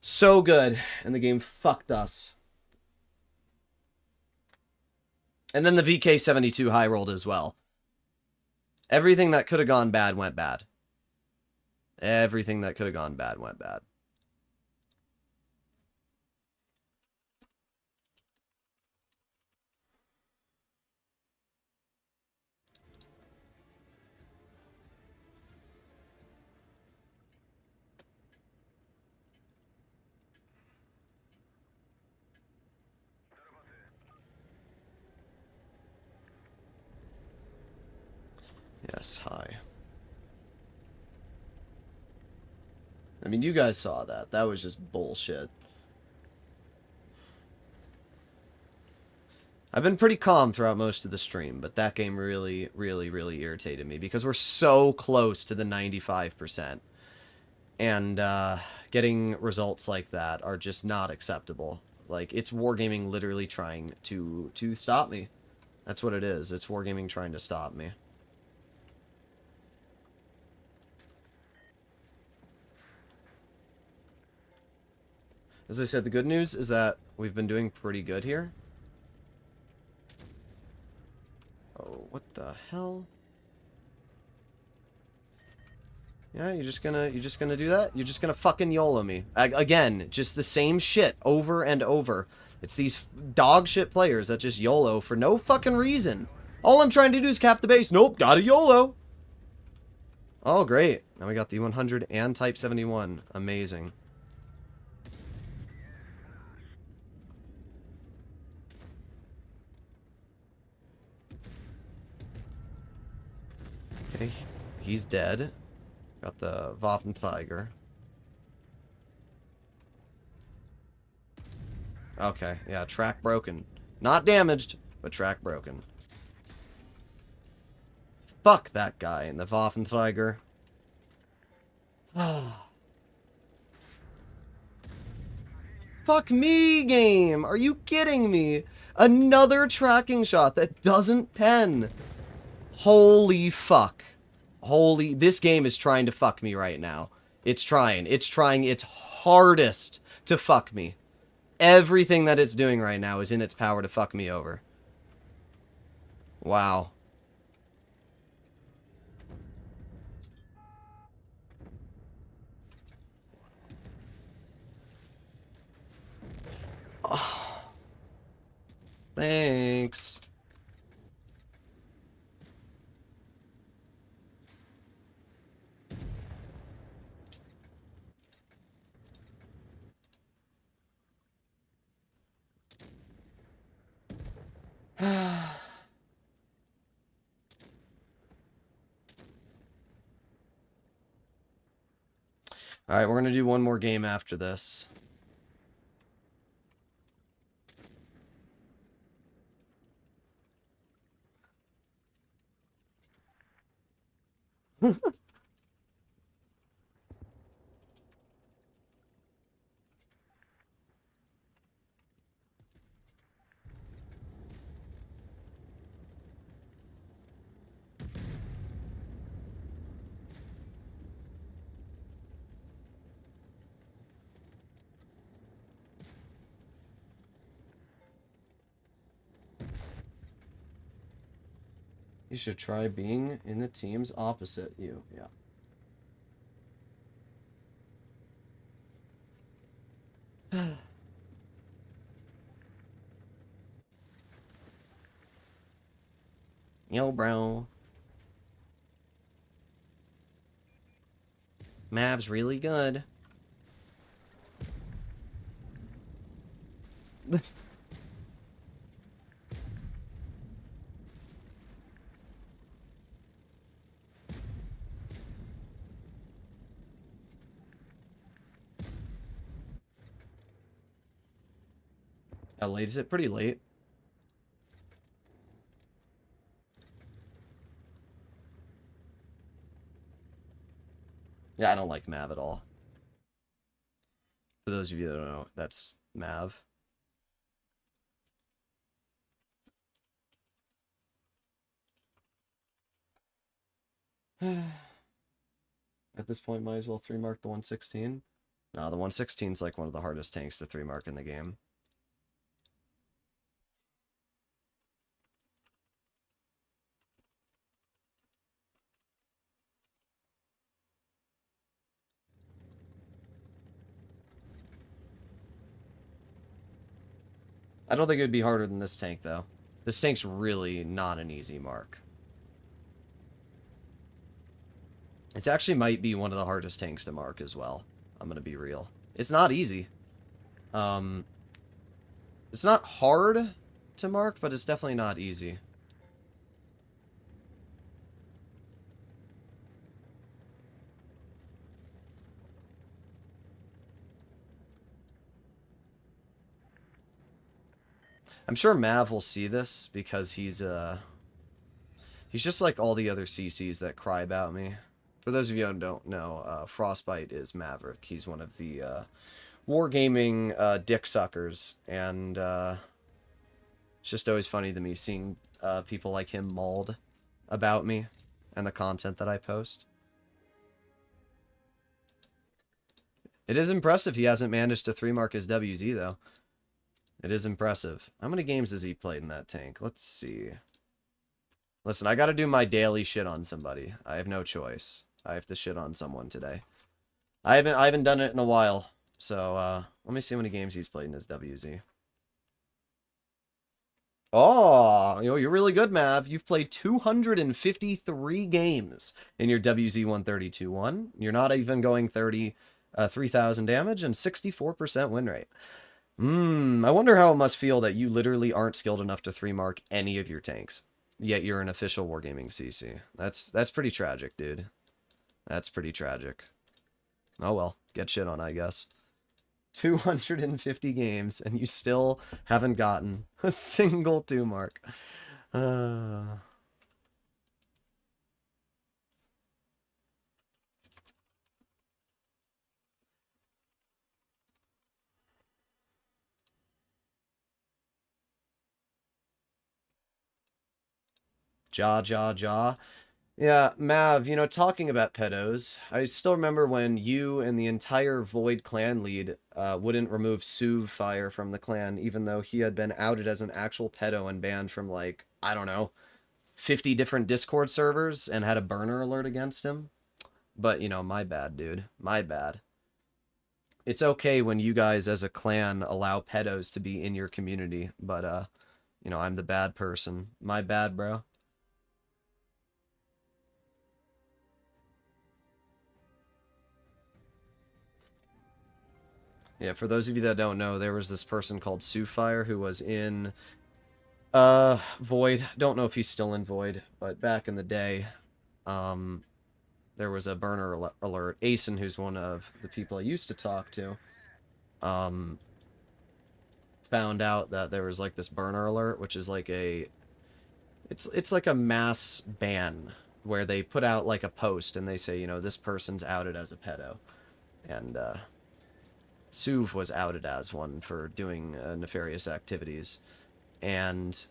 so good, and the game fucked us. And then the VK72 high rolled as well. Everything that could have gone bad went bad. Everything that could have gone bad went bad. Yes, hi. I mean, you guys saw that. That was just bullshit. I've been pretty calm throughout most of the stream, but that game really, really, really irritated me because we're so close to the 95%. And getting results like that are just not acceptable. Like, it's Wargaming literally trying to stop me. That's what it is. It's Wargaming trying to stop me. As I said, the good news is that we've been doing pretty good here. Oh, what the hell? Yeah, you're just gonna do that? You're just gonna fucking YOLO me. Again, just the same shit over and over. It's these dog shit players that just YOLO for no fucking reason. All I'm trying to do is cap the base. Nope, gotta YOLO. Oh, great. Now we got the 100 and Type 71. Amazing. Okay, he's dead. Got the Waffentiger. Okay, yeah, track broken. Not damaged, but track broken. Fuck that guy in the Waffentiger. Fuck me, game! Are you kidding me? Another tracking shot that doesn't pen. Holy fuck. Holy, this game is trying to fuck me right now. It's trying its hardest to fuck me. Everything that it's doing right now is in its power to fuck me over. Wow. Oh. Thanks. Alright, we're gonna do one more game after this. You should try being in the teams opposite you. Yeah. Yo, bro. Mav's really good. How late is it? Pretty late. Yeah, I don't like Mav at all. For those of you that don't know, that's Mav. At this point, might as well 3-mark the 116. No, the 116 is like one of the hardest tanks to 3-mark in the game. I don't think it would be harder than this tank, though. This tank's really not an easy mark. It actually might be one of the hardest tanks to mark as well. I'm going to be real. It's not easy. It's not hard to mark, but it's definitely not easy. I'm sure Mav will see this because he's just like all the other CCs that cry about me. For those of you who don't know, Frostbite is Maverick. He's one of the wargaming dick suckers, and it's just always funny to me seeing people like him mauled about me and the content that I post. It is impressive he hasn't managed to 3-mark his WZ, though. It is impressive. How many games has he played in that tank? Let's see. Listen, I gotta do my daily shit on somebody. I have no choice. I have to shit on someone today. I haven't done it in a while. So, let me see how many games he's played in his WZ. Oh, you're really good, Mav. You've played 253 games in your WZ-132-1. You're not even going 3,000 damage and 64% win rate. I wonder how it must feel that you literally aren't skilled enough to 3-mark any of your tanks, yet you're an official Wargaming CC. That's pretty tragic, dude. That's pretty tragic. Oh well, get shit on, I guess. 250 games, and you still haven't gotten a single 2-mark. Jaw. Yeah, Mav, talking about pedos, I still remember when you and the entire Void clan lead wouldn't remove Fire from the clan, even though he had been outed as an actual pedo and banned from, like, I don't know, 50 different Discord servers and had a burner alert against him. But, my bad, dude. My bad. It's okay when you guys as a clan allow pedos to be in your community, but, I'm the bad person. My bad, bro. Yeah, for those of you that don't know, there was this person called Fire who was in Void. Don't know if he's still in Void, but back in the day, there was a burner alert. Asen, who's one of the people I used to talk to, found out that there was like this burner alert, which is like it's like a mass ban where they put out like a post and they say, this person's outed as a pedo. And Suv was outed as one for doing nefarious activities, and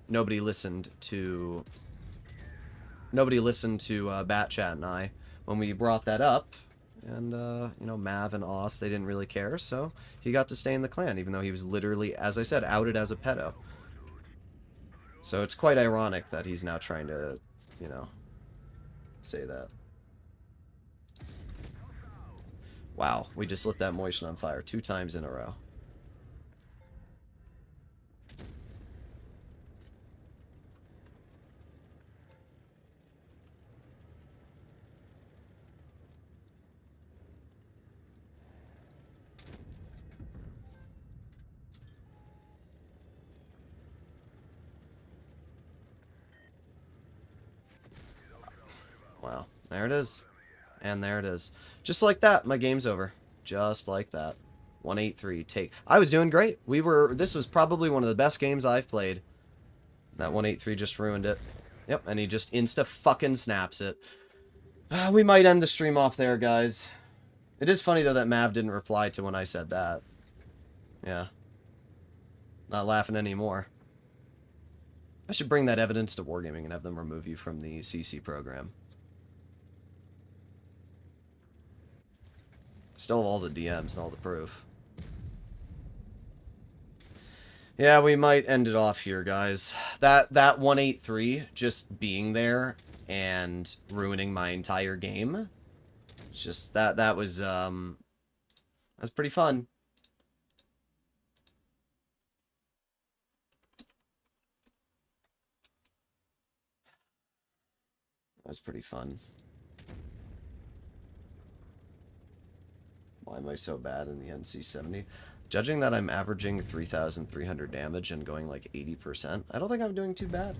nobody listened to Bat Chat and I when we brought that up, and Mav and Oss, they didn't really care, so he got to stay in the clan, even though he was literally, as I said, outed as a pedo. So it's quite ironic that he's now trying to, say that. Wow, we just lit that motion on fire 2 times in a row. Wow, there it is. And there it is. Just like that, my game's over. Just like that. 183 take. I was doing great. This was probably one of the best games I've played. That 183 just ruined it. Yep, and he just insta-fucking snaps it. We might end the stream off there, guys. It is funny, though, that Mav didn't reply to when I said that. Yeah. Not laughing anymore. I should bring that evidence to Wargaming and have them remove you from the CC program. Still have all the DMs and all the proof. Yeah, we might end it off here, guys. That 183 just being there and ruining my entire game. It's just that was pretty fun. That was pretty fun. Why am I so bad in the NC70? Judging that I'm averaging 3,300 damage and going like 80%, I don't think I'm doing too bad.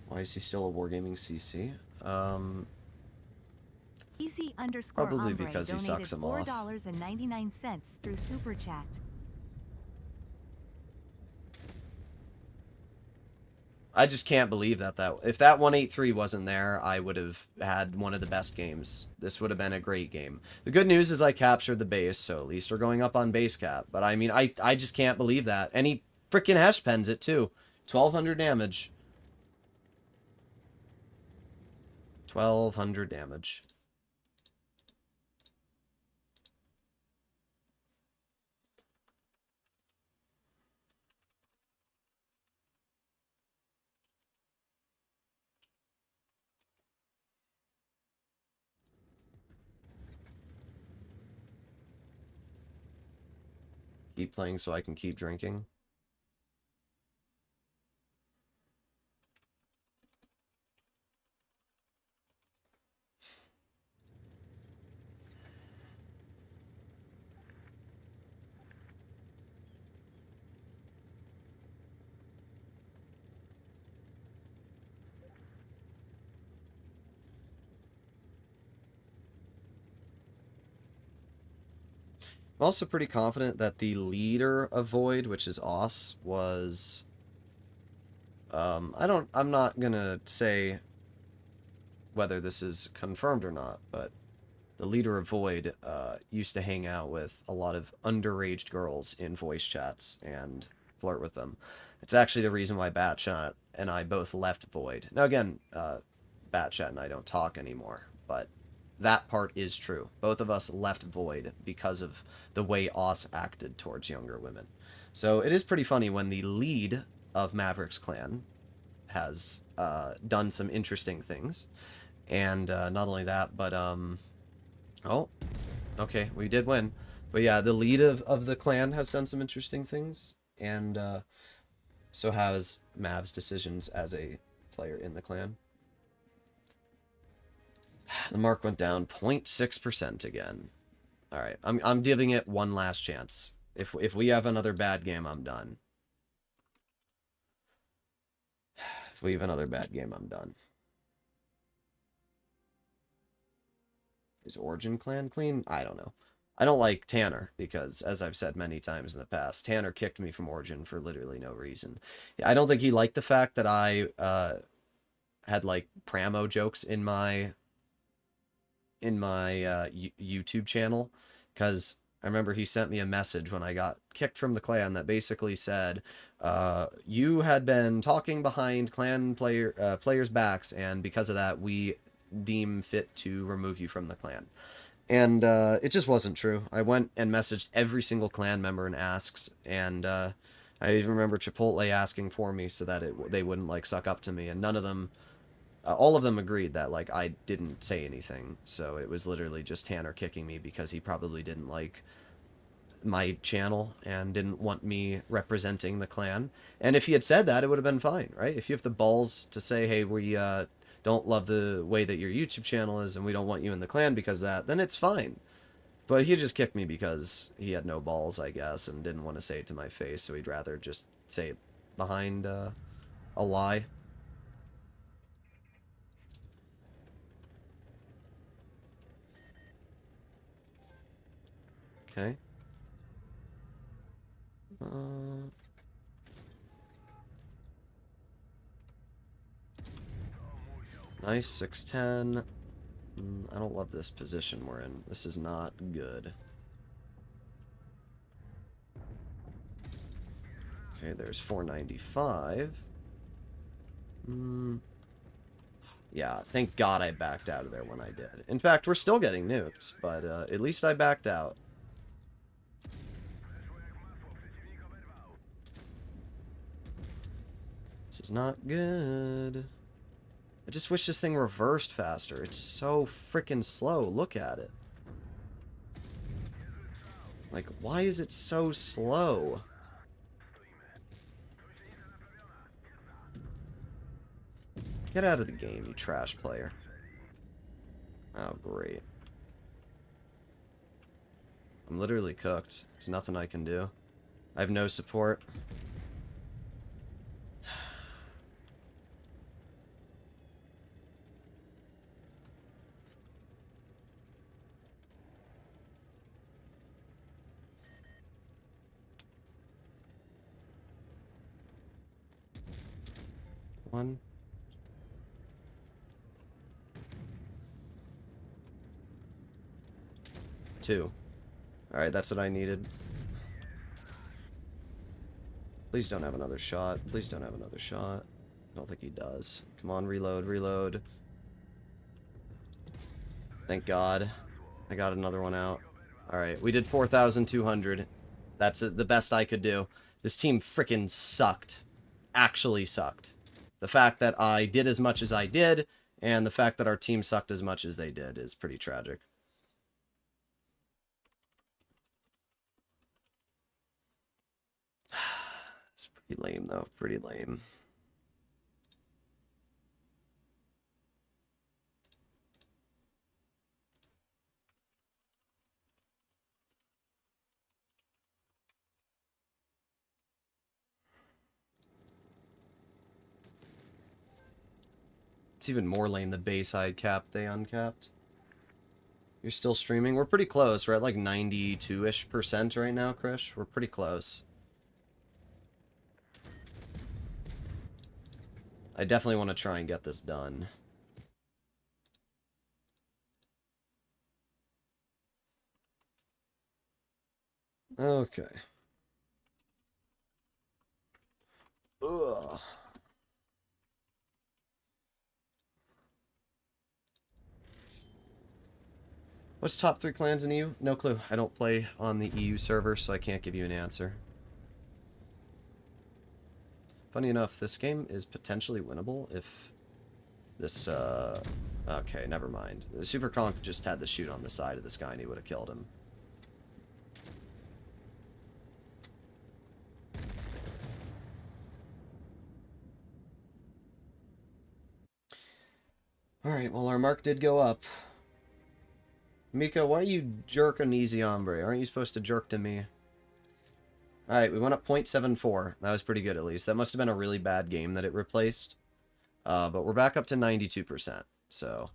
Why is he still a Wargaming CC? Probably because he sucks him off. $4.99 through Super Chat. I just can't believe that if that 183 wasn't there, I would have had one of the best games. This would have been a great game. The good news is I captured the base, so at least we're going up on base cap. But I mean, I just can't believe that. And he freaking hash pens it too. 1,200 damage. 1,200 damage. Keep playing so I can keep drinking. I'm also pretty confident that the leader of Void, which is Os, was... I'm not gonna say whether this is confirmed or not, but the leader of Void used to hang out with a lot of underage girls in voice chats and flirt with them. It's actually the reason why Batchat and I both left Void. Now again, Batchat and I don't talk anymore, but that part is true. Both of us left Void because of the way Os acted towards younger women. So it is pretty funny when the lead of Maverick's clan has done some interesting things. And not only that, but oh, okay, we did win. But yeah, the lead of the clan has done some interesting things, and so has Mav's decisions as a player in the clan. The mark went down 0.6% again. All right, I'm giving it one last chance. If we have another bad game, I'm done. If we have another bad game, I'm done. Is Origin clan clean? I don't know. I don't like Tanner because, as I've said many times in the past, Tanner kicked me from Origin for literally no reason. I don't think he liked the fact that I had like Pramo jokes in my YouTube channel, because I remember he sent me a message when I got kicked from the clan that basically said, you had been talking behind clan players' backs, and because of that, we deem fit to remove you from the clan. And it just wasn't true. I went and messaged every single clan member and asked, and I even remember Chipotle asking for me so that they wouldn't like suck up to me, and none of them, all of them agreed that like I didn't say anything. So it was literally just Tanner kicking me because he probably didn't like my channel and didn't want me representing the clan. And if he had said that, it would have been fine, right? If you have the balls to say, hey, we don't love the way that your YouTube channel is and we don't want you in the clan because of that, then it's fine. But he just kicked me because he had no balls, I guess, and didn't want to say it to my face, so he'd rather just say it behind a lie. Okay. Nice, 610. I don't love this position we're in. This is not good. Okay, there's 495. Yeah, thank God I backed out of there when I did. In fact, we're still getting nukes, but at least I backed out. This is not good. I just wish this thing reversed faster. It's so freaking slow. Look at it. Like, why is it so slow? Get out of the game, you trash player. Oh, great. I'm literally cooked. There's nothing I can do. I have no support. One. Two. Alright, that's what I needed. Please don't have another shot. Please don't have another shot. I don't think he does. Come on, reload, reload. Thank God. I got another one out. Alright, we did 4,200. That's the best I could do. This team frickin' sucked. Actually sucked. The fact that I did as much as I did, and the fact that our team sucked as much as they did is pretty tragic. It's pretty lame, though. Pretty lame. It's even more lame the Bayside capped, they uncapped. You're still streaming? We're pretty close. We're at like 92-ish% right now, Krish. We're pretty close. I definitely want to try and get this done. Okay. Ugh. What's top 3 clans in EU? No clue. I don't play on the EU server, so I can't give you an answer. Funny enough, this game is potentially winnable if this, okay, never mind. The Super Conk just had the shoot on the side of this guy and he would have killed him. Alright, well our mark did go up. Mika, why are you jerking easy hombre? Aren't you supposed to jerk to me? Alright, we went up 0.74. That was pretty good at least. That must have been a really bad game that it replaced. But we're back up to 92%. So...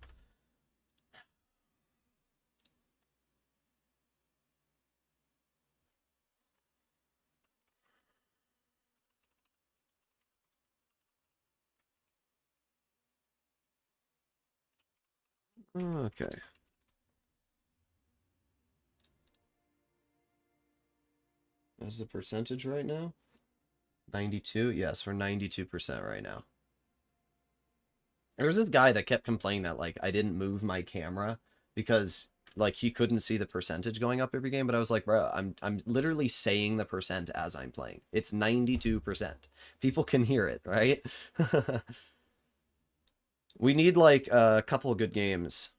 okay. That's the percentage right now? 92? Yes, we're 92% right now. There was this guy that kept complaining that, like, I didn't move my camera because, like, he couldn't see the percentage going up every game, but I was like, bro, I'm literally saying the percent as I'm playing. It's 92%. People can hear it, right? We need, like, a couple of good games.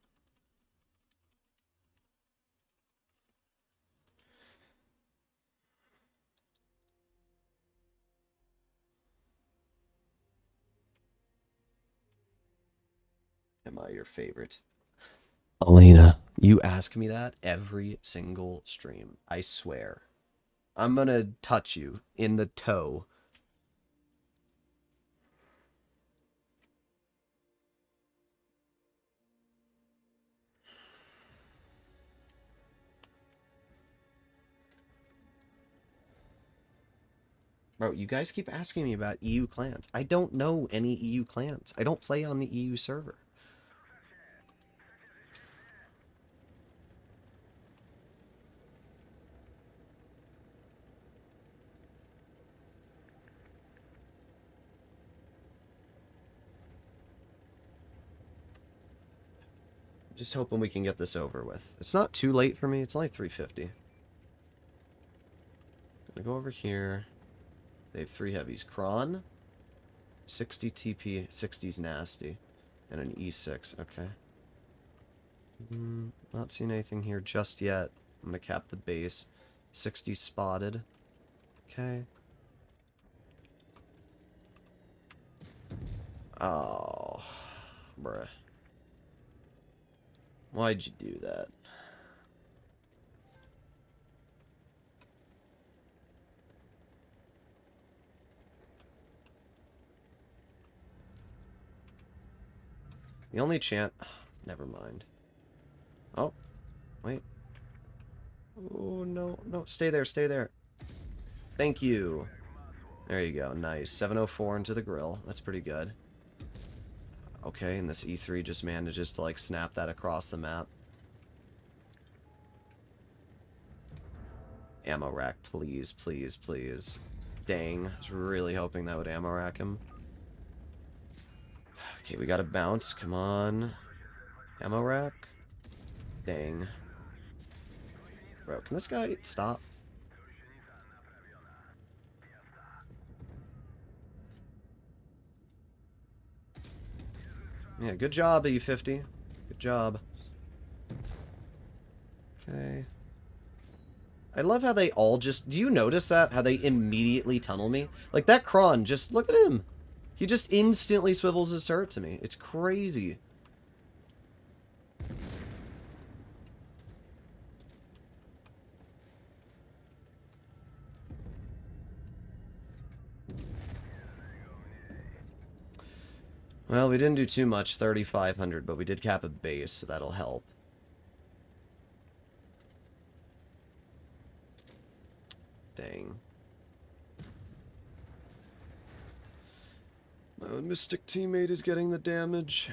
Am I your favorite? Elena, you ask me that every single stream. I swear. I'm gonna touch you in the toe. Bro, you guys keep asking me about EU clans. I don't know any EU clans. I don't play on the EU server. Just hoping we can get this over with. It's not too late for me. It's only 3:50. Gonna go over here. They have 3 heavies. Kron. 60 TP. 60's nasty. And an E6. Okay. Not seeing anything here just yet. I'm gonna cap the base. 60 spotted. Okay. Oh. Bruh. Why'd you do that? The only chance... Never mind. Oh. Wait. Oh, no. No, stay there, stay there. Thank you. There you go. Nice. 704 into the grill. That's pretty good. Okay, and this E3 just manages to, like, snap that across the map. Ammo rack, please, please, please. Dang. I was really hoping that would ammo rack him. Okay, we gotta bounce. Come on. Ammo rack? Dang. Bro, can this guy stop? Yeah, good job, E50. Good job. Okay. I love how they all just... Do you notice that? How they immediately tunnel me? Like, that Kron, just look at him. He just instantly swivels his turret to me. It's crazy. Well, we didn't do too much, 3,500, but we did cap a base, so that'll help. Dang. My Mystic teammate is getting the damage.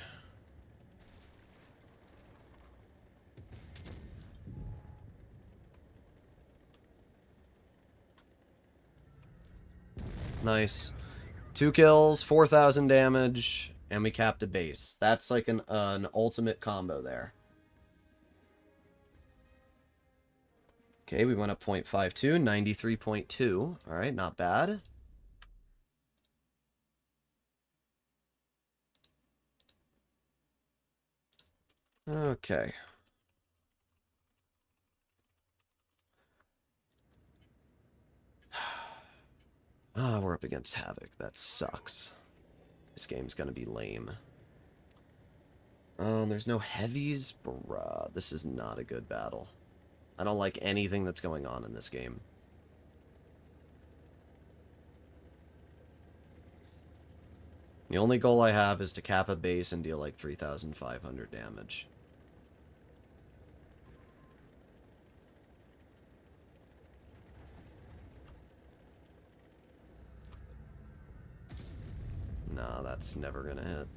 Nice. 2 kills, 4,000 damage, and we capped a base. That's like an ultimate combo there. Okay, we went up 0.52, 93.2. Alright, not bad. Okay. Ah, we're up against Havoc. That sucks. This game's gonna be lame. Oh, there's no heavies? Bruh, this is not a good battle. I don't like anything that's going on in this game. The only goal I have is to cap a base and deal like 3,500 damage. No, that's never gonna hit.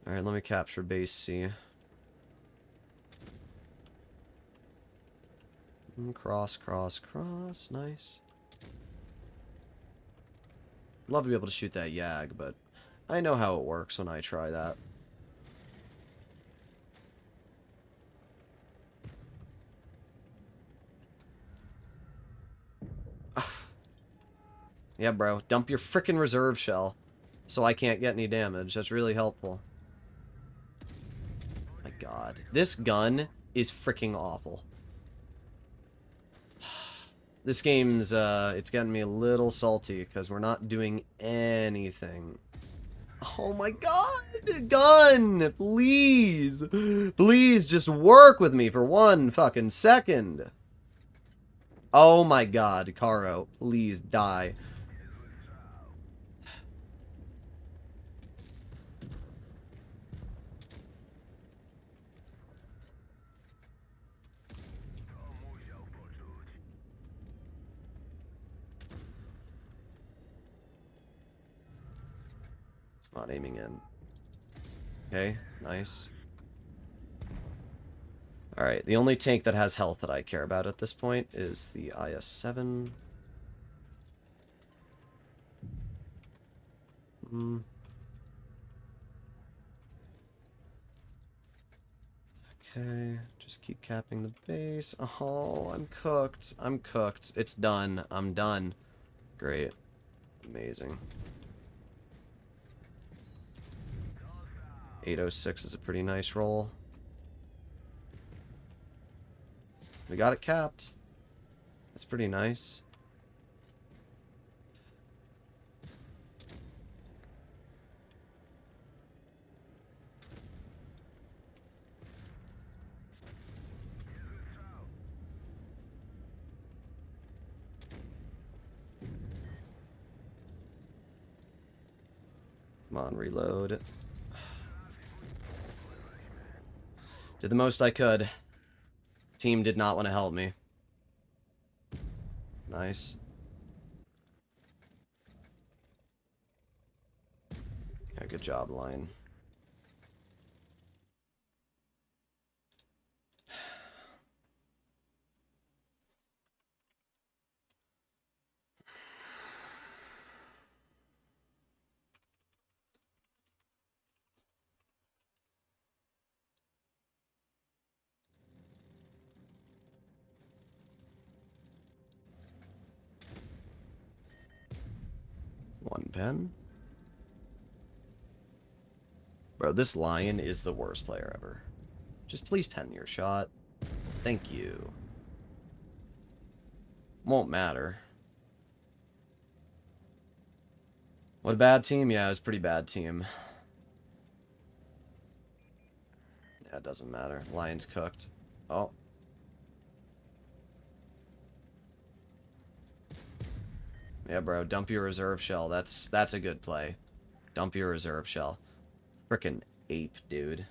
Alright, let me capture base C. Cross, cross, cross. Nice. Love to be able to shoot that Yag, but I know how it works when I try that. Yeah, bro. Dump your frickin' reserve shell so I can't get any damage. That's really helpful. My god. This gun is fricking awful. This game's, it's getting me a little salty because we're not doing anything. Oh my god! Gun! Please! Please just work with me for 1 fucking second. Oh my god, Caro. Please die. Not aiming in. Okay, nice. Alright, the only tank that has health that I care about at this point is the IS-7. Okay, just keep capping the base. Oh, I'm cooked. I'm cooked. It's done. I'm done. Great. Amazing. 806 is a pretty nice roll. We got it capped. That's pretty nice. Come on, reload. Did the most I could. Team did not want to help me. Nice. Yeah, good job, Lion. One pen. Bro, this Lion is the worst player ever. Just please pen your shot. Thank you. Won't matter. What a bad team? Yeah, it was a pretty bad team. Yeah, it doesn't matter. Lion's cooked. Oh. Yeah, bro, dump your reserve shell. That's a good play. Dump your reserve shell. Frickin' ape, dude.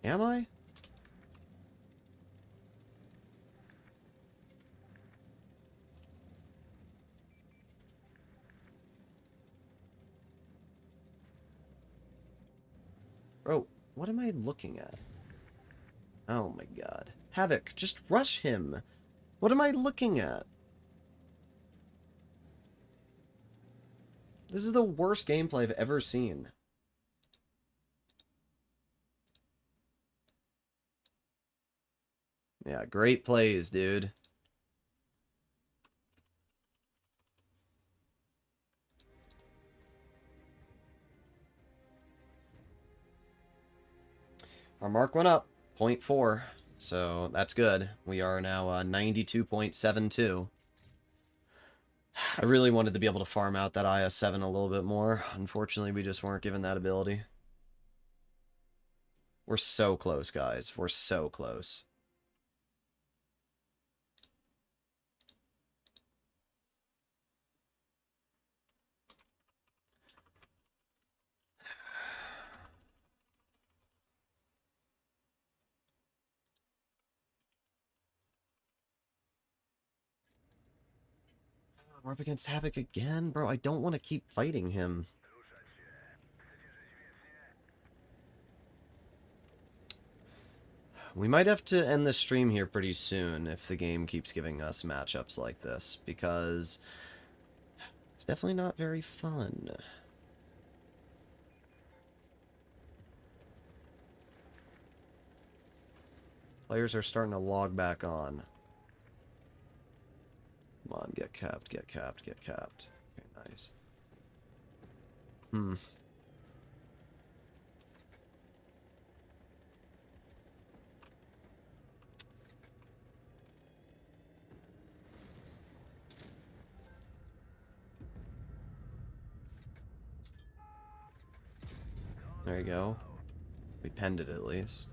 Am I? Bro, what am I looking at? Oh my god. Havoc, just rush him. What am I looking at? This is the worst gameplay I've ever seen. Yeah, great plays, dude. Our mark went up, 0.4, so that's good. We are now 92.72. I really wanted to be able to farm out that IS-7 a little bit more. Unfortunately, we just weren't given that ability. We're so close, guys. We're so close. We're up against Havoc again? Bro, I don't want to keep fighting him. We might have to end the stream here pretty soon if the game keeps giving us matchups like this, because it's definitely not very fun. Players are starting to log back on. Come on, get capped, get capped, get capped. Okay, nice. There you go. We penned it at least.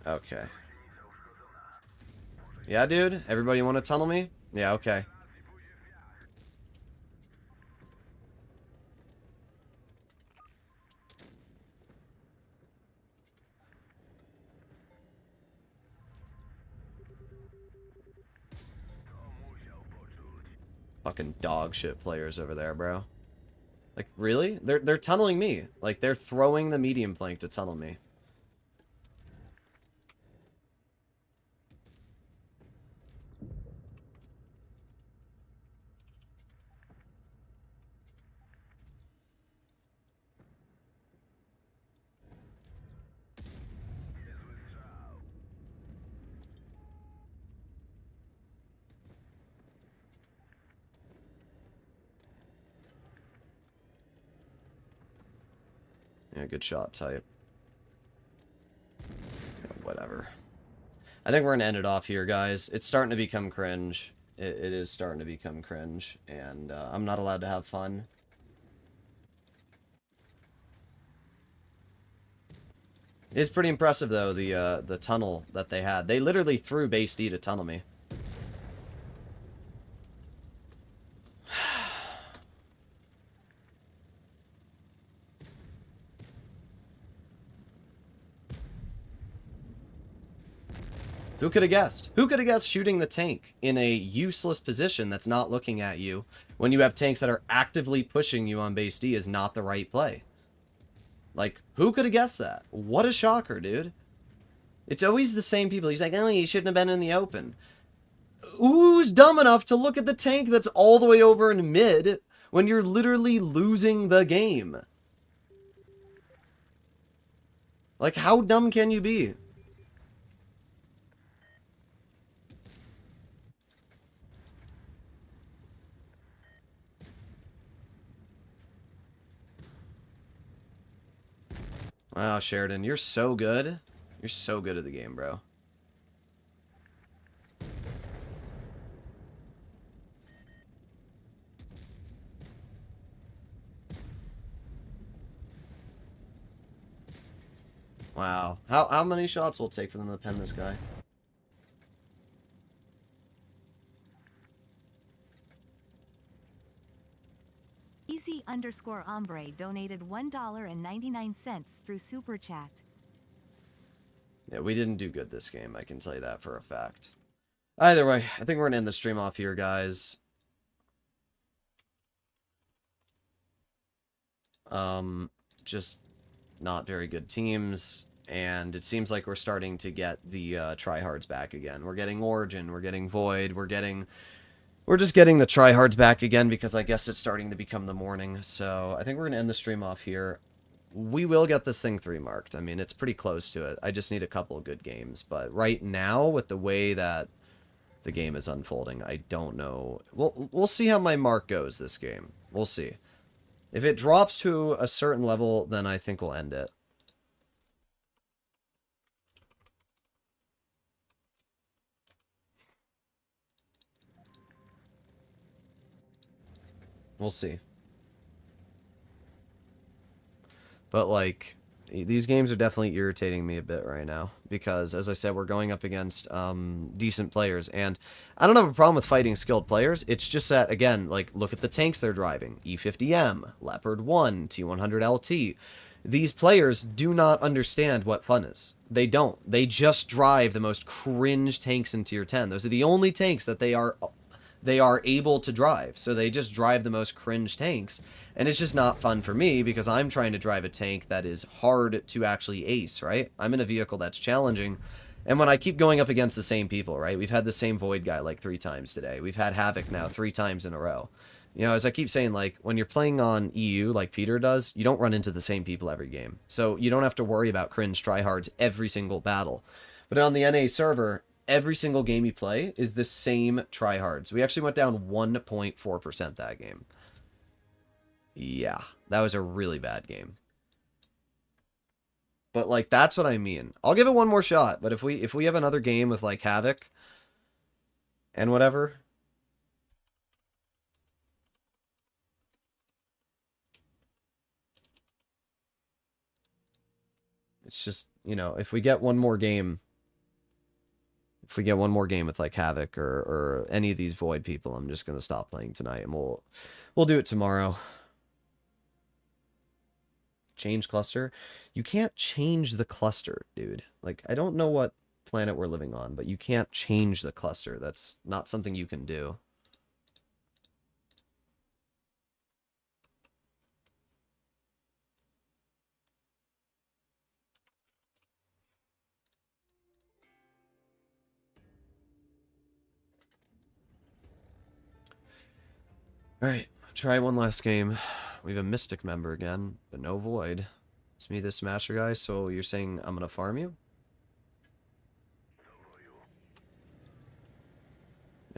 Okay. Yeah, dude? Everybody want to tunnel me? Yeah, okay. Fucking dog shit players over there, bro. Like, really? They're tunneling me. Like, they're throwing the medium plank to tunnel me. Yeah, good shot type. Yeah, whatever. I think we're gonna end it off here, guys. It's starting to become cringe. It is starting to become cringe, and I'm not allowed to have fun. It's pretty impressive, though, the tunnel that they had. They literally threw base D to tunnel me. Who could have guessed? Who could have guessed shooting the tank in a useless position that's not looking at you when you have tanks that are actively pushing you on base D is not the right play? Like, who could have guessed that? What a shocker, dude. It's always the same people. He's like, oh, you shouldn't have been in the open. Who's dumb enough to look at the tank that's all the way over in mid when you're literally losing the game? Like, how dumb can you be? Wow, Sheridan, you're so good. You're so good at the game, bro. Wow. How many shots will it take for them to pen this guy? Easy_ombre donated $1.99 through Super Chat. Yeah, we didn't do good this game, I can tell you that for a fact. Either way, I think we're going to end the stream off here, guys. Just not very good teams, and it seems like we're starting to get the tryhards back again. We're getting Origin, we're getting Void, we're just getting the tryhards back again because I guess it's starting to become the morning. So I think we're going to end the stream off here. We will get this thing 3 marked. I mean, it's pretty close to it. I just need a couple of good games. But right now, with the way that the game is unfolding, I don't know. We'll see how my mark goes this game. We'll see. If it drops to a certain level, then I think we'll end it. We'll see. But, like, these games are definitely irritating me a bit right now. Because, as I said, we're going up against decent players. And I don't have a problem with fighting skilled players. It's just that, again, like, look at the tanks they're driving. E50M, Leopard 1, T100LT. These players do not understand what fun is. They don't. They just drive the most cringe tanks in Tier 10. Those are the only tanks that they are able to drive. So they just drive the most cringe tanks. And it's just not fun for me because I'm trying to drive a tank that is hard to actually ace, right? I'm in a vehicle that's challenging. And when I keep going up against the same people, right? We've had the same Void guy like 3 times today. We've had Havoc now 3 times in a row. You know, as I keep saying, like, when you're playing on EU like Peter does, you don't run into the same people every game. So you don't have to worry about cringe tryhards every single battle. But on the NA server, every single game you play is the same tryhards. We actually went down 1.4% that game. Yeah, that was a really bad game. But, like, that's what I mean. I'll give it one more shot, but if we have another game with, like, Havoc and whatever, it's just, you know, if we get one more game with, like, Havoc or any of these Void people, I'm just going to stop playing tonight, and we'll do it tomorrow. Change cluster? You can't change the cluster, dude. Like, I don't know what planet we're living on, but you can't change the cluster. That's not something you can do. Alright, try one last game. We have a Mystic member again, but no Void. It's me, this Smasher guy, so you're saying I'm gonna farm you?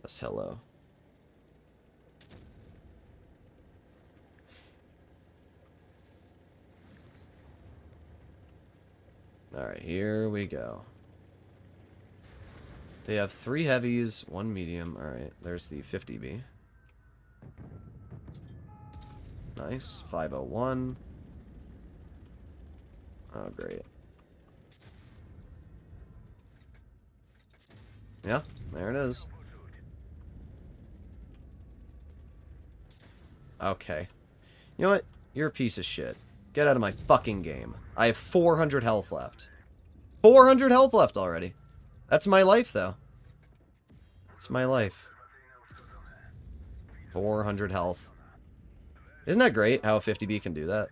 Yes, hello. Alright, here we go. They have 3 heavies, 1 medium. Alright, there's the 50B. Nice. 501. Oh, great. Yeah, there it is. Okay. You know what? You're a piece of shit. Get out of my fucking game. I have 400 health left. 400 health left already. That's my life, though. That's my life. 400 health. Isn't that great how a 50B can do that?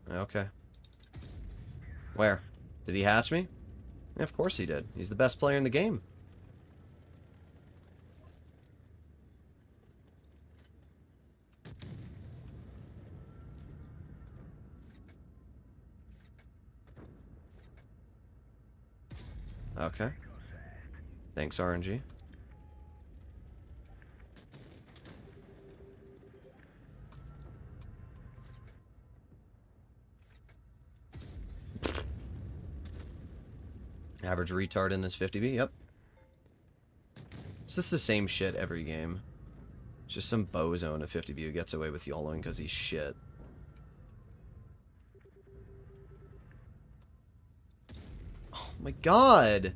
Okay. Where? Did he hatch me? Yeah, of course he did. He's the best player in the game. Okay. Thanks, RNG. Average retard in this 50B, yep. It's just the same shit every game. It's just some bozo in a 50B who gets away with YOLOing because he's shit. Oh my god!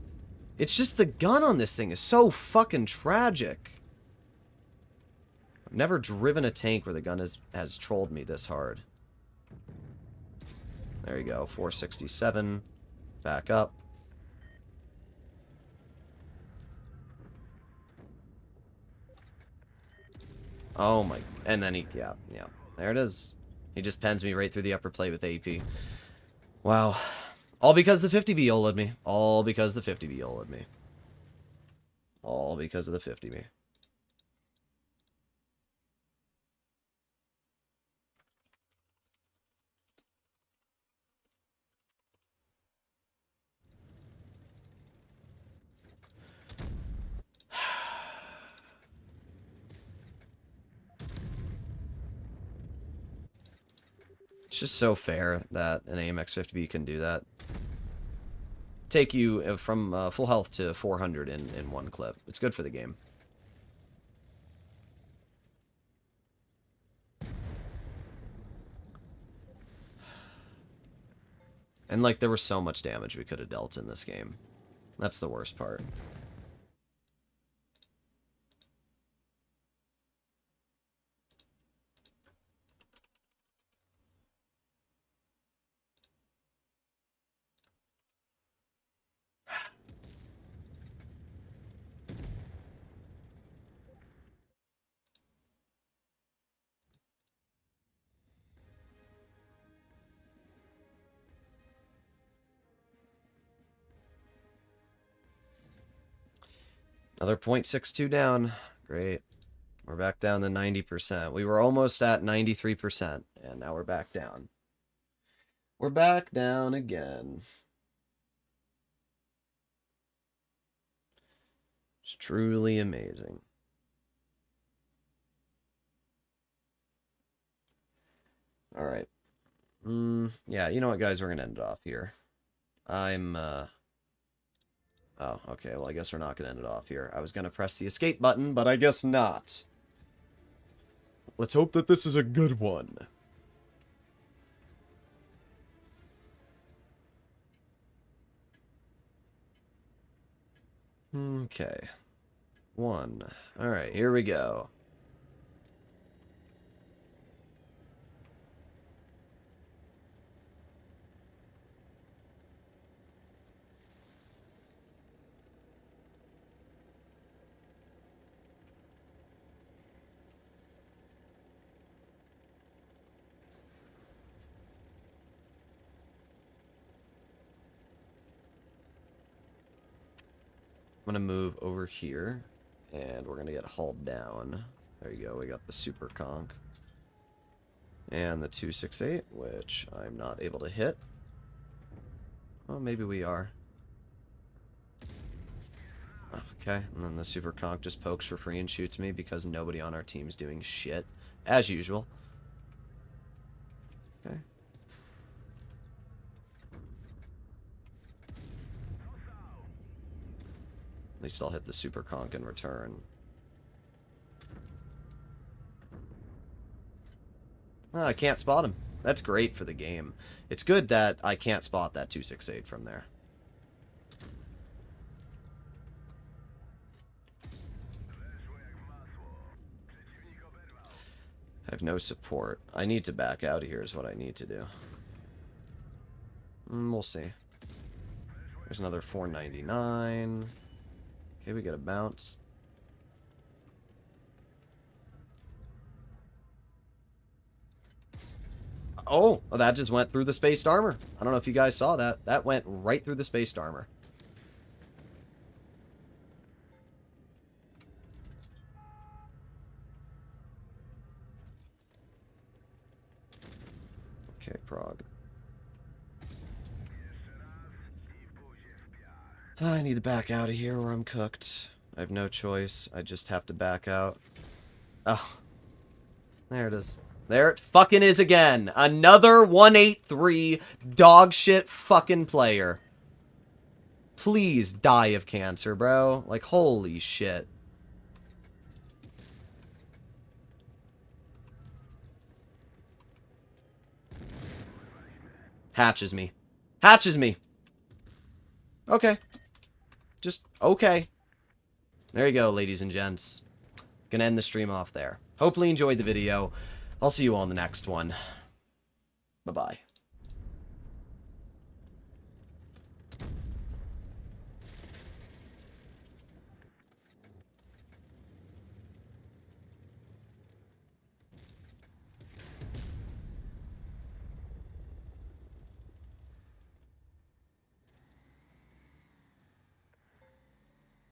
It's just the gun on this thing is so fucking tragic. I've never driven a tank where the gun has trolled me this hard. There you go, 467. Back up. Oh my, and then he, yeah, there it is. He just pens me right through the upper plate with AP. Wow. All because the 50B OLED me. All because the 50B OLED me. All because of the 50B. It's just so fair that an AMX 50B can do that. Take you from full health to 400 in one clip. It's good for the game. And, like, there was so much damage we could have dealt in this game. That's the worst part. Another 0.62 down. Great. We're back down to 90%. We were almost at 93%, and now we're back down. We're back down again. It's truly amazing. Alright. Yeah, you know what, guys? We're going to end it off here. Oh, okay, well, I guess we're not going to end it off here. I was going to press the escape button, but I guess not. Let's hope that this is a good one. Okay. 1. Alright, here we go. I'm going to move over here And we're going to get hauled down. There you go. We got the Super Conch. And the 268, which I'm not able to hit. Well, maybe we are. Okay, and then the Super Conch just pokes for free and shoots me because nobody on our team's doing shit. As usual. Okay. At least I'll hit the Super Conch in return. Well, I can't spot him. That's great for the game. It's good that I can't spot that 268 from there. I have no support. I need to back out of here is what I need to do. We'll see. There's another 499. Okay, we get a bounce. Oh, well, that just went through the spaced armor. I don't know if you guys saw that. That went right through the spaced armor. Okay, Prague. I need to back out of here or I'm cooked. I have no choice. I just have to back out. Oh. There it is. There it fucking is again. Another 183 dog shit fucking player. Please die of cancer, bro. Like, holy shit. Hatches me. Hatches me. Okay. Just, okay. There you go, ladies and gents. Gonna end the stream off there. Hopefully you enjoyed the video. I'll see you all in the next one. Bye-bye.